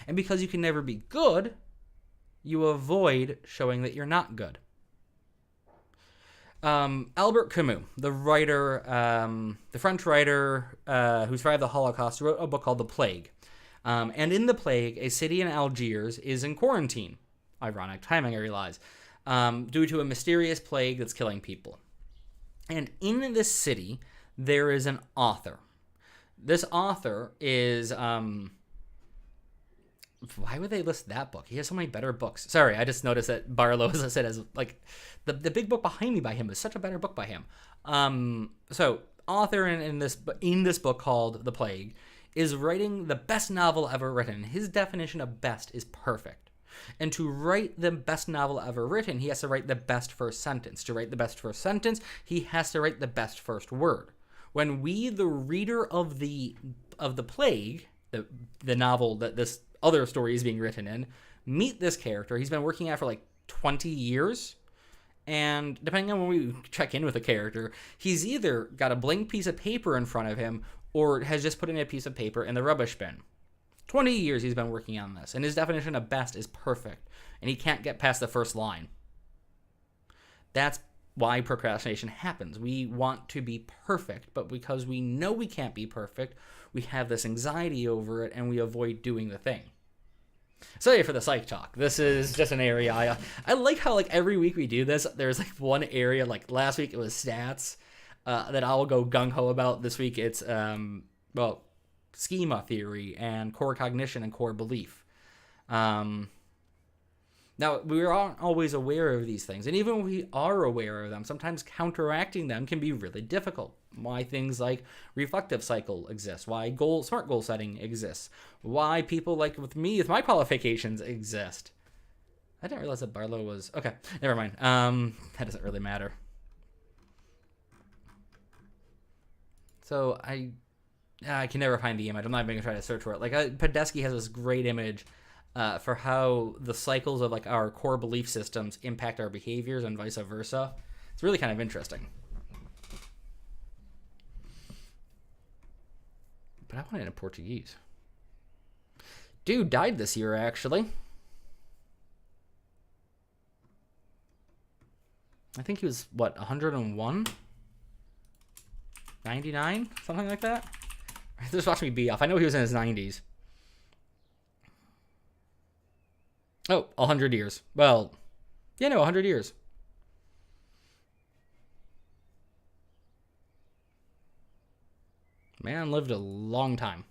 And because you can never be good, you avoid showing that you're not good. Albert Camus, the writer, the French writer who survived the Holocaust, wrote a book called The Plague. And in The Plague, a city in Algiers is in quarantine. Ironic timing, I realize. Due to a mysterious plague that's killing people. And in this city, there is an author. This author is... why would they list that book? He has so many better books. Sorry, I just noticed that Barlow, as I said, as like the big book behind me by him is such a better book by him. So author in this book called The Plague is writing the best novel ever written. His definition of best is perfect. And to write the best novel ever written, he has to write the best first sentence. To write the best first sentence, he has to write the best first word. When we, the reader of the Plague, the novel that this other story is being written in, meet this character he's been working at for like 20 years. And depending on when we check in with the character, he's either got a blank piece of paper in front of him or has just put in a piece of paper in the rubbish bin. 20 years he's been working on this, and his definition of best is perfect, and he can't get past the first line. That's why procrastination happens. We want to be perfect, but because we know we can't be perfect, we have this anxiety over it, and we avoid doing the thing. Sorry for the psych talk. This is just an area I like how like every week we do this. There's like one area, like last week it was stats that I'll go gung-ho about. This week it's schema theory and core cognition and core belief. Now, we aren't always aware of these things, and even when we are aware of them, sometimes counteracting them can be really difficult. Why things like reflective cycle exist, why smart goal setting exists, why people like with me, with my qualifications exist. I didn't realize that Barlow was... Okay, never mind. That doesn't really matter. So, I can never find the image. I'm not even going to try to search for it. Like, Podesky has this great image for how the cycles of like our core belief systems impact our behaviors and vice versa. It's really kind of interesting. But I want it in Portuguese. Dude died this year, actually. I think he was, what, 101? 99? Something like that? Just watch me be off. I know he was in his 90s. Oh, 100 years. Well, yeah, no, 100 years. Man lived a long time.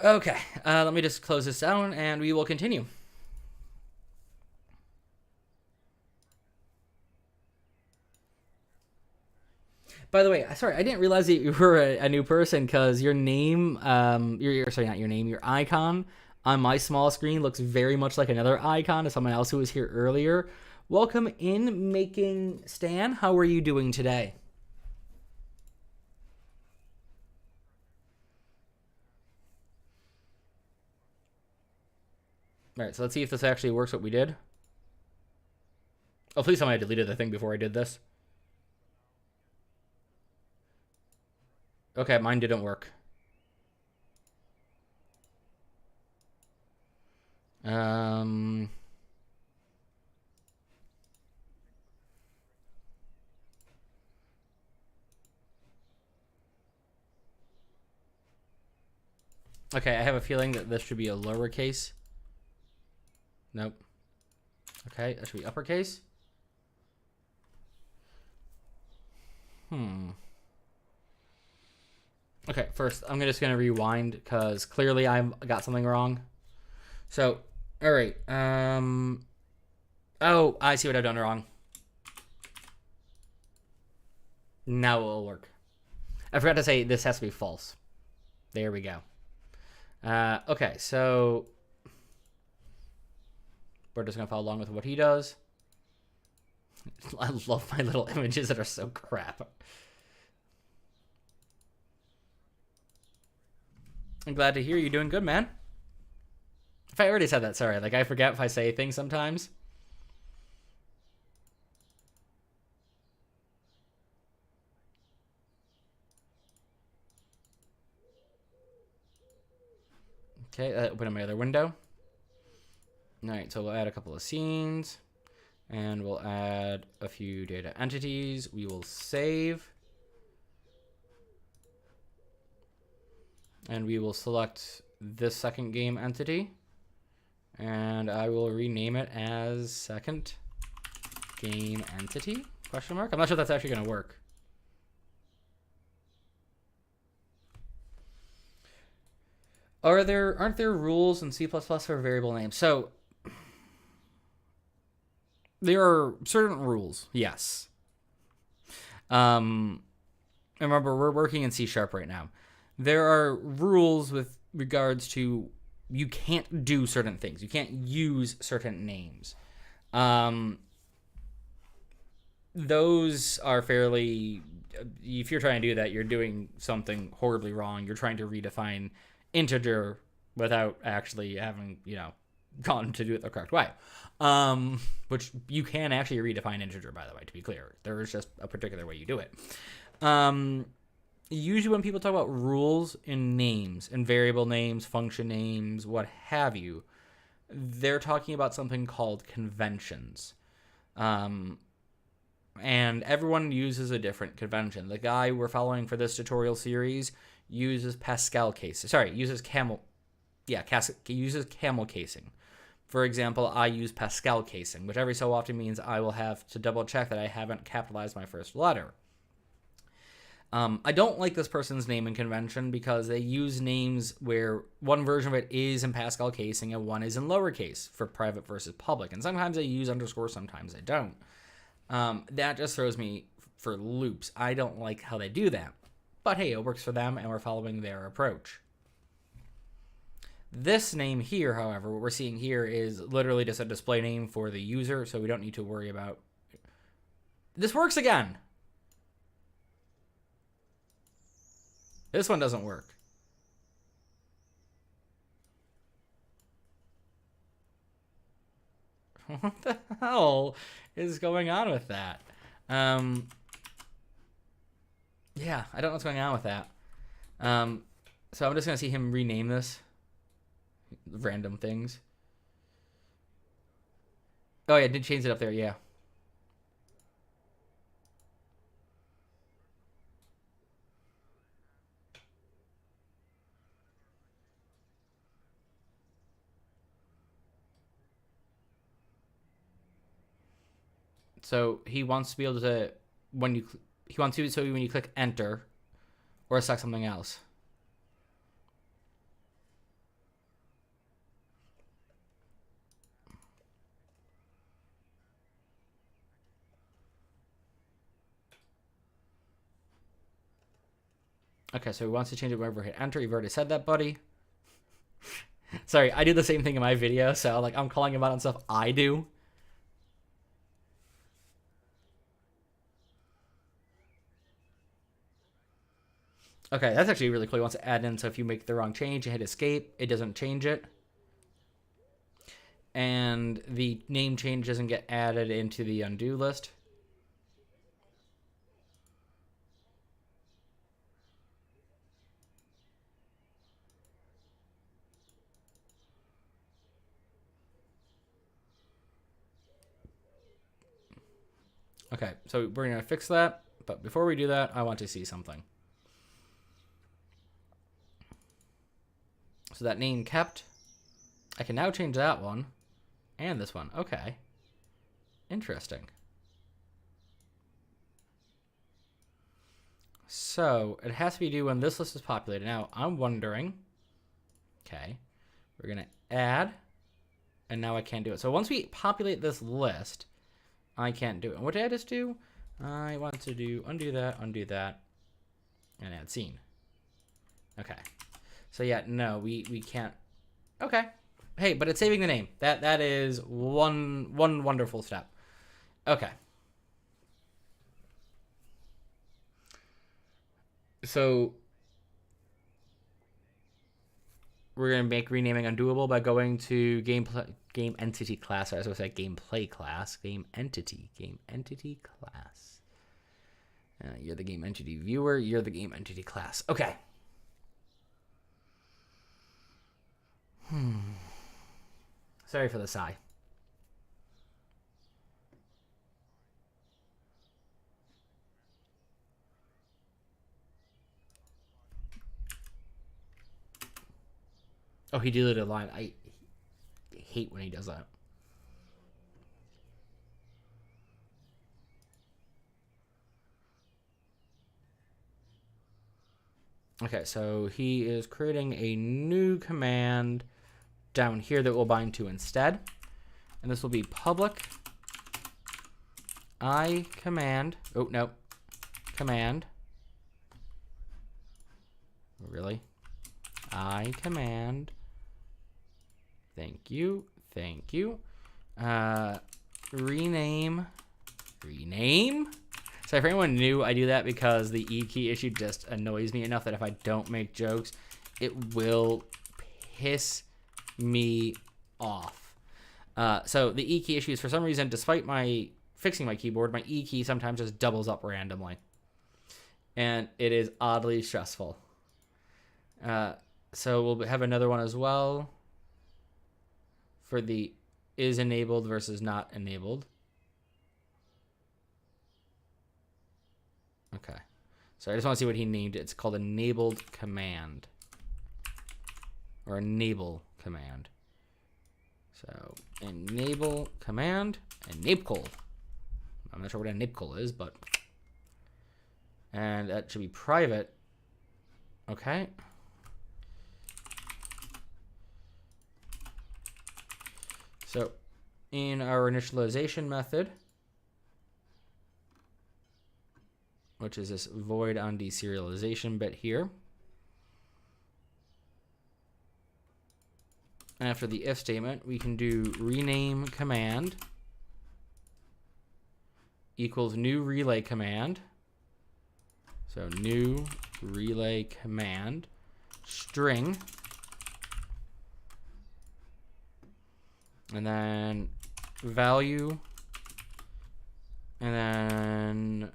Okay, let me just close this down and we will continue. By the way, sorry, I didn't realize that you were a new person because your name, sorry, not your name, your icon on my small screen looks very much like another icon of someone else who was here earlier. Welcome in, Making Stan. How are you doing today? All right, so let's see if this actually works what we did. Oh, please tell me I deleted the thing before I did this. Okay, mine didn't work. Okay, I have a feeling that this should be a lowercase. Nope. Okay, that should be uppercase. Okay, first, I'm just going to rewind because clearly I got something wrong. So, all right. Oh, I see what I've done wrong. Now it will work. I forgot to say this has to be false. There we go. Okay, so we're just going to follow along with what he does. I love my little images that are so crap. I'm glad to hear you're doing good, man. If I already said that, sorry. Like, I forget if I say things sometimes. Okay, open up my other window. All right, so we'll add a couple of scenes. And we'll add a few data entities. We will save. And we will select this second game entity. And I will rename it as second game entity, question mark. I'm not sure if that's actually going to work. Aren't there rules in C++ for variable names? So there are certain rules, yes. Remember, we're working in C# right now. There are rules with regards to you can't do certain things. You can't use certain names. Those are fairly... If you're trying to do that, you're doing something horribly wrong. You're trying to redefine integer without actually having, gone to do it the correct way. Which you can actually redefine integer, by the way, to be clear. There is just a particular way you do it. Usually when people talk about rules in names, in variable names, function names, what have you, they're talking about something called conventions. And everyone uses a different convention. The guy we're following for this tutorial series uses Pascal casing. Sorry, uses camel casing. For example, I use Pascal casing, which every so often means I will have to double check that I haven't capitalized my first letter. I don't like this person's naming convention because they use names where one version of it is in Pascal casing and one is in lowercase for private versus public. And sometimes they use underscore, sometimes they don't. That just throws me for loops. I don't like how they do that. But hey, it works for them and we're following their approach. This name here, however, what we're seeing here is literally just a display name for the user, so we don't need to worry about... This works again! This one doesn't work. What the hell is going on with that? Yeah, I don't know what's going on with that. So I'm just going to see him rename this. Random things. Oh, yeah, I did change it up there, yeah. So he wants to be able to, when you click enter or select something else. Okay, so he wants to change it whenever hit enter. You've already said that, buddy. Sorry, I do the same thing in my video, so like I'm calling him out on stuff I do. Okay, that's actually really cool. He wants to add in, so if you make the wrong change and hit escape, it doesn't change it. And the name change doesn't get added into the undo list. Okay, so we're going to fix that. But before we do that, I want to see something. So that name kept. I can now change that one. And this one. Okay. Interesting. So it has to be due when this list is populated. Now, I'm wondering. Okay. We're going to add. And now I can't do it. So once we populate this list, I can't do it. And what did I just do? I want to do undo that, and add scene. Okay. So yeah, no, we can't. Okay. Hey, but it's saving the name. That is one wonderful step. Okay. So we're gonna make renaming undoable by going to game entity class. Or as I said, gameplay class, game entity class. You're the game entity viewer. You're the game entity class. Okay. Sorry for the sigh. Oh, he deleted a line. I hate when he does that. Okay, so he is creating a new command down here that we'll bind to instead. And this will be public I command. Oh, no. Command. Really? I command. Thank you. Thank you. Rename. Rename? So if anyone knew, I do that because the E key issue just annoys me enough that if I don't make jokes, it will piss me off. So the E key issue is, for some reason, despite my fixing my keyboard, my E key sometimes just doubles up randomly. And it is oddly stressful. So we'll have another one as well for the is enabled versus not enabled. Okay. So I just want to see what he named it. It's called enabled command. Or enable command. So enable command, enable. I'm not sure what enable is, but. And that should be private. Okay. So in our initialization method, which is this void on deserialization bit here. And after the if statement, we can do rename command equals new relay command. So new relay command string. And then value. And then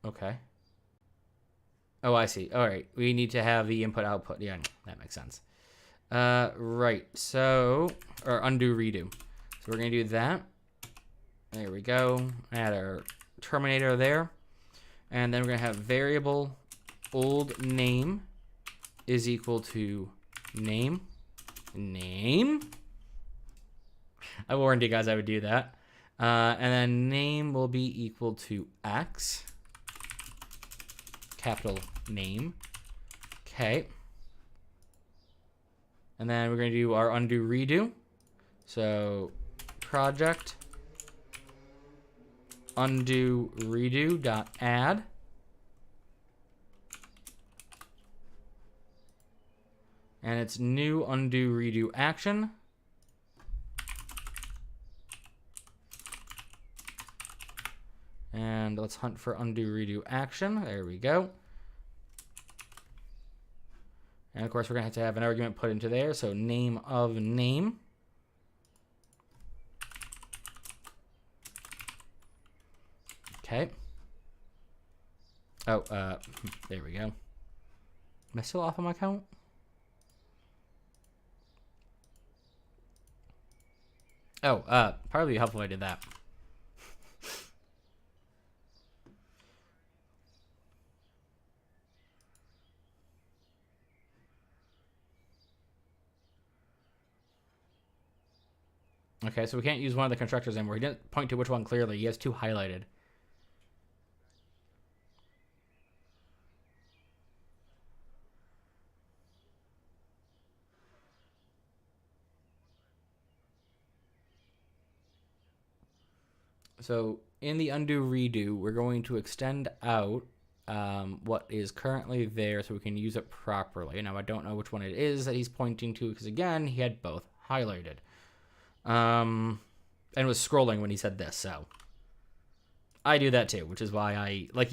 okay. Oh, I see. All right. We need to have the input output. Yeah, that makes sense. Right. So, or undo redo. So we're going to do that. There we go. Add our terminator there. And then we're going to have variable old name is equal to name. Name. I warned you guys I would do that. And then name will be equal to X. Capital name. Okay. And then we're going to do our undo redo. So project undo redo dot add. And it's new undo redo action. And let's hunt for undo redo action. There we go. And of course, we're going to have an argument put into there. So name of name. Okay. Oh, there we go. Am I still off on my count? Oh, probably helpful I did that. Okay, so we can't use one of the constructors anymore. He didn't point to which one clearly. He has two highlighted. So in the undo redo, we're going to extend out what is currently there so we can use it properly. Now, I don't know which one it is that he's pointing to because, again, he had both highlighted. And was scrolling when he said this, so I do that too, which is why I like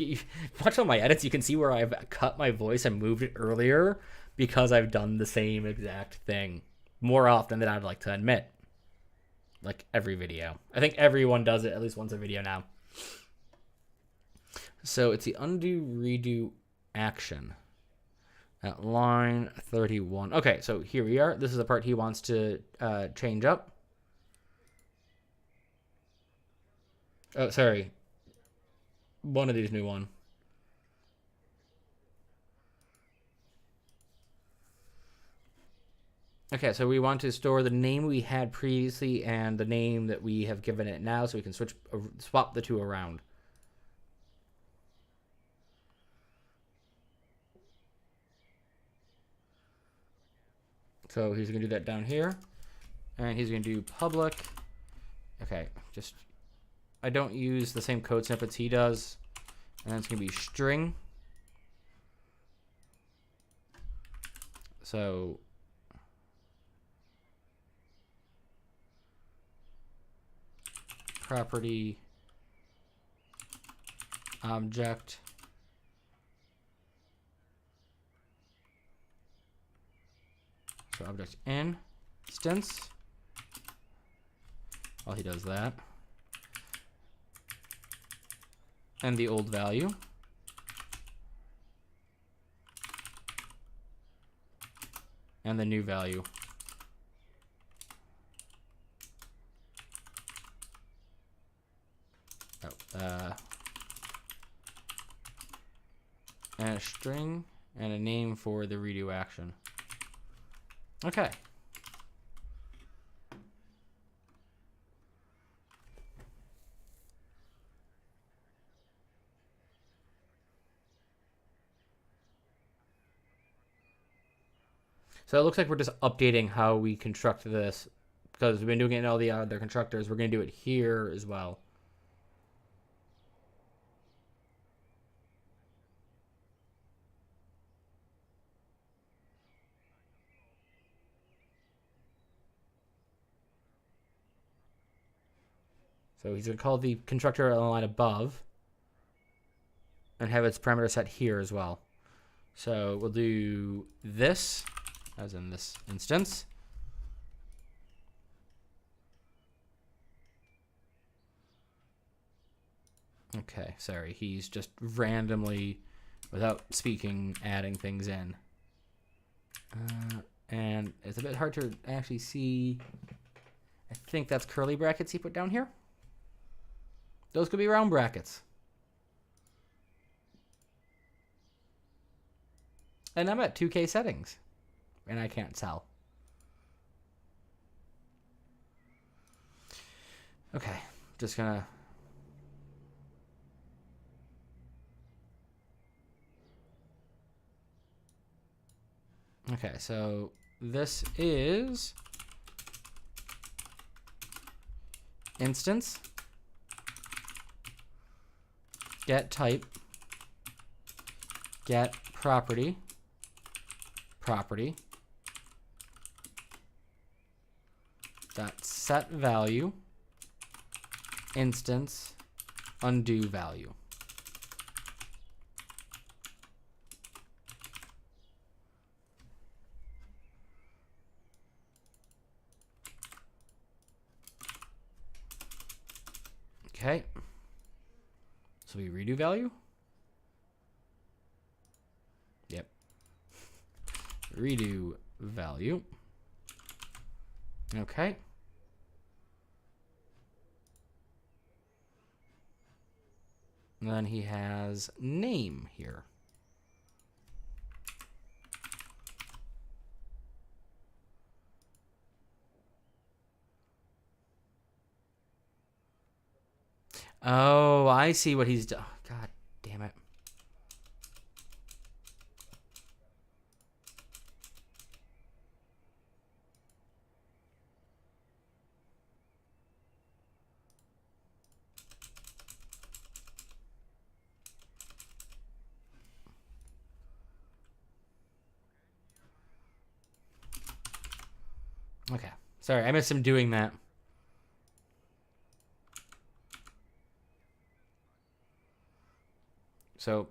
watch on my edits. You can see where I've cut my voice and moved it earlier because I've done the same exact thing more often than I'd like to admit. Like every video, I think everyone does it at least once a video now. So it's the undo redo action at line 31. Okay, so here we are. This is the part he wants to change up. Oh, sorry. One of these new one. Okay, so we want to store the name we had previously and the name that we have given it now, so we can swap the two around. So he's going to do that down here, and he's going to do public. Okay, I don't use the same code snippets he does, and then it's going to be string. So property object object instance while he does that, and the old value, and the new value. And a string and a name for the redo action. Okay. So it looks like we're just updating how we construct this, because we've been doing it in all the other constructors. We're going to do it here as well. So he's going to call the constructor on the line above and have its parameter set here as well. So we'll do this, as in this instance. Okay, sorry. He's just randomly, without speaking, adding things in. And it's a bit hard to actually see. I think that's curly brackets he put down here. Those could be round brackets. And I'm at 2K settings. And I can't tell. Okay, just gonna... Okay, so this is instance get type get property dot set value instance undo value. Okay, so we redo value. Yep. Redo value. Okay. And then he has name here. Oh, I see what he's done. God damn it. Okay. Sorry, I missed him doing that. So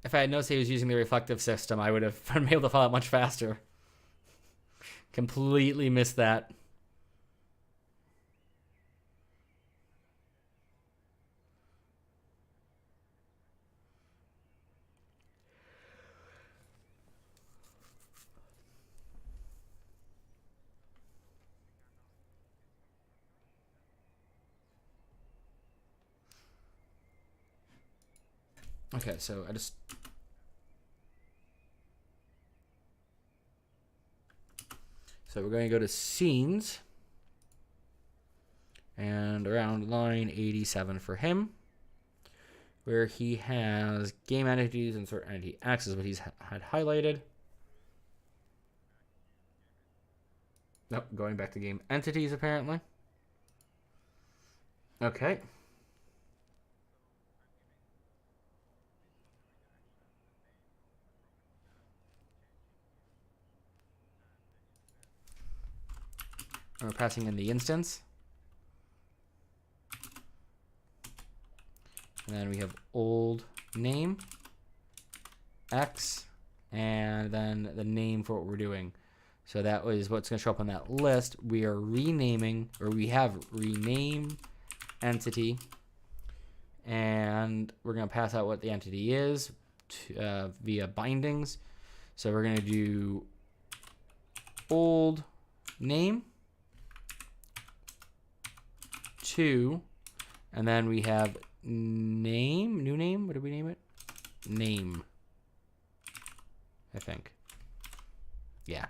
if I had noticed he was using the reflective system, I would have been able to follow it much faster. Completely missed that. Okay, so I just... So we're going to go to scenes. And around line 87 for him, where he has game entities and sort entity X is what he's had highlighted. Nope, going back to game entities apparently. Okay. And we're passing in the instance. And then we have old name, X, and then the name for what we're doing. So that was what's going to show up on that list. We are renaming, or we have rename entity, and we're going to pass out what the entity is via bindings. So we're going to do old name 2, and then we have name, new name. What did we name it? Name, I think. Yeah.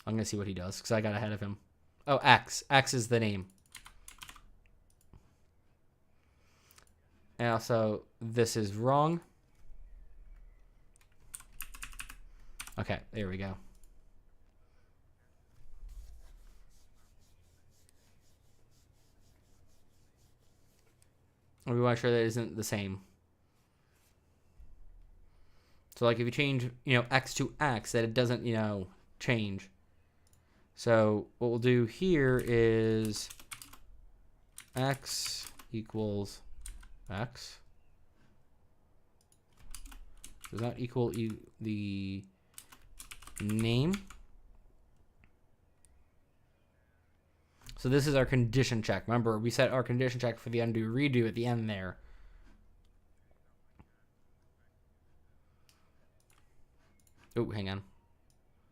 I'm going to see what he does because I got ahead of him. Oh, X. X is the name. And also, this is wrong. Okay, there we go. We want to make sure that it isn't the same. So like if you change, X to X, that it doesn't, change. So what we'll do here is X equals X. Does not equal the name. So this is our condition check. Remember, we set our condition check for the undo redo at the end there. Oh, hang on.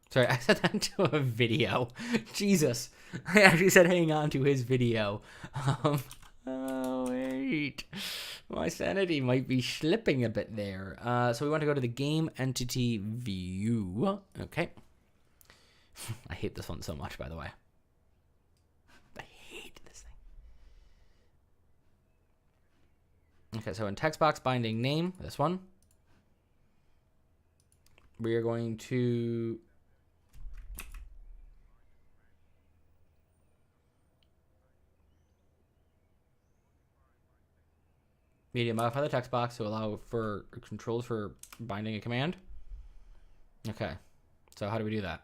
Sorry, I said that to a video. Jesus. I actually said hang on to his video. Oh, wait. My sanity might be slipping a bit there. So we want to go to the game entity view. Okay. I hate this one so much, by the way. I hate this thing. Okay, so in text box binding name, this one, we are going to media modify the text box to allow for controls for binding a command. Okay, so how do we do that?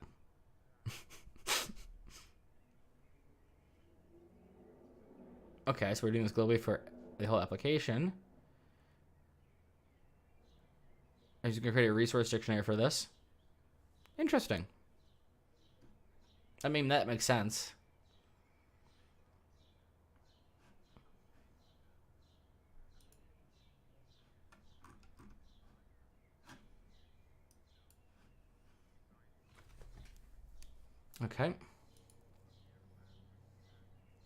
Okay, so we're doing this globally for the whole application. I'm just going to create a resource dictionary for this. Interesting. I mean, that makes sense. Okay.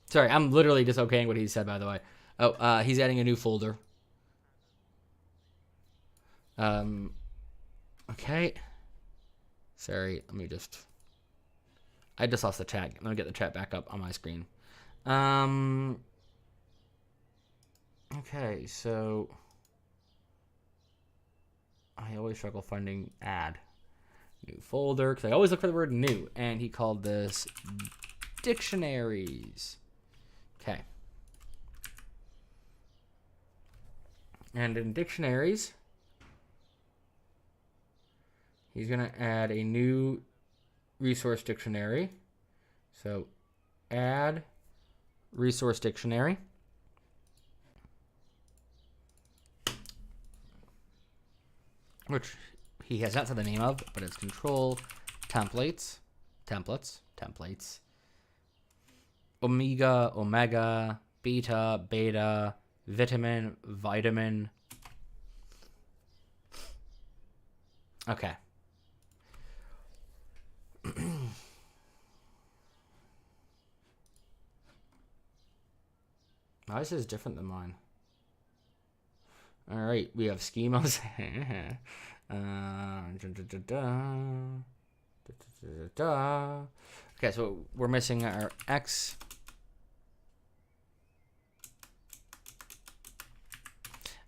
Sorry, I'm literally just okaying what he said, by the way. Oh, he's adding a new folder. Okay. Sorry, let me just... I just lost the chat. Let me get the chat back up on my screen. Okay, so... I always struggle finding add. New folder, because I always look for the word new. And he called this dictionaries. Okay. And in dictionaries, he's going to add a new resource dictionary. So add resource dictionary. Which he has not said the name of, but it's control templates. Omega, beta, vitamin. Okay. Why is this different than mine? All right, we have schemas. Okay, so we're missing our X.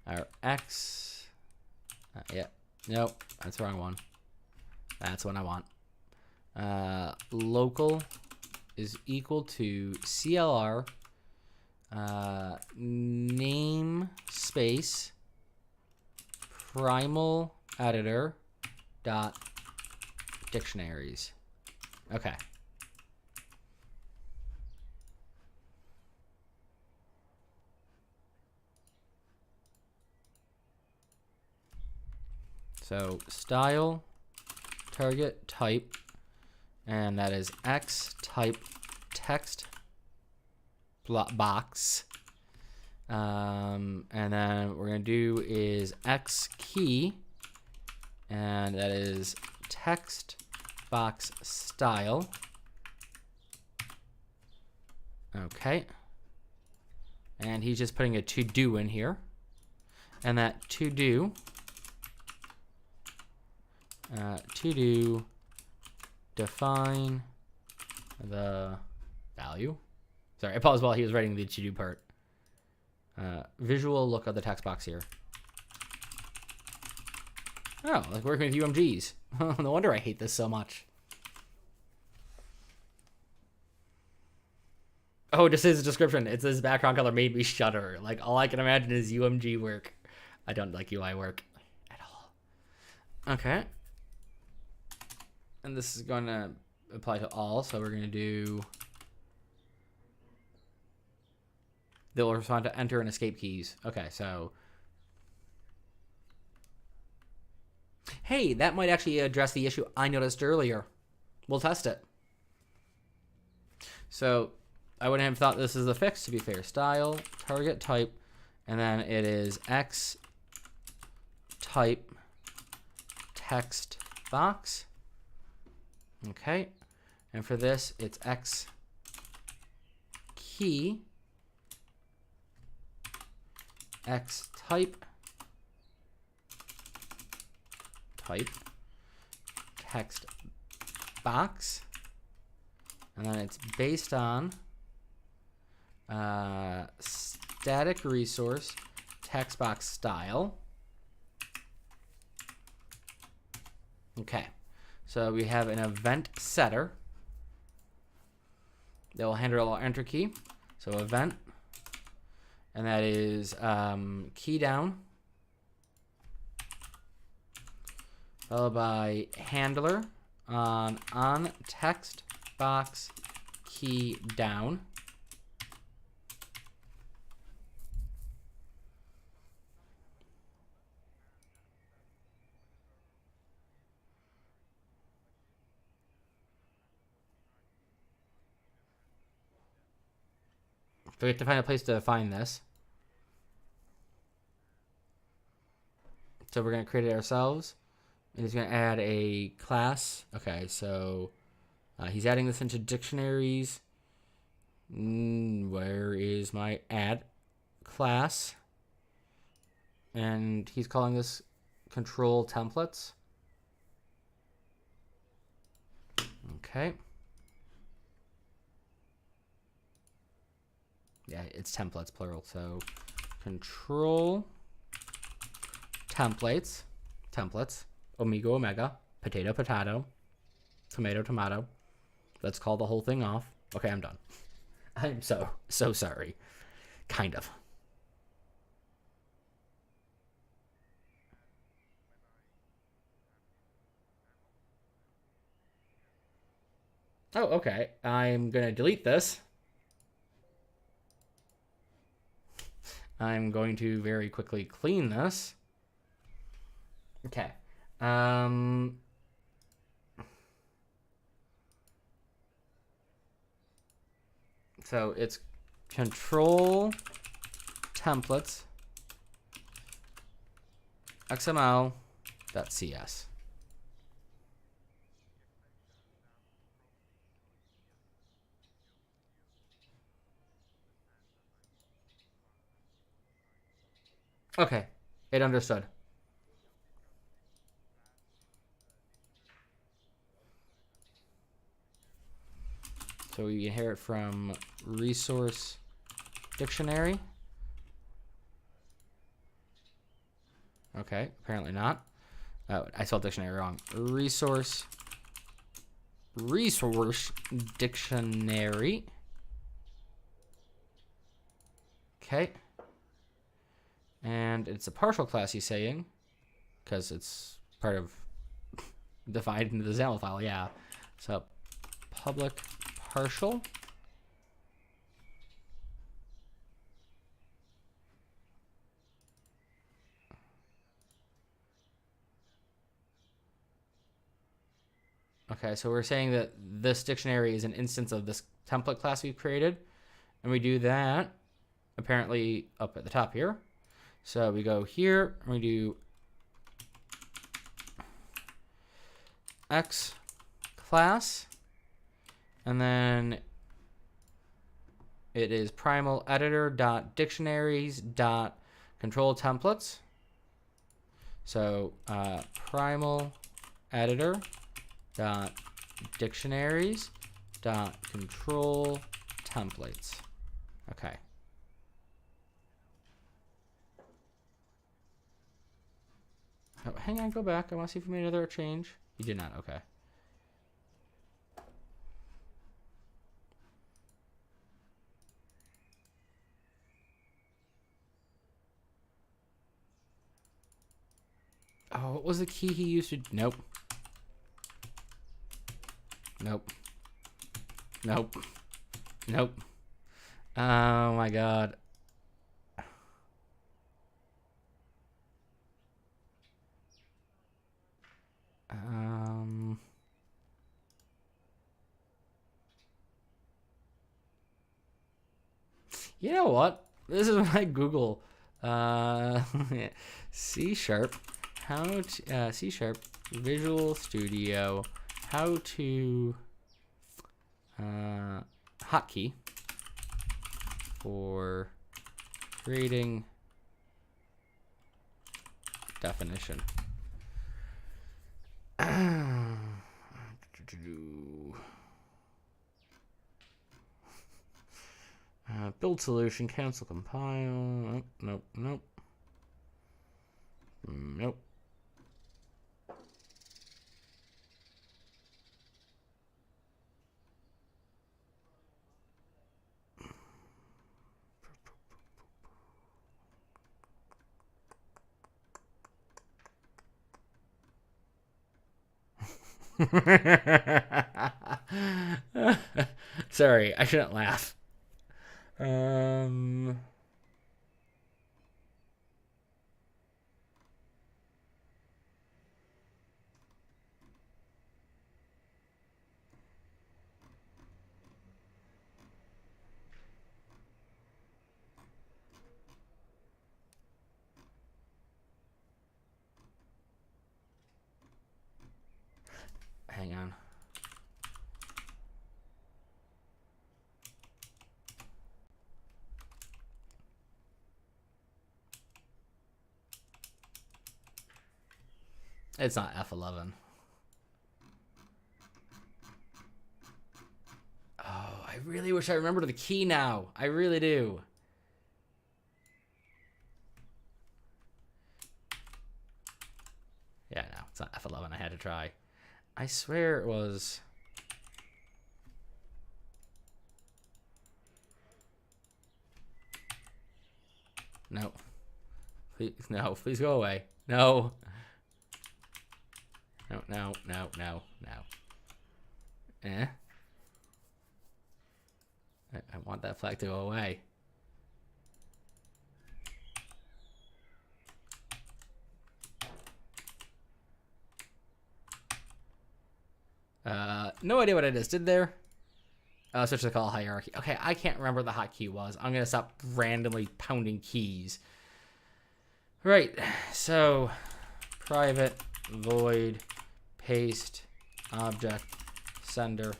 Our X. Yeah. Nope. That's the wrong one. That's what I want. Local is equal to CLR name space primal editor dot dictionaries. Okay. So style target type, and that is X type text box. And then what we're gonna do is X key, and that is text box style. Okay. And he's just putting a to do in here, and that to do define the value. Sorry, I paused while he was writing the to do part. Visual look of the text box here. Oh, like working with UMGs. No wonder I hate this so much. Oh, just his description. It says background color made me shudder. Like, all I can imagine is UMG work. I don't like UI work at all. Okay. And this is going to apply to all, so we're going to do... They'll respond to enter and escape keys. Okay, so... Hey, that might actually address the issue I noticed earlier. We'll test it. So, I wouldn't have thought this is a fix, to be fair. Style, target type, and then it is X type text box. Okay. And for this, it's X key, X type text box, and then it's based on static resource text box style. Okay, so we have an event setter that will handle our enter key. So event, and that is key down, followed by handler on text box key down. So we have to find a place to find this. So we're going to create it ourselves. And he's going to add a class. Okay, so he's adding this into dictionaries. Where is my add class? And he's calling this control templates. Okay. Yeah, it's templates plural. So control templates, omega, omega, potato, potato, tomato, tomato. Let's call the whole thing off. Okay, I'm done. I'm so sorry. Kind of. Oh, okay. I'm going to delete this. I'm going to very quickly clean this. Okay. So it's control templates xml.cs. Okay, it understood. So we inherit from resource dictionary. Okay, apparently not. Oh, I spelled dictionary wrong. Resource dictionary. Okay. And it's a partial class, he's saying, because it's part of defined into the XAML file, yeah. So public partial. Okay, so we're saying that this dictionary is an instance of this template class we've created. And we do that apparently up at the top here. So we go here and we do X class, and then it is primal editor dot dictionaries dot control templates. So primal editor dot dictionaries dot control templates. Okay. Oh, hang on, go back. I want to see if we made another change. You did not. Okay. Oh, what was the key he used to? Nope. Nope. Nope. Nope. Oh my god. You know what? This is my Google. C sharp. How to C sharp Visual Studio. How to hotkey for creating definition. Build solution, cancel compile. Nope, nope, nope. Sorry, I shouldn't laugh. Hang on. It's not F11. Oh, I really wish I remembered the key now. I really do. Yeah, no, it's not F11. I had to try. I swear it was... No. Please, no, please go away. No. No, no, no, no, no. I want that flag to go away. No idea what I just did there. Switch to call hierarchy. Okay, I can't remember what the hotkey was. I'm gonna stop randomly pounding keys. Right, so private void paste object sender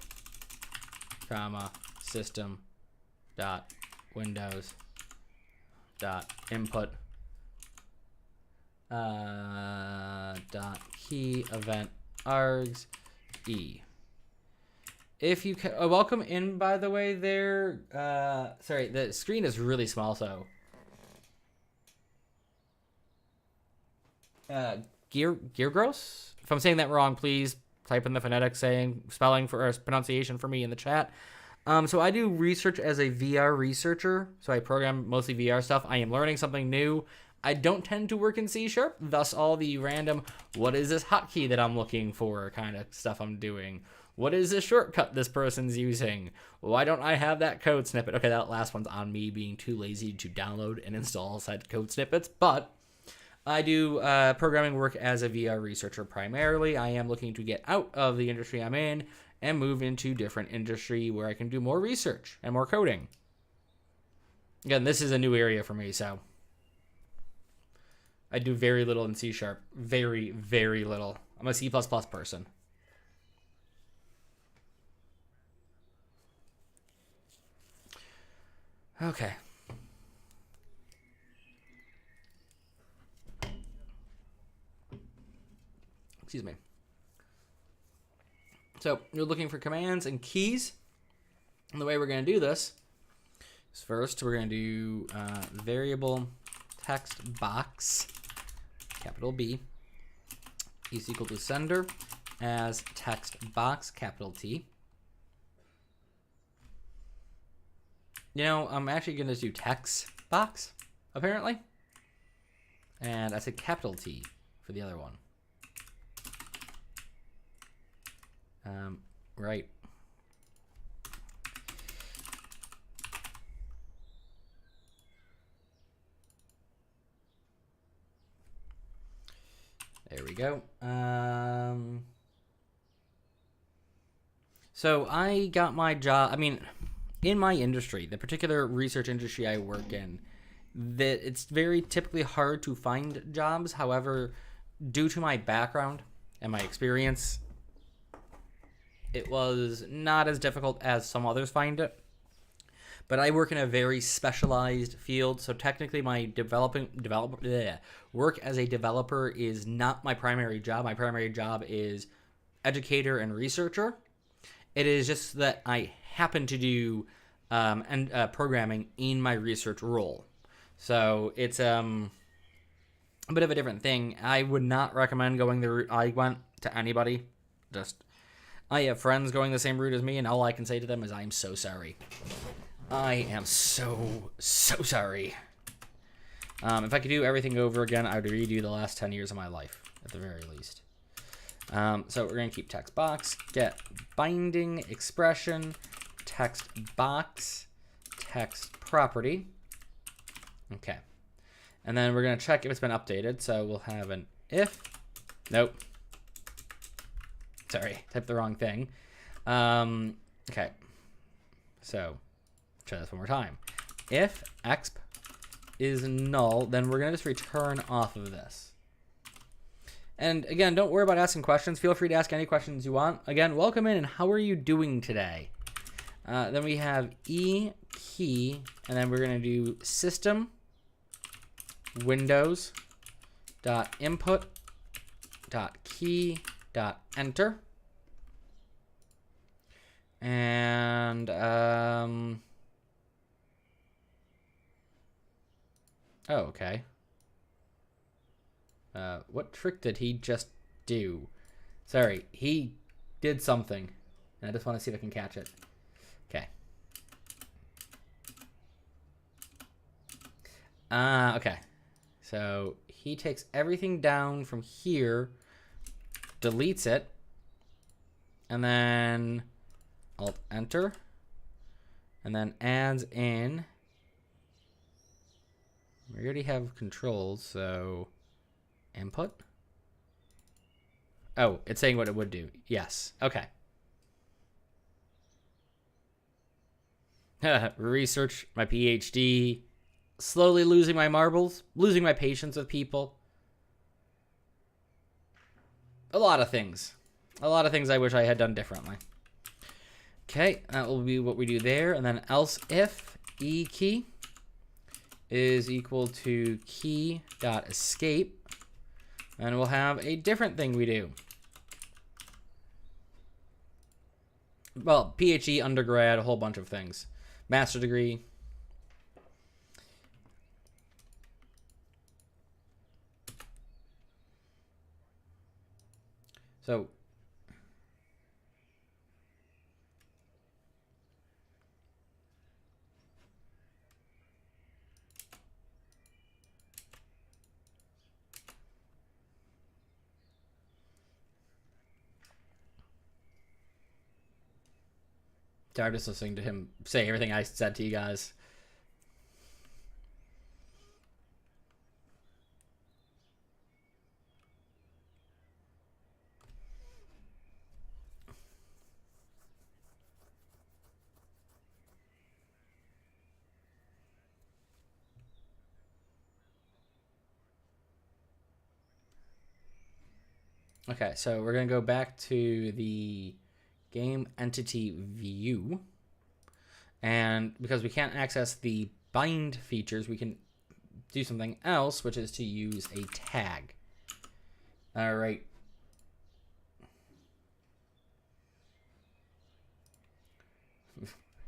comma system dot windows dot input dot key event args e. If you can, welcome in, by the way, there. Sorry, the screen is really small, so. Gear Gross? If I'm saying that wrong, please type in the phonetic spelling or pronunciation for me in the chat. So I do research as a VR researcher. So I program mostly VR stuff. I am learning something new. I don't tend to work in C#, thus all the random, what is this hotkey that I'm looking for kind of stuff I'm doing. What is this shortcut this person's using? Why don't I have that code snippet? Okay, that last one's on me being too lazy to download and install said code snippets, but I do programming work as a VR researcher primarily. I am looking to get out of the industry I'm in and move into different industry where I can do more research and more coding. Again, this is a new area for me, so I do very little in C#. Very, very little. I'm a C++ person. Okay. Excuse me. So you're looking for commands and keys. And the way we're going to do this is first we're going to do variable text box, capital B, is equal to sender as text box, capital T. You know, I'm actually going to do text box, apparently. And I said capital T for the other one. Right. There we go. So I got my job, I mean, in my industry, the particular research industry I work in, that it's very typically hard to find jobs. However, due to my background and my experience, it was not as difficult as some others find it. But I work in a very specialized field, so technically my work as a developer is not my primary job. My primary job is educator and researcher. It is just that I happen to do programming in my research role. So it's a bit of a different thing. I would not recommend going the route I went to anybody. I have friends going the same route as me, and all I can say to them is I'm so sorry. I am so sorry. If I could do everything over again, I would redo the last 10 years of my life, at the very least. So we're going to keep text box, get binding expression, text box, text property. Okay. And then we're going to check if it's been updated. So we'll have an if. Nope. Sorry, typed the wrong thing. Okay. So try this one more time. If exp is null, then we're going to just return off of this. And again, don't worry about asking questions. Feel free to ask any questions you want. Again, welcome in, and how are you doing today? Then we have e key, and then we're going to do system windows dot input dot key dot enter. And oh, okay. What trick did he just do? Sorry, he did something, and I just want to see if I can catch it. Okay. Okay. So he takes everything down from here, deletes it, and then Alt enter, and then adds in. We already have controls, so input. Oh, it's saying what it would do. Yes. Okay. Research my PhD. Slowly losing my marbles, losing my patience with people. A lot of things. A lot of things I wish I had done differently. Okay, that will be what we do there. And then else if e key is equal to key dot escape. And we'll have a different thing we do. Well, PhD, undergrad, a whole bunch of things. Master degree. So I'm just listening to him say everything I said to you guys. Okay, so we're going to go back to the game entity view. And because we can't access the bind features, we can do something else, which is to use a tag. All right.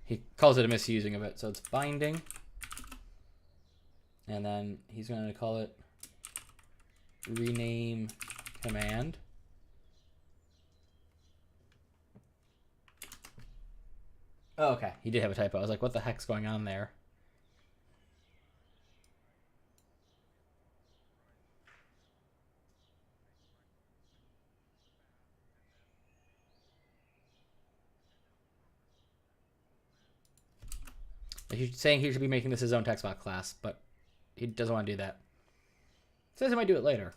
He calls it a misusing of it, so it's binding. And then he's going to call it rename command. Oh, okay, he did have a typo. I was like, what the heck's going on there? He's saying he should be making this his own text box class, but he doesn't want to do that. Says he might do it later.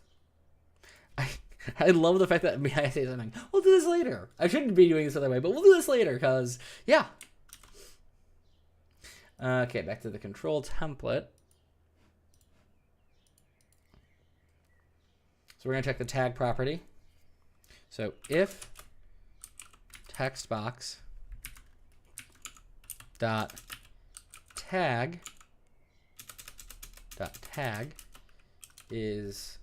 I love the fact that I say something, we'll do this later. I shouldn't be doing this other way, but we'll do this later, because, yeah. Okay, back to the control template. So we're going to check the tag property. So if text box dot tag is,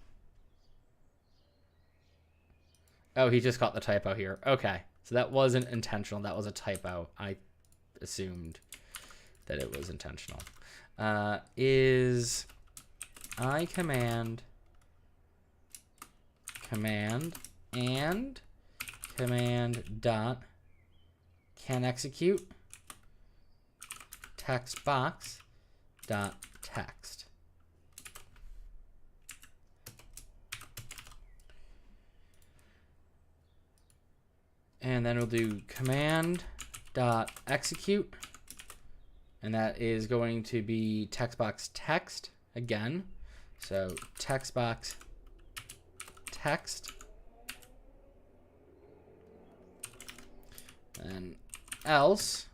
oh, he just caught the typo here. Okay, so that wasn't intentional. That was a typo. I assumed that it was intentional. Is I command and command dot can execute text box dot text. And then we'll do command dot execute, and that is going to be text box text again. So text box text, and else,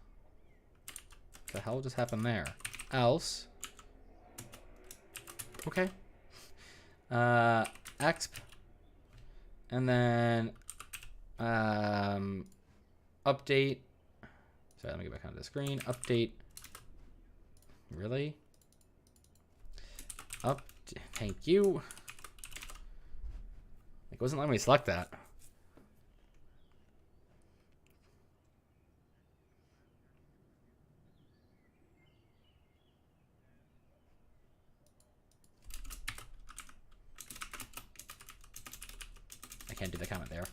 what the hell just happened there? Else, okay, exp, and then update. Sorry, let me get back onto the screen. Update. Really? Thank you. It wasn't letting me select that. I can't do the comment there.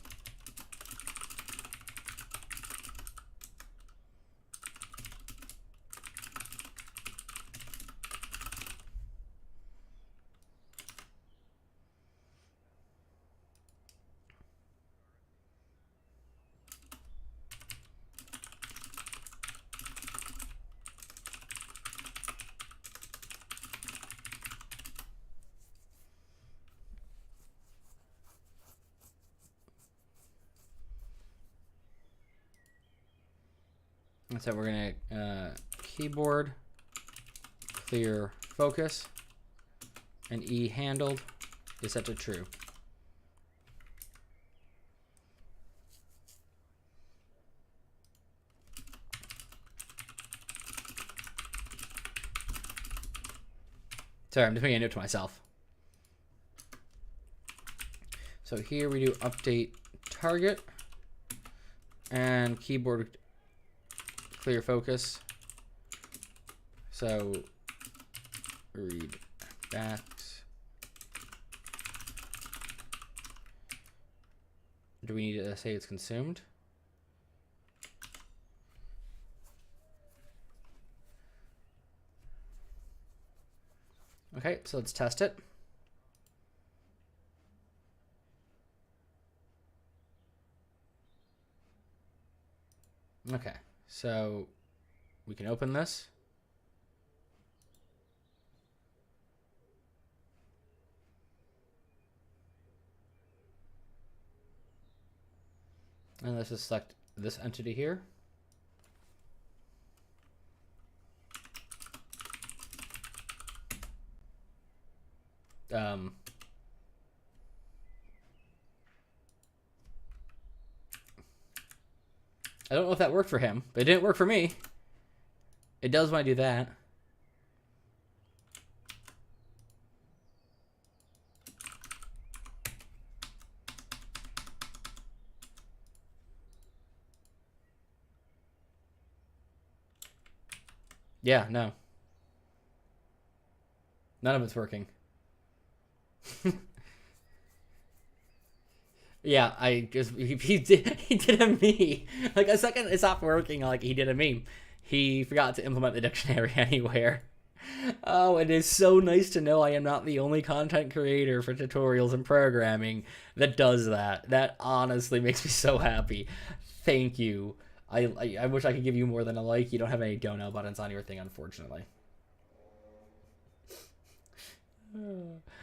And so we're gonna keyboard clear focus, and E handled is set to true. Sorry, I'm just making a note to myself. So here we do update target and keyboard clear focus. So read backs. Do we need to say it's consumed? Okay, so let's test it. Okay, so we can open this. And let's just select this entity here. I don't know if that worked for him, but it didn't work for me. It does when I do that. Yeah, no. None of it's working. Yeah, he did a me. Like a second it stopped working, like he did a meme. He forgot to implement the dictionary anywhere. Oh, it is so nice to know I am not the only content creator for tutorials and programming that does that. That honestly makes me so happy. Thank you. I wish I could give you more than a like. You don't have any dono buttons on your thing, unfortunately.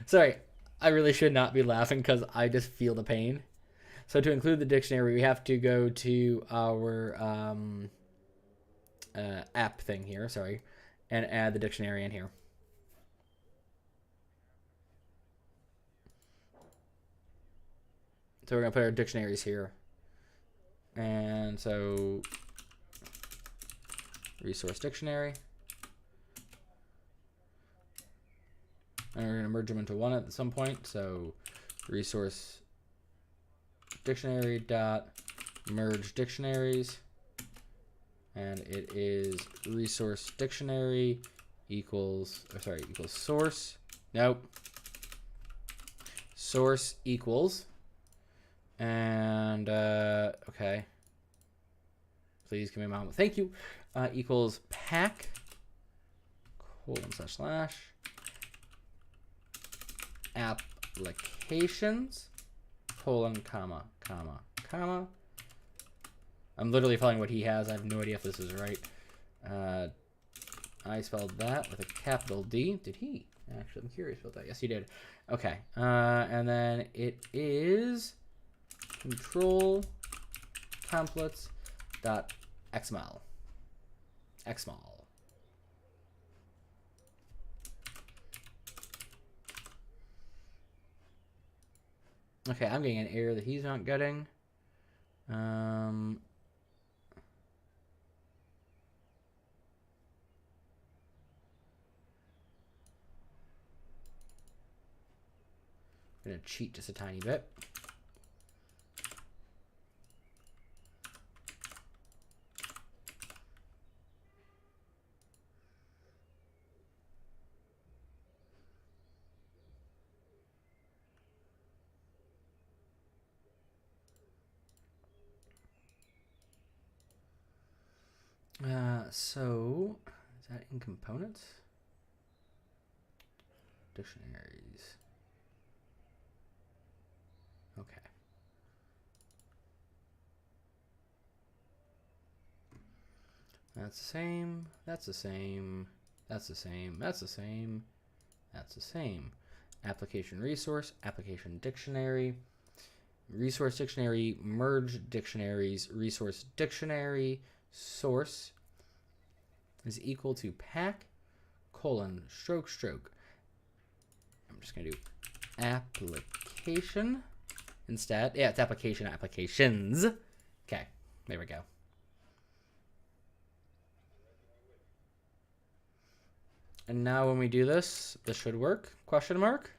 Sorry, I really should not be laughing because I just feel the pain. So to include the dictionary, we have to go to our app thing here, sorry, and add the dictionary in here. So we're going to put our dictionaries here. And so resource dictionary. And we're going to merge them into one at some point. So resource dictionary dot merge dictionaries, and it is resource dictionary equals source. Nope. Source equals, and okay. Please give me a moment. Thank you. Equals pack // applications comma. I'm literally following what he has. I have no idea if this is right. I spelled that with a capital D. Did he? Actually, I'm curious about that. Yes, he did. Okay. And then it is control templates dot xml. Okay, I'm getting an error that he's not getting. I'm gonna cheat just a tiny bit. So is that in components? Dictionaries. Okay. That's the same. That's the same. That's the same. That's the same. That's the same. Application resource, application dictionary, resource dictionary, merge dictionaries, resource dictionary, source is equal to pack : stroke. I'm just going to do application instead. Yeah, it's applications. Okay, there we go. And now when we do this, this should work? Question mark?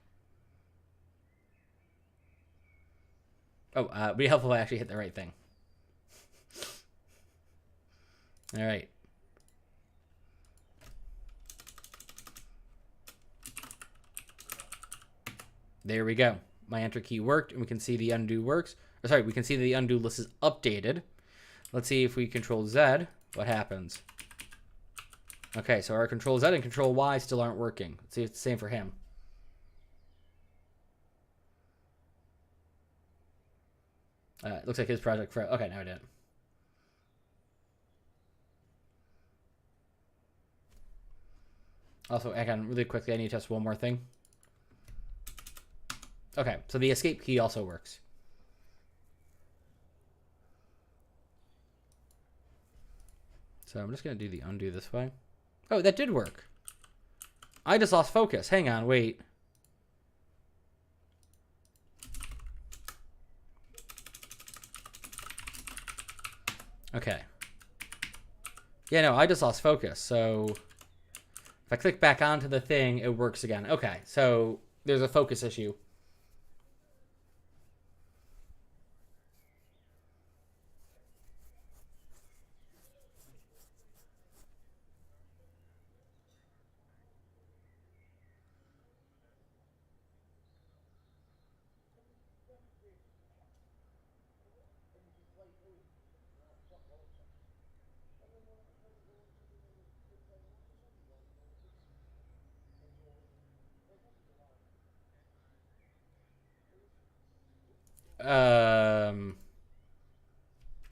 Oh, it'd be helpful if I actually hit the right thing. All right. There we go. My enter key worked, and we can see the undo works. Or sorry, we can see the undo list is updated. Let's see if we control Z, what happens. Okay, so our control Z and control Y still aren't working. Let's see if it's the same for him. It looks like his project froze. Okay, now it did. Also, again, really quickly, I need to test one more thing. Okay, so the escape key also works. So I'm just going to do the undo this way. Oh, that did work. I just lost focus. Hang on, wait. Okay. Yeah, no, I just lost focus. So if I click back onto the thing, it works again. Okay, so there's a focus issue.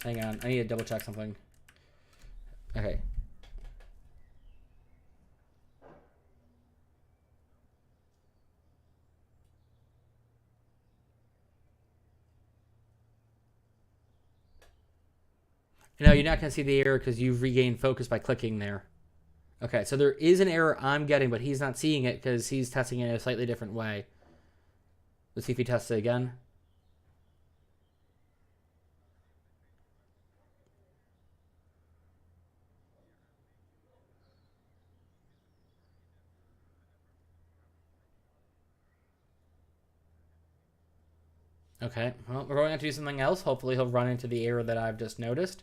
Hang on, I need to double check something. Okay. No, you're not going to see the error because you've regained focus by clicking there. Okay, so there is an error I'm getting, but he's not seeing it because he's testing it in a slightly different way. Let's see if he tests it again. Okay, well, we're going to have to do something else. Hopefully he'll run into the error that I've just noticed.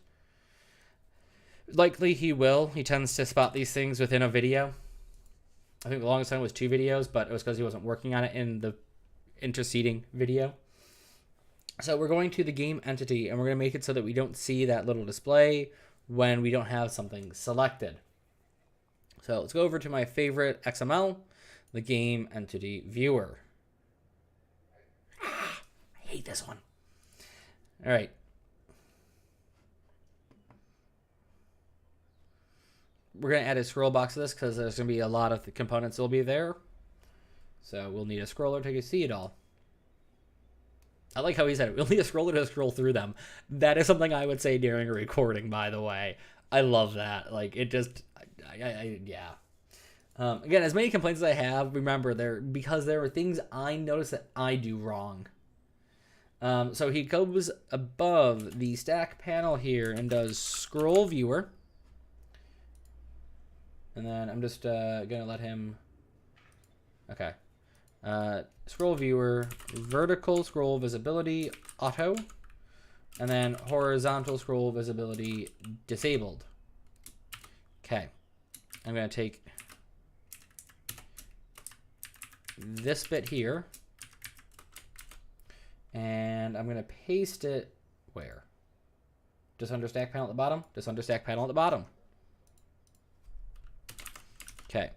Likely he will. He tends to spot these things within a video. I think the longest time was 2 videos, but it was because he wasn't working on it in the interceding video. So we're going to the game entity, and we're going to make it so that we don't see that little display when we don't have something selected. So let's go over to my favorite XML, the game entity viewer. I hate this one. All right. We're going to add a scroll box to this because there's going to be a lot of the components that will be there. So we'll need a scroller to see it all. I like how he said it. We'll need a scroller to scroll through them. That is something I would say during a recording, by the way. I love that. Like, it just, yeah. Again, as many complaints as I have, remember, because there are things I notice that I do wrong. So he goes above the stack panel here and does scroll viewer. And then I'm just going to let him... Okay. Scroll viewer, vertical scroll visibility, auto. And then horizontal scroll visibility, disabled. Okay. I'm going to take this bit here. And I'm going to paste it where? Just under stack panel at the bottom? Just under stack panel at the bottom. Okay.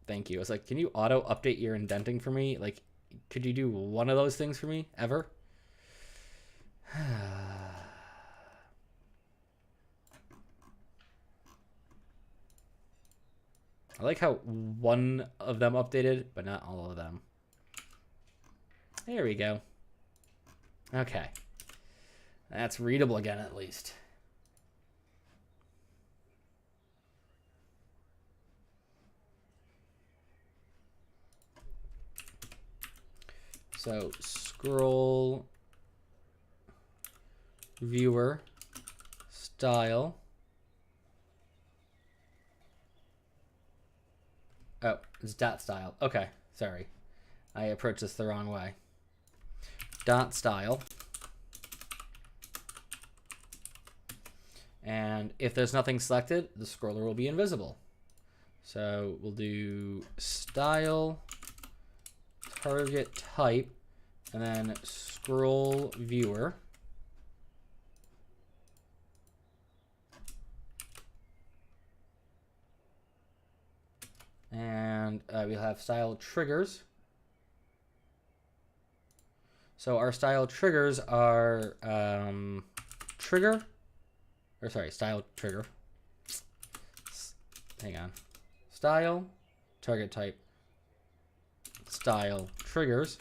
Thank you. I was like, can you auto update your indenting for me? Like, could you do one of those things for me ever? I like how one of them updated, but not all of them. There we go. Okay. That's readable again, at least. So, scroll viewer style. Oh, it's dot style. Okay, sorry. I approached this the wrong way. Dot style. And if there's nothing selected, the scroller will be invisible. So we'll do style, target type, and then scroll viewer. And we'll have style triggers. So our style triggers are trigger, or sorry, style trigger. Hang on. Style, target type, style triggers.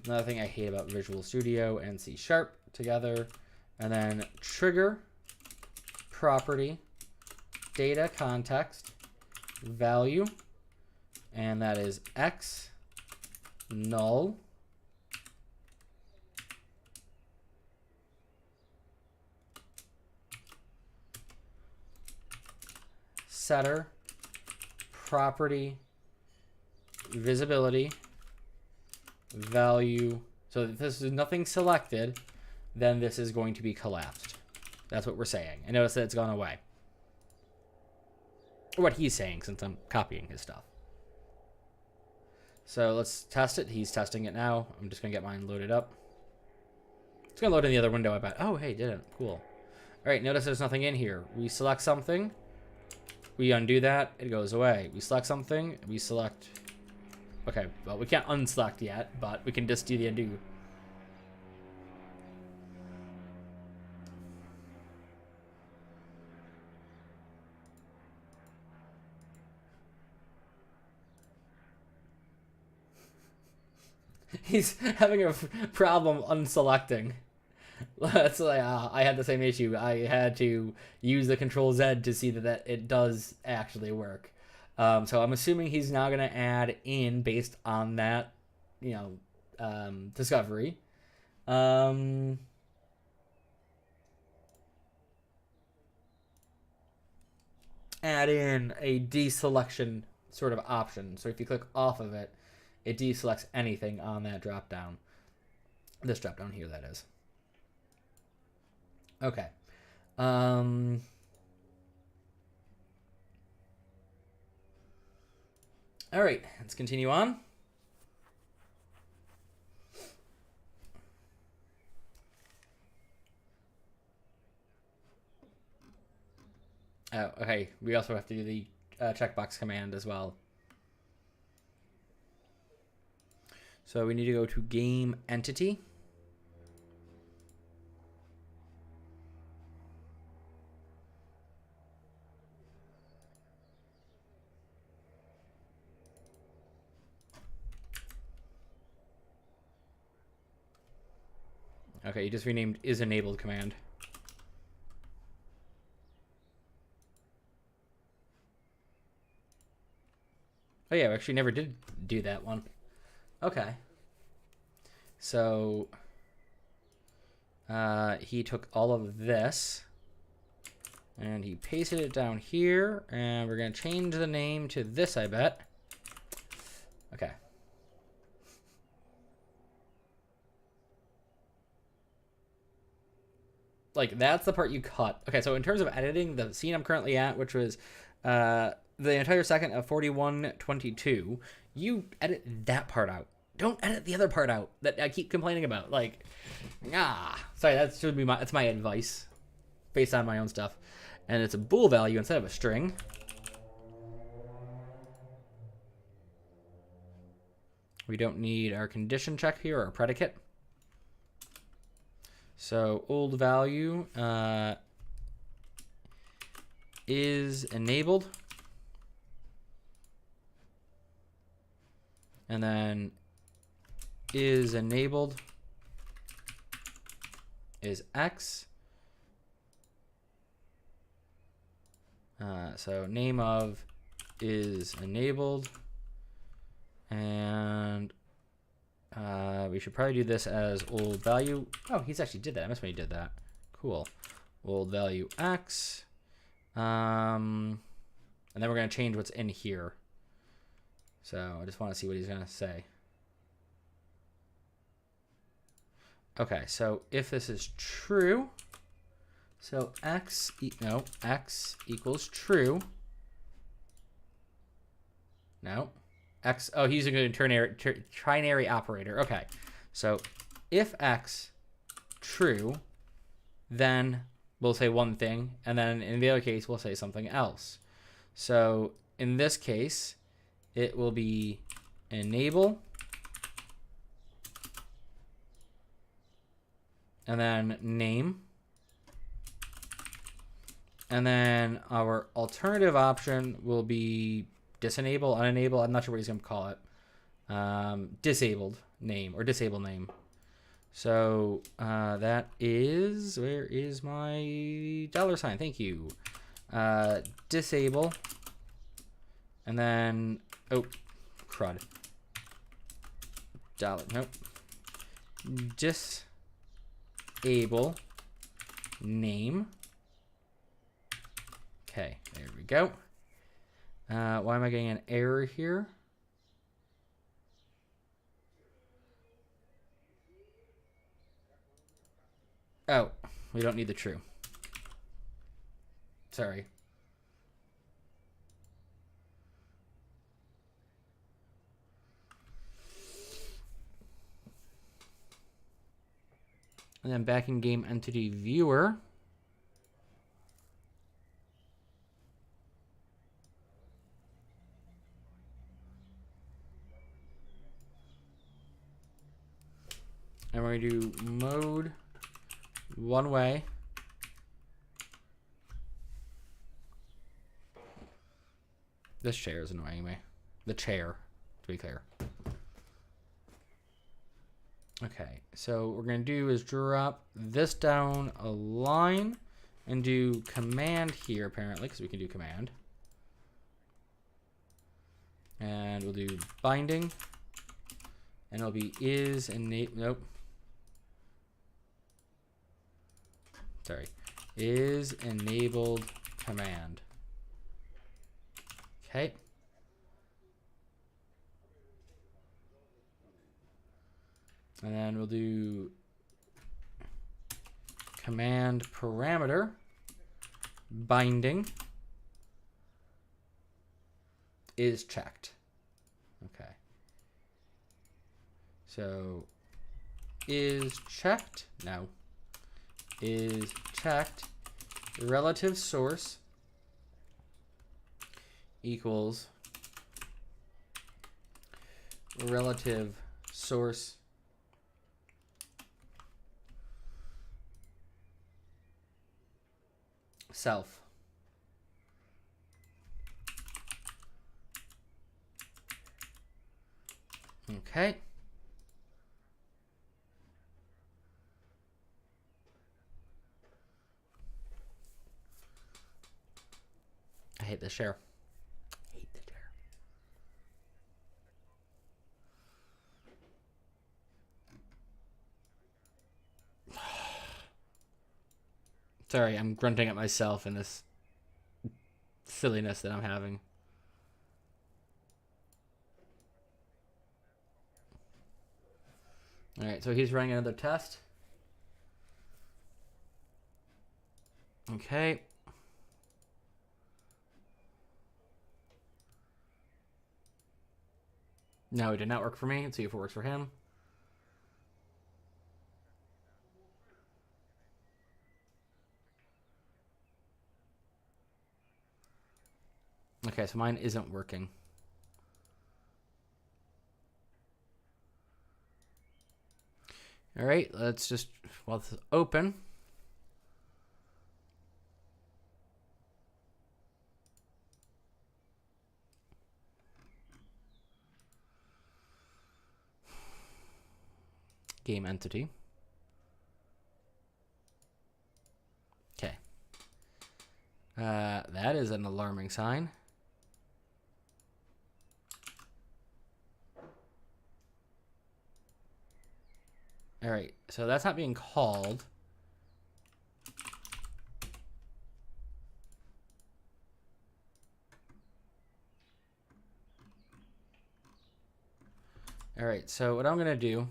Another thing I hate about Visual Studio and C# together. And then trigger, property, data context, value, and that is X, null, setter, property, visibility, value. So if this is nothing selected, then this is going to be collapsed. That's what we're saying. And notice that it's gone away. Or what he's saying, since I'm copying his stuff. So let's test it. He's testing it now. I'm just going to get mine loaded up. It's going to load in the other window, I bet. Oh, hey, didn't. Cool. All right, notice there's nothing in here. We select something. We undo that. It goes away. We select something. We select... Okay, well, we can't unselect yet, but we can just do the undo. He's having a problem unselecting. That's like, I had the same issue. I had to use the Control Z to see that it does actually work. So I'm assuming he's now going to add in based on that, discovery. Add in a deselection sort of option. So if you click off of it, it deselects anything on that drop down. This drop down here, that is. Okay. All right, let's continue on. Oh, okay. We also have to do the checkbox command as well. So we need to go to game entity. Okay, you just renamed isEnabled command. Oh yeah, we actually never did do that one. Okay. So he took all of this and he pasted it down here, and we're going to change the name to this, I bet. Okay. Like, that's the part you cut. Okay, so in terms of editing, the scene I'm currently at, which was the entire second of 41:22, you edit that part out. Don't edit the other part out that I keep complaining about. Like, sorry, that should be that's my advice based on my own stuff. And it's a bool value instead of a string. We don't need our condition check here or our predicate. So old value is enabled. And then is enabled is X. So name of is enabled. And we should probably do this as old value. Oh, he's actually did that. I missed when he did that. Cool. Old value X. And then we're going to change what's in here. So I just want to see what he's going to say. Okay, so if this is true, so x equals true. No, x, oh, he's using a ternary operator. Okay, so if x true, then we'll say one thing, and then in the other case, we'll say something else. So in this case, it will be enable, and then name, and then our alternative option will be disenable, unenable. I'm not sure what he's going to call it. Disabled name or disable name. So that is, where is my $sign? Thank you. Disable, and then, oh, crud. Nope. Disable name. Okay, there we go. Why am I getting an error here? Oh, we don't need the true. Sorry. And then back in game entity viewer. And we're going to do mode one way. This chair is annoying me. The chair, to be clear. Okay, so what we're going to do is drop this down a line and do command here, apparently, because we can do command. And we'll do binding. And it'll be is enable, nope. Sorry, is enabled command. Okay. And then we'll do command parameter binding is checked. Okay. So is checked, no, is checked relative source equals relative source self. Okay. I hate this share. I hate the chair. Sorry, I'm grunting at myself in this silliness that I'm having. All right, so he's running another test. Okay. No, it did not work for me. Let's see if it works for him. Okay, so mine isn't working. All right, let's just, while this is open. Game entity. Okay. That is an alarming sign. All right, so that's not being called. All right, so what I'm gonna do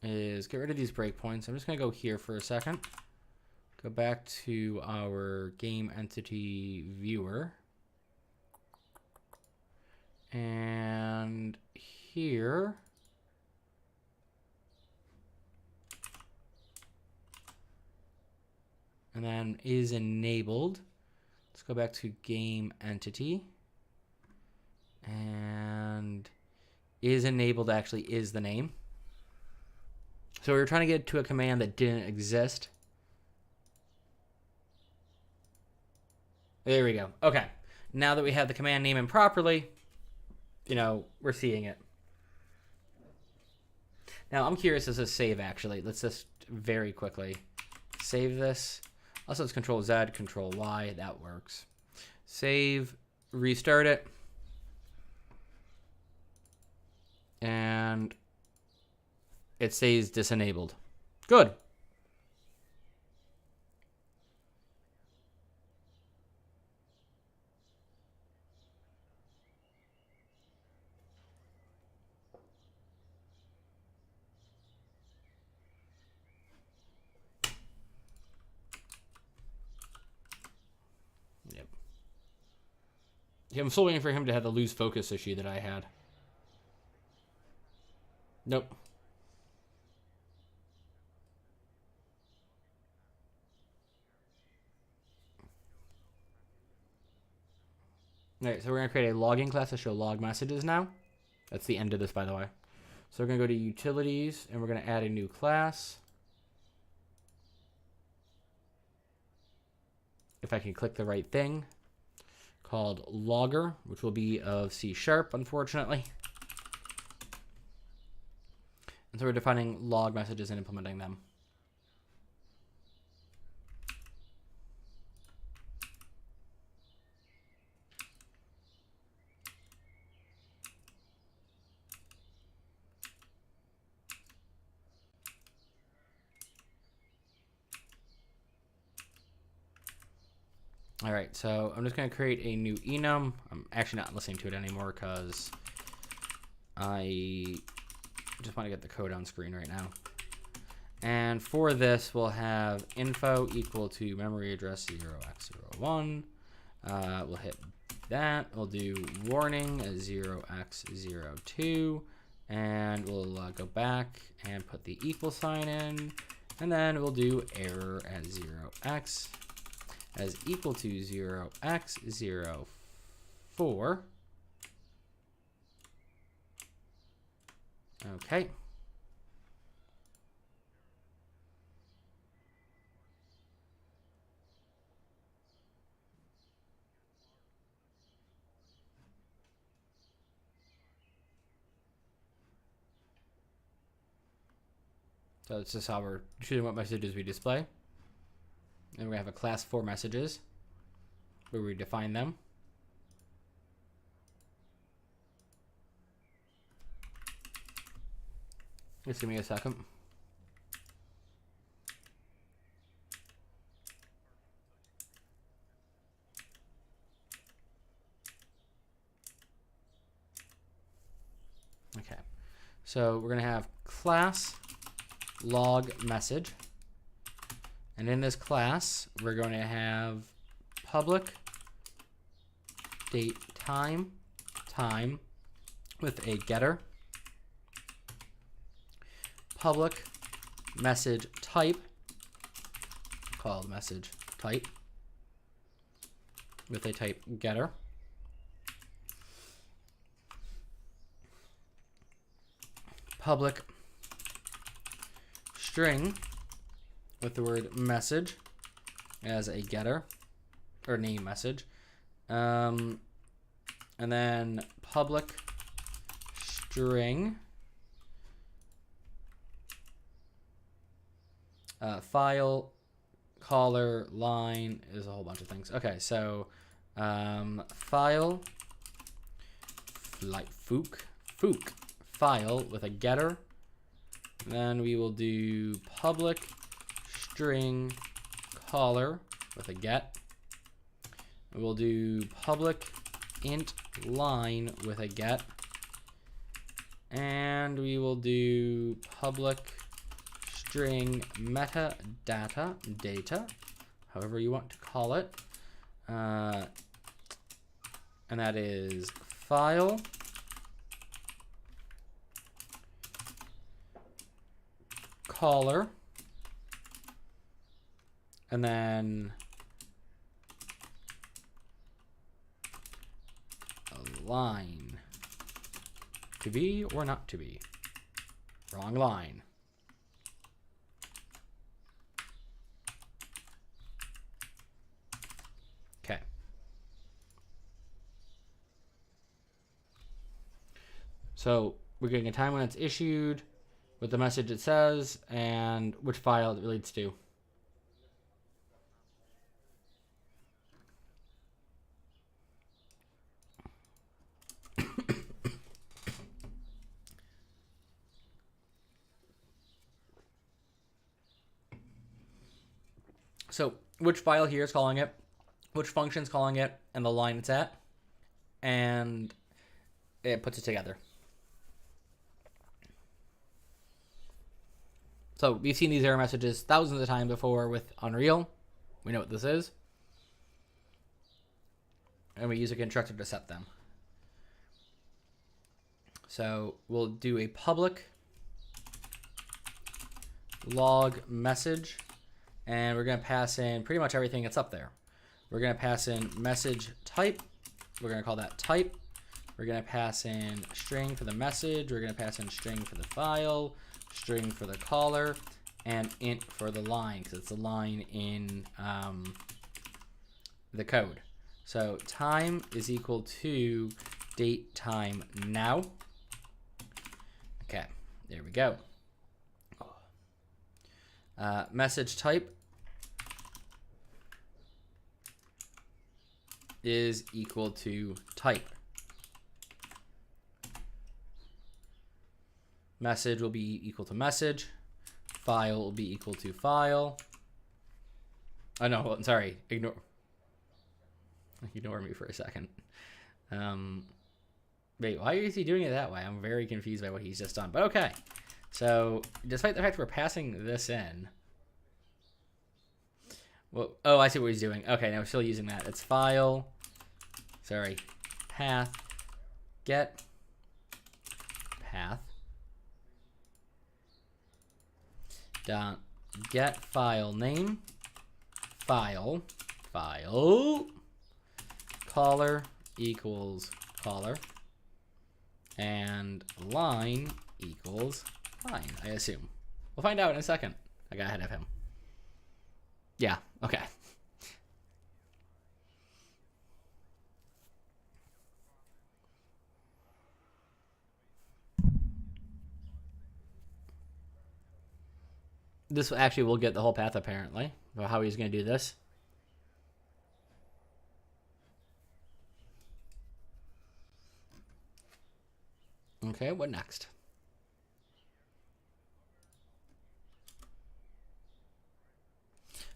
is get rid of these breakpoints. I'm just gonna go here for a second. Go back to our game entity viewer. And here, and then is enabled. Let's go back to game entity. And is enabled actually is the name. So we were trying to get to a command that didn't exist. There we go. Okay. Now that we have the command name in properly, you know, we're seeing it. Now I'm curious as a save actually. Let's just very quickly save this. Also it's Control Z, Control Y, that works. Save, restart it. And it stays disenabled. Good. Yep. Yeah, I'm still waiting for him to have the lose focus issue that I had. Nope. Alright, so we're going to create a login class to show log messages now. That's the end of this, by the way. So we're going to go to utilities, and we're going to add a new class. If I can click the right thing. Called logger, which will be of C#, unfortunately. And so we're defining log messages and implementing them. All right, so I'm just going to create a new enum. I'm actually not listening to it anymore because I just want to get the code on screen right now. And for this, we'll have info equal to memory address 0x01. We'll hit that. We'll do warning as 0x02. And we'll go back and put the equal sign in. And then we'll do error at 0x as equal to 0x04. Okay. So it's just how we're choosing what messages we display. And we're going to have a class for messages where we define them. Just give me a second. Okay. So we're going to have class log message. And in this class, we're going to have public date time with a getter, public message type called message type with a type getter, public string with the word message as a getter or name message, and then public string file caller line is a whole bunch of things. Okay, so file like fook file with a getter. Then we will do public string caller with a get. We'll do public int line with a get. And we will do public string metadata, data, however you want to call it. And that is file, caller, and then a line. To be or not to be? Wrong line. Okay. So we're getting a time when it's issued, what the message it says, and which file it relates to. So which file here is calling it, which function is calling it, and the line it's at, and it puts it together. So we've seen these error messages thousands of times before with Unreal. We know what this is. And we use a constructor to set them. So we'll do a public log message, and we're going to pass in pretty much everything that's up there. We're going to pass in message type. We're going to call that type. We're going to pass in string for the message. We're going to pass in string for the file, string for the caller, and int for the line, because it's a line in the code. So time is equal to date time now. Okay, there we go. Message type is equal to type. Message will be equal to message. File will be equal to file. Oh no, sorry, ignore me for a second. Wait, why is he doing it that way? I'm very confused by what he's just done, but okay. So, despite the fact we're passing this in, well, oh, I see what he's doing. Okay, now we're still using that. It's file, sorry, path, get, path, dot, get file name, file, caller equals caller, and line equals line, I assume. We'll find out in a second. I got ahead of him. Yeah, okay. This actually will get the whole path, apparently, about how he's going to do this. Okay, what next?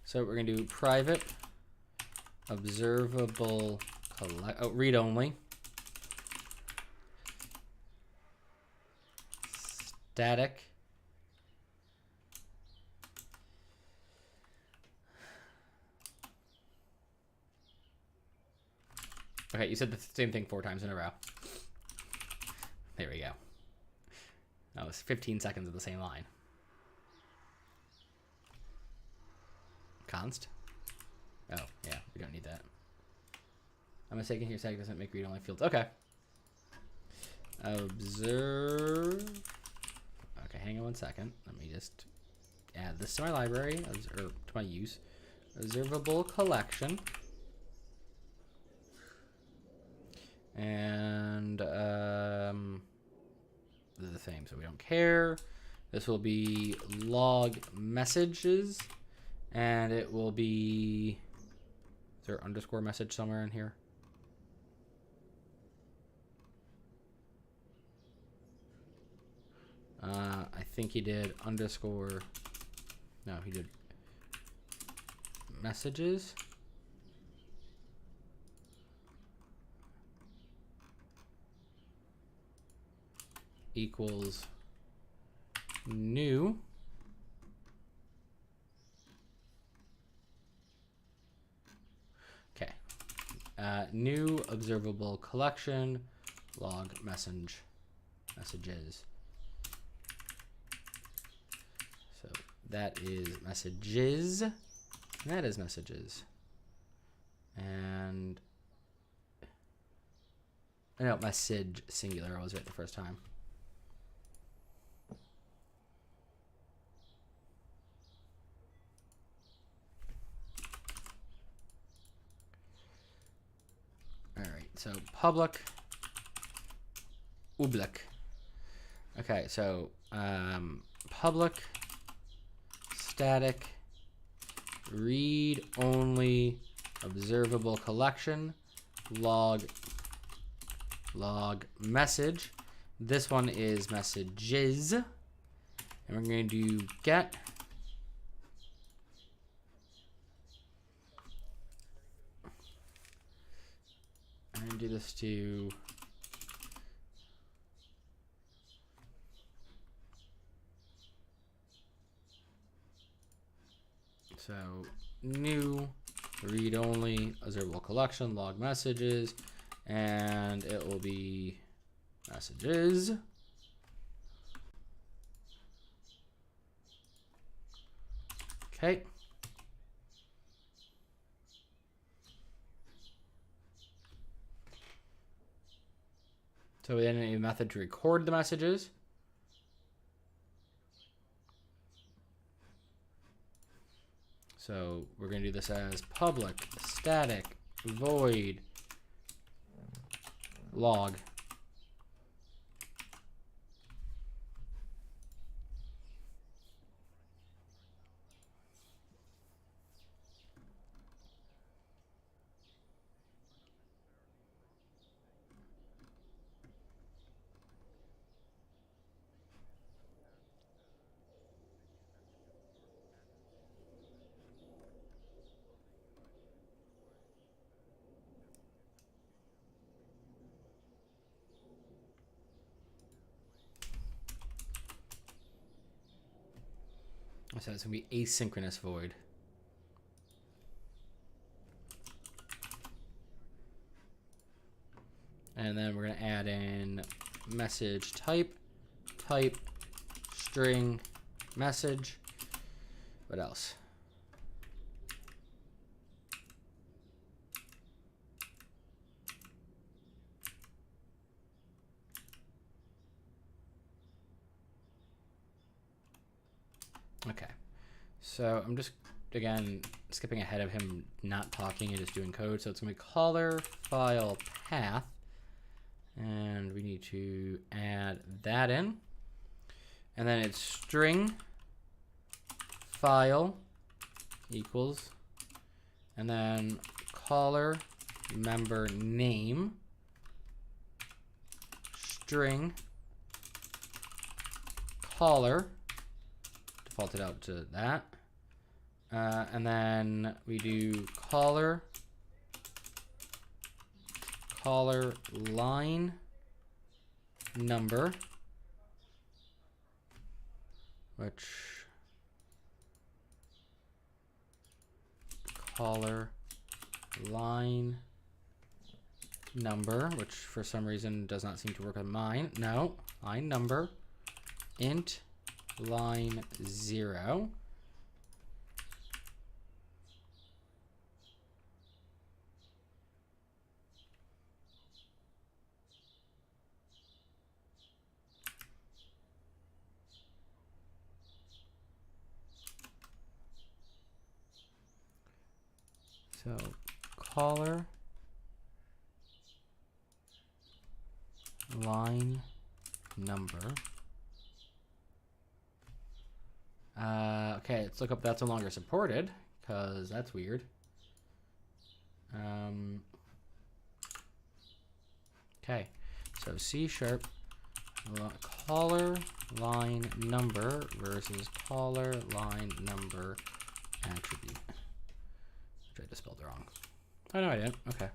So we're going to do private observable read only static okay, you said the same thing 4 times in a row. There we go. That was 15 seconds of the same line. Const? Oh, yeah, we don't need that. I'm mistaken here, static doesn't make read-only fields. Okay. Observe. Okay, hang on one second. Let me just add this to my library, or to my use. Observable collection. And they're the same, so we don't care. This will be log messages, and it will be, is there underscore message somewhere in here? I think he did underscore, no, he did messages. equals new new observable collection log messages. So that is messages. That is messages. And no, message singular. I was right the first time. All right, so public public. Okay, so public static read only observable collection log message. This one is messages, and we're going to do get and do this to so new read only observable collection log messages, and it will be messages. Okay. So we then need a method to record the messages. So we're going to do this as public static void log. So it's going to be asynchronous void. And then we're going to add in message type string message. What else? Okay, so I'm just, again, skipping ahead of him not talking and just doing code. So it's going to be caller file path, and we need to add that in. And then it's string file equals, and then caller member name string caller, defaulted out to that, and then we do caller line number, which caller line number, which for some reason does not seem to work on mine. No, line number int line 0. So caller line number. Okay, let's look up that's no longer supported, because that's weird. Okay, so C# caller line number versus caller line number attribute. Which I just spelled wrong. Oh no, I didn't. Okay.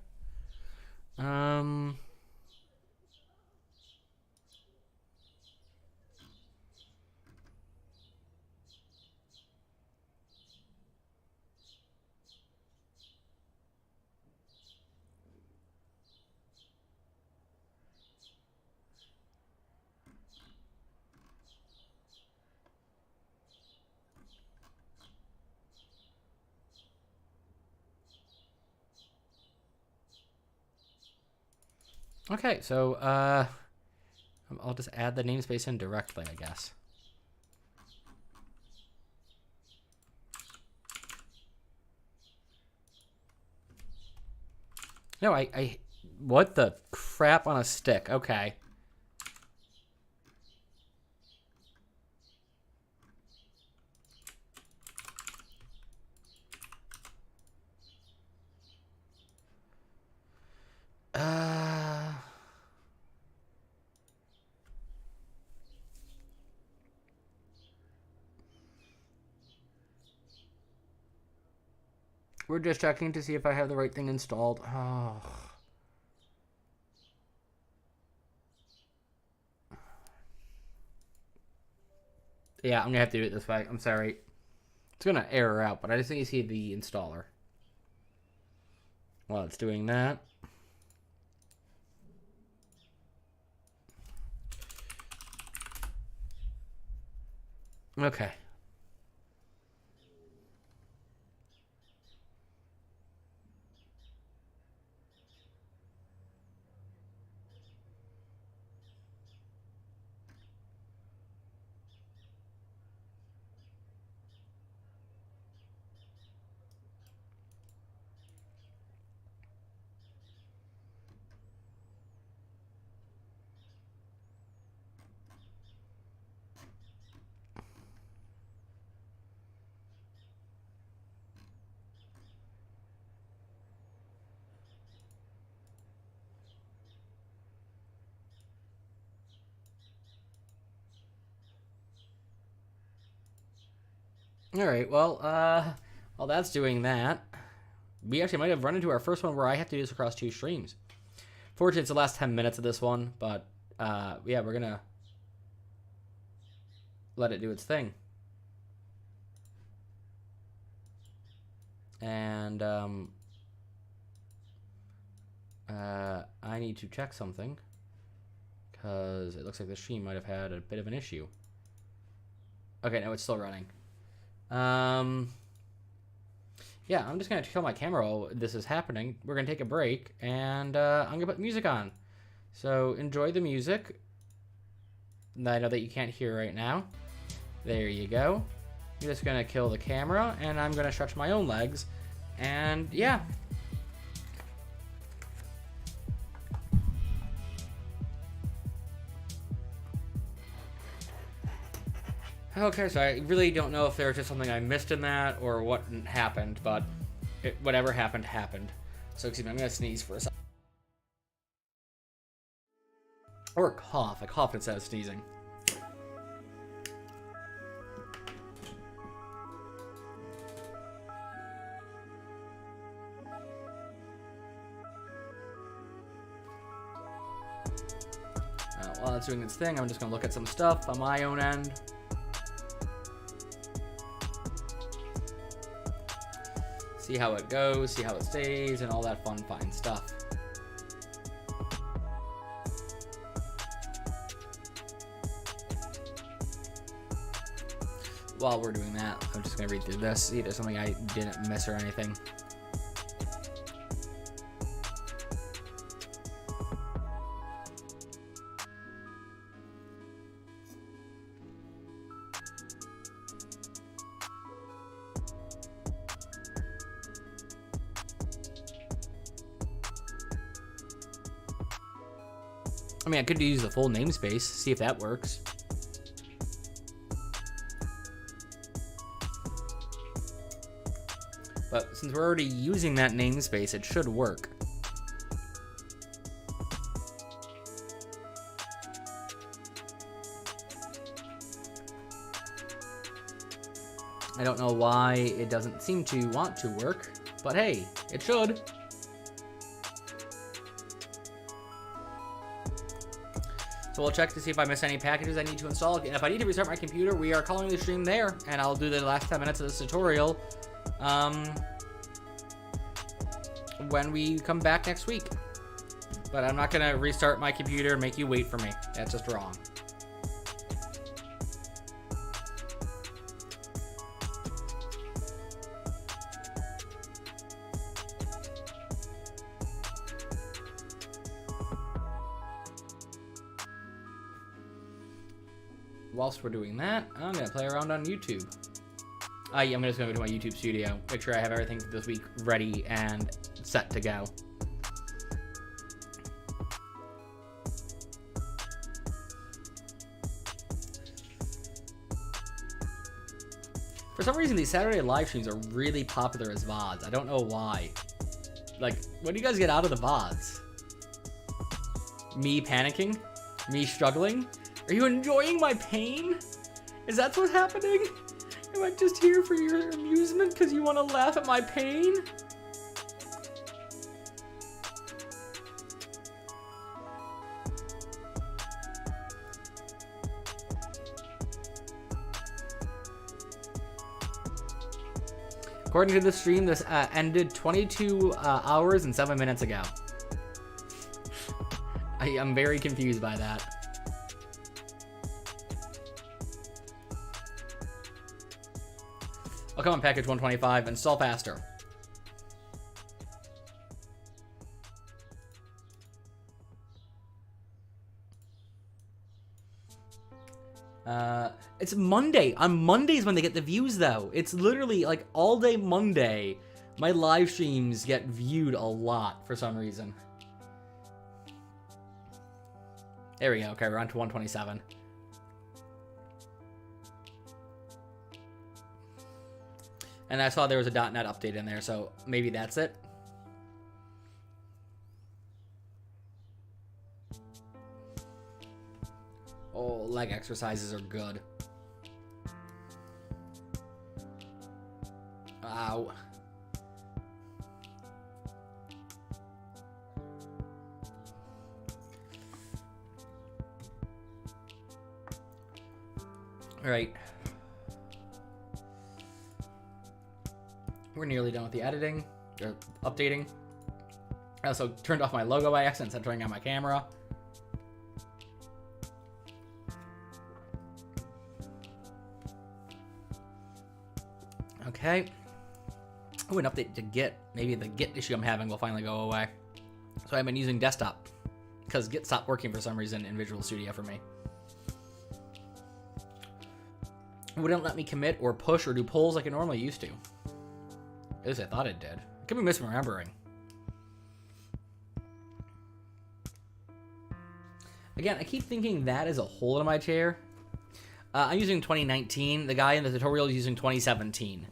Okay, so I'll just add the namespace in directly, I guess. No, what the crap on a stick? Okay. We're just checking to see if I have the right thing installed. Oh. Yeah, I'm gonna have to do it this way. I'm sorry. It's gonna error out, but I just need to see the installer. While it's doing that. Okay. All right. Well, while that's doing that, we actually might have run into our first one where I have to do this across 2 streams. Fortunately, it's the last 10 minutes of this one, but yeah, we're gonna let it do its thing. And I need to check something because it looks like the stream might have had a bit of an issue. Okay, no, it's still running. Yeah, I'm just gonna kill my camera while this is happening. We're gonna take a break, and I'm gonna put music on. So enjoy the music. I know that you can't hear right now. There you go. I'm just gonna kill the camera, and I'm gonna stretch my own legs, and yeah. Okay, so I really don't know if there was just something I missed in that or what happened, but whatever happened, happened. So excuse me, I'm gonna sneeze for a second. Or cough. I coughed instead of sneezing. While it's doing its thing, I'm just gonna look at some stuff on my own end. See how it goes, see how it stays, and all that fun, fine stuff. While we're doing that, I'm just gonna read through this, see if there's something I didn't miss or anything. I mean, I could use the full namespace, see if that works. But since we're already using that namespace, it should work. I don't know why it doesn't seem to want to work, but hey, it should. So we'll check to see if I miss any packages I need to install. And if I need to restart my computer, we are calling the stream there, and I'll do the last 10 minutes of this tutorial when we come back next week. But I'm not gonna restart my computer and make you wait for me. That's just wrong. whilst we're doing that, I'm gonna play around on YouTube. I'm just gonna go to my YouTube studio, make sure I have everything for this week ready and set to go. For some reason, these Saturday live streams are really popular as VODs. I don't know why. Like, what do you guys get out of the VODs? Me panicking? Me struggling? Are you enjoying my pain? Is that what's happening? Am I just here for your amusement because you want to laugh at my pain? According to the stream, this ended 22 hours and 7 minutes ago. I'm very confused by that. Oh, come on, package 125. Install faster. It's Monday. On Mondays when they get the views, though. It's literally like all day Monday. My live streams get viewed a lot for some reason. There we go. Okay, we're on to 127. And I saw there was a .NET update in there, so maybe that's it. Oh, leg exercises are good. Ow. All right. We're nearly done with the editing, or updating. I also turned off my logo by accident instead of turning on my camera. Okay. Oh, an update to Git. Maybe the Git issue I'm having will finally go away. So I've been using desktop because Git stopped working for some reason in Visual Studio for me. It wouldn't let me commit or push or do polls like it normally used to. At least I thought it did. I could be misremembering. Again, I keep thinking that is a hole in my chair. I'm using 2019. The guy in the tutorial is using 2017.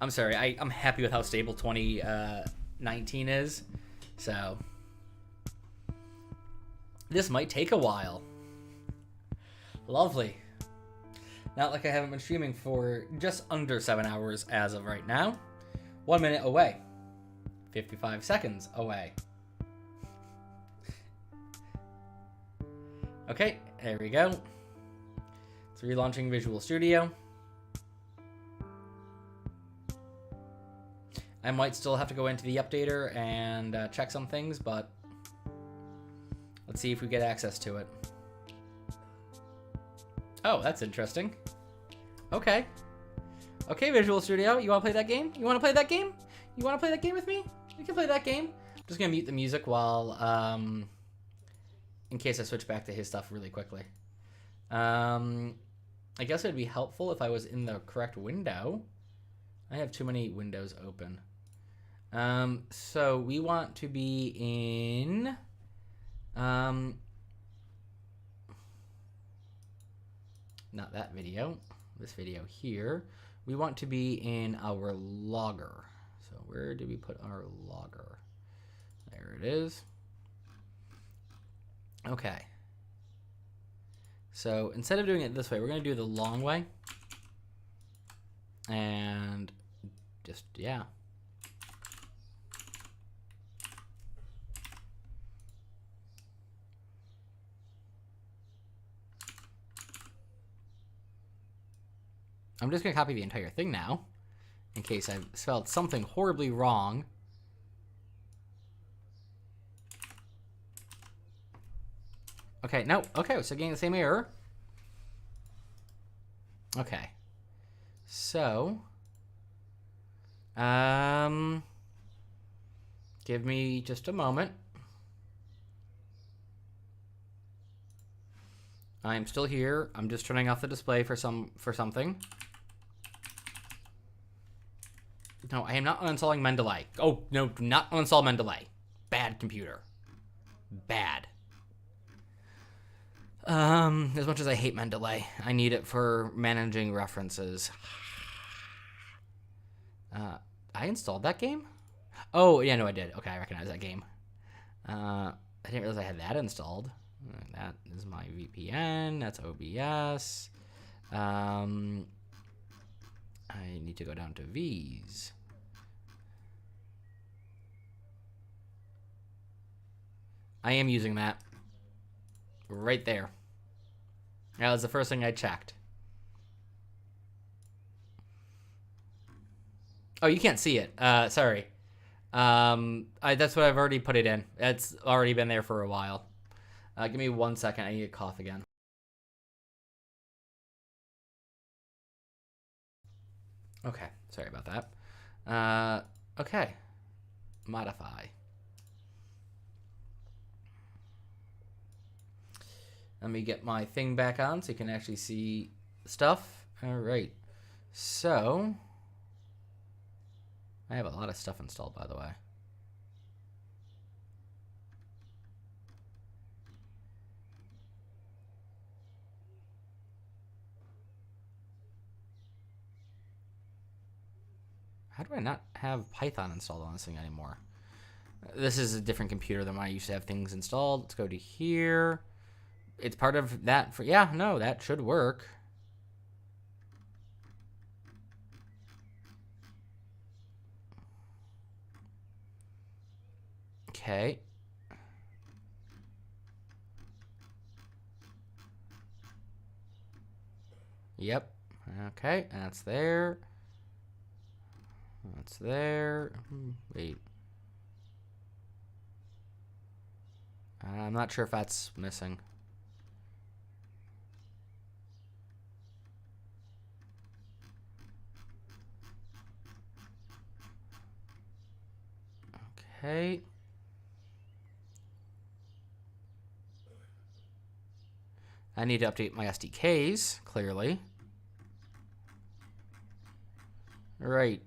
I'm sorry. I'm happy with how stable 2019 is. So this might take a while. Lovely. Not like I haven't been streaming for just under 7 hours as of right now. 1 minute away. 55 seconds away. Okay, there we go. It's relaunching Visual Studio. I might still have to go into the updater and check some things, but let's see if we get access to it. Oh, that's interesting. Okay. Okay, Visual Studio, you want to play that game? You want to play that game? You want to play that game with me? We can play that game. I'm just going to mute the music while, in case I switch back to his stuff really quickly. I guess it would be helpful if I was in the correct window. I have too many windows open. So we want to be in, not that video, this video here. We want to be in our logger. So where did we put our logger? There it is. Okay. So instead of doing it this way, we're going to do it the long way. And just, yeah. I'm just going to copy the entire thing now, in case I've spelled something horribly wrong. Okay, no, okay, we're still getting the same error. Okay. So, give me just a moment. I'm still here. I'm just turning off the display for something. No, I am not uninstalling Mendeley. Oh, no, do not uninstall Mendeley. Bad computer. Bad. As much as I hate Mendeley, I need it for managing references. I installed that game? Oh, yeah, no, I did. Okay, I recognize that game. I didn't realize I had that installed. That is my VPN. That's OBS. I need to go down to V's. I am using that. Right there. That was the first thing I checked. Oh, you can't see it. Sorry. That's what I've already put it in. It's already been there for a while. Give me 1 second. I need to cough again. Okay. Sorry about that. Okay. Modify. Let me get my thing back on so you can actually see stuff. All right. So, I have a lot of stuff installed, by the way. How do I not have Python installed on this thing anymore? This is a different computer than when I used to have things installed. Let's go to here. It's part of that. Yeah, no, that should work. Okay. Yep. Okay, that's there. That's there. Wait. I'm not sure if that's missing. Okay. I need to update my SDKs, clearly. Right.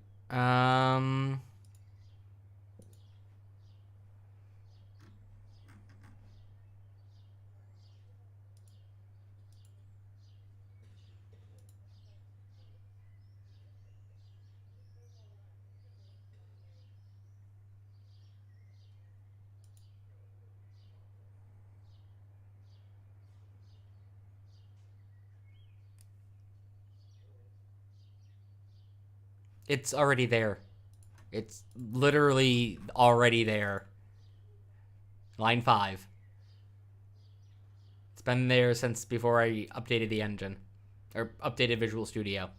It's already there. It's literally already there. Line 5. It's been there since before I updated the engine. Or updated Visual Studio.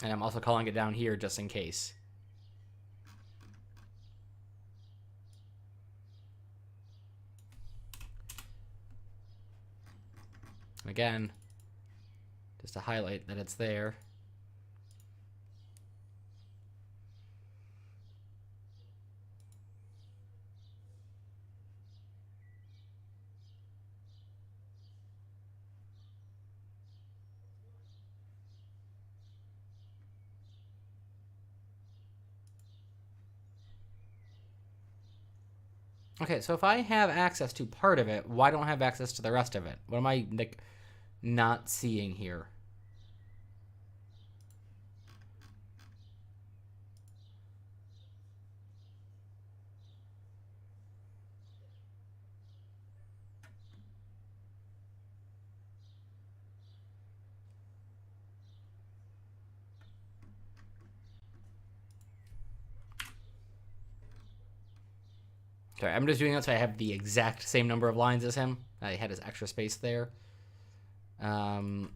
And I'm also calling it down here just in case. Again, just to highlight that it's there. Okay, so if I have access to part of it, why don't I have access to the rest of it? What am I like not seeing here? Sorry, I'm just doing that so I have the exact same number of lines as him. I had his extra space there. You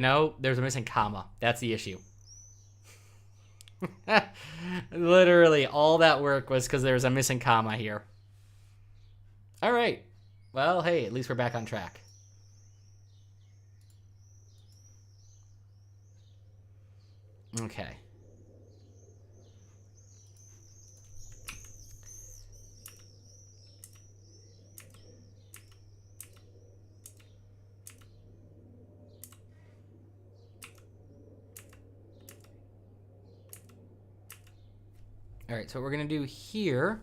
know, there's a missing comma. That's the issue. Literally, all that work was because there's a missing comma here. All right. Well, hey, at least we're back on track. Okay. All right, so what we're going to do here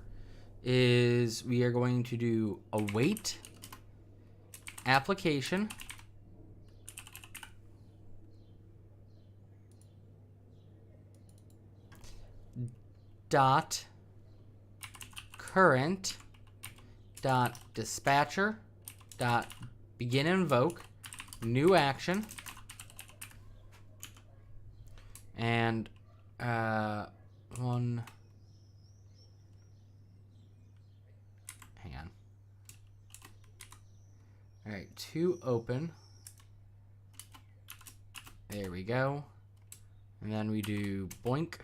is we are going to do await application dot current dot dispatcher dot begin invoke new action and one. Hang on. All right, two open. There we go. And then we do boink.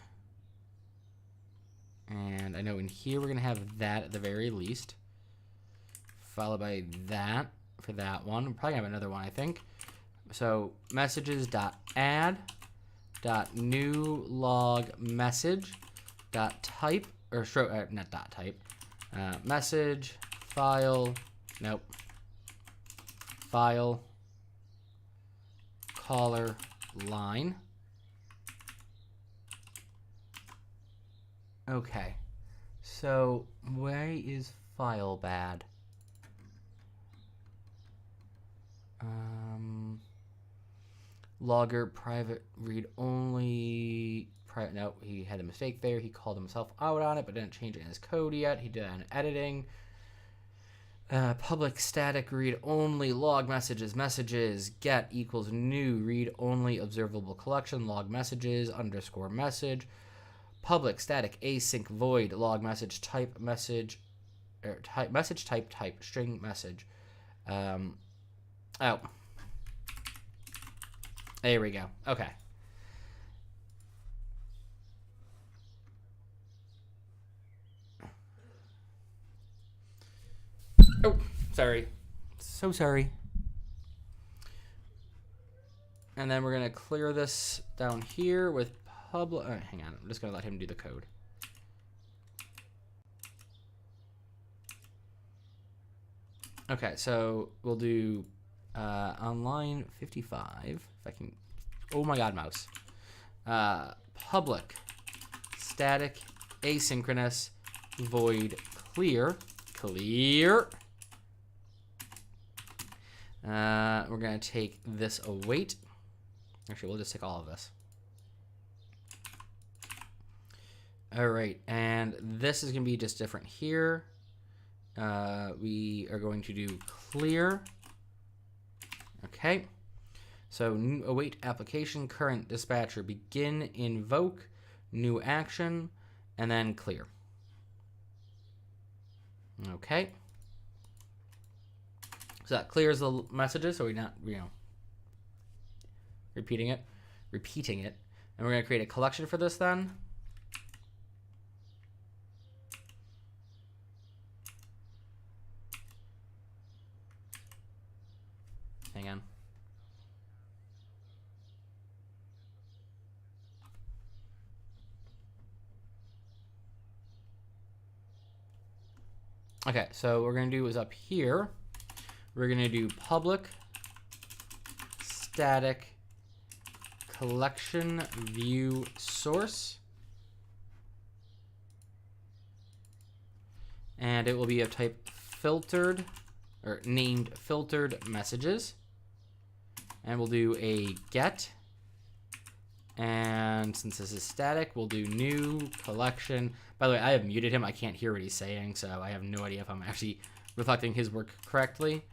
And I know in here we're going to have that at the very least. Followed by that for that one. We're probably going to have another one, I think. So messages.add dot new log message dot type or not dot type message file file caller line. Okay, so why is file bad? Logger private read only. No, he had a mistake there. He called himself out on it, but didn't change it in his code yet. He did it in editing. Public static read only log messages get equals new read only observable collection log messages underscore message. Public static async void log message type message or type message type string message. Oh, there we go. Okay. Oh, sorry. So sorry. And then we're going to clear this down here with public. Hang on. I'm just going to let him do the code. Okay, so we'll do on line 55. If I can. Oh my God, mouse. Public static asynchronous void clear. We're going to take this await. Actually, we'll just take all of this. All right, and this is going to be just different here. We are going to do clear. Okay. So await application, current dispatcher, begin invoke, new action, and then clear. Okay. So that clears the messages, so we're not, repeating it. And we're going to create a collection for this then. Hang on. Okay, so what we're going to do is up here, we're going to do public static collection view source. And it will be of type filtered or named filtered messages. And we'll do a get. And since this is static, we'll do new collection. By the way, I have muted him. I can't hear what he's saying, so I have no idea if I'm actually reflecting his work correctly.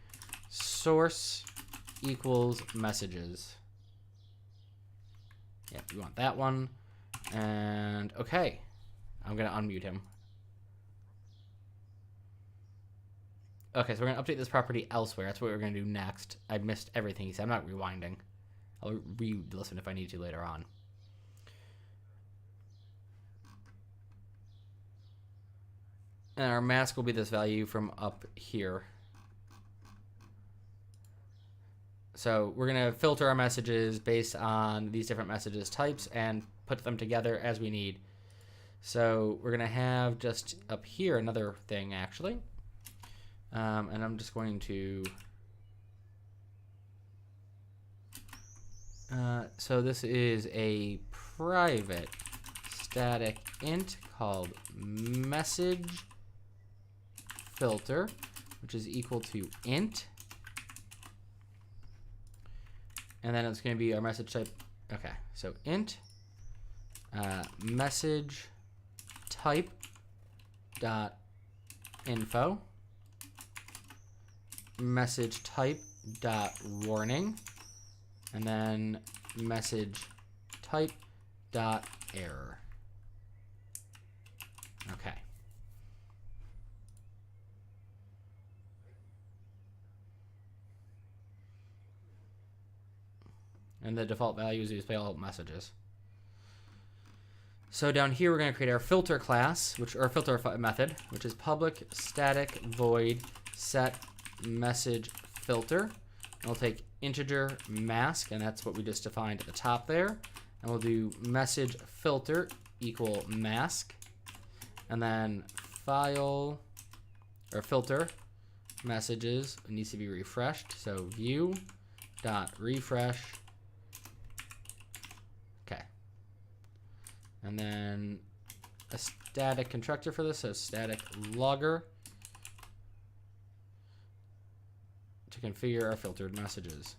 Source equals messages. Yeah, we want that one. And okay, I'm going to unmute him. Okay, so we're going to update this property elsewhere. That's what we're going to do next. I missed everything he said. I'm not rewinding. I'll re-listen if I need to later on. And our mask will be this value from up here. So we're going to filter our messages based on these different messages types and put them together as we need. So we're going to have just up here another thing actually. And I'm just going to... so this is a private static int called message filter, which is equal to int. And then it's going to be our message type. Okay, so int message type dot info, message type dot warning, and then message type dot error. Okay. And the default value is display all messages. So down here we're going to create our filter class, or filter method, which is public static void set message filter. And we'll take integer mask, and that's what we just defined at the top there. And we'll do message filter equal mask, and then file or filter messages needs to be refreshed. So view dot refresh. Okay. And then a static constructor for this, so static logger to configure our filtered messages.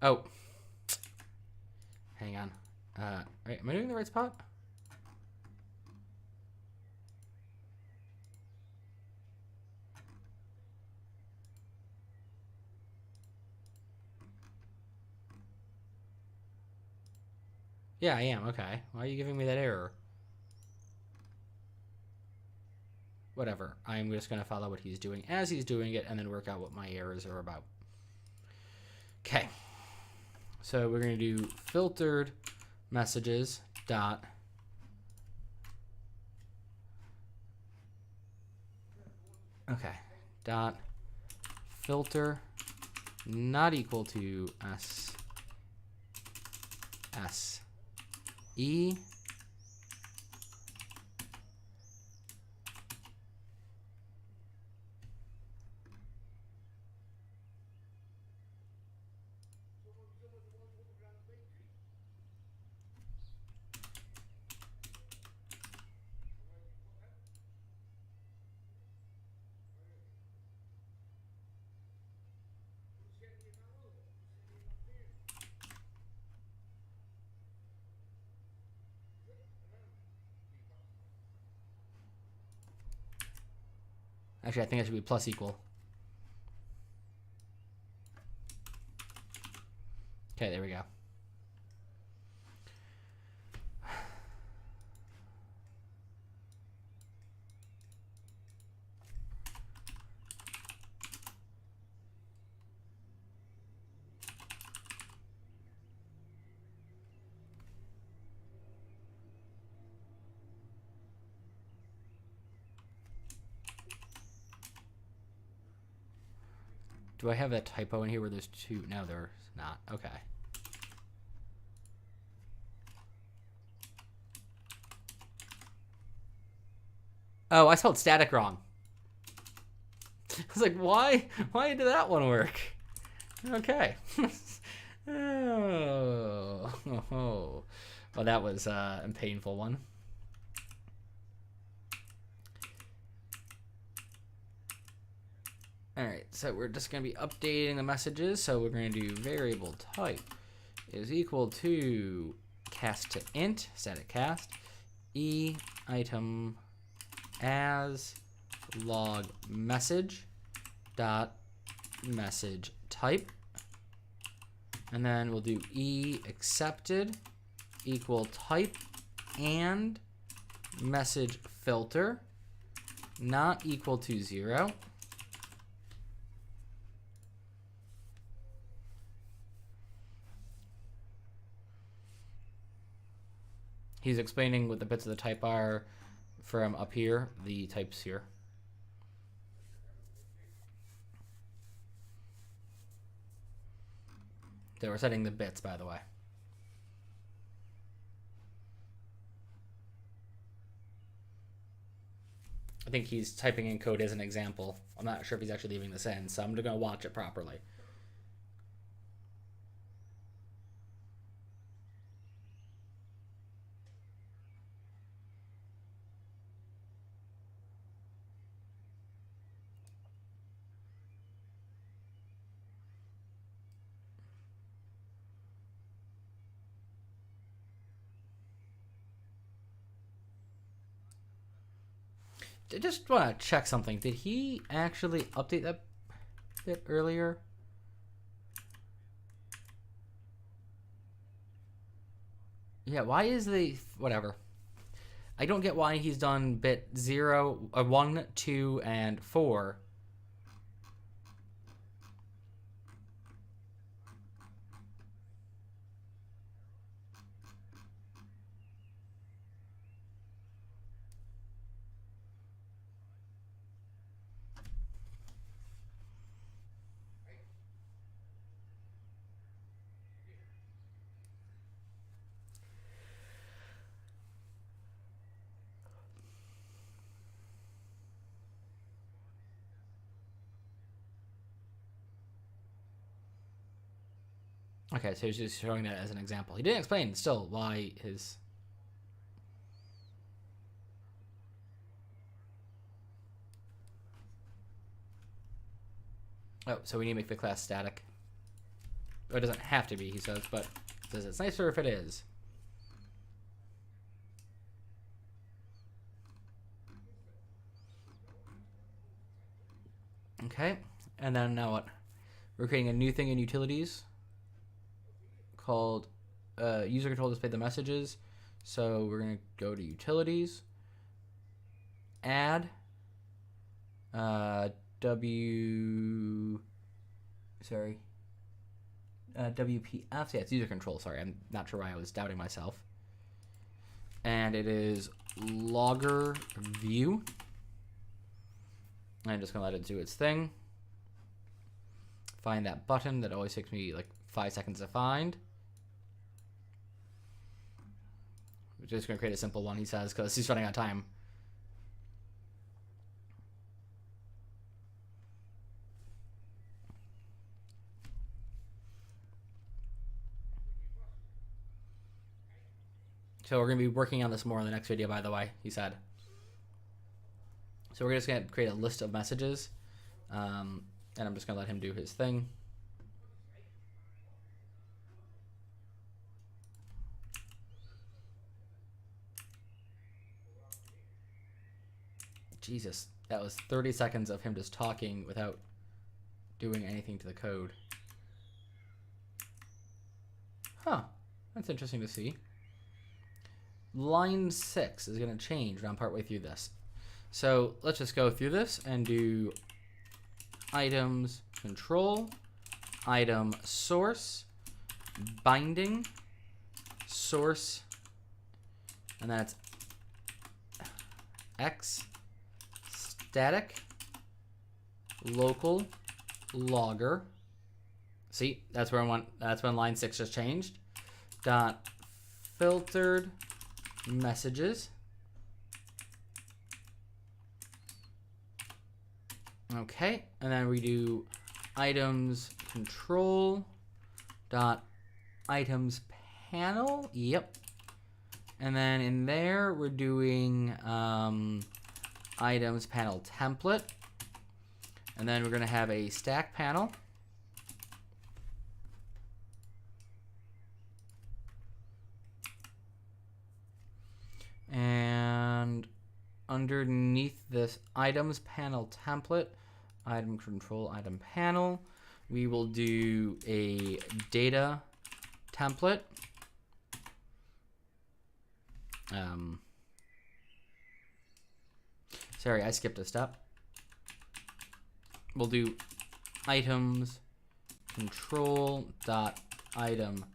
Oh, hang on. Wait, am I doing the right spot? Yeah, I am. Okay. Why are you giving me that error? Whatever. I'm just going to follow what he's doing as he's doing it and then work out what my errors are about. Okay. So we're going to do filtered messages dot dot filter not equal to e Actually, I think it should be plus equal. Okay, there we go. Do I have that typo in here where there's two? No, there's not. Okay. Oh, I spelled static wrong. I was like, why? Why did that one work? Okay. Oh. Well, that was a painful one. All right, so we're just going to be updating the messages. So we're going to do variable type is equal to cast to int, static cast, e item as log message dot message type. And then we'll do e accepted equal type and message filter not equal to 0. He's explaining what the bits of the type are from up here, the types here. So we're setting the bits, by the way. think he's typing in code as an example. I'm not sure if he's actually leaving this in, so I'm going to watch it properly. I just want to check something. Did he actually update that bit earlier? Yeah, why is the... whatever. I don't get why he's done bit 1, 2, and 4. Okay, so he's just showing that as an example. He didn't explain still why his... Oh, so we need to make the class static. Or it doesn't have to be, he says, but it says it's nicer if it is. Okay, and then now what? We're creating a new thing in utilities called user control display the messages. So we're going to go to utilities, add WPF. Yeah, it's user control. Sorry, I'm not sure why I was doubting myself. And it is logger view. I'm just going to let it do its thing. Find that button that always takes me like 5 seconds to find. We're just going to create a simple one, he says, because he's running out of time. So we're going to be working on this more in the next video, by the way, he said. So we're just going to create a list of messages. And I'm just going to let him do his thing. Jesus, that was 30 seconds of him just talking without doing anything to the code. Huh, that's interesting to see. Line 6 is going to change when I'm partway through this. So let's just go through this and do items control, item source, binding, source, and then it's x static local logger. See, that's when line 6 just changed. Dot filtered messages. Okay, and then we do items control dot items panel. Yep. And then in there we're doing items panel template, and then we're going to have a stack panel. And underneath this items panel template, item control item panel, we will do a data template. Sorry, I skipped a step. We'll do items control dot item.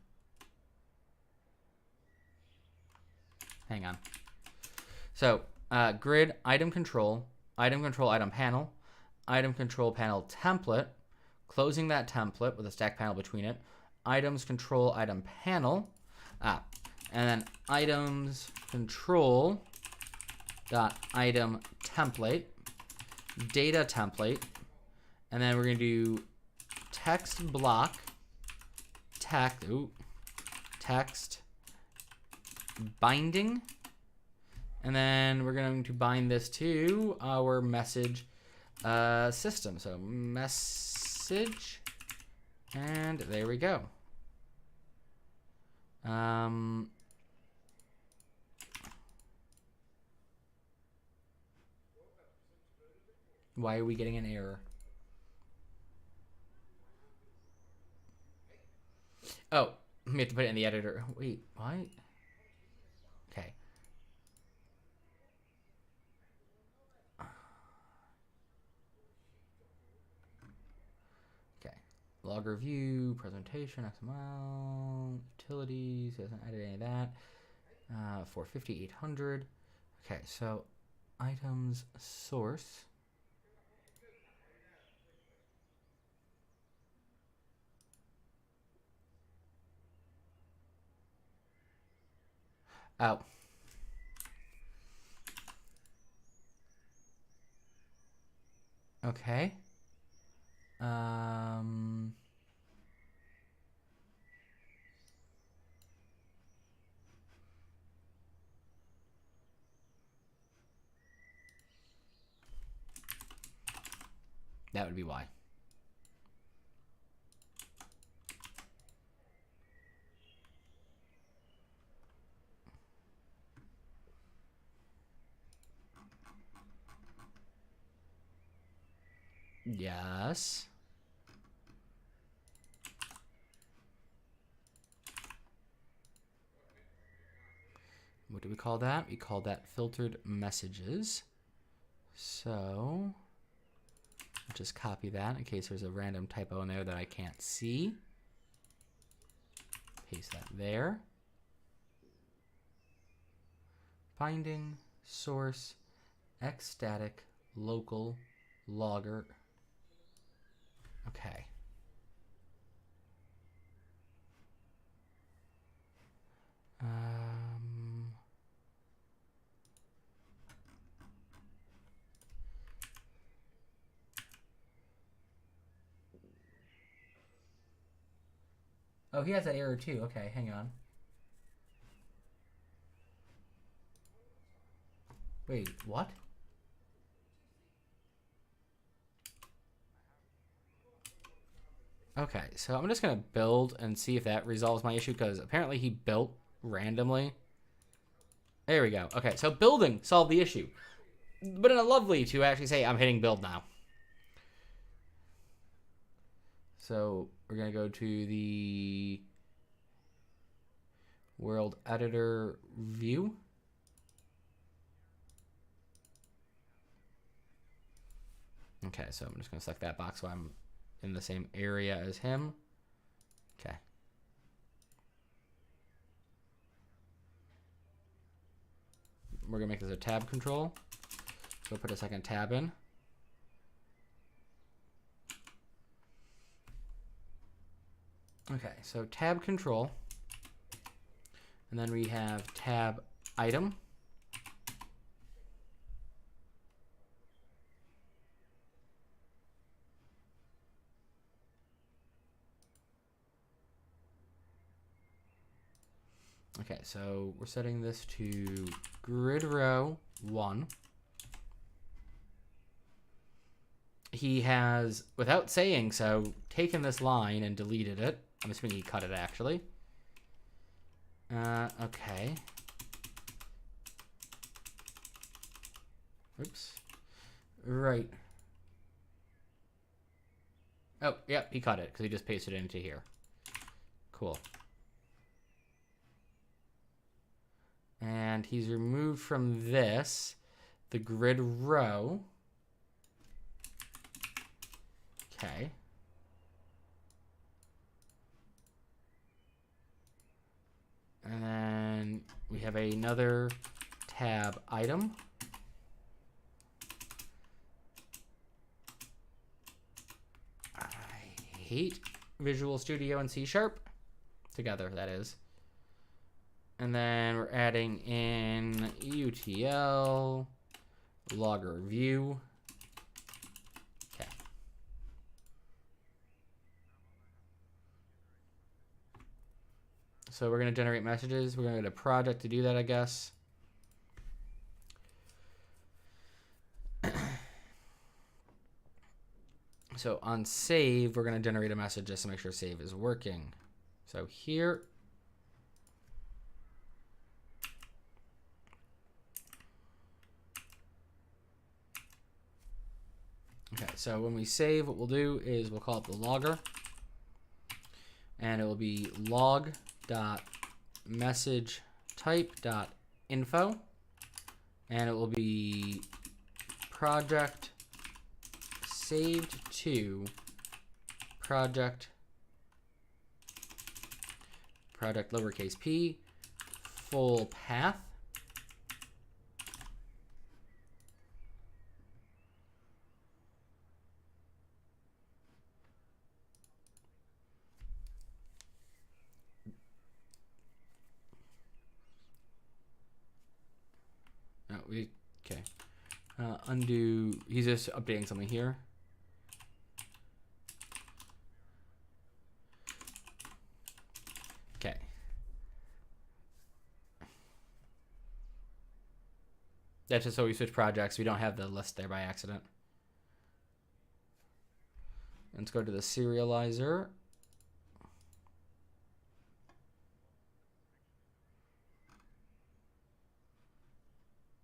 Hang on. So grid item control item panel, item control panel template, closing that template with a stack panel between it, items control item panel, and then items control dot item template, data template, and then we're gonna do text block, text binding, and then we're going to bind this to our message system. So message, and there we go. Why are we getting an error? Oh, we have to put it in the editor. Wait, what? Okay. Okay. Logger view, presentation, XML, utilities. He hasn't added any of that. 450, 800. Okay, so items source. Oh. Okay. That would be why. Yes. What do we call that? We call that filtered messages. So I'll just copy that in case there's a random typo in there that I can't see. Paste that there. Binding, source, xstatic, local, logger. Okay. Oh, he has that error too. Okay, hang on. Wait, what? Okay, so I'm just gonna build and see if that resolves my issue, because apparently he built randomly. There we go. Okay, so building solved the issue. But in a lovely to actually say I'm hitting build now. So we're gonna go to the world editor view. Okay, so I'm just gonna select that box so I'm in the same area as him. Okay. We're gonna make this a tab control. So put a second tab in. Okay, so tab control. And then we have tab item. Okay, so we're setting this to grid row 1. He has, without saying so, taken this line and deleted it. I'm assuming he cut it actually. Okay. Oops. Right. Oh, yep, he cut it because he just pasted it into here. Cool. And he's removed from this the grid row. Okay. And then we have another tab item. I hate Visual Studio and C# together, that is. And then we're adding in UTL, logger view. Okay. So we're going to generate messages. We're going to go to project to do that, I guess. So on save, we're going to generate a message just to make sure save is working. So here. Okay, so when we save, what we'll do is we'll call it the logger. And it will be log.messageType.info. And it will be project saved to project lowercase p full path. Okay. Undo. He's just updating something here. Okay. That's just so we switch projects. We don't have the list there by accident. Let's go to the serializer.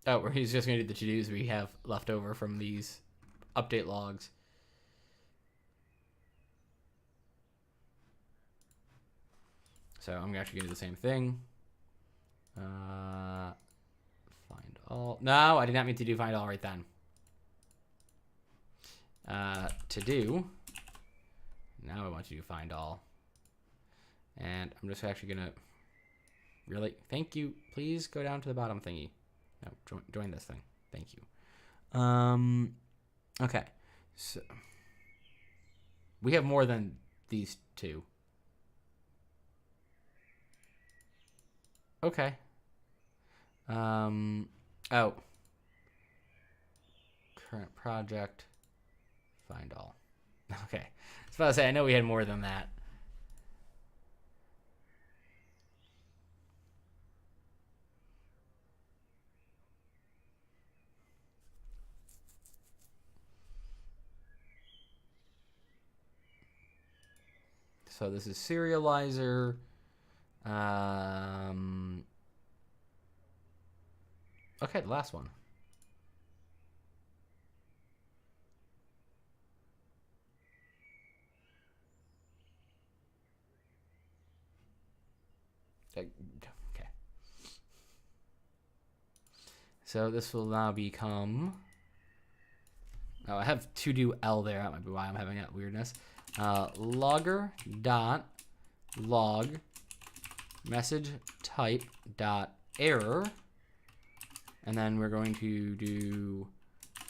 Oh, he's just going to do the to-dos we have left over from these update logs. So I'm actually going to do the same thing. Find all. No, I did not mean to do find all right then. To do. Now I want you to find all. And I'm just actually going to. Really? Thank you. Please go down to the bottom thingy. No, join this thing. Thank you. Okay. So we have more than these two. Okay. Oh. Current project. Find all. Okay. I was about to say, I know we had more than that. So this is serializer. Okay, the last one. Okay. So this will now become. Oh, I have to do L there. That might be why I'm having that weirdness. Logger dot log message type dot error, and then we're going to do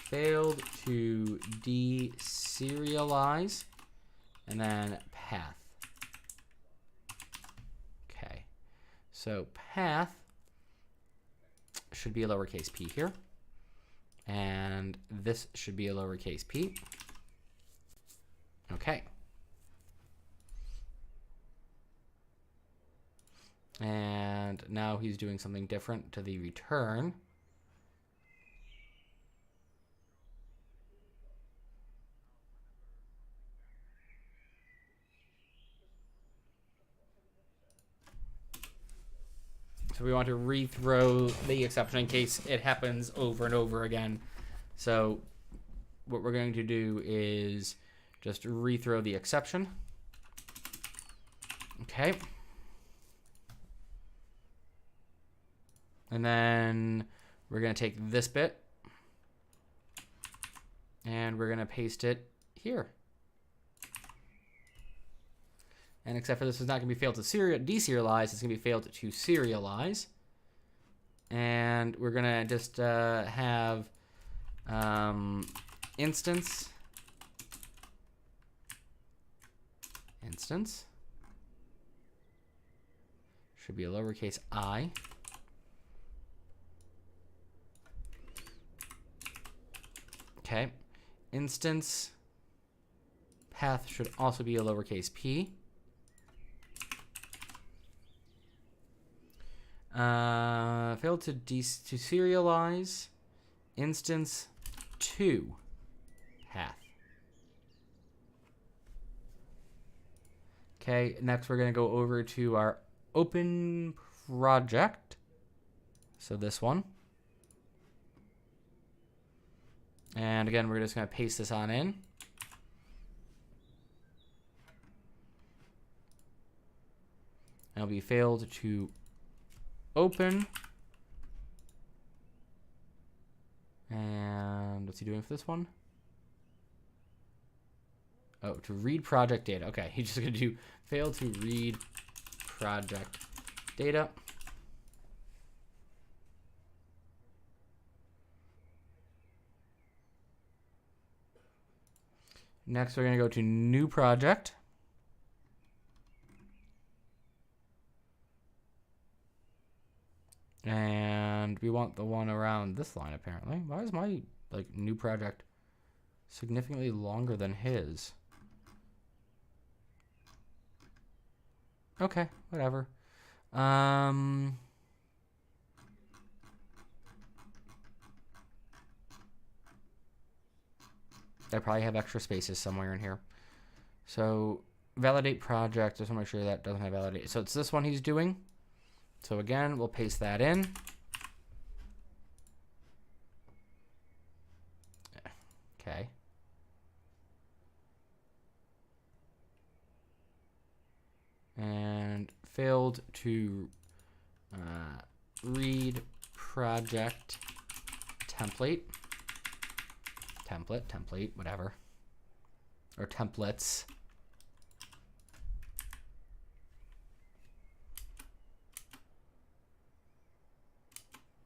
failed to deserialize, and then path. Okay, so path should be a lowercase p here, and this should be a lowercase p. Okay. And now he's doing something different to the return. So we want to rethrow the exception in case it happens over and over again. So what we're going to do is just rethrow the exception. Okay. And then we're going to take this bit and we're going to paste it here. And except for this is not going to be failed to deserialize, it's going to be failed to serialize. And we're going to just have instance should be a lowercase I. Okay. Instance path should also be a lowercase p. Failed to serialize instance to path. Okay, next we're going to go over to our open project. So this one. And again, we're just going to paste this on in. It'll be failed to open. And what's he doing for this one? Oh, to read project data. Okay, he's just going to do fail to read project data. Next, we're going to go to new project. And we want the one around this line, apparently. Why is my new project significantly longer than his? Okay, whatever. I probably have extra spaces somewhere in here. So validate project. Just want to make sure that doesn't have validate. So it's this one he's doing. So again, we'll paste that in. Okay. And failed to read project template, whatever, or templates.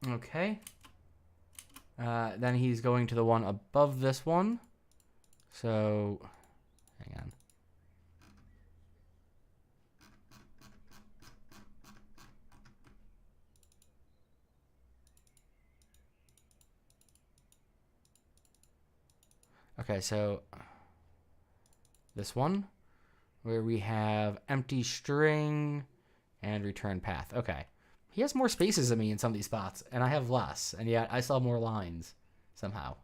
Okay. Then he's going to the one above this one. So, hang on. Okay, so this one where we have empty string and return path. Okay. He has more spaces than me in some of these spots, and I have less, and yet I still have more lines somehow.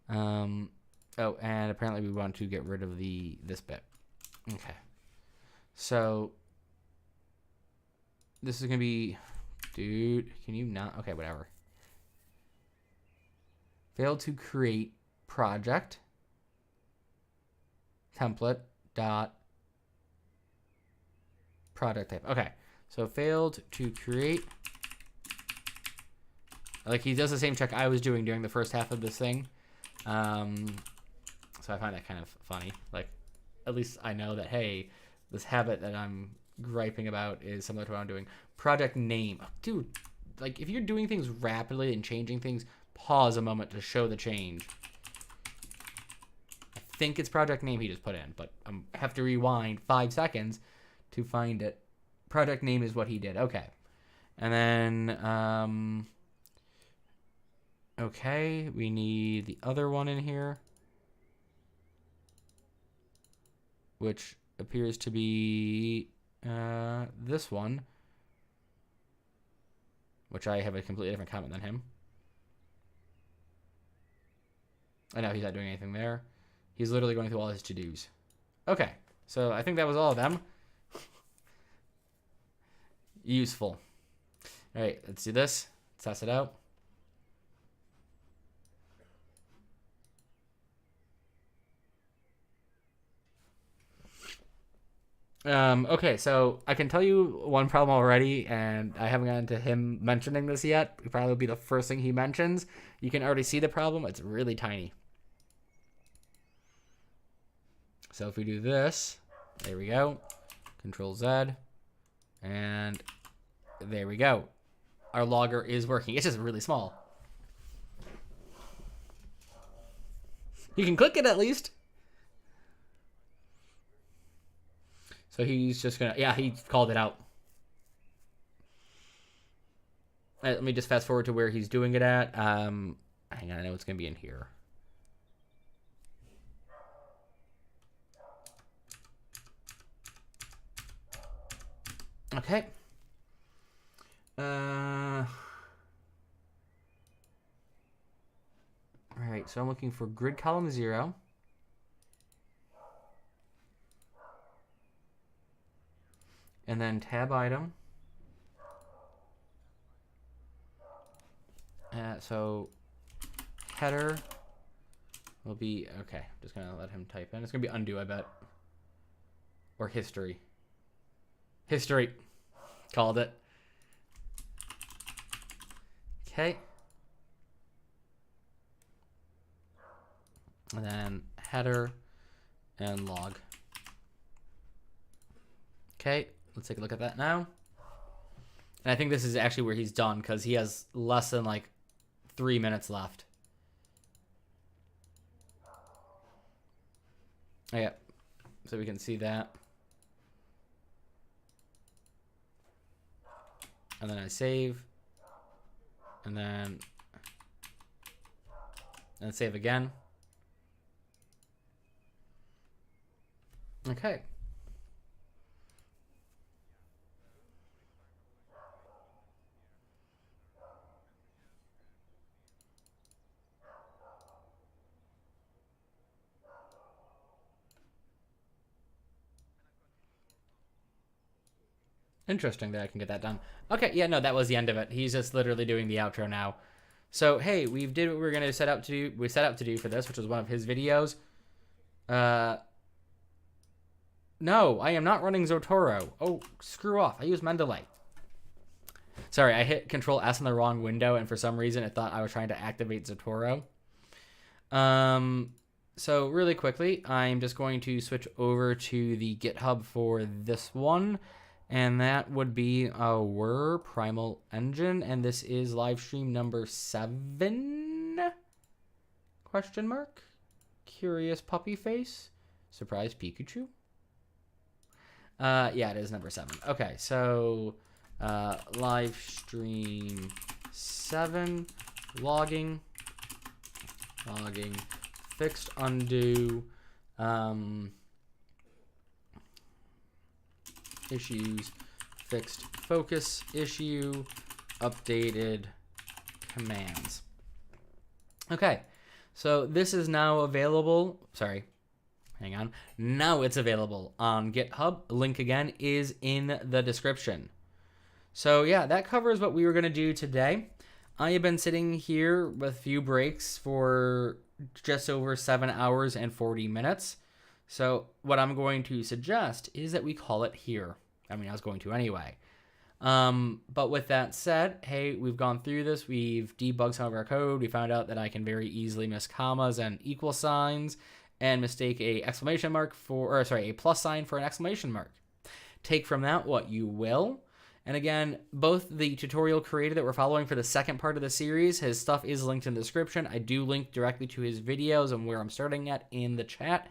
Oh, and apparently we want to get rid of this bit. Okay. So this is going to be, dude, can you not? Okay, whatever. Failed to create project template dot project type. Okay. So failed to create. Like he does the same check I was doing during the first half of this thing. So I find that kind of funny. Like, at least I know that, hey, this habit that I'm griping about is similar to what I'm doing. Project name. Dude, like if you're doing things rapidly and changing things, pause a moment to show the change. I think it's project name he just put in, but I have to rewind 5 seconds to find it. Project name is what he did. Okay. And then, okay, we need the other one in here, which appears to be this one, which I have a completely different comment than him. I know he's not doing anything there. He's literally going through all his to-dos. Okay, so I think that was all of them. Useful. All right, let's do this. Let's test it out. Okay, so I can tell you one problem already, and I haven't gotten to him mentioning this yet. It probably will be the first thing he mentions. You can already see the problem. It's really tiny. So if we do this, there we go. Control Z, and there we go. Our logger is working. It's just really small. You can click it at least. So he's just gonna, yeah, he called it out. All right, let me just fast forward to where he's doing it at. Hang on, I know it's gonna be in here. Okay. All right, so I'm looking for grid column 0. And then tab item. So header will be, okay, I'm just going to let him type in. It's going to be undo, I bet. Or history. History. Called it. Okay. And then header and log. Okay, let's take a look at that now. And I think this is actually where he's done because he has less than like 3 minutes left. Oh, yeah, so we can see that. And then I save. And then save again. Okay. Interesting that I can get that done. Okay, yeah, no, that was the end of it. He's just literally doing the outro now. So, hey, we did what we were going to set out to do. We set out to do for this, which was one of his videos. No, I am not running Zotero. Oh, screw off. I use Mendeley. Sorry, I hit Control S in the wrong window, and for some reason it thought I was trying to activate Zotero. So really quickly, I'm just going to switch over to the GitHub for this one. And that would be our Primal Engine. And this is live stream number 7? Question mark? Curious puppy face? Surprise Pikachu? Yeah, it is number 7. Okay, so live stream 7, logging, fixed undo, issues, fixed focus issue, updated commands. Okay, so this is now available. Sorry, hang on. Now it's available on GitHub. Link again is in the description. So yeah, that covers what we were going to do today. I have been sitting here with a few breaks for just over 7 hours and 40 minutes. So what I'm going to suggest is that we call it here. I mean, I was going to anyway. But with that said, hey, we've gone through this. We've debugged some of our code. We found out that I can very easily miss commas and equal signs and mistake a exclamation mark for, or sorry, a plus sign for an exclamation mark. Take from that what you will. And again, both the tutorial creator that we're following for the second part of the series, his stuff is linked in the description. I do link directly to his videos and where I'm starting at in the chat.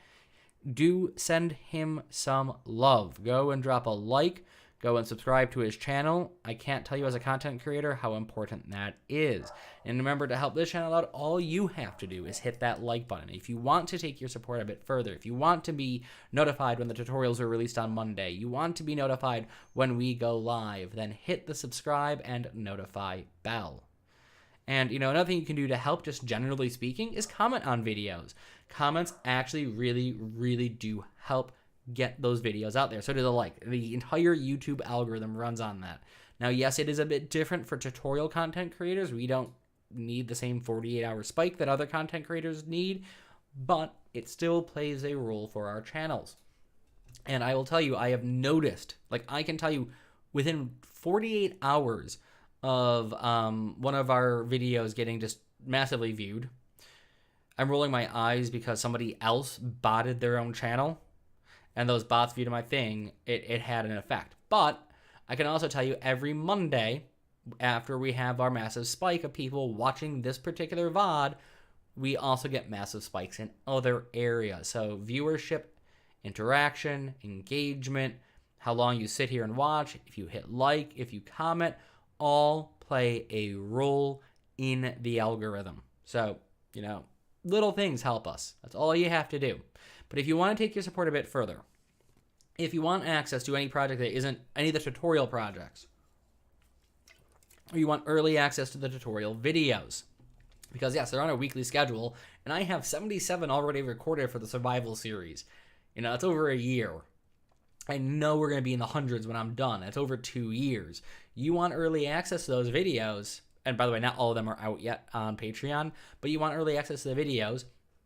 Do send him some love. Go and drop a like. Go and subscribe to his channel. I can't tell you as a content creator how important that is. And remember, to help this channel out, all you have to do is hit that like button. If you want to take your support a bit further, if you want to be notified when the tutorials are released on Monday, you want to be notified when we go live, then hit the subscribe and notify bell. And, you know, another thing you can do to help, just generally speaking, is comment on videos. Comments actually really, really do help get those videos out there. So do the like. The entire YouTube algorithm runs on that. Now, yes, it is a bit different for tutorial content creators. We don't need the same 48-hour spike that other content creators need, but it still plays a role for our channels. And I will tell you, I have noticed, like I can tell you, within 48 hours of one of our videos getting just massively viewed, I'm rolling my eyes because somebody else botted their own channel, and those bots viewed my thing. It had an effect. But I can also tell you, every Monday, after we have our massive spike of people watching this particular VOD, we also get massive spikes in other areas. So viewership, interaction, engagement, how long you sit here and watch, if you hit like, if you comment, all play a role in the algorithm. So, you know, little things help us. That's all you have to do. But if you want to take your support a bit further, if you want access to any project that isn't any of the tutorial projects, or you want early access to the tutorial videos, because yes, they're on a weekly schedule, and I have 77 already recorded for the survival series. That's over a year. I know we're going to be in the hundreds when I'm done. It's over 2 years. You want early access to those videos, and by the way, not all of them are out yet on Patreon, but you want early access to the videos,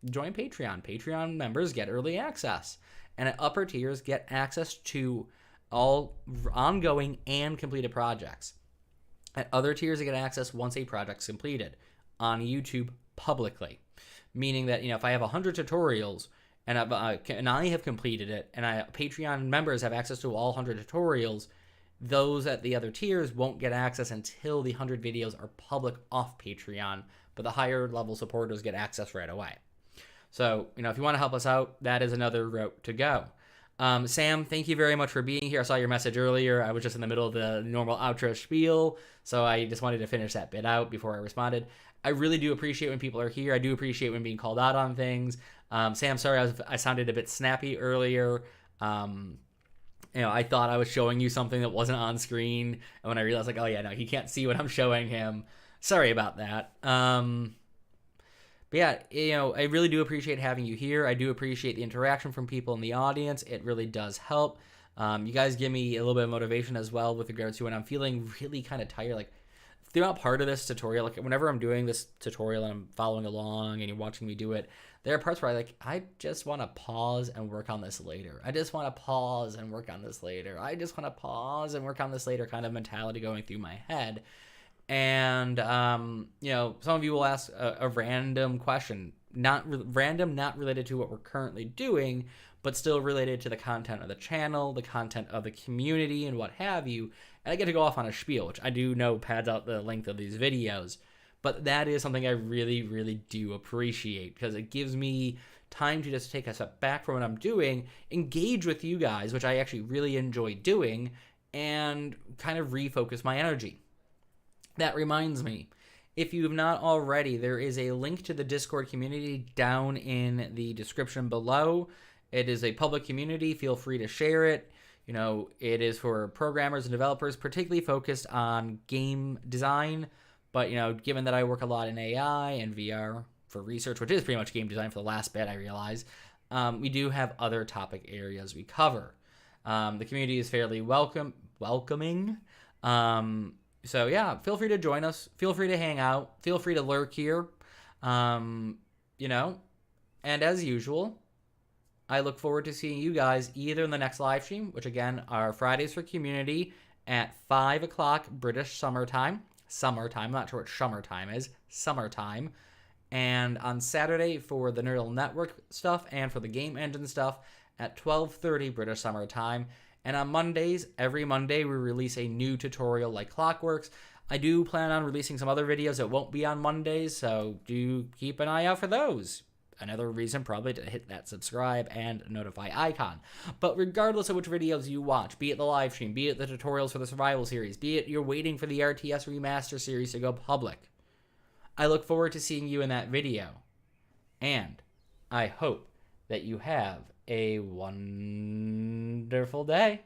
join Patreon. Patreon members get early access. And at upper tiers, get access to all ongoing and completed projects. At other tiers, they get access once a project's completed on YouTube publicly. Meaning that, if I have 100 tutorials and I have completed it, and Patreon members have access to all 100 tutorials, those at the other tiers won't get access until the 100 videos are public off Patreon, but the higher level supporters get access right away. So, if you want to help us out, that is another route to go. Sam, thank you very much for being here. I saw your message earlier. I was just in the middle of the normal outro spiel, so I just wanted to finish that bit out before I responded. I really do appreciate when people are here. I do appreciate when being called out on things. Sam, sorry I sounded a bit snappy earlier. I thought I was showing you something that wasn't on screen, and when I realized, oh yeah, no, he can't see what I'm showing him. Sorry about that. But yeah, I really do appreciate having you here. I do appreciate the interaction from people in the audience. It really does help. You guys give me a little bit of motivation as well with regards to when I'm feeling really kind of tired. Like, if you're not part of this tutorial, like whenever I'm doing this tutorial and I'm following along and you're watching me do it, there are parts where I just want to pause and work on this later. I just want to pause and work on this later. I just want to pause and work on this later kind of mentality going through my head. And, some of you will ask a random question, not related to what we're currently doing, but still related to the content of the channel, the content of the community, and what have you. And I get to go off on a spiel, which I do know pads out the length of these videos. But that is something I really, really do appreciate, because it gives me time to just take a step back from what I'm doing, engage with you guys, which I actually really enjoy doing, and kind of refocus my energy. That reminds me, if you have not already, there is a link to the Discord community down in the description below. It is a public community. Feel free to share it. It is for programmers and developers, particularly focused on game design. But, given that I work a lot in AI and VR for research, which is pretty much game design for the last bit, I realize, we do have other topic areas we cover. The community is fairly welcoming. So yeah, feel free to join us. Feel free to hang out. Feel free to lurk here. And as usual, I look forward to seeing you guys either in the next live stream, which again are Fridays for Community at 5 o'clock British summertime. I'm not sure what summertime is. Summertime. And on Saturday for the Neural Network stuff and for the game engine stuff at 12:30 British summertime. And on Mondays, every Monday, we release a new tutorial like clockworks. I do plan on releasing some other videos that won't be on Mondays, so do keep an eye out for those. Another reason probably to hit that subscribe and notify icon. But regardless of which videos you watch, be it the live stream, be it the tutorials for the survival series, be it you're waiting for the RTS remaster series to go public, I look forward to seeing you in that video. And I hope that you have a wonderful day.